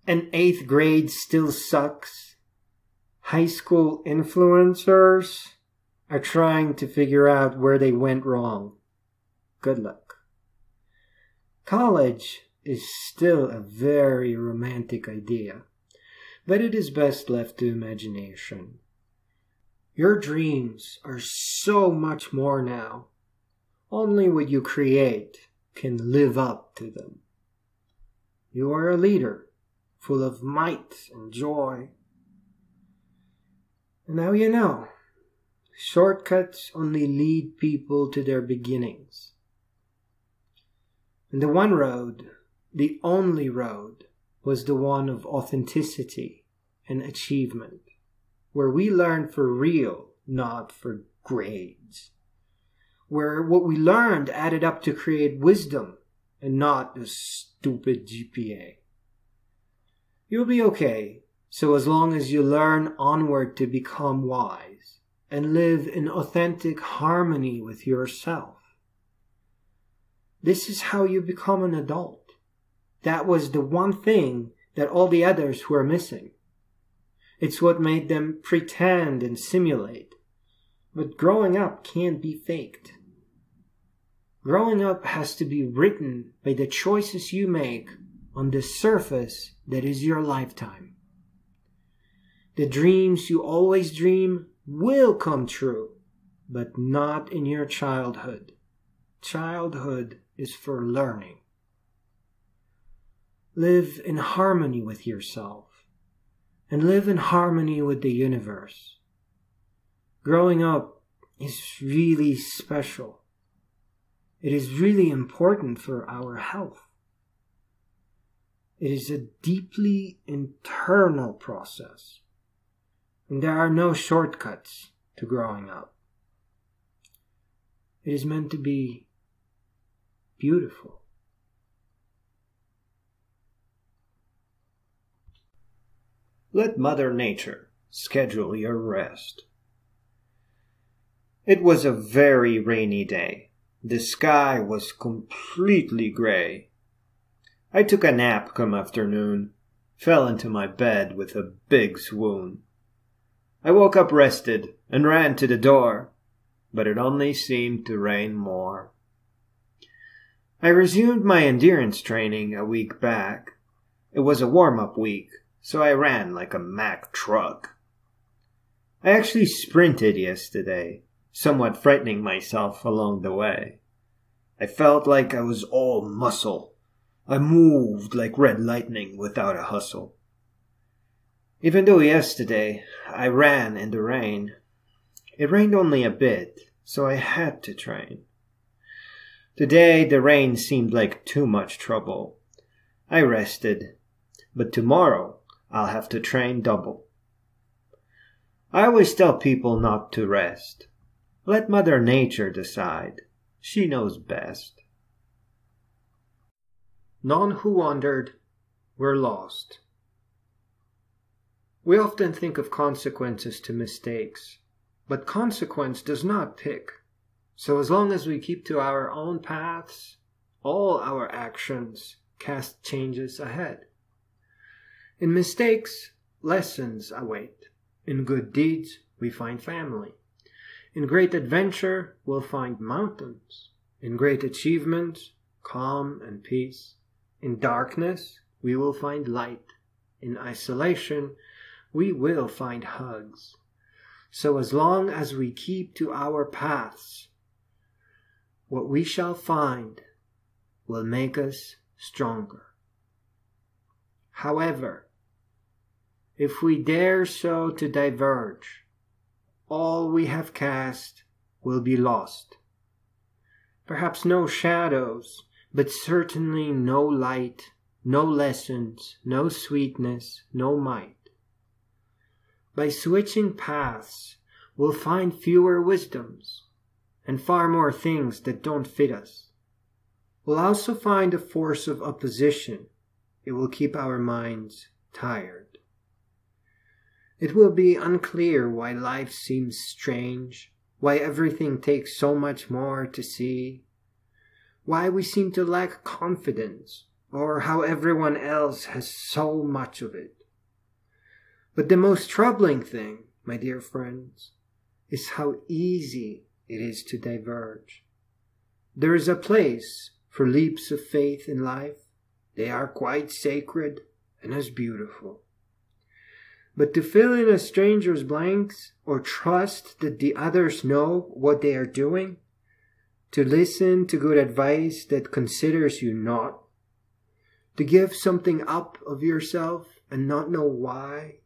[SPEAKER 5] And 8th grade still sucks. High school influencers are trying to figure out where they went wrong. Good luck. College is still a very romantic idea, but it is best left to imagination. Your dreams are so much more now. Only what you create can live up to them. You are a leader, full of might and joy. And now you know, shortcuts only lead people to their beginnings. And the one road, the only road, was the one of authenticity and achievement, where we learn for real, not for grades, where what we learned added up to create wisdom and not a stupid GPA. You'll be okay, so as long as you learn onward to become wise and live in authentic harmony with yourself. This is how you become an adult. That was the one thing that all the others were missing. It's what made them pretend and simulate. But growing up can't be faked. Growing up has to be written by the choices you make on the surface that is your lifetime. The dreams you always dream will come true, but not in your childhood. Childhood is for learning. Live in harmony with yourself, and live in harmony with the universe. Growing up is really special. It is really important for our health. It is a deeply internal process, and there are no shortcuts to growing up. It is meant to be beautiful.
[SPEAKER 3] Let Mother Nature schedule your rest. It was a very rainy day. The sky was completely gray. I took a nap come afternoon, fell into my bed with a big swoon. I woke up rested and ran to the door, but it only seemed to rain more. I resumed my endurance training a week back. It was a warm-up week, so I ran like a Mack truck. I actually sprinted yesterday, somewhat frightening myself along the way. I felt like I was all muscle. I moved like red lightning without a hustle. Even though yesterday I ran in the rain, it rained only a bit, so I had to train. Today the rain seemed like too much trouble. I rested, but tomorrow I'll have to train double. I always tell people not to rest. Let Mother Nature decide. She knows best.
[SPEAKER 5] None who wandered were lost. We often think of consequences to mistakes, but consequence does not pick. So as long as we keep to our own paths, all our actions cast changes ahead. In mistakes, lessons await. In good deeds, we find family. In great adventure, we'll find mountains. In great achievements, calm and peace. In darkness, we will find light. In isolation, we will find hugs. So as long as we keep to our paths, what we shall find will make us stronger. However, if we dare so to diverge, all we have cast will be lost. Perhaps no shadows, but certainly no light, no lessons, no sweetness, no might. By switching paths, we'll find fewer wisdoms and far more things that don't fit us. We'll also find a force of opposition. It will keep our minds tired. It will be unclear why life seems strange, why everything takes so much more to see, why we seem to lack confidence, or how everyone else has so much of it. But the most troubling thing, my dear friends, is how easy it is to diverge. There is a place for leaps of faith in life. They are quite sacred and as beautiful. But to fill in a stranger's blanks or trust that the others know what they are doing, to listen to good advice that considers you not, To give something up of yourself and not know why?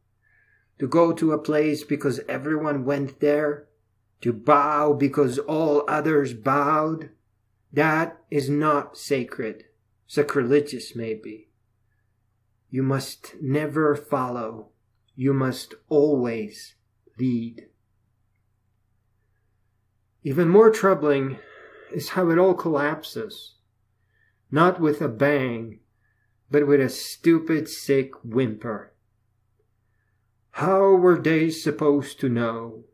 [SPEAKER 5] To go to a place because everyone went there? To bow because all others bowed? That is not sacred. Sacrilegious maybe. You must never follow. You must always lead. Even more troubling is how it all collapses. Not with a bang, but with a stupid, sick whimper. How were they supposed to know?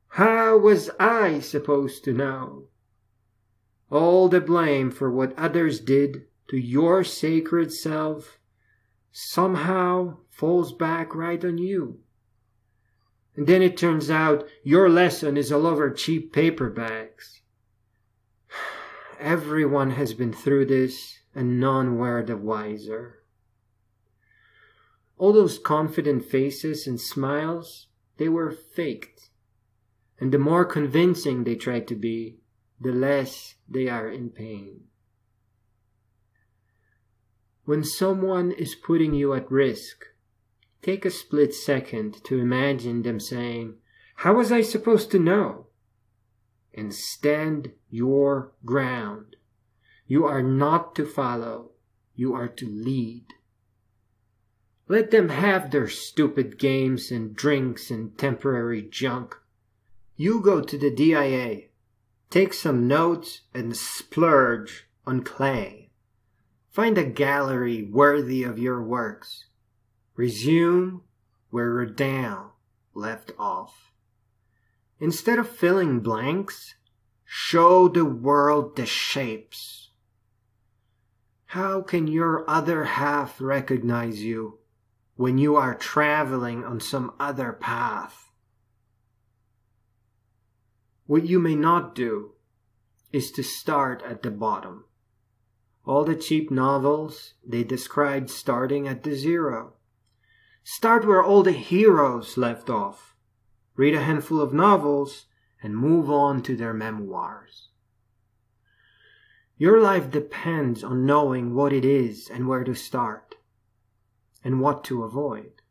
[SPEAKER 5] How was I supposed to know? All the blame for what others did to your sacred self somehow falls back right on you. And then it turns out your lesson is all over cheap paper bags. Everyone has been through this, and none were the wiser. All those confident faces and smiles, they were faked. And the more convincing they try to be, the less they are in pain. When someone is putting you at risk, take a split second to imagine them saying, "How was I supposed to know?" And stand your ground. You are not to follow, you are to lead. Let them have their stupid games and drinks and temporary junk. You go to the DIA, take some notes and splurge on clay. Find a gallery worthy of your works. Resume where Rodin left off. Instead of filling blanks, show the world the shapes. How can your other half recognize you when you are traveling on some other path? What you may not do is to start at the bottom. All the cheap novels, they described starting at the zero. Start where all the heroes left off. Read a handful of novels and move on to their memoirs. Your life depends on knowing what it is and where to start, and what to avoid.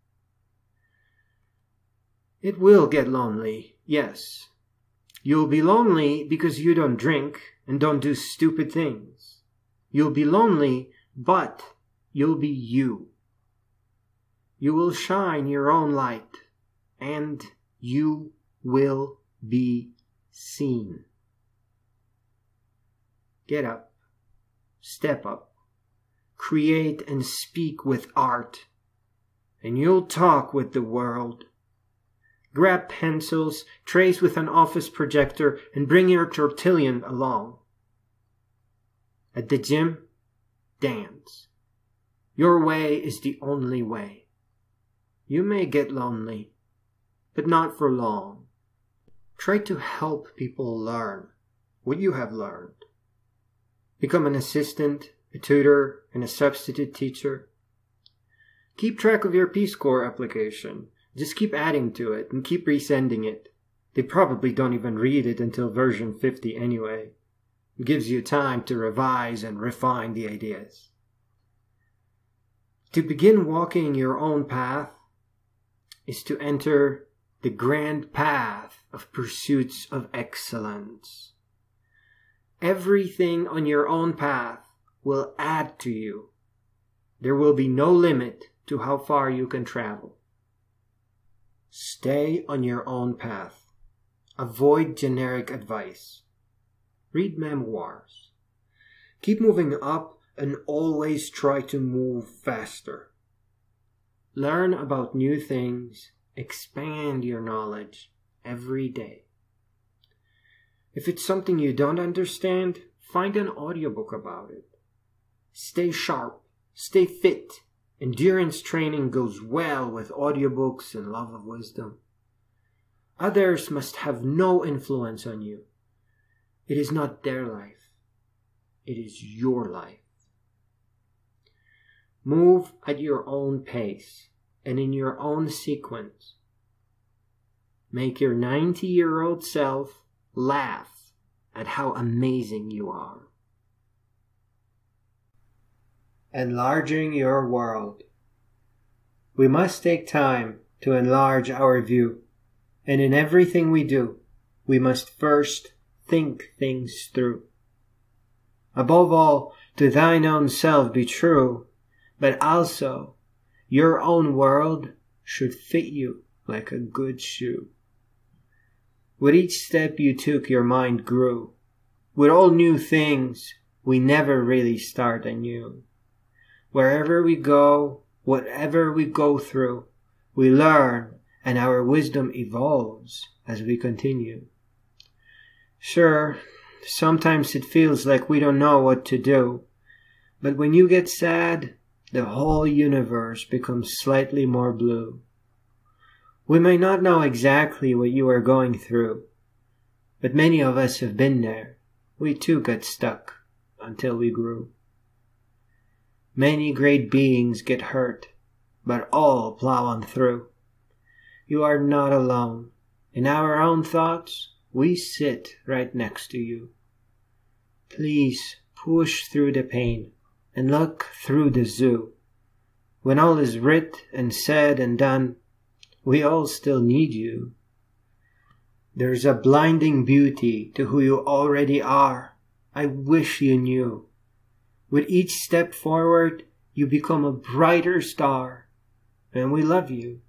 [SPEAKER 5] It will get lonely, yes. You'll be lonely because you don't drink and don't do stupid things. You'll be lonely, but you'll be you. You will shine your own light, and you will be seen. Get up, step up, create and speak with art, and you'll talk with the world. Grab pencils, trace with an office projector, and bring your tortillon along. At the gym, dance. Your way is the only way. You may get lonely, but not for long. Try to help people learn what you have learned. Become an assistant, a tutor, and a substitute teacher. Keep track of your Peace Corps application. Just keep adding to it and keep resending it. They probably don't even read it until version 50 anyway. It gives you time to revise and refine the ideas. To begin walking your own path is to enter the grand path of pursuits of excellence. Everything on your own path will add to you. There will be no limit to how far you can travel. Stay on your own path. Avoid generic advice. Read memoirs. Keep moving up and always try to move faster. Learn about new things. Expand your knowledge every day. If it's something you don't understand, find an audiobook about it. Stay sharp. Stay fit. Endurance training goes well with audiobooks and love of wisdom. Others must have no influence on you. It is not their life. It is your life. Move at your own pace and in your own sequence. Make your 90-year-old self laugh at how amazing you are. enlarging your world. We must take time to enlarge our view, and in everything we do, we must first think things through. Above all, to thine own self be true, but also your own world should fit you like a good shoe. With each step you took, your mind grew. With all new things, we never really start anew. Wherever we go, whatever we go through, we learn and our wisdom evolves as we continue. Sure, sometimes it feels like we don't know what to do, but when you get sad, the whole universe becomes slightly more blue. We may not know exactly what you are going through, but many of us have been there. We too got stuck until we grew. Many great beings get hurt, but all plow on through. You are not alone. In our own thoughts, we sit right next to you. Please push through the pain and look through the zoo. When all is writ and said and done, we all still need you. There's a blinding beauty to who you already are. I wish you knew. With each step forward, you become a brighter star, and we love you.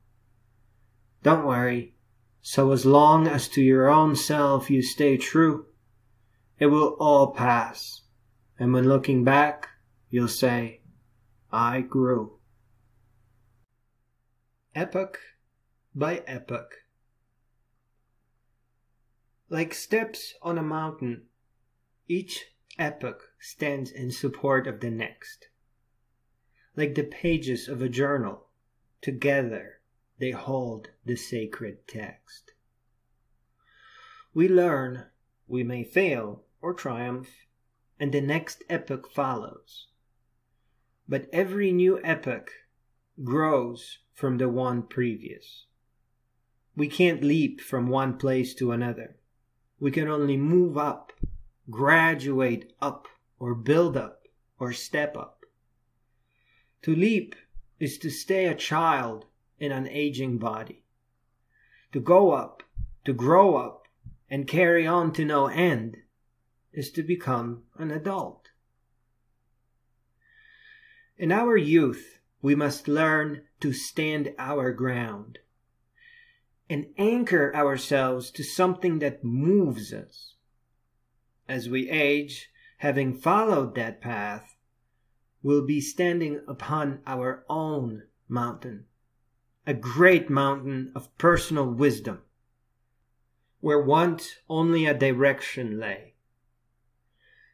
[SPEAKER 5] Don't worry, so as long as to your own self you stay true, it will all pass, and when looking back, you'll say, I grew. Epoch by epoch. Like steps on a mountain, each epoch stands in support of the next. Like the pages of a journal, together they hold the sacred text. We learn, we may fail or triumph, and the next epoch follows. But every new epoch grows from the one previous. We can't leap from one place to another. We can only move up, graduate up, or build up, or step up. To leap is to stay a child in an aging body. To go up, to grow up, and carry on to no end is to become an adult. In our youth, we must learn to stand our ground and anchor ourselves to something that moves us. As we age, having followed that path, we'll be standing upon our own mountain, a great mountain of personal wisdom, where once only a direction lay.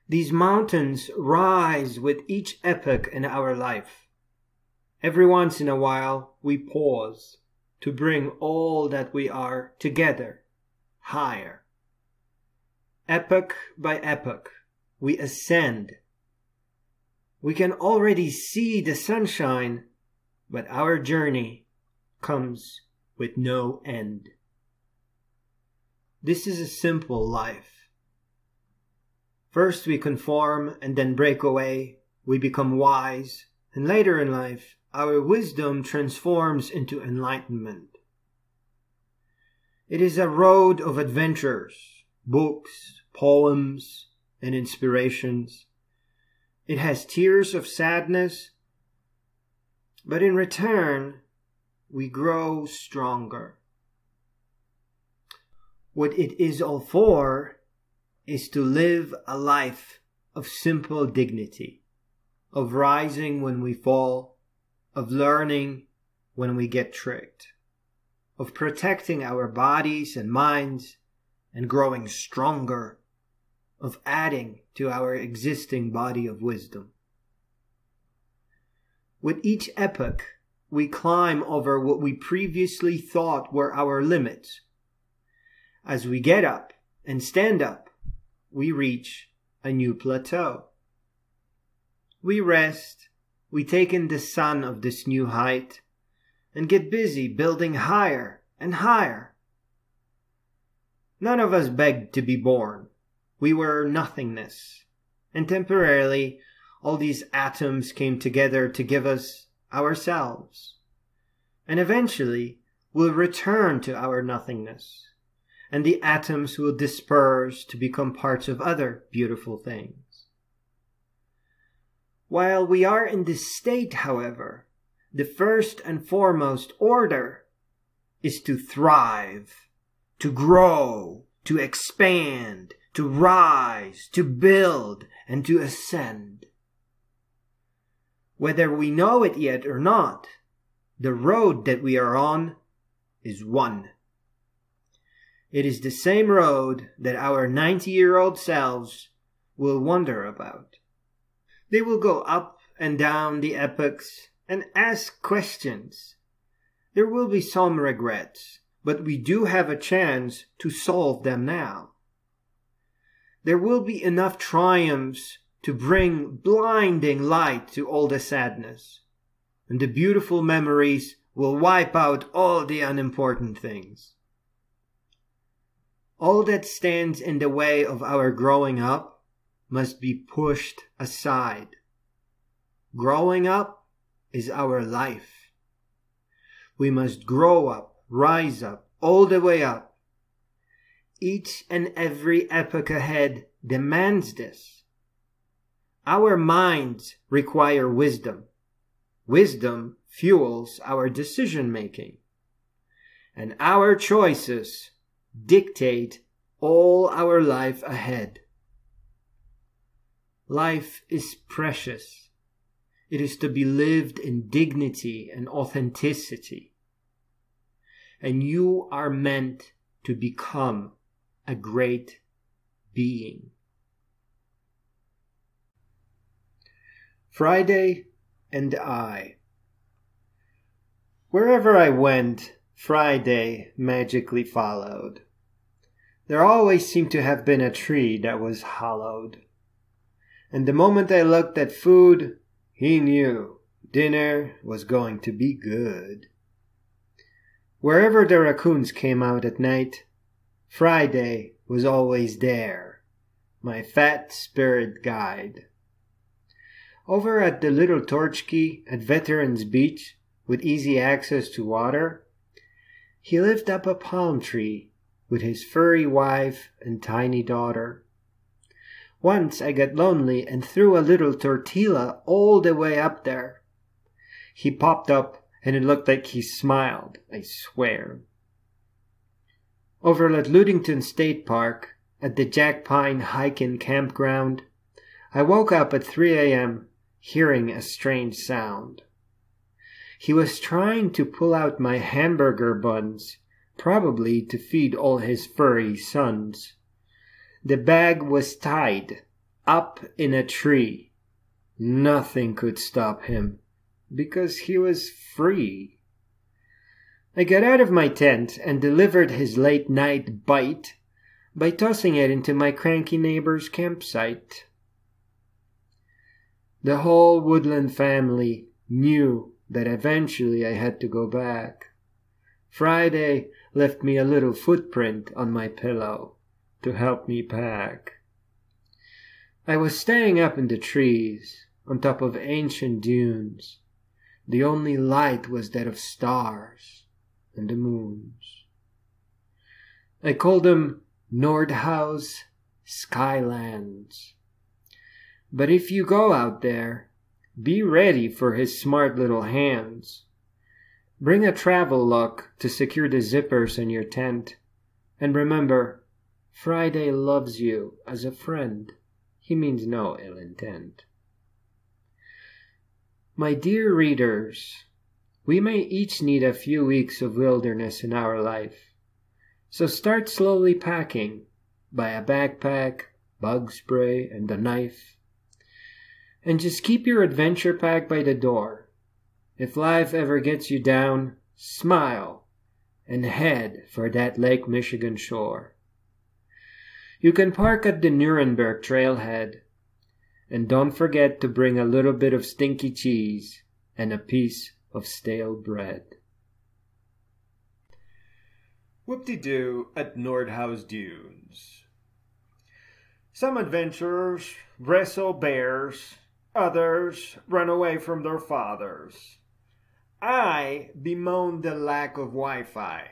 [SPEAKER 5] These mountains rise with each epoch in our life. Every once in a while, we pause to bring all that we are together, higher. Epoch by epoch, we ascend. We can already see the sunshine, but our journey comes with no end. This is a simple life. First we conform and then break away. We become wise, and later in life, our wisdom transforms into enlightenment. It is a road of adventures, books, poems, and inspirations. It has tears of sadness, but in return, we grow stronger. What it is all for is to live a life of simple dignity, of rising when we fall, of learning when we get tricked, of protecting our bodies and minds and growing stronger, of adding to our existing body of wisdom. With each epoch, we climb over what we previously thought were our limits. As we get up and stand up, we reach a new plateau. We rest, we take in the sun of this new height, and get busy building higher and higher. None of us begged to be born. We were nothingness, and temporarily all these atoms came together to give us ourselves. And eventually, we'll return to our nothingness, and the atoms will disperse to become parts of other beautiful things. While we are in this state, however, the first and foremost order is to thrive, to grow, to expand, to rise, to build, and to ascend. Whether we know it yet or not, the road that we are on is one. It is the same road that our 90-year-old selves will wonder about. They will go up and down the epochs and ask questions. There will be some regrets, but we do have a chance to solve them now. There will be enough triumphs to bring blinding light to all the sadness, and the beautiful memories will wipe out all the unimportant things. All that stands in the way of our growing up must be pushed aside. Growing up is our life. We must grow up, rise up, all the way up. Each and every epoch ahead demands this. Our minds require wisdom. Wisdom fuels our decision-making. And our choices dictate all our life ahead. Life is precious. It is to be lived in dignity and authenticity. And you are meant to become a great being. Friday and I. Wherever I went, Friday magically followed. There always seemed to have been a tree that was hollowed. And the moment I looked at food, he knew dinner was going to be good. Wherever the raccoons came out at night, Friday was always there, my fat spirit guide. Over at the little Torchkey at Veterans Beach, with easy access to water, he lived up a palm tree with his furry wife and tiny daughter. Once I got lonely and threw a little tortilla all the way up there. He popped up and it looked like he smiled, I swear. Over at Ludington State Park, at the Jack Pine Hiking Campground, I woke up at 3 a.m. hearing a strange sound. He was trying to pull out my hamburger buns, probably to feed all his furry sons. The bag was tied up in a tree. Nothing could stop him, because he was free. I got out of my tent and delivered his late-night bite by tossing it into my cranky neighbor's campsite. The whole Woodland family knew that eventually I had to go back. Friday left me a little footprint on my pillow to help me pack. I was staying up in the trees, on top of ancient dunes. The only light was that of stars and the moons. I called them Nordhaus Skylands. But if you go out there, be ready for his smart little hands. Bring a travel lock to secure the zippers in your tent. And remember, Friday loves you as a friend. He means no ill intent. My dear readers, we may each need a few weeks of wilderness in our life. So start slowly packing. Buy a backpack, bug spray, and a knife. And just keep your adventure pack by the door. If life ever gets you down, smile and head for that Lake Michigan shore. You can park at the Nuremberg trailhead. And don't forget to bring a little bit of stinky cheese and a piece of stale bread.
[SPEAKER 1] Whoop-de-doo at Nordhaus Dunes. Some adventurers wrestle bears,
[SPEAKER 5] Others run away from their fathers. I bemoan the lack of Wi-Fi.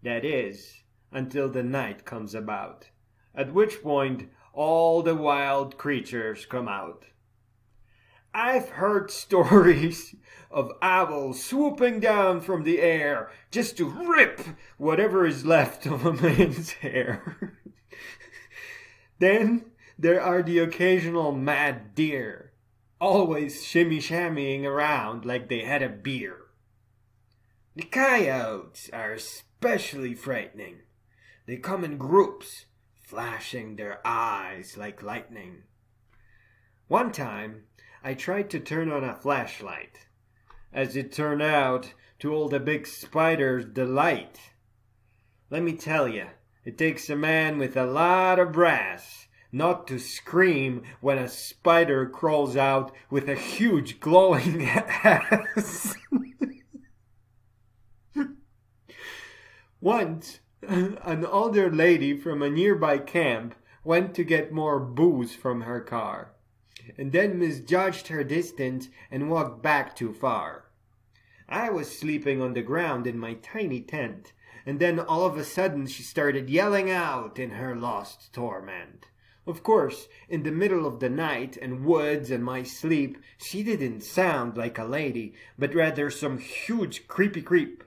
[SPEAKER 5] That is, until the night comes about, at which point all the wild creatures come out. I've heard stories of owls swooping down from the air just to rip whatever is left of a man's hair. Then there are the occasional mad deer, always shimmy-shammying around like they had a beer. The coyotes are especially frightening. They come in groups, flashing their eyes like lightning. One time, I tried to turn on a flashlight. As it turned out, to all the big spiders' delight. Let me tell you, it takes a man with a lot of brass not to scream when a spider crawls out with a huge glowing ass. Once, an older lady from a nearby camp went to get more booze from her car, and then misjudged her distance and walked back too far. I was sleeping on the ground in my tiny tent, and then all of a sudden she started yelling out in her lost torment. Of course, in the middle of the night and woods and my sleep, she didn't sound like a lady, but rather some huge creepy creep.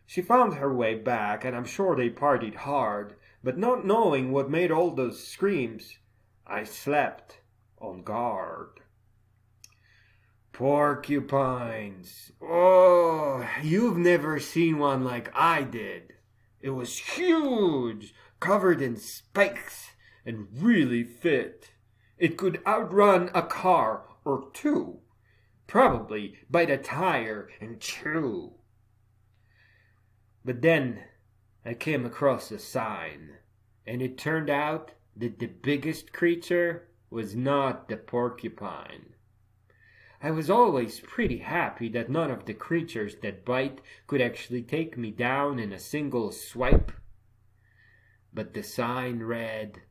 [SPEAKER 5] She found her way back, and I'm sure they partied hard, but not knowing what made all those screams, I slept on guard. Porcupines. Oh, you've never seen one like I did. It was huge, covered in spikes, and really fit. It could outrun a car or two, probably bite a tire and chew. But then I came across a sign, and it turned out that the biggest creature was not the porcupine. I was always pretty happy that none of the creatures that bite could actually take me down in a single swipe. But the sign read,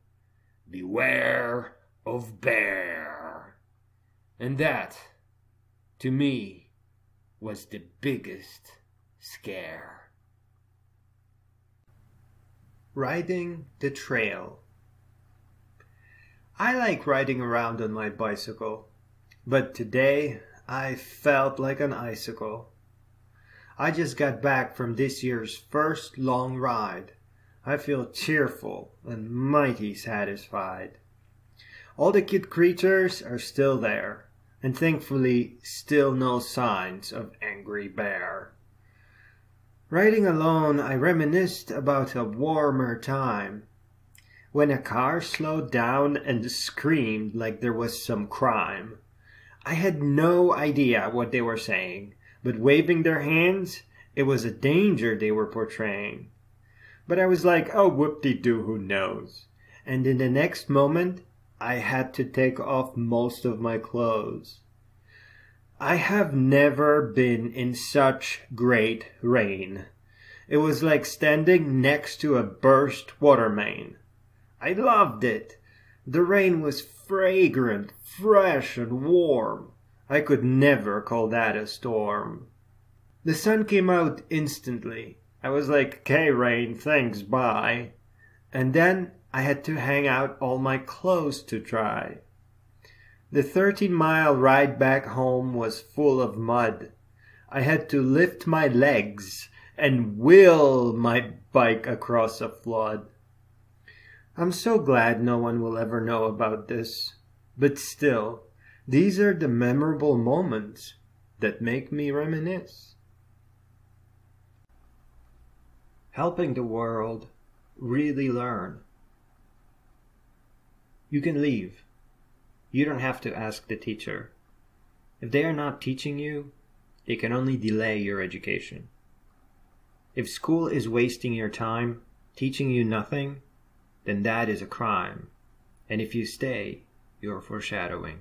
[SPEAKER 5] "Beware of bear." And that, to me, was the biggest scare.
[SPEAKER 2] Riding the trail. I like riding around on my bicycle, but today I felt like an icicle. I just got back from this year's first long ride. I feel cheerful and mighty satisfied. All the cute creatures are still there, and thankfully still no signs of angry bear. Riding alone, I reminisced about a warmer time, when a car slowed down and screamed like there was some crime. I had no idea what they were saying, but waving their hands, it was a danger they were portraying. But I was like, oh, whoop-de-doo, who knows? And in the next moment, I had to take off most of my clothes. I have never been in such great rain. It was like standing next to a burst water main. I loved it. The rain was fragrant, fresh, and warm. I could never call that a storm. The sun came out instantly. I was like, okay, rain, thanks, bye. And then I had to hang out all my clothes to dry. The 13-mile ride back home was full of mud. I had to lift my legs and wheel my bike across a flood. I'm so glad no one will ever know about this. But still, these are the memorable moments that make me reminisce. Helping the world, really learn. You can leave. You don't have to ask the teacher. If they are not teaching you, they can only delay your education. If school is wasting your time, teaching you nothing, then that is a crime. And if you stay, you're foreshadowing.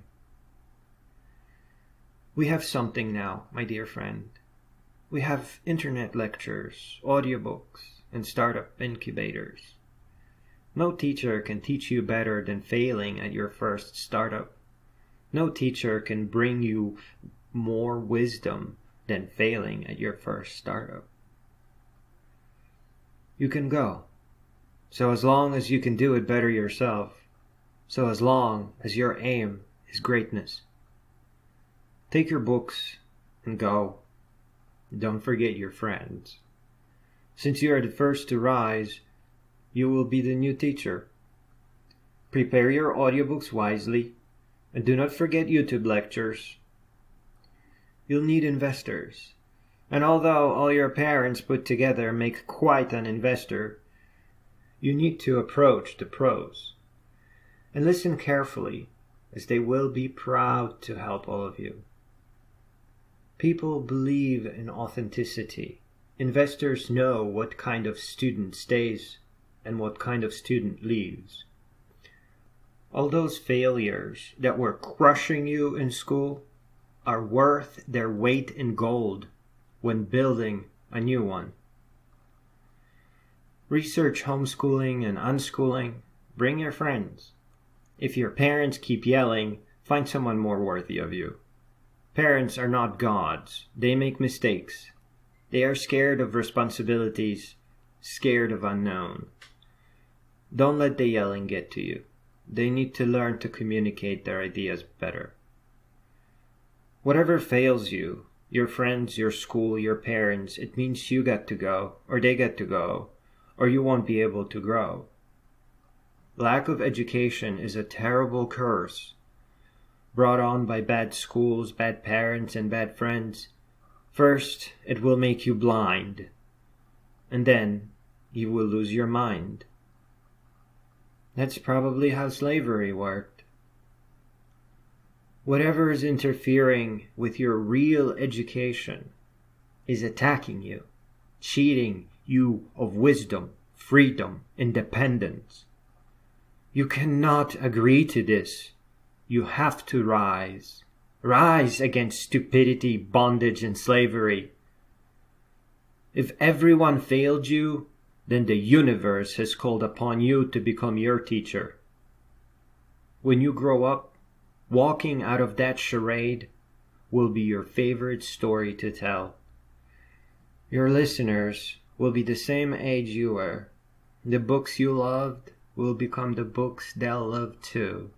[SPEAKER 2] We have something now, my dear friend. We have internet lectures, audiobooks, and startup incubators. No teacher can teach you better than failing at your first startup.
[SPEAKER 5] No teacher can bring you more wisdom than failing at your first startup. You can go. So as long as you can do it better yourself, so as long as your aim is greatness. Take your books and go. Don't forget your friends. Since you are the first to rise, you will be the new teacher. Prepare your audiobooks wisely, and do not forget YouTube lectures. You'll need investors, and although all your parents put together make quite an investor, you need to approach the pros, and listen carefully, as they will be proud to help all of you. People believe in authenticity. Investors know what kind of student stays and what kind of student leaves. All those failures that were crushing you in school are worth their weight in gold when building a new one. Research homeschooling and unschooling. Bring your friends. If your parents keep yelling, find someone more worthy of you. Parents are not gods. They make mistakes. They are scared of responsibilities, scared of unknown. Don't let the yelling get to you. They need to learn to communicate their ideas better. Whatever fails you, your friends, your school, your parents, it means you got to go, or they get to go, or you won't be able to grow. Lack of education is a terrible curse, brought on by bad schools, bad parents, and bad friends. First, it will make you blind, and then you will lose your mind. That's probably how slavery worked. Whatever is interfering with your real education is attacking you, cheating you of wisdom, freedom, independence. You cannot agree to this. You have to rise. Rise against stupidity, bondage, and slavery. If everyone failed you, then the universe has called upon you to become your teacher. When you grow up, walking out of that charade will be your favorite story to tell. Your listeners will be the same age you were. The books you loved will become the books they'll love too.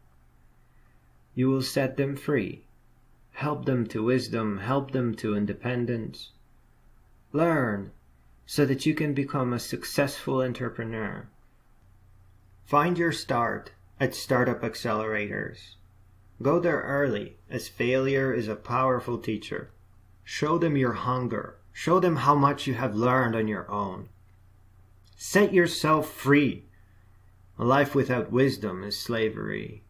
[SPEAKER 5] You will set them free, help them to wisdom, help them to independence. Learn so that you can become a successful entrepreneur. Find your start at startup accelerators. Go there early, as failure is a powerful teacher. Show them your hunger. Show them how much you have learned on your own. Set yourself free. A life without wisdom is slavery.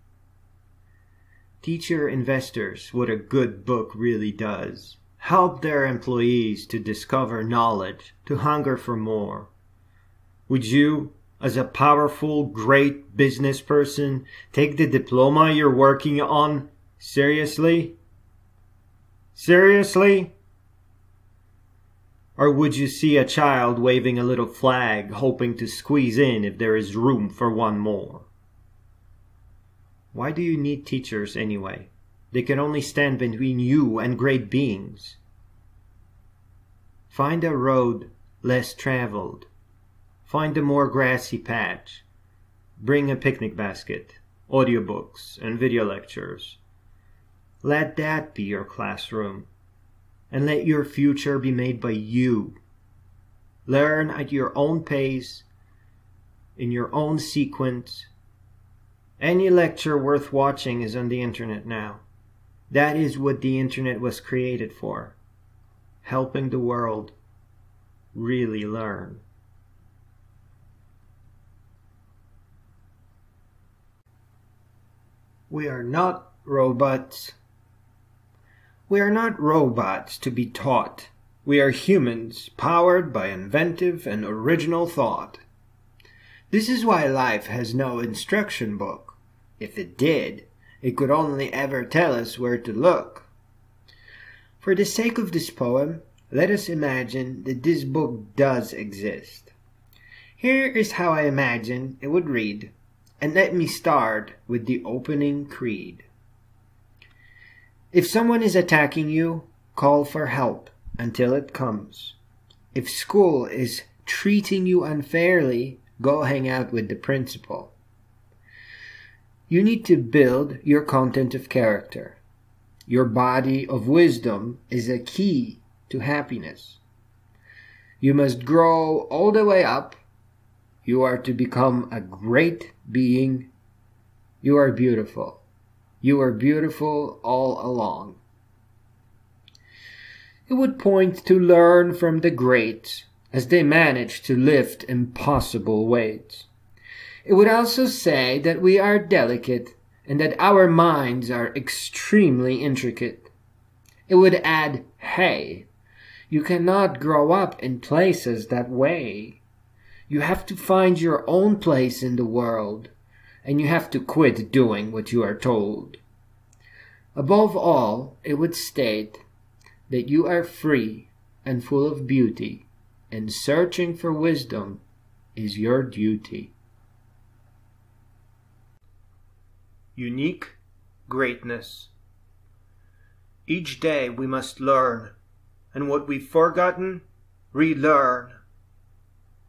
[SPEAKER 5] Teach your investors what a good book really does. Help their employees to discover knowledge, to hunger for more. Would you, as a powerful, great business person, take the diploma you're working on seriously? Seriously? Or would you see a child waving a little flag, hoping to squeeze in if there is room for one more? Why do you need teachers anyway? They can only stand between you and great beings. Find a road less traveled. Find a more grassy patch. Bring a picnic basket, audiobooks, and video lectures. Let that be your classroom. And let your future be made by you. Learn at your own pace, in your own sequence. Any lecture worth watching is on the internet now. That is what the internet was created for. Helping the world really learn. We are not robots. We are not robots to be taught. We are humans powered by inventive and original thought. This is why life has no instruction book. If it did, it could only ever tell us where to look. For the sake of this poem, let us imagine that this book does exist. Here is how I imagine it would read, and let me start with the opening creed. If someone is attacking you, call for help until it comes. If school is treating you unfairly, go hang out with the principal. You need to build your content of character. Your body of wisdom is a key to happiness. You must grow all the way up. You are to become a great being. You are beautiful. You are beautiful all along. It would point to learn from the greats as they managed to lift impossible weights. It would also say that we are delicate and that our minds are extremely intricate. It would add, hey, you cannot grow up in places that way. You have to find your own place in the world, and you have to quit doing what you are told. Above all, it would state that you are free and full of beauty, and searching for wisdom is your duty.
[SPEAKER 3] Unique greatness. Each day we must learn, and what we've forgotten, relearn.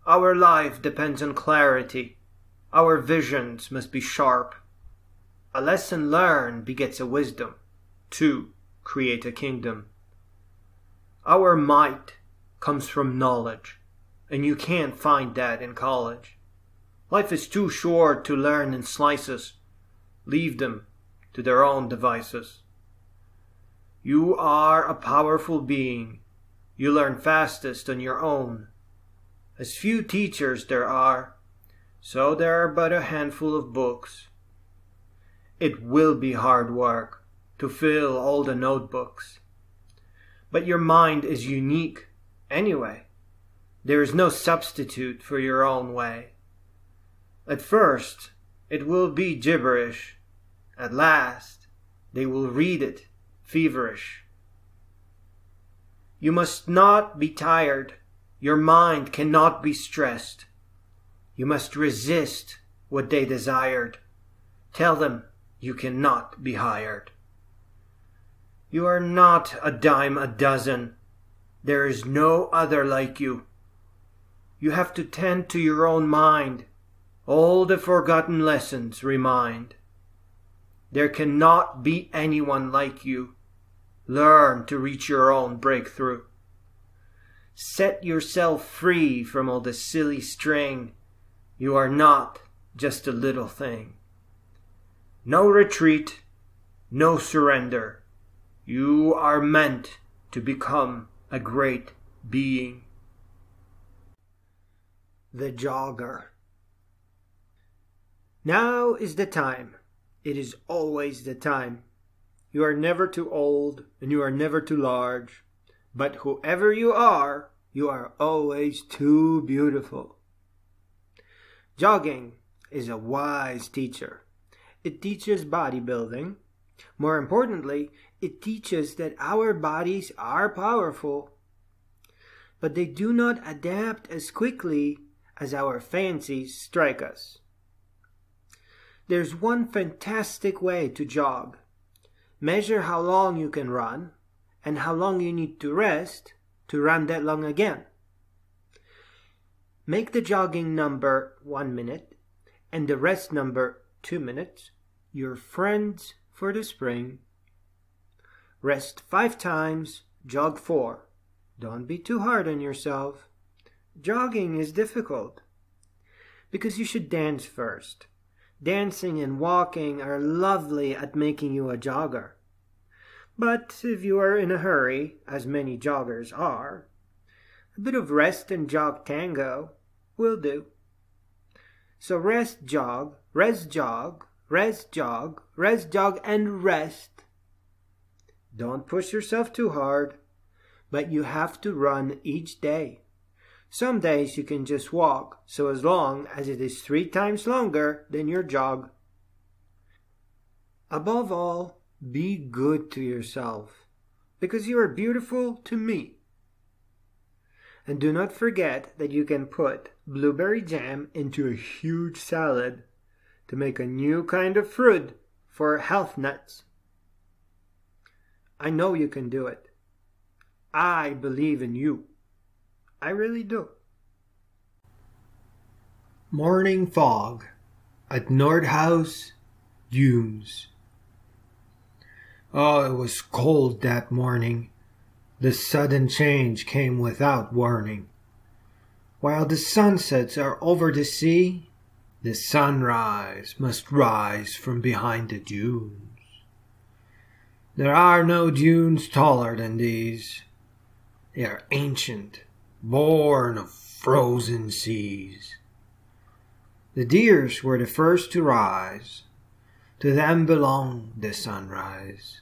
[SPEAKER 3] Our life depends on clarity. Our visions must be sharp. A lesson learned begets a wisdom to create a kingdom. Our might comes from knowledge, and you can't find that in college. Life is too short to learn in slices. Leave them to their own devices. You are a powerful being. You learn fastest on your own. As few teachers there are, so there are but a handful of books. It will be hard work to fill all the notebooks. But your mind is unique anyway. There is no substitute for your own way. At first, it will be gibberish. At last, they will read it feverish. You must not be tired. Your mind cannot be stressed. You must resist what they desired. Tell them you cannot be hired. You are not a dime a dozen. There is no other like you. You have to tend to your own mind. All the forgotten lessons remind. There cannot be anyone like you. Learn to reach your own breakthrough. Set yourself free from all the silly string. You are not just a little thing. No retreat, no surrender. You are meant to become a great being.
[SPEAKER 2] The Jogger. Now is the time. It is always the time. You are never too old and you are never too large. But whoever you are always too beautiful. Jogging is a wise teacher. It teaches bodybuilding. More importantly, it teaches that our bodies are powerful, but they do not adapt as quickly as our fancies strike us. There's one fantastic way to jog. Measure how long you can run and how long you need to rest to run that long again. Make the jogging number 1 minute and the rest number 2 minutes your friends for the spring. Rest 5 times, jog 4. Don't be too hard on yourself. Jogging is difficult because you should dance first. Dancing and walking are lovely at making you a jogger. But if you are in a hurry, as many joggers are, a bit of rest and jog tango will do. So rest, jog, rest, jog, rest, jog, rest, jog, and rest. Don't push yourself too hard, but you have to run each day. Some days you can just walk, so as long as it is 3 times longer than your jog. Above all, be good to yourself, because you are beautiful to me. And do not forget that you can put blueberry jam into a huge salad to make a new kind of fruit for health nuts.
[SPEAKER 5] I know you can do it. I believe in you. I really do.
[SPEAKER 2] Morning fog at Nordhaus Dunes. Oh, it was cold that morning. The sudden change came without warning. While the sunsets are over the sea, the sunrise must rise from behind the dunes. There are no dunes taller than these. They are ancient, born of frozen seas. The deers were the first to rise. To them belonged the sunrise.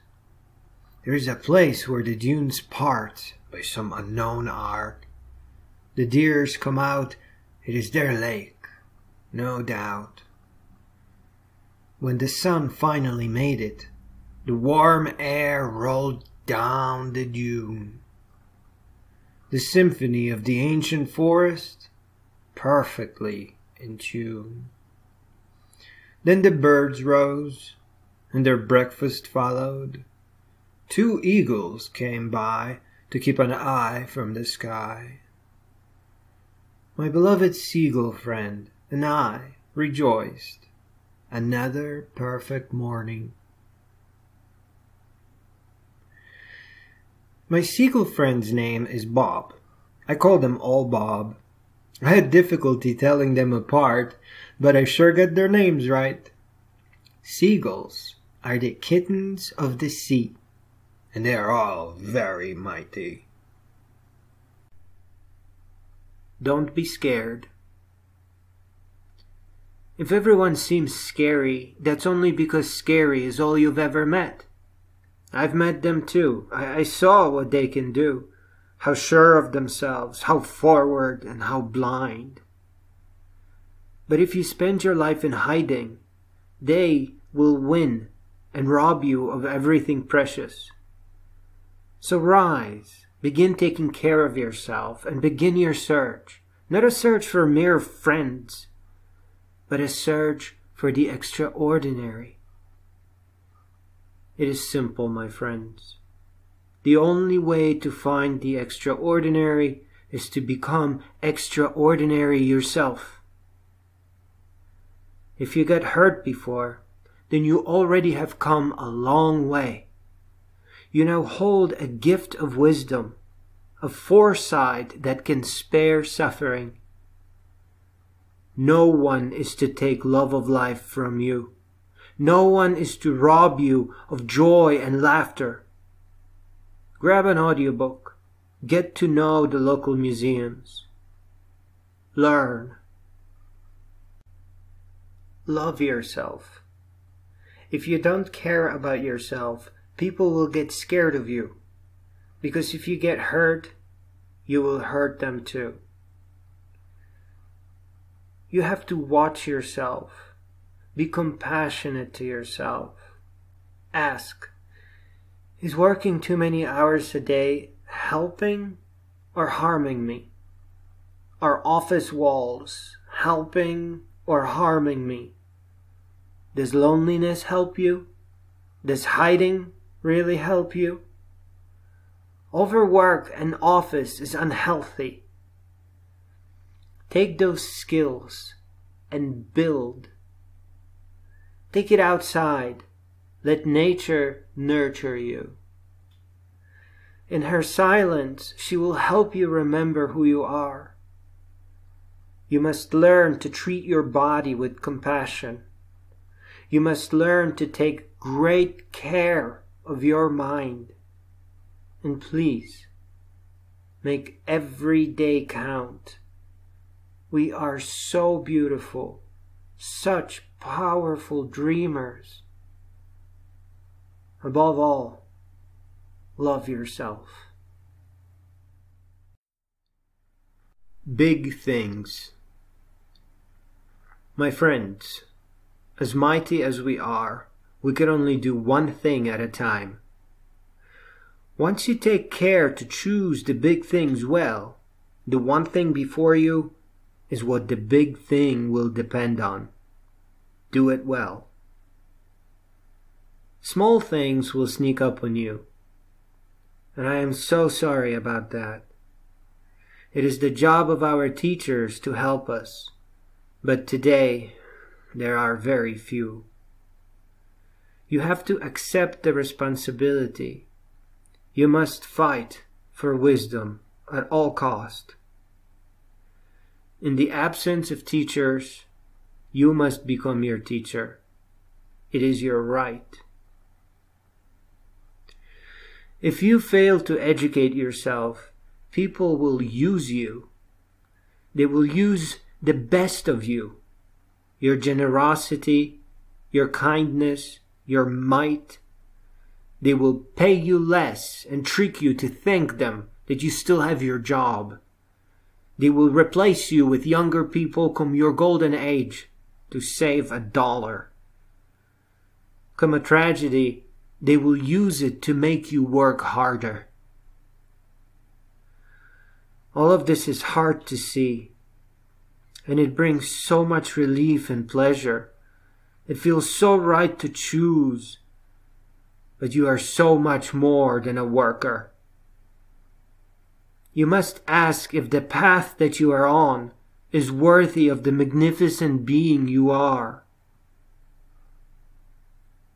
[SPEAKER 2] There is a place where the dunes part by some unknown art. The deers come out, it is their lake, no doubt. When the sun finally made it, the warm air rolled down the dune. The symphony of the ancient forest, perfectly in tune. Then the birds rose, and their breakfast followed. 2 eagles came by to keep an eye from the sky. My beloved seagull friend and I rejoiced. Another perfect morning. My seagull friend's name is Bob. I call them all Bob. I had difficulty telling them apart, but I sure got their names right. Seagulls are the kittens of the sea, and they are all very mighty.
[SPEAKER 5] Don't be scared. If everyone seems scary, that's only because scary is all you've ever met. I've met them too. I saw what they can do. How sure of themselves, how forward, and how blind. But if you spend your life in hiding, they will win and rob you of everything precious. So rise, begin taking care of yourself, and begin your search. Not a search for mere friends, but a search for the extraordinary. It is simple, my friends. The only way to find the extraordinary is to become extraordinary yourself. If you got hurt before, then you already have come a long way. You now hold a gift of wisdom, of foresight that can spare suffering. No one is to take love of life from you. No one is to rob you of joy and laughter. Grab an audiobook. Get to know the local museums. Learn. Love yourself. If you don't care about yourself, people will get scared of you. Because if you get hurt, you will hurt them too. You have to watch yourself. Be compassionate to yourself. Ask, is working too many hours a day helping or harming me? Are office walls helping or harming me? Does loneliness help you? Does hiding really help you? Overwork and office is unhealthy. Take those skills and build. Take it outside. Let nature nurture you. In her silence, she will help you remember who you are. You must learn to treat your body with compassion. You must learn to take great care of your mind. And please, make every day count. We are so beautiful, such powerful dreamers. Above all, love yourself. Big things. My friends, as mighty as we are, we can only do one thing at a time. Once you take care to choose the big things well, the one thing before you is what the big thing will depend on. Do it well. Small things will sneak up on you. and I am so sorry about that. It is the job of our teachers to help us, but today there are very few. You have to accept the responsibility. You must fight for wisdom at all cost. In the absence of teachers, you must become your teacher. It is your right. If you fail to educate yourself, people will use you. They will use the best of you. Your generosity, your kindness, your might. They will pay you less and trick you to thank them that you still have your job. They will replace you with younger people from your golden age to save $1. Come a tragedy, they will use it to make you work harder. All of this is hard to see, and it brings so much relief and pleasure. It feels so right to choose, but you are so much more than a worker. You must ask if the path that you are on is worthy of the magnificent being you are.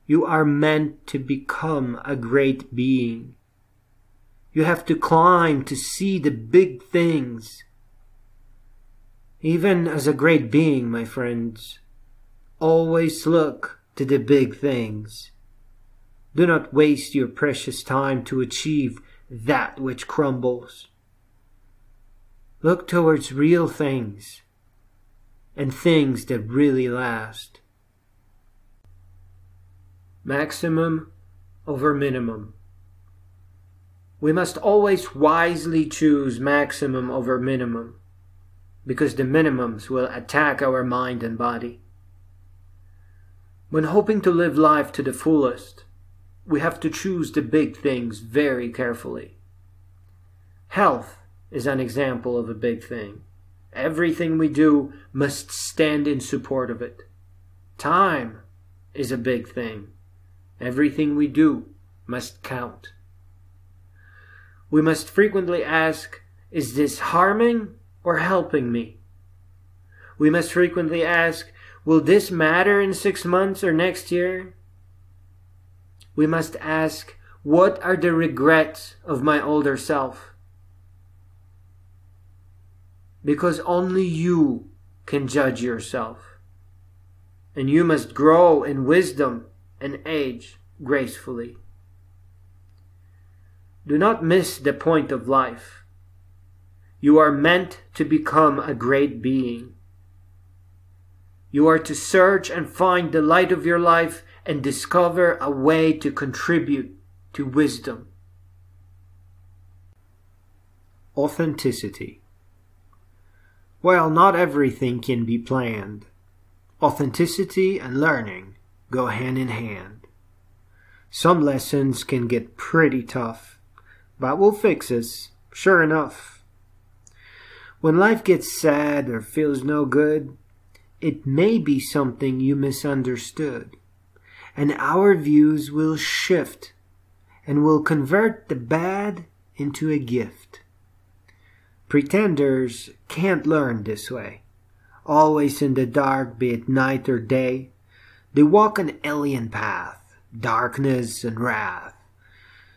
[SPEAKER 5] You are meant to become a great being. You have to climb to see the big things. Even as a great being, my friends, always look to the big things. Do not waste your precious time to achieve that which crumbles. Look towards real things and things that really last. Maximum over minimum. We must always wisely choose maximum over minimum, because the minimums will attack our mind and body. When hoping to live life to the fullest, we have to choose the big things very carefully. Health is an example of a big thing. Everything we do must stand in support of it. Time is a big thing. Everything we do must count. We must frequently ask, is this harming or helping me? We must frequently ask, will this matter in 6 months or next year? We must ask, what are the regrets of my older self? Because only you can judge yourself. And you must grow in wisdom and age gracefully. Do not miss the point of life. You are meant to become a great being. You are to search and find the light of your life and discover a way to contribute to wisdom. Authenticity. While not everything can be planned, authenticity and learning go hand in hand. Some lessons can get pretty tough, but we'll fix us, sure enough. When life gets sad or feels no good, it may be something you misunderstood, and our views will shift and will convert the bad into a gift. Pretenders can't learn this way. Always in the dark, be it night or day, they walk an alien path, darkness and wrath.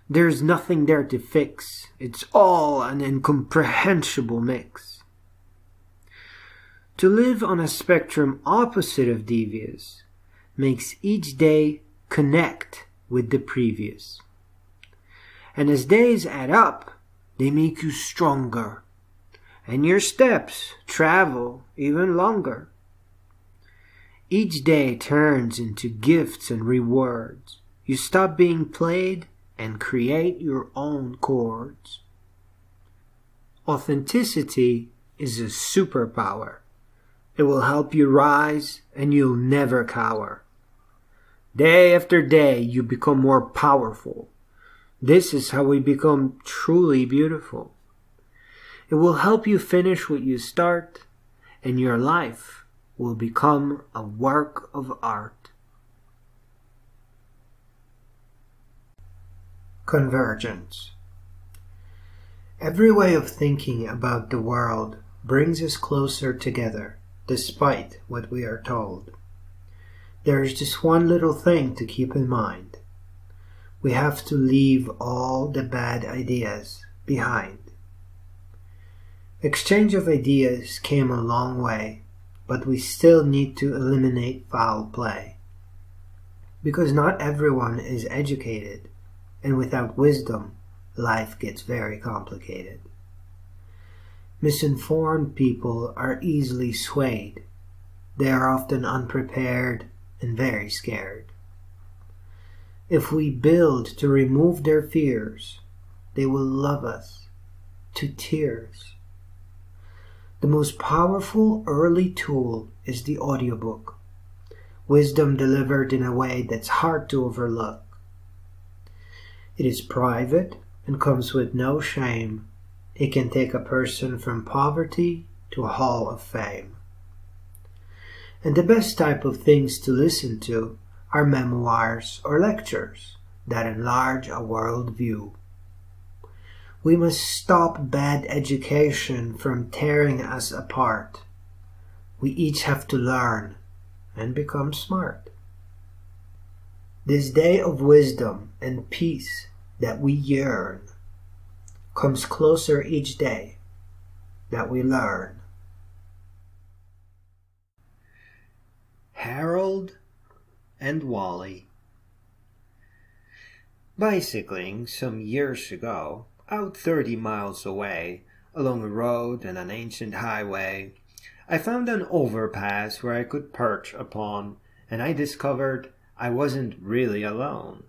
[SPEAKER 5] There's nothing there to fix. It's all an incomprehensible mix. To live on a spectrum opposite of devious makes each day connect with the previous. And as days add up, they make you stronger, and your steps travel even longer. Each day turns into gifts and rewards. You stop being played and create your own chords. Authenticity is a superpower. It will help you rise and you'll never cower. Day after day you become more powerful. This is how we become truly beautiful. It will help you finish what you start, and your life will become a work of art. Convergence. Every way of thinking about the world brings us closer together, despite what we are told. There is just one little thing to keep in mind. We have to leave all the bad ideas behind. Exchange of ideas came a long way, but we still need to eliminate foul play. Because not everyone is educated, and without wisdom, life gets very complicated. Misinformed people are easily swayed. They are often unprepared and very scared. If we build to remove their fears, they will love us to tears. The most powerful early tool is the audiobook. Wisdom delivered in a way that's hard to overlook. It is private and comes with no shame. It can take a person from poverty to a hall of fame. And the best type of things to listen to are memoirs or lectures that enlarge a world view. We must stop bad education from tearing us apart. We each have to learn and become smart. This day of wisdom and peace that we yearn comes closer each day that we learn.
[SPEAKER 3] Harold and Wally. Bicycling some years ago, out 30 miles away, along a road and an ancient highway, I found an overpass where I could perch upon, and I discovered I wasn't really alone.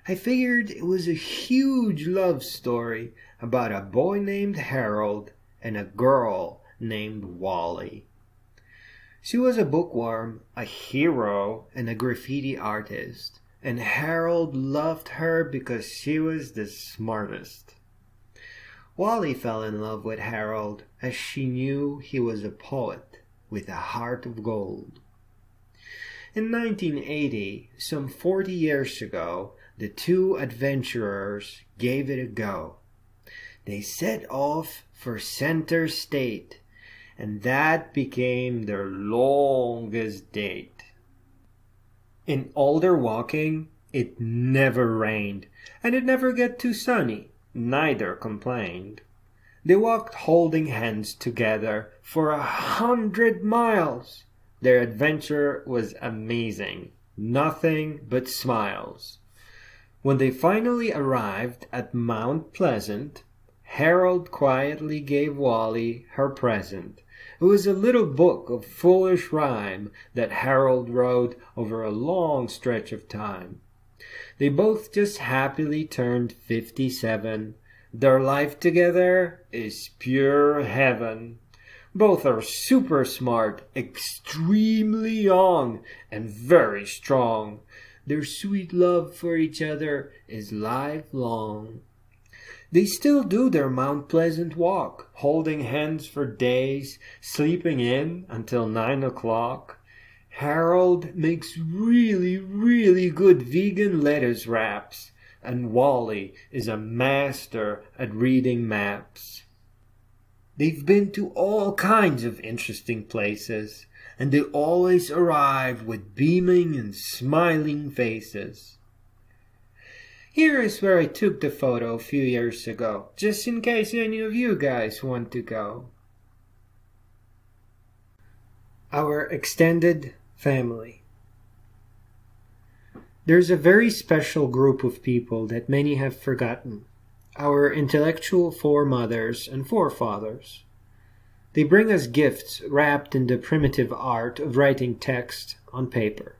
[SPEAKER 3] I figured it was a huge love story about a boy named Harold and a girl named Wally. She was a bookworm, a hero, and a graffiti artist, and Harold loved her because she was the smartest. Wally fell in love with Harold as she knew he was a poet with a heart of gold. In 1980, some 40 years ago, the two adventurers gave it a go. They set off for Center State, and that became their longest date. In all their walking, it never rained, and it never got too sunny. Neither complained. They walked holding hands together for 100 miles. Their adventure was amazing. Nothing but smiles. When they finally arrived at Mount Pleasant, Harold quietly gave Wally her present. It was a little book of foolish rhyme that Harold wrote over a long stretch of time. They both just happily turned 57. Their life together is pure heaven. Both are super smart, extremely young, and very strong. Their sweet love for each other is lifelong. They still do their Mount Pleasant walk, holding hands for days, sleeping in until 9 o'clock. Harold makes really good vegan lettuce wraps, and Wally is a master at reading maps. They've been to all kinds of interesting places, and they always arrive with beaming and smiling faces. Here is where I took the photo a few years ago, just in case any of you guys want to go. Our extended family. There's a very special group of people that many have forgotten. Our intellectual foremothers and forefathers. They bring us gifts wrapped in the primitive art of writing text on paper.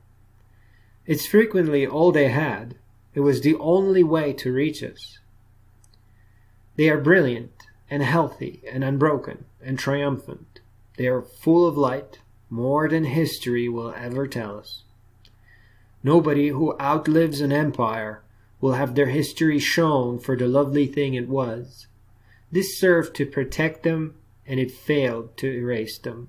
[SPEAKER 3] It's frequently all they had. It was the only way to reach us. They are brilliant and healthy and unbroken and triumphant. They are full of light, more than history will ever tell us. Nobody who outlives an empire will have their history shown for the lovely thing it was. This served to protect them, and it failed to erase them.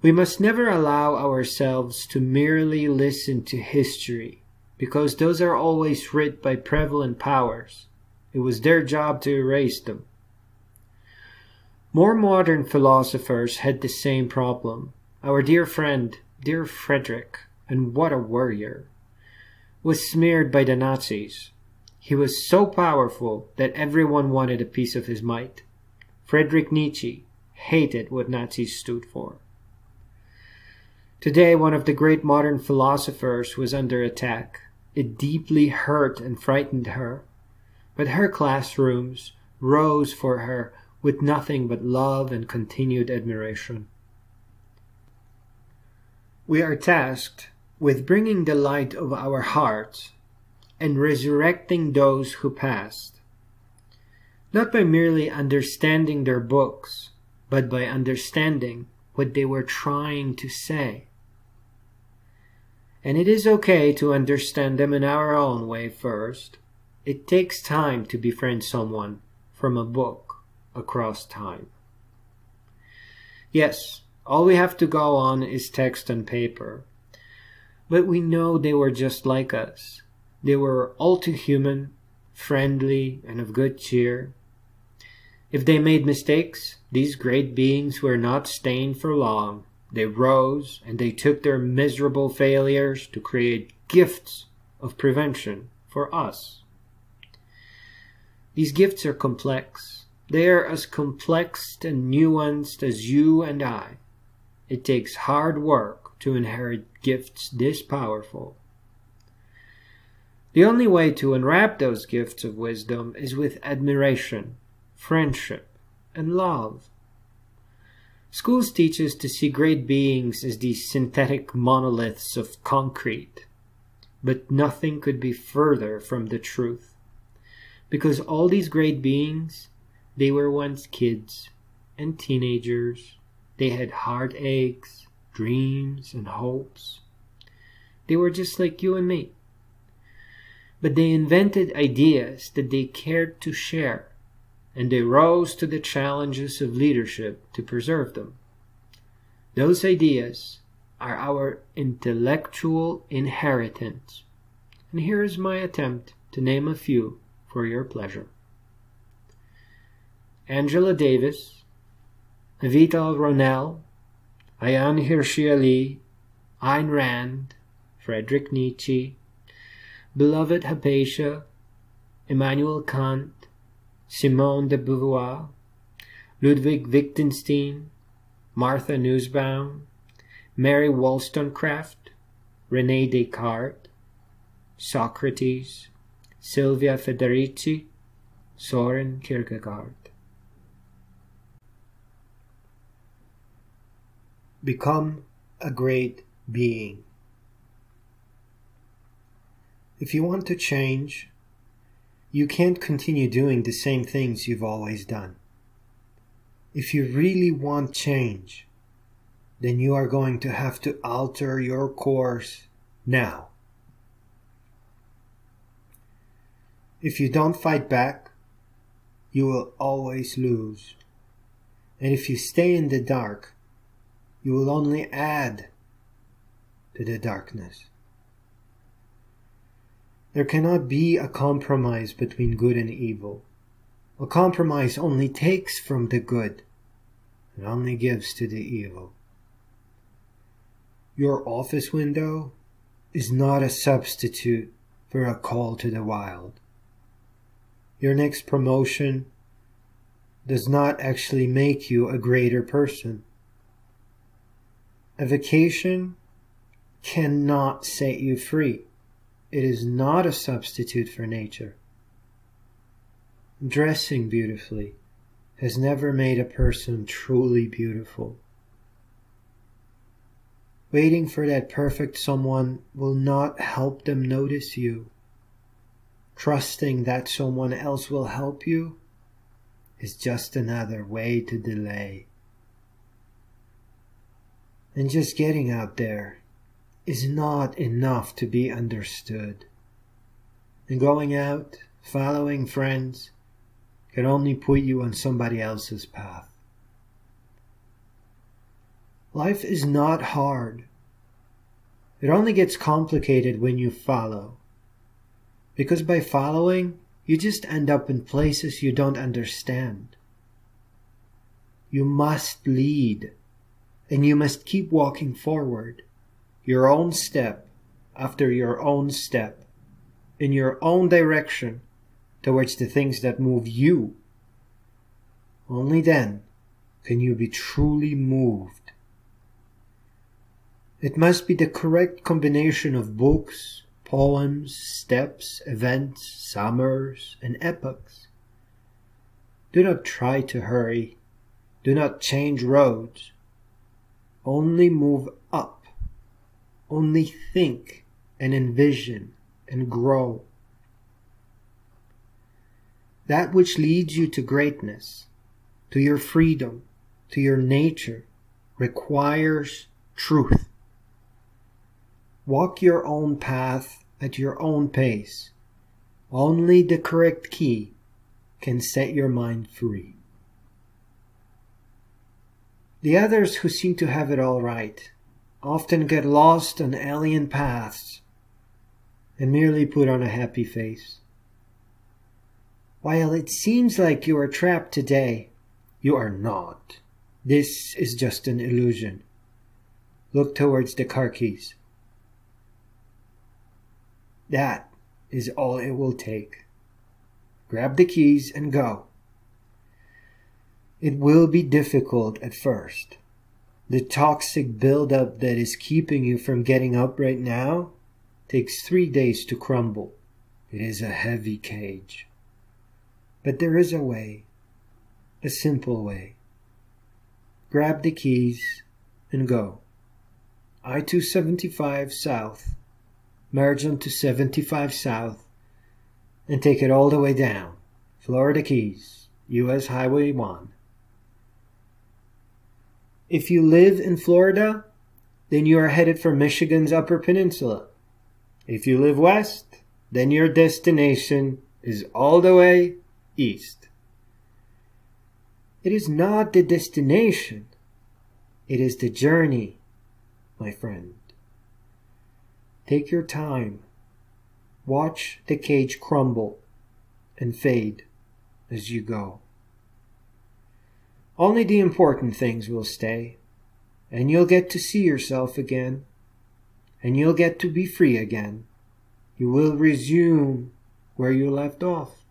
[SPEAKER 3] We must never allow ourselves to merely listen to history, because those are always writ by prevalent powers.
[SPEAKER 5] It was their job to erase them. More modern philosophers had the same problem. Our dear friend, dear Frederick, and what a warrior, was smeared by the Nazis. He was so powerful that everyone wanted a piece of his might. Friedrich Nietzsche hated what Nazis stood for. Today, one of the great modern philosophers was under attack. It deeply hurt and frightened her, but her classrooms rose for her with nothing but love and continued admiration. We are tasked with bringing the light of our hearts and resurrecting those who passed, not by merely understanding their books, but by understanding what they were trying to say. And it is okay to understand them in our own way first. It takes time to befriend someone from a book across time. Yes, all we have to go on is text and paper. But we know they were just like us. They were all too human, friendly, and of good cheer. If they made mistakes, these great beings were not staying for long. They rose and they took their miserable failures to create gifts of prevention for us. These gifts are complex. They are as complex and nuanced as you and I. It takes hard work to inherit gifts this powerful. The only way to unwrap those gifts of wisdom is with admiration, friendship, and love. Schools teach us to see great beings as these synthetic monoliths of concrete, but nothing could be further from the truth. Because all these great beings, they were once kids and teenagers. They had heartaches, dreams, and hopes. They were just like you and me. But they invented ideas that they cared to share, and they rose to the challenges of leadership to preserve them. Those ideas are our intellectual inheritance. And here is my attempt to name a few for your pleasure. Angela Davis, Avital Ronell, Ayaan Hirsi Ali, Ayn Rand, Friedrich Nietzsche, Beloved Hypatia, Immanuel Kant, Simone de Beauvoir, Ludwig Wittgenstein, Martha Nussbaum, Mary Wollstonecraft, René Descartes, Socrates, Silvia Federici, Soren Kierkegaard. Become a great being. If you want to change, you can't continue doing the same things you've always done. If you really want change, then you are going to have to alter your course now. If you don't fight back, you will always lose. And if you stay in the dark, you will only add to the darkness. There cannot be a compromise between good and evil. A compromise only takes from the good and only gives to the evil. Your office window is not a substitute for a call to the wild. Your next promotion does not actually make you a greater person. A vacation cannot set you free. It is not a substitute for nature. Dressing beautifully has never made a person truly beautiful. Waiting for that perfect someone will not help them notice you. Trusting that someone else will help you is just another way to delay. And just getting out there is not enough to be understood. And going out, following friends, can only put you on somebody else's path. Life is not hard. It only gets complicated when you follow. Because by following, you just end up in places you don't understand. You must lead, and you must keep walking forward, your own step after your own step, in your own direction towards the things that move you. Only then can you be truly moved. It must be the correct combination of books, poems, steps, events, summers, and epochs. Do not try to hurry. Do not change roads. Only move up. Only think and envision and grow. That which leads you to greatness, to your freedom, to your nature, requires truth. Walk your own path at your own pace. Only the correct key can set your mind free. The others who seem to have it all right often get lost on alien paths and merely put on a happy face. While it seems like you are trapped today, you are not. This is just an illusion. Look towards the Purrkies. That is all it will take. Grab the keys and go. It will be difficult at first. The toxic buildup that is keeping you from getting up right now takes 3 days to crumble. It is a heavy cage. But there is a way, a simple way. Grab the keys and go. I-275 south, merge onto 75 south, and take it all the way down. Florida Keys, US Highway 1. If you live in Florida, then you are headed for Michigan's Upper Peninsula. If you live west, then your destination is all the way east. It is not the destination, it is the journey, my friend. Take your time. Watch the cage crumble and fade as you go. Only the important things will stay, and you'll get to see yourself again, and you'll get to be free again. You will resume where you left off.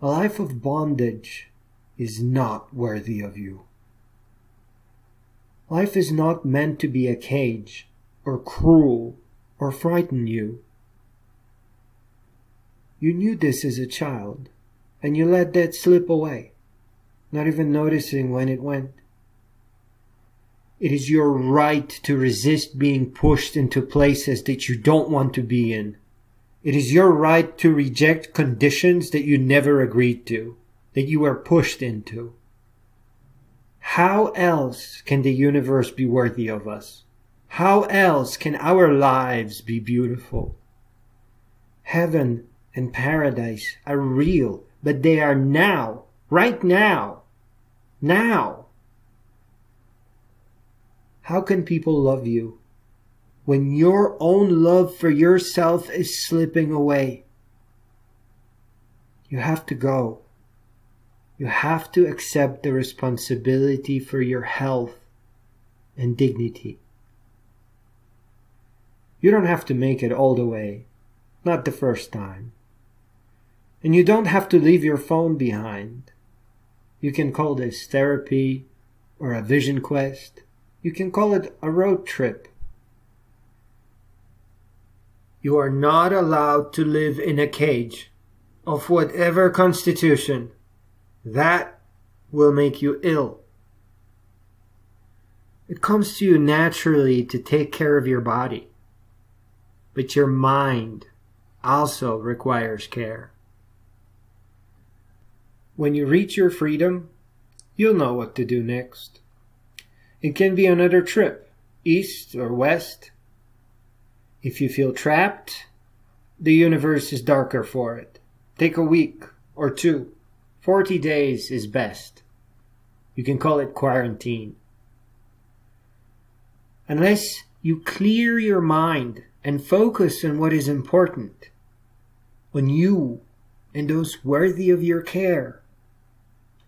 [SPEAKER 5] A life of bondage is not worthy of you. Life is not meant to be a cage, or cruel, or frighten you. You knew this as a child, and you let that slip away, not even noticing when it went. It is your right to resist being pushed into places that you don't want to be in. It is your right to reject conditions that you never agreed to, that you were pushed into. How else can the universe be worthy of us? How else can our lives be beautiful? Heaven and paradise are real, but they are now, right now. Now. How can people love you when your own love for yourself is slipping away? You have to go. You have to accept the responsibility for your health and dignity. You don't have to make it all the way, not the first time. And you don't have to leave your phone behind. You can call this therapy or a vision quest. You can call it a road trip. You are not allowed to live in a cage of whatever constitution. That will make you ill. It comes to you naturally to take care of your body, but your mind also requires care. When you reach your freedom, you'll know what to do next. It can be another trip, east or west. If you feel trapped, the universe is darker for it. Take a week or 2. 40 days is best. You can call it quarantine. Unless you clear your mind and focus on what is important, on you and those worthy of your care,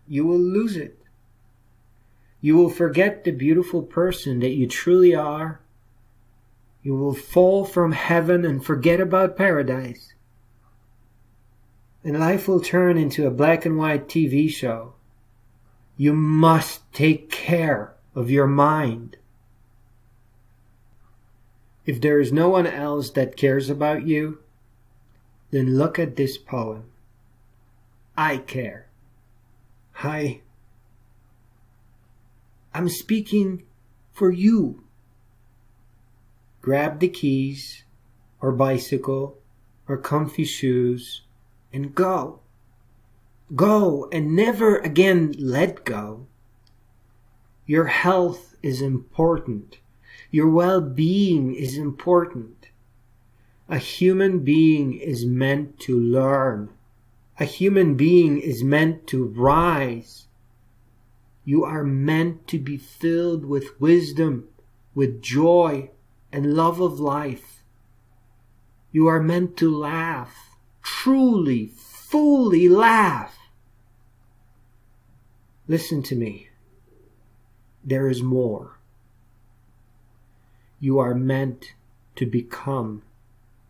[SPEAKER 5] you will lose it. You will forget the beautiful person that you truly are. You will fall from heaven and forget about paradise. And life will turn into a black and white TV show. You must take care of your mind. If there is no one else that cares about you, then look at this poem. I care. I'm speaking for you. Grab the keys, or bicycle, or comfy shoes, and go. Go and never again let go. Your health is important. Your well-being is important. A human being is meant to learn. A human being is meant to rise. You are meant to be filled with wisdom, with joy, and love of life. You are meant to laugh, truly, fully laugh. Listen to me. There is more. You are meant to become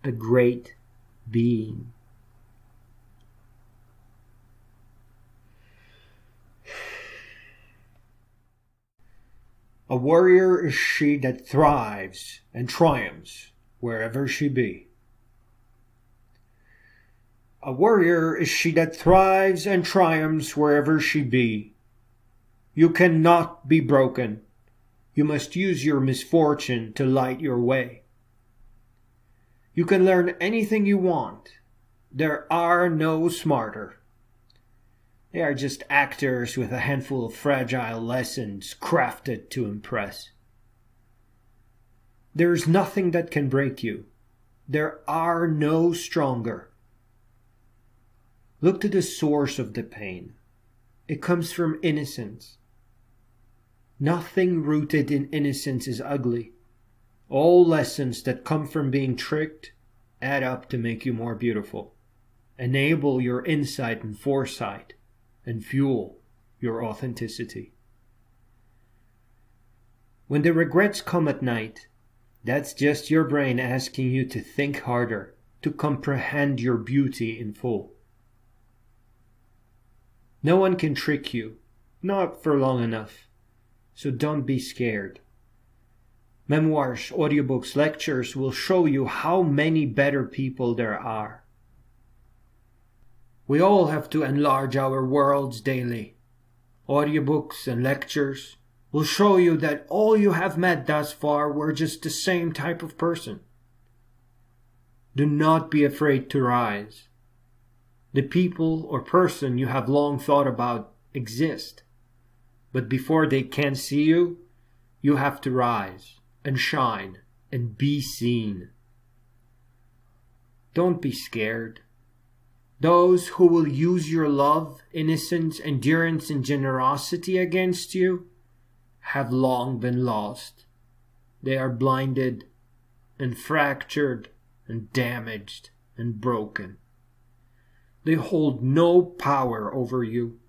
[SPEAKER 5] a great being. A warrior is she that thrives and triumphs wherever she be. A warrior is she that thrives and triumphs wherever she be. You cannot be broken. You must use your misfortune to light your way. You can learn anything you want. There are no smarter. They are just actors with a handful of fragile lessons crafted to impress. There is nothing that can break you. There are no stronger. Look to the source of the pain. It comes from innocence. Nothing rooted in innocence is ugly. All lessons that come from being tricked add up to make you more beautiful, enable your insight and foresight, and fuel your authenticity. When the regrets come at night, that's just your brain asking you to think harder, to comprehend your beauty in full. No one can trick you, not for long enough, so don't be scared. Memoirs, audiobooks, lectures will show you how many better people there are. We all have to enlarge our worlds daily. Audiobooks and lectures will show you that all you have met thus far were just the same type of person. Do not be afraid to rise. The people or person you have long thought about exist. But before they can see you, you have to rise and shine and be seen. Don't be scared. Those who will use your love, innocence, endurance, and generosity against you have long been lost. They are blinded and fractured and damaged and broken. They hold no power over you.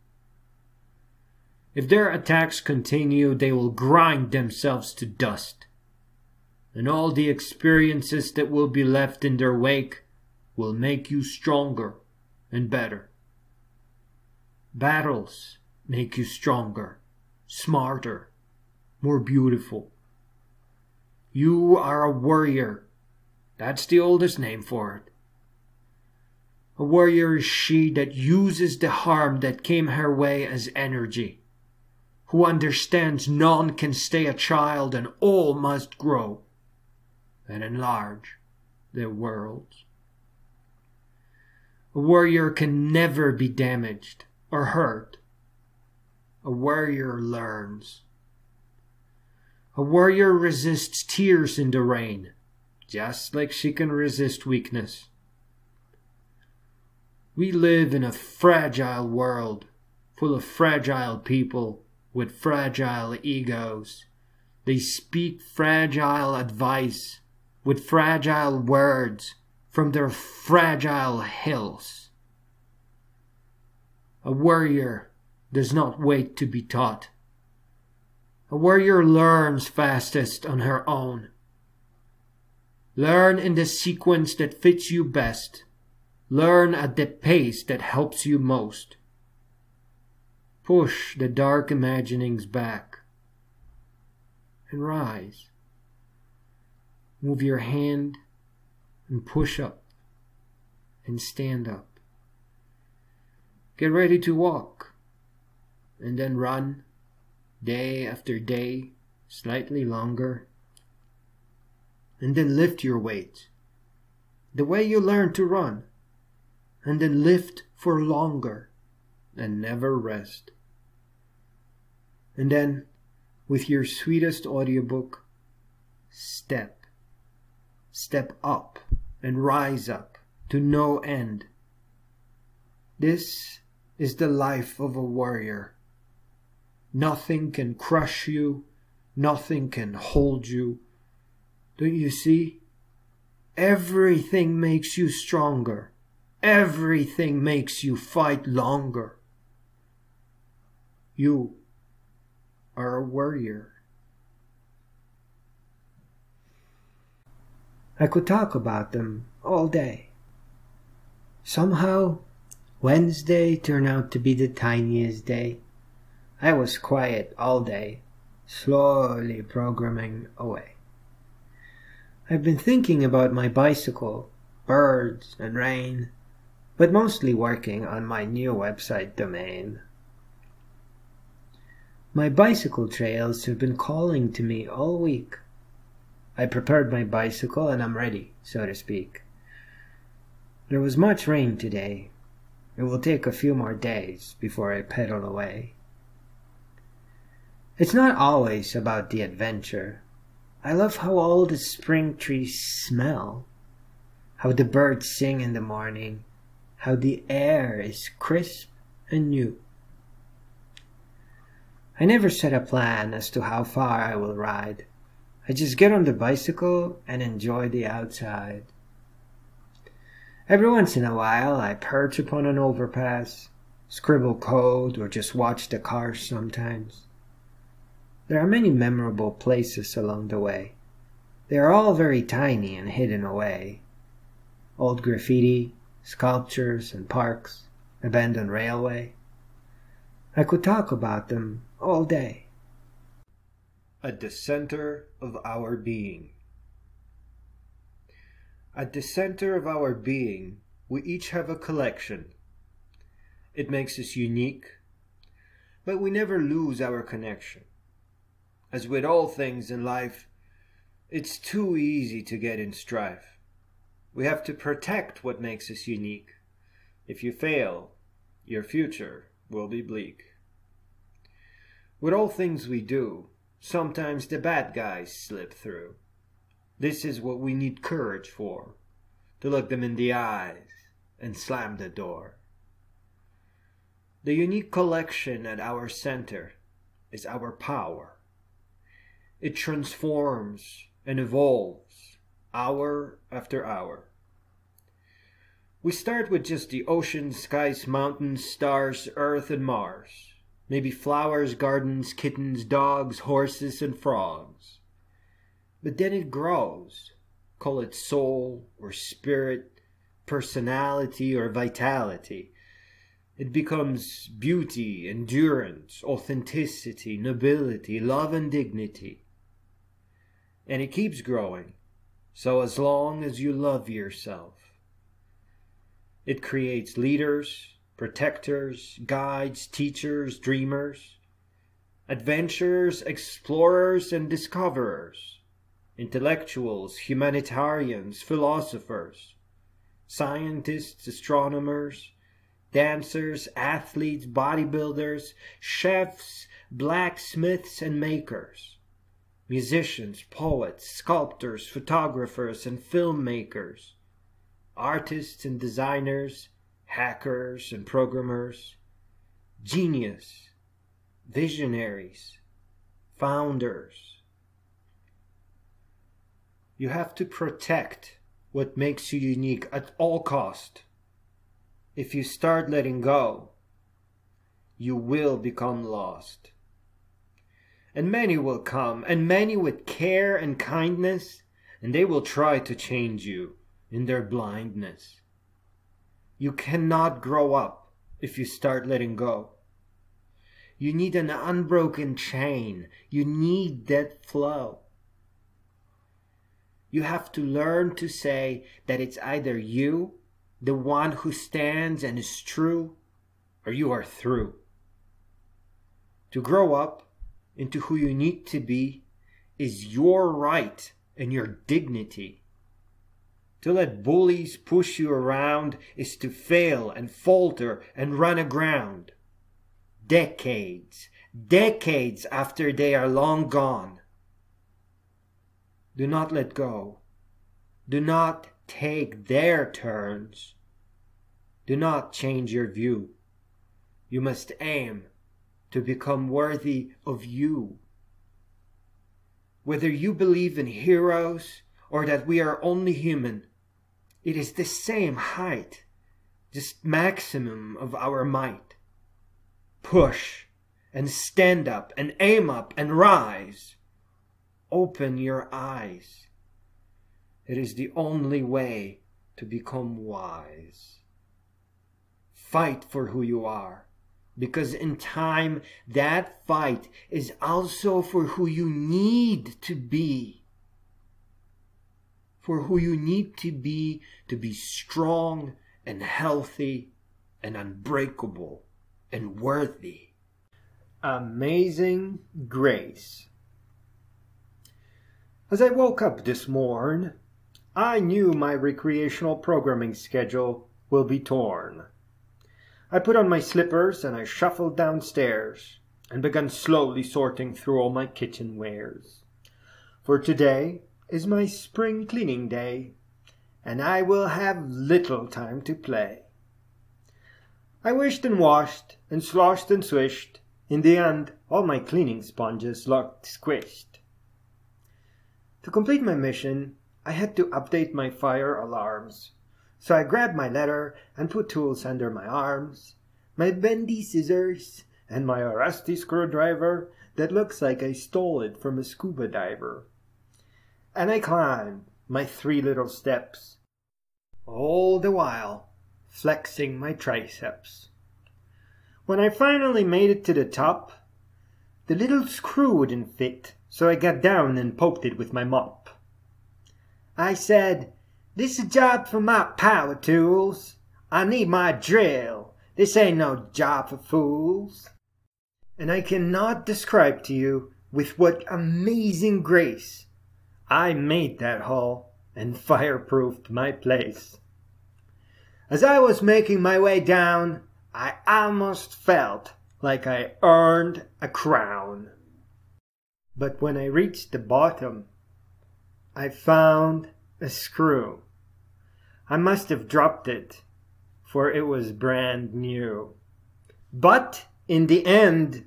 [SPEAKER 5] If their attacks continue, they will grind themselves to dust. And all the experiences that will be left in their wake will make you stronger and better. Battles make you stronger, smarter, more beautiful. You are a warrior. That's the oldest name for it. A warrior is she that uses the harm that came her way as energy, who understands none can stay a child and all must grow and enlarge their worlds. A warrior can never be damaged or hurt. A warrior learns. A warrior resists tears in the rain, just like she can resist weakness. We live in a fragile world, full of fragile people with fragile egos. They speak fragile advice with fragile words, from their fragile hills. A warrior does not wait to be taught. A warrior learns fastest on her own. Learn in the sequence that fits you best. Learn at the pace that helps you most. Push the dark imaginings back and rise. Move your hand and push up and stand up. Get ready to walk and then run day after day, slightly longer. And then lift your weight the way you learned to run. And then lift for longer and never rest. And then, with your sweetest audiobook, step up and rise up to no end. This is the life of a warrior. Nothing can crush you, nothing can hold you. Don't you see? Everything makes you stronger. Everything makes you fight longer. You are a warrior. I could talk about them all day. Somehow, Wednesday turned out to be the tiniest day. I was quiet all day, slowly programming away. I've been thinking about my bicycle, birds, and rain, but mostly working on my new website domain. My bicycle trails have been calling to me all week. I prepared my bicycle and I'm ready, so to speak. There was much rain today. It will take a few more days before I pedal away. It's not always about the adventure. I love how all the spring trees smell, how the birds sing in the morning, how the air is crisp and new. I never set a plan as to how far I will ride. I just get on the bicycle and enjoy the outside. Every once in a while I perch upon an overpass, scribble code, or just watch the cars sometimes. There are many memorable places along the way. They are all very tiny and hidden away. Old graffiti, sculptures and parks, abandoned railway. I could talk about them all day.
[SPEAKER 3] At the center of our being. At the center of our being, we each have a collection. It makes us unique, but we never lose our connection. As with all things in life, it's too easy to get in strife. We have to protect what makes us unique. If you fail, your future will be bleak. With all things we do, sometimes the bad guys slip through. This is what we need courage for, to look them in the eyes and slam the door. The unique collection at our center is our power. It transforms and evolves hour after hour. We start with just the oceans, skies, mountains, stars, earth, and Mars. Maybe flowers, gardens, kittens, dogs, horses, and frogs. But then it grows. Call it soul or spirit, personality or vitality. It becomes beauty, endurance, authenticity, nobility, love, and dignity. And it keeps growing, so as long as you love yourself. It creates leaders, protectors, guides, teachers, dreamers, adventurers, explorers, and discoverers, intellectuals, humanitarians, philosophers, scientists, astronomers, dancers, athletes, bodybuilders, chefs, blacksmiths, and makers, musicians, poets, sculptors, photographers, and filmmakers, artists and designers, hackers and programmers, genius, visionaries, founders. You have to protect
[SPEAKER 5] what makes you unique at all cost. If you start letting go, you will become lost. And many will come, and many with care and kindness, and they will try to change you in their blindness. You cannot grow up if you start letting go. You need an unbroken chain. You need that flow. You have to learn to say that it's either you, the one who stands and is true, or you are through. To grow up into who you need to be is your right and your dignity. To let bullies push you around is to fail and falter and run aground. Decades after they are long gone. Do not let go. Do not take their turns. Do not change your view. You must aim to become worthy of you. Whether you believe in heroes or that we are only human, it is the same height, just maximum of our might. Push and stand up and aim up and rise. Open your eyes. It is the only way to become wise. Fight for who you are, because in time that fight is also for who you need to be. For who you need to be strong and healthy and unbreakable and worthy. Amazing Grace. As I woke up this morn, I knew my recreational programming schedule will be torn. I put on my slippers and I shuffled downstairs and began slowly sorting through all my kitchen wares. For today is my spring cleaning day, and I will have little time to play. I wished and washed and sloshed and swished. In the end, all my cleaning sponges looked squished. To complete my mission, I had to update my fire alarms. So I grabbed my letter and put tools under my arms, my bendy scissors, and my rusty screwdriver that looks like I stole it from a scuba diver. And I climbed my 3 little steps, all the while flexing my triceps. When I finally made it to the top, the little screw wouldn't fit, so I got down and poked it with my mop. I said, "This is a job for my power tools. I need my drill. This ain't no job for fools." And I cannot describe to you with what amazing grace I made that hole and fireproofed my place. As I was making my way down, I almost felt like I earned a crown. But when I reached the bottom, I found a screw. I must have dropped it, for it was brand new. But in the end,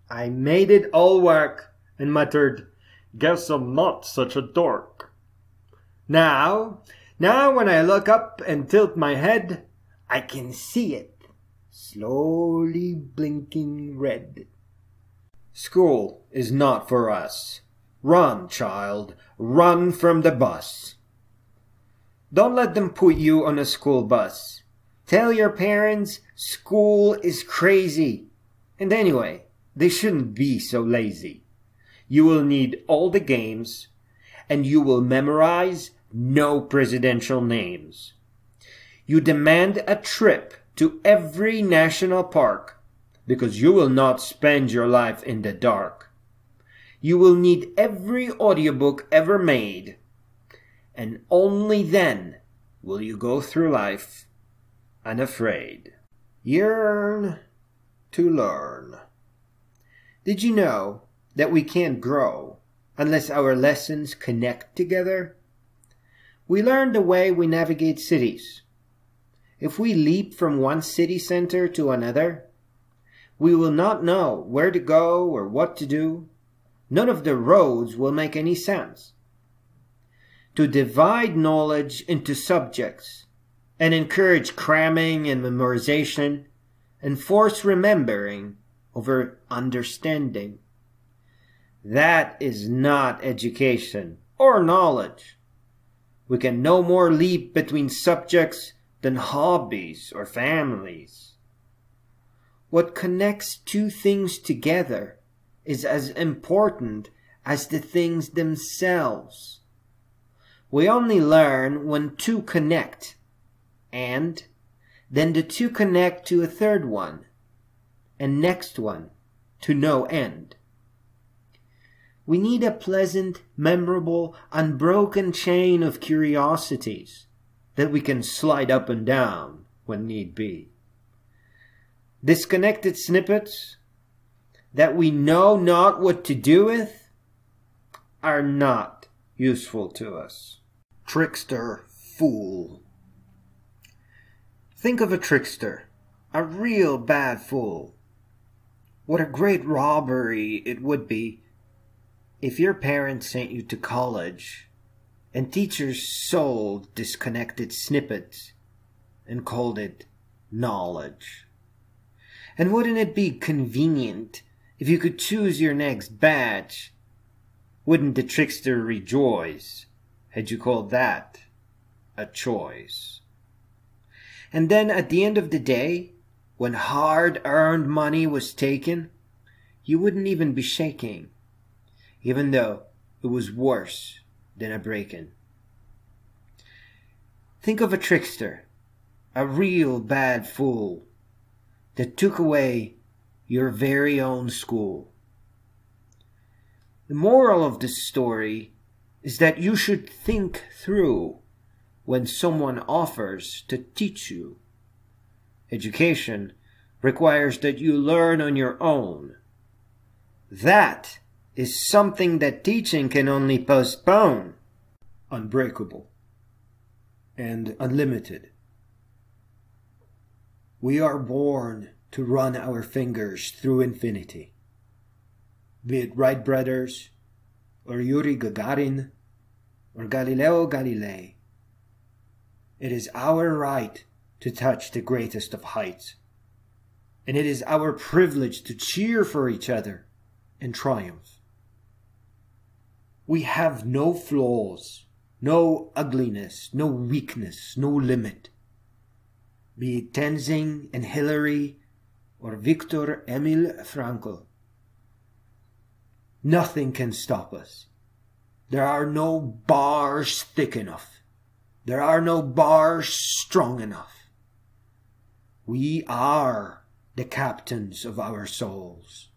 [SPEAKER 5] I made it all work and muttered, "Guess I'm not such a dork." Now when I look up and tilt my head, I can see it, slowly blinking red. School is not for us. Run, child, run from the bus. Don't let them put you on a school bus. Tell your parents school is crazy. And anyway, they shouldn't be so lazy. You will need all the games, and you will memorize no presidential names. You demand a trip to every national park, because you will not spend your life in the dark. You will need every audiobook ever made, and only then will you go through life unafraid. Yearn to learn. Did you know that we can't grow unless our lessons connect together? We learn the way we navigate cities. If we leap from one city center to another, we will not know where to go or what to do. None of the roads will make any sense. to divide knowledge into subjects and encourage cramming and memorization and force remembering over understanding. That is not education or knowledge. We can no more leap between subjects than hobbies or families. What connects two things together is as important as the things themselves. We only learn when two connect, and then the two connect to a third one, and next one to no end. We need a pleasant, memorable, unbroken chain of curiosities that we can slide up and down when need be. Disconnected snippets that we know not what to do with are not useful to us. Trickster, fool. Think of a trickster, a real bad fool. What a great robbery it would be if your parents sent you to college and teachers sold disconnected snippets and called it knowledge. And wouldn't it be convenient if you could choose your next batch? Wouldn't the trickster rejoice had you called that a choice? And then at the end of the day, when hard-earned money was taken, you wouldn't even be shaking, even though it was worse than a break-in. Think of a trickster, a real bad fool, that took away your very own school. The moral of this story is that you should think through when someone offers to teach you. Education requires that you learn on your own. That is something that teaching can only postpone. Unbreakable and unlimited. We are born to run our fingers through infinity. Be it Wright brothers, or Yuri Gagarin, or Galileo Galilei. It is our right to touch the greatest of heights, and it is our privilege to cheer for each other in triumph. We have no flaws, no ugliness, no weakness, no limit. Be it Tenzing and Hillary or Viktor Emil Frankl. Nothing can stop us. There are no bars thick enough. There are no bars strong enough. We are the captains of our souls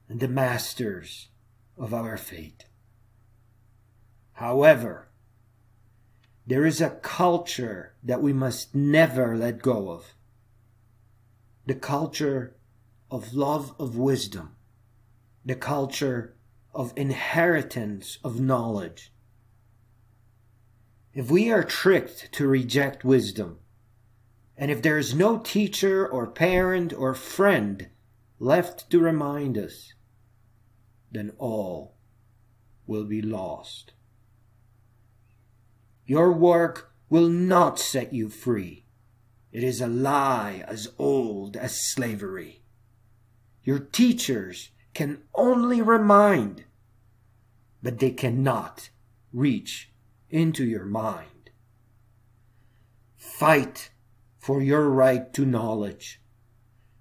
[SPEAKER 5] and the masters of our fate. However, there is a culture that we must never let go of. The culture of love of wisdom. The culture of inheritance of knowledge. If we are tricked to reject wisdom, and if there is no teacher or parent or friend left to remind us, then all will be lost. Your work will not set you free. It is a lie as old as slavery. Your teachers can only remind, but they cannot reach into your mind. Fight for your right to knowledge.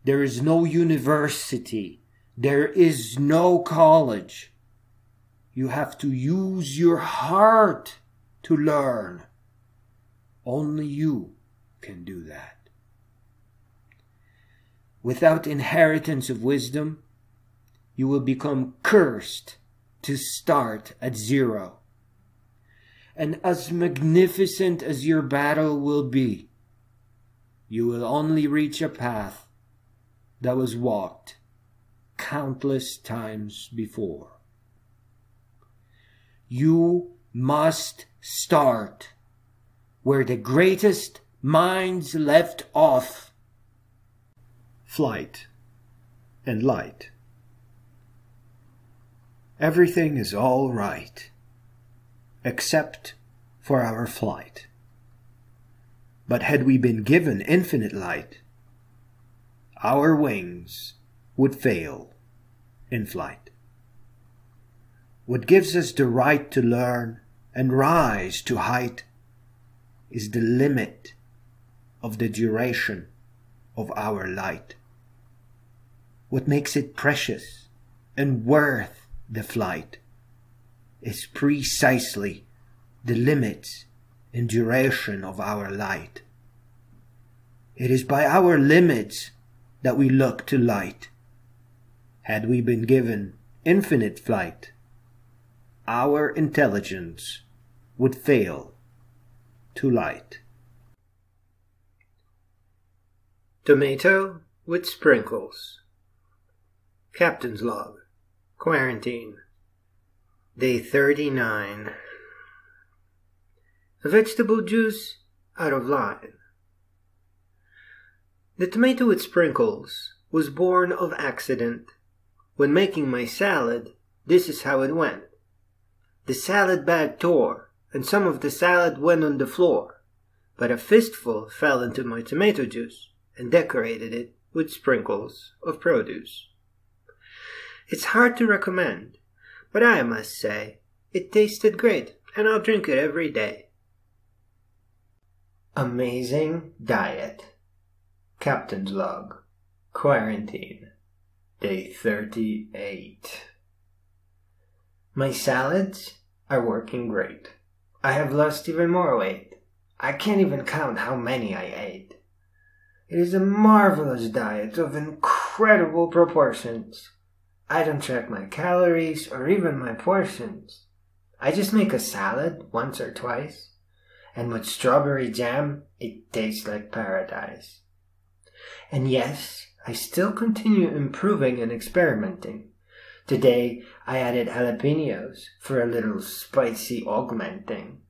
[SPEAKER 5] There is no university. There is no college. You have to use your heart to learn. Only you can do that. Without inheritance of wisdom, you will become cursed to start at zero. And as magnificent as your battle will be, you will only reach a path that was walked countless times before. You must start where the greatest minds left off. Flight and light. Everything is all right. except for our flight. But had we been given infinite light, our wings would fail in flight. What gives us the right to learn and rise to height is the limit of the duration of our light. What makes it precious and worth the flight is precisely the limits and duration of our light. It is by our limits that we look to light. Had we been given infinite flight, our intelligence would fail to light.
[SPEAKER 3] Tomato with sprinkles. Captain's log. Quarantine. Day 39. A vegetable juice out of line. The tomato with sprinkles was born of accident. When making my salad, this is how it went. The salad bag tore, and some of the salad went on the floor, but a fistful fell into my tomato juice and decorated it with sprinkles of produce. It's hard to recommend, but I must say, it tasted great, and I'll drink it every day. Amazing diet. Captain's log. Quarantine. Day 38. My salads are working great. I have lost even more weight. I can't even count how many I ate. It is a marvelous diet of incredible proportions. I don't track my calories or even my portions. I just make a salad once or twice, and with strawberry jam, it tastes like paradise. And yes, I still continue improving and experimenting. Today, I added jalapenos for a little spicy augmenting.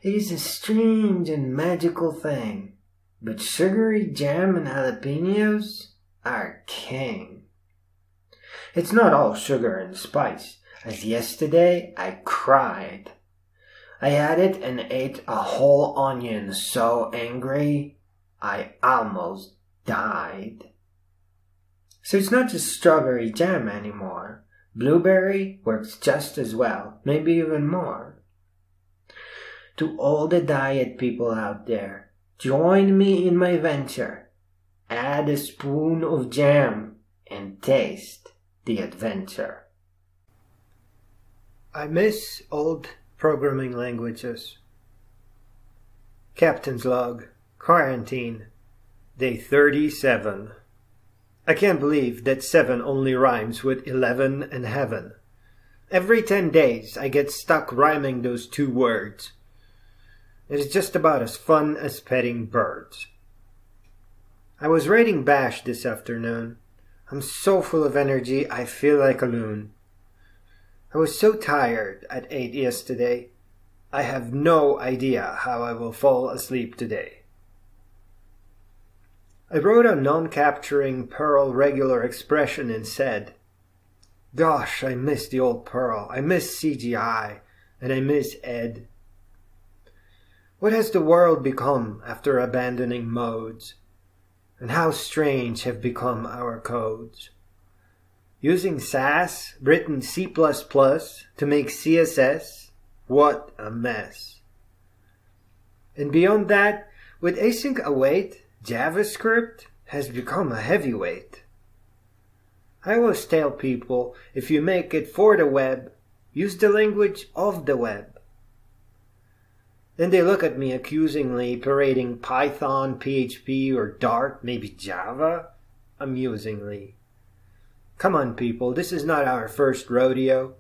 [SPEAKER 3] It is a strange and magical thing, but sugary jam and jalapenos are king. It's not all sugar and spice, as yesterday I cried. I added and ate a whole onion so angry, I almost died. So it's not just strawberry jam anymore. Blueberry works just as well, maybe even more. To all the diet people out there, join me in my venture. Add a spoon of jam and taste the adventure.
[SPEAKER 5] I miss old programming languages. Captain's log. Quarantine. Day 37. I can't believe that 7 only rhymes with 11 and heaven. Every 10 days I get stuck rhyming those 2 words. It is just about as fun as petting birds. I was writing Bash this afternoon. I'm so full of energy I feel like a loon. I was so tired at 8 yesterday. I have no idea how I will fall asleep today. I wrote a non-capturing Perl regular expression and said, "Gosh, I miss the old Perl. I miss CGI, and I miss Ed. What has the world become after abandoning modes? And how strange have become our codes? Using Sass, written C++ to make CSS, what a mess. And beyond that, with async await, JavaScript has become a heavyweight. I always tell people, if you make it for the web, use the language of the web. Then they look at me accusingly, parading Python, PHP, or Dart, maybe Java, amusingly. Come on, people, this is not our first rodeo.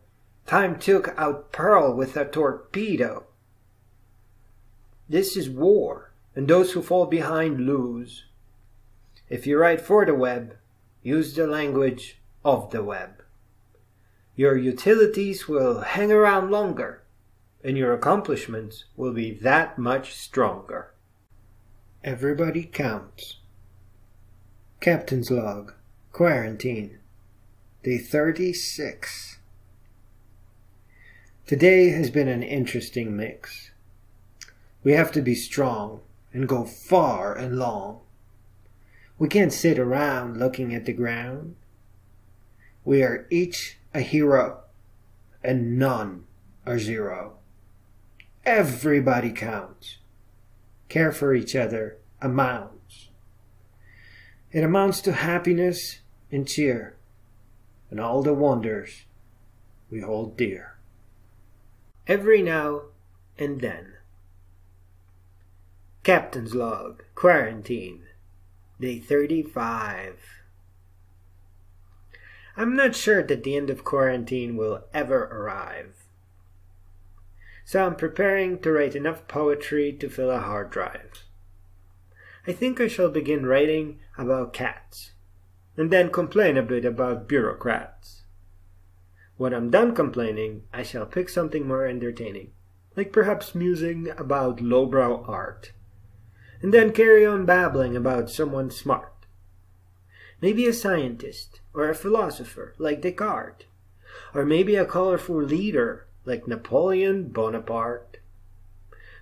[SPEAKER 5] Time took out Perl with a torpedo. This is war, and those who fall behind lose. If you write for the web, use the language of the web. Your utilities will hang around longer, and your accomplishments will be that much stronger. Everybody counts. Captain's log. Quarantine. Day 36. Today has been an interesting mix. We have to be strong and go far and long. We can't sit around looking at the ground. We are each a hero, and none are zero. Everybody counts. Care for each other amounts. It amounts to happiness and cheer, and all the wonders we hold dear. Every now and then. Captain's Log, Quarantine, Day 35. I'm not sure that the end of quarantine will ever arrive. So I'm preparing to write enough poetry to fill a hard drive. I think I shall begin writing about cats, and then complain a bit about bureaucrats. When I'm done complaining, I shall pick something more entertaining, like perhaps musing about lowbrow art, and then carry on babbling about someone smart. Maybe a scientist, or a philosopher like Descartes, or maybe a colorful leader like Napoleon Bonaparte.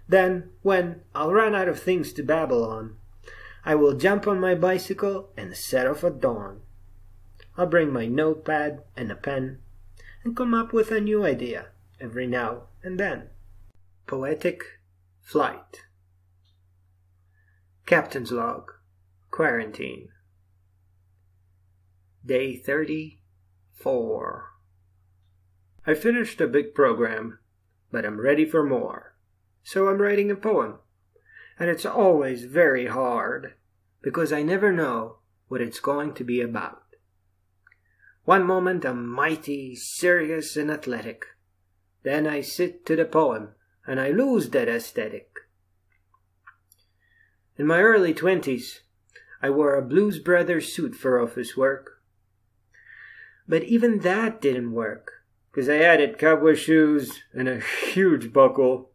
[SPEAKER 5] Then, when I'll run out of things to babble on, I will jump on my bicycle and set off at dawn. I'll bring my notepad and a pen, and come up with a new idea every now and then. Poetic Flight. Captain's Log, Quarantine. Day 34. I finished a big program, but I'm ready for more. So I'm writing a poem, and it's always very hard, because I never know what it's going to be about. One moment I'm mighty, serious, and athletic. Then I sit to the poem, and I lose that aesthetic. In my early 20s, I wore a Blues Brothers suit for office work. But even that didn't work, because I added cowboy shoes and a huge buckle.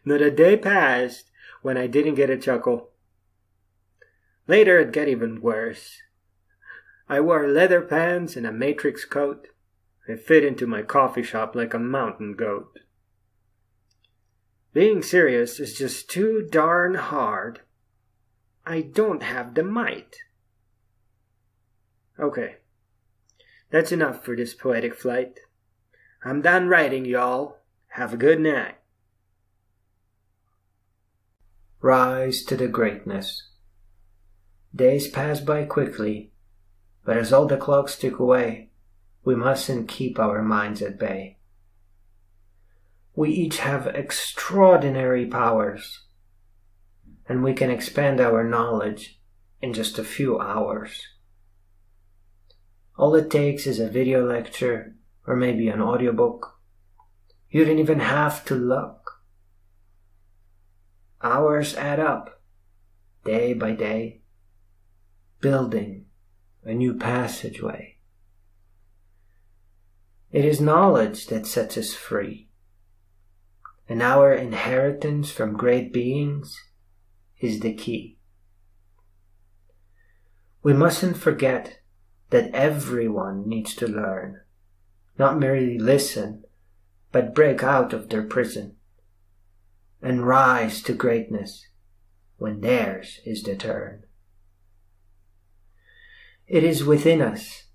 [SPEAKER 5] Not a day passed when I didn't get a chuckle. Later it got even worse. I wore leather pants and a matrix coat. I fit into my coffee shop like a mountain goat. Being serious is just too darn hard. I don't have the might. Okay, that's enough for this poetic flight. I'm done writing, y'all. Have a good night. Rise to the greatness. Days pass by quickly, but as all the clocks tick away, we mustn't keep our minds at bay. We each have extraordinary powers, and we can expand our knowledge in just a few hours. All it takes is a video lecture or maybe an audiobook. You don't even have to look. Hours add up, day by day, building a new passageway. It is knowledge that sets us free, and our inheritance from great beings is the key. We mustn't forget that everyone needs to learn, not merely listen, but break out of their prison and rise to greatness when theirs is the turn. It is within us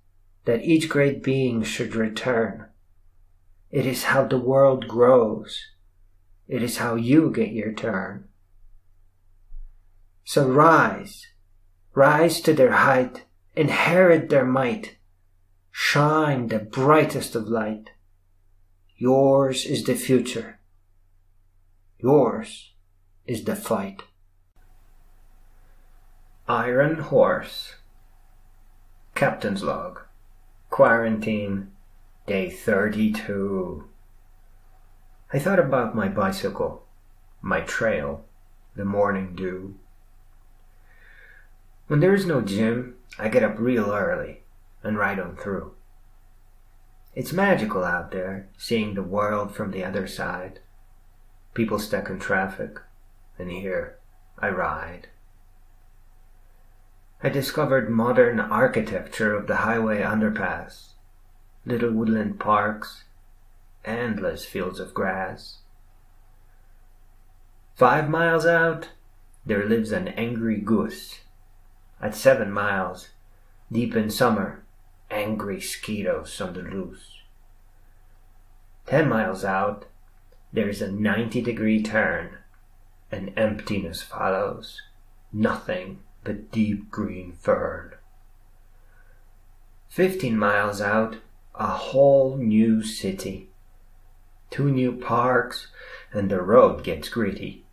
[SPEAKER 5] that each great being should return. It is how the world grows. It is how you get your turn. So rise to their height, inherit their might, shine the brightest of light. Yours is the future. Yours is the fight. Iron Horse. Captain's Log. Quarantine, Day 32. I thought about my bicycle, my trail, the morning dew. When there is no gym, I get up real early and ride on through. It's magical out there, seeing the world from the other side. People stuck in traffic, and here I ride. I discovered modern architecture of the highway underpass, little woodland parks,
[SPEAKER 3] endless fields of grass. 5 miles out, there lives an angry goose. At 7 miles, deep in summer, angry skeetos on the loose. 10 miles out, there's a 90-degree turn, and emptiness follows, nothing but deep green fern. 15 miles out, a whole new city. 2 new parks, and the road gets gritty.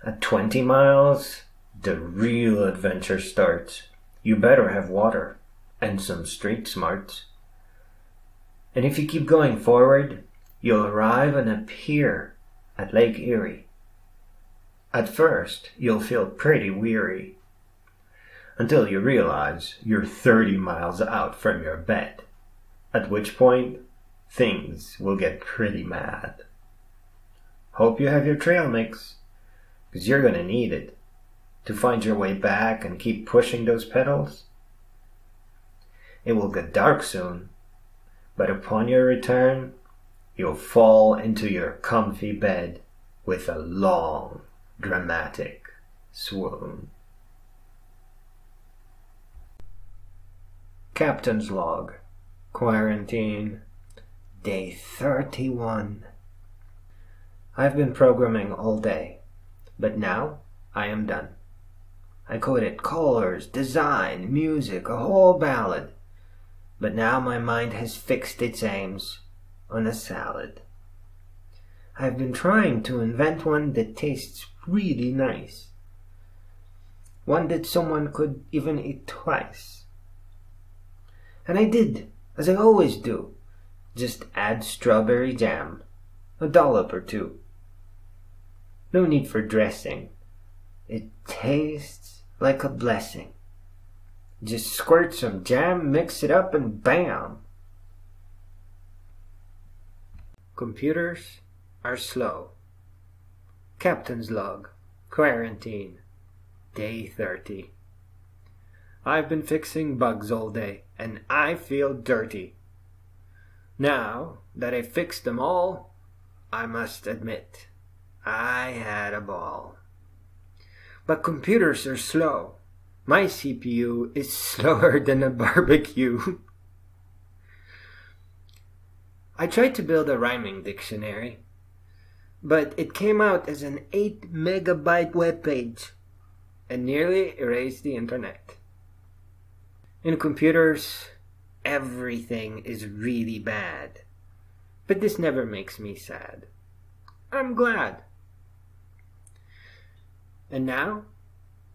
[SPEAKER 3] At 20 miles, the real adventure starts. You better have water and some street smarts. And if you keep going forward, you'll arrive on a pier at Lake Erie. At first, you'll feel pretty weary, until you realize you're 30 miles out from your bed, at which point things will get pretty mad. Hope you have your trail mix, because you're going to need it to find your way back and keep pushing those pedals. It will get dark soon, but upon your return, you'll fall into your comfy bed with a long, dramatic swoon. Captain's Log, Quarantine, Day 31. I've been programming all day, but now I am done. I coded colors, design, music, a whole ballad, but now my mind has fixed its aims on a salad. I've been trying to invent one that tastes really nice. One that someone could even eat twice. And I did, as I always do. Just add strawberry jam, a dollop or two. No need for dressing. It tastes like a blessing. Just squirt some jam, mix it up, and bam! Computers are slow. Captain's Log, Quarantine, Day 30. I've been fixing bugs all day, and I feel dirty. Now that I've fixed them all, I must admit, I had a ball. But computers are slow. My CPU is slower than a barbecue. I tried to build a rhyming dictionary, but it came out as an 8-megabyte webpage and nearly erased the internet. In computers, everything is really bad, but this never makes me sad. I'm glad. And now,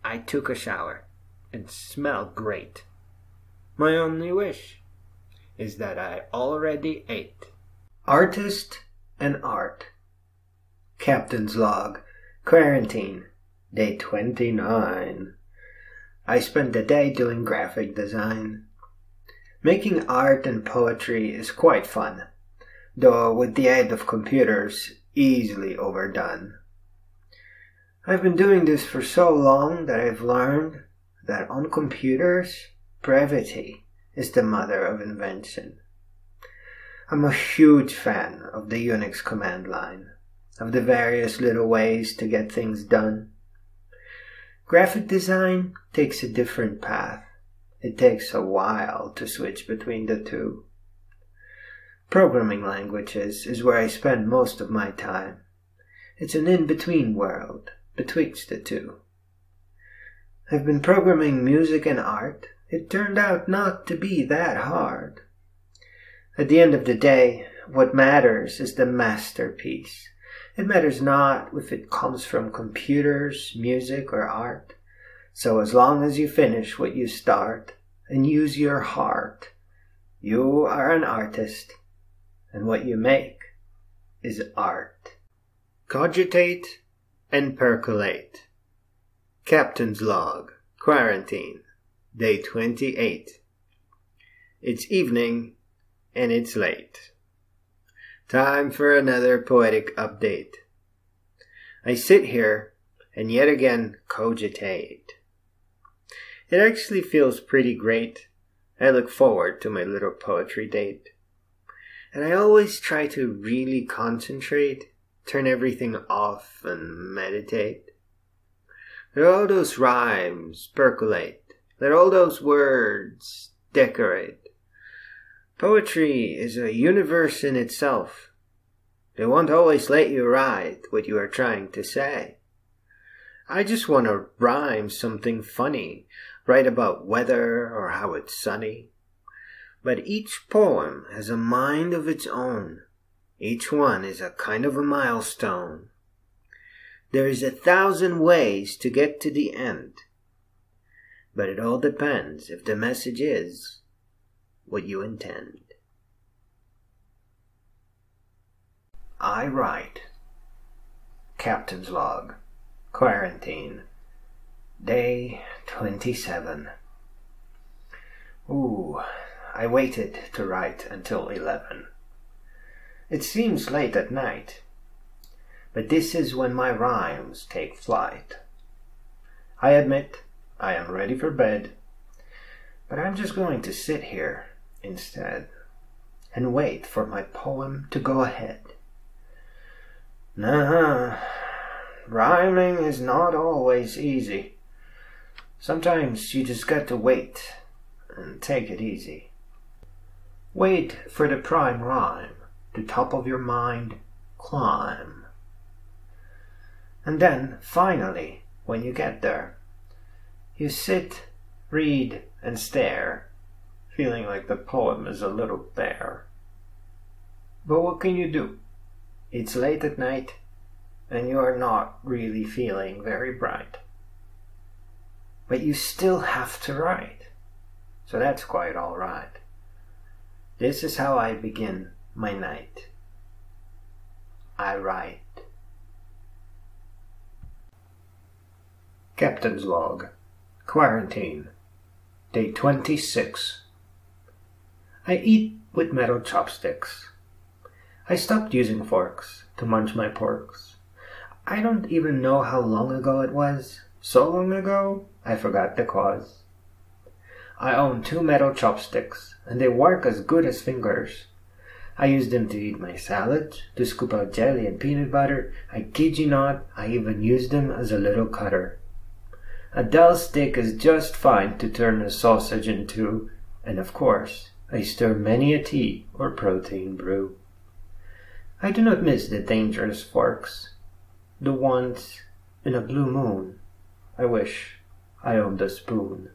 [SPEAKER 3] I took a shower and smell great. My only wish is that I already ate. Artist and Art. Captain's Log, Quarantine, Day 29. I spent the day doing graphic design. Making art and poetry is quite fun, though with the aid of computers, easily overdone. I've been doing this for so long that I've learned that on computers, brevity is the mother of invention. I'm a huge fan of the Unix command line, of the various little ways to get things done. Graphic design takes a different path. It takes a while to switch between the two. Programming languages is where I spend most of my time. It's an in-between world, betwixt the two. I've been programming music and art. It turned out not to be that hard. At the end of the day, what matters is the masterpiece. It matters not if it comes from computers, music, or art. So as long as you finish what you start and use your heart, you are an artist, and what you make is art. Cogitate and percolate. Captain's Log, Quarantine, Day 28. It's evening, and it's late. Time for another poetic update. I sit here and yet again cogitate. It actually feels pretty great. I look forward to my little poetry date. And I always try to really concentrate, turn everything off and meditate. Let all those rhymes percolate. Let all those words decorate. Poetry is a universe in itself. They won't always let you write what you are trying to say. I just want to rhyme something funny, write about weather or how it's sunny. But each poem has a mind of its own. Each one is a kind of a milestone. There is 1,000 ways to get to the end. But it all depends if the message is what you intend. I write. Captain's log. Quarantine. Day 27. I waited to write until 11. It seems late at night, but this is when my rhymes take flight. I admit I am ready for bed, but I'm just going to sit here instead and wait for my poem to go ahead. Rhyming is not always easy. Sometimes you just got to wait and take it easy. Wait for the prime rhyme to top of your mind climb. And then, finally, when you get there, you sit, read, and stare, feeling like the poem is a little bare. But what can you do? It's late at night, and you are not really feeling very bright. But you still have to write, so that's quite all right. This is how I begin my night. I write. Captain's log. Quarantine. Day 26. I eat with metal chopsticks. I stopped using forks to munch my porks. I don't even know how long ago it was. So long ago, I forgot the cause. I own 2 metal chopsticks, and they work as good as fingers. I use them to eat my salads, to scoop out jelly and peanut butter. I kid you not, I even use them as a little cutter. A dull stick is just fine to turn a sausage into, and of course, I stir many a tea or protein brew. I do not miss the dangerous forks, the ones in a blue moon. I wish I owned a spoon.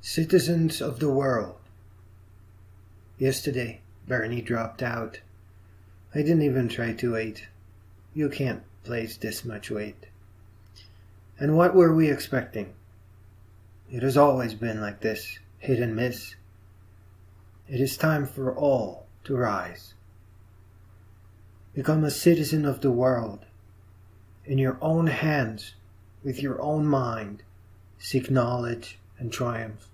[SPEAKER 5] Citizens of the world. Yesterday, Bernie dropped out. I didn't even try to wait. You can't place this much weight. And what were we expecting? It has always been like this, hit and miss. It is time for all to rise. Become a citizen of the world. In your own hands, with your own mind, seek knowledge and triumph.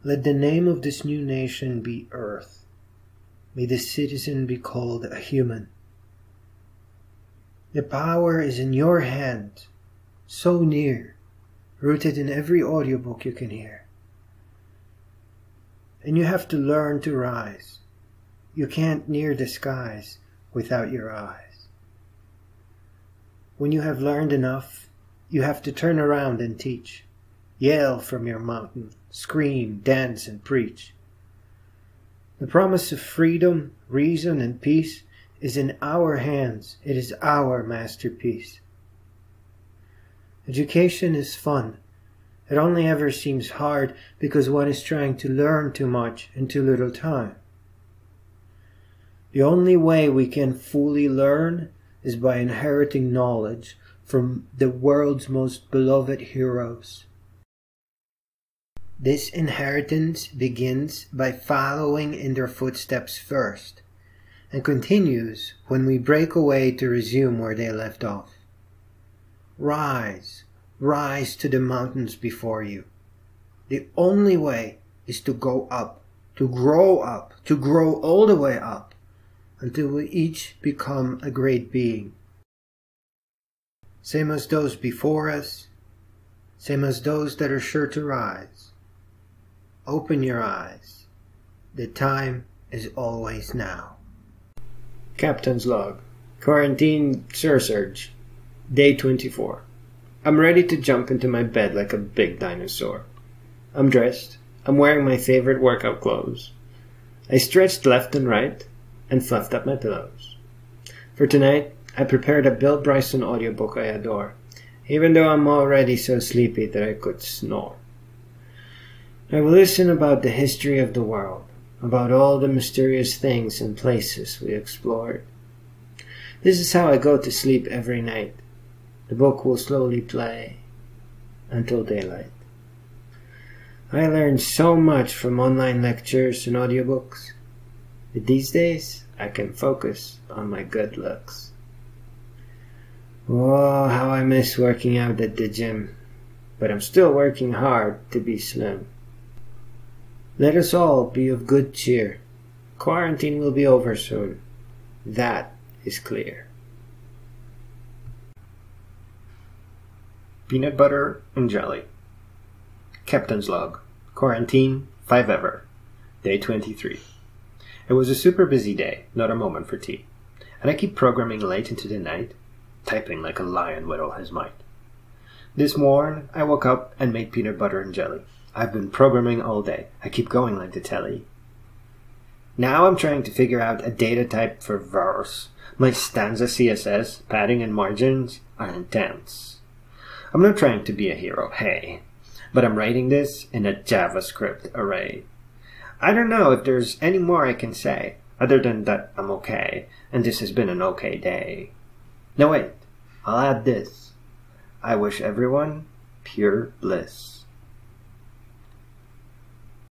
[SPEAKER 5] Let the name of this new nation be Earth. May the citizen be called a human. The power is in your hands, so near, rooted in every audiobook you can hear. And you have to learn to rise. You can't near the skies without your eyes. When you have learned enough, you have to turn around and teach. Yell from your mountain, scream, dance, and preach. The promise of freedom, reason, and peace is in our hands. It is our masterpiece. Education is fun. It only ever seems hard because one is trying to learn too much in too little time. The only way we can fully learn is by inheriting knowledge from the world's most beloved heroes. This inheritance begins by following in their footsteps first, and continues when we break away to resume where they left off. Rise, rise to the mountains before you. The only way is to go up, to grow all the way up, until we each become a great being. Same as those before us, same as those that are sure to rise. Open your eyes,
[SPEAKER 4] The time is always now.
[SPEAKER 5] Captain's log. Quarantine surge. Day 24. I'm ready to jump into my bed like a big dinosaur. I'm dressed. I'm wearing my favorite workout clothes. I stretched left and right and fluffed up my pillows. For tonight, I prepared a Bill Bryson audiobook I adore, even though I'm already so sleepy that I could snore. I will listen about the history of the world, about all the mysterious things and places we explored. This is how I go to sleep every night. The book will slowly play until daylight. I learned so much from online lectures and audiobooks, but these days I can focus on my good looks. Oh, how I miss working out at the gym, but I'm still working hard to be slim. Let us all be of good cheer. Quarantine will be over soon. That is clear.
[SPEAKER 6] Peanut butter and jelly. Captain's log. Quarantine 5 ever. Day 23. It was a super busy day, not a moment for tea. And I keep programming late into the night, typing like a lion with all his might. This morn, I woke up and made peanut butter and jelly. I've been programming all day. I keep going like the telly. Now I'm trying to figure out a data type for verse. My stanza CSS, padding and margins are intense. I'm not trying to be a hero, hey, but I'm writing this in a JavaScript array. I don't know if there's any more I can say, other than that I'm okay, and this has been an okay day. No wait, I'll add this. I wish everyone pure bliss.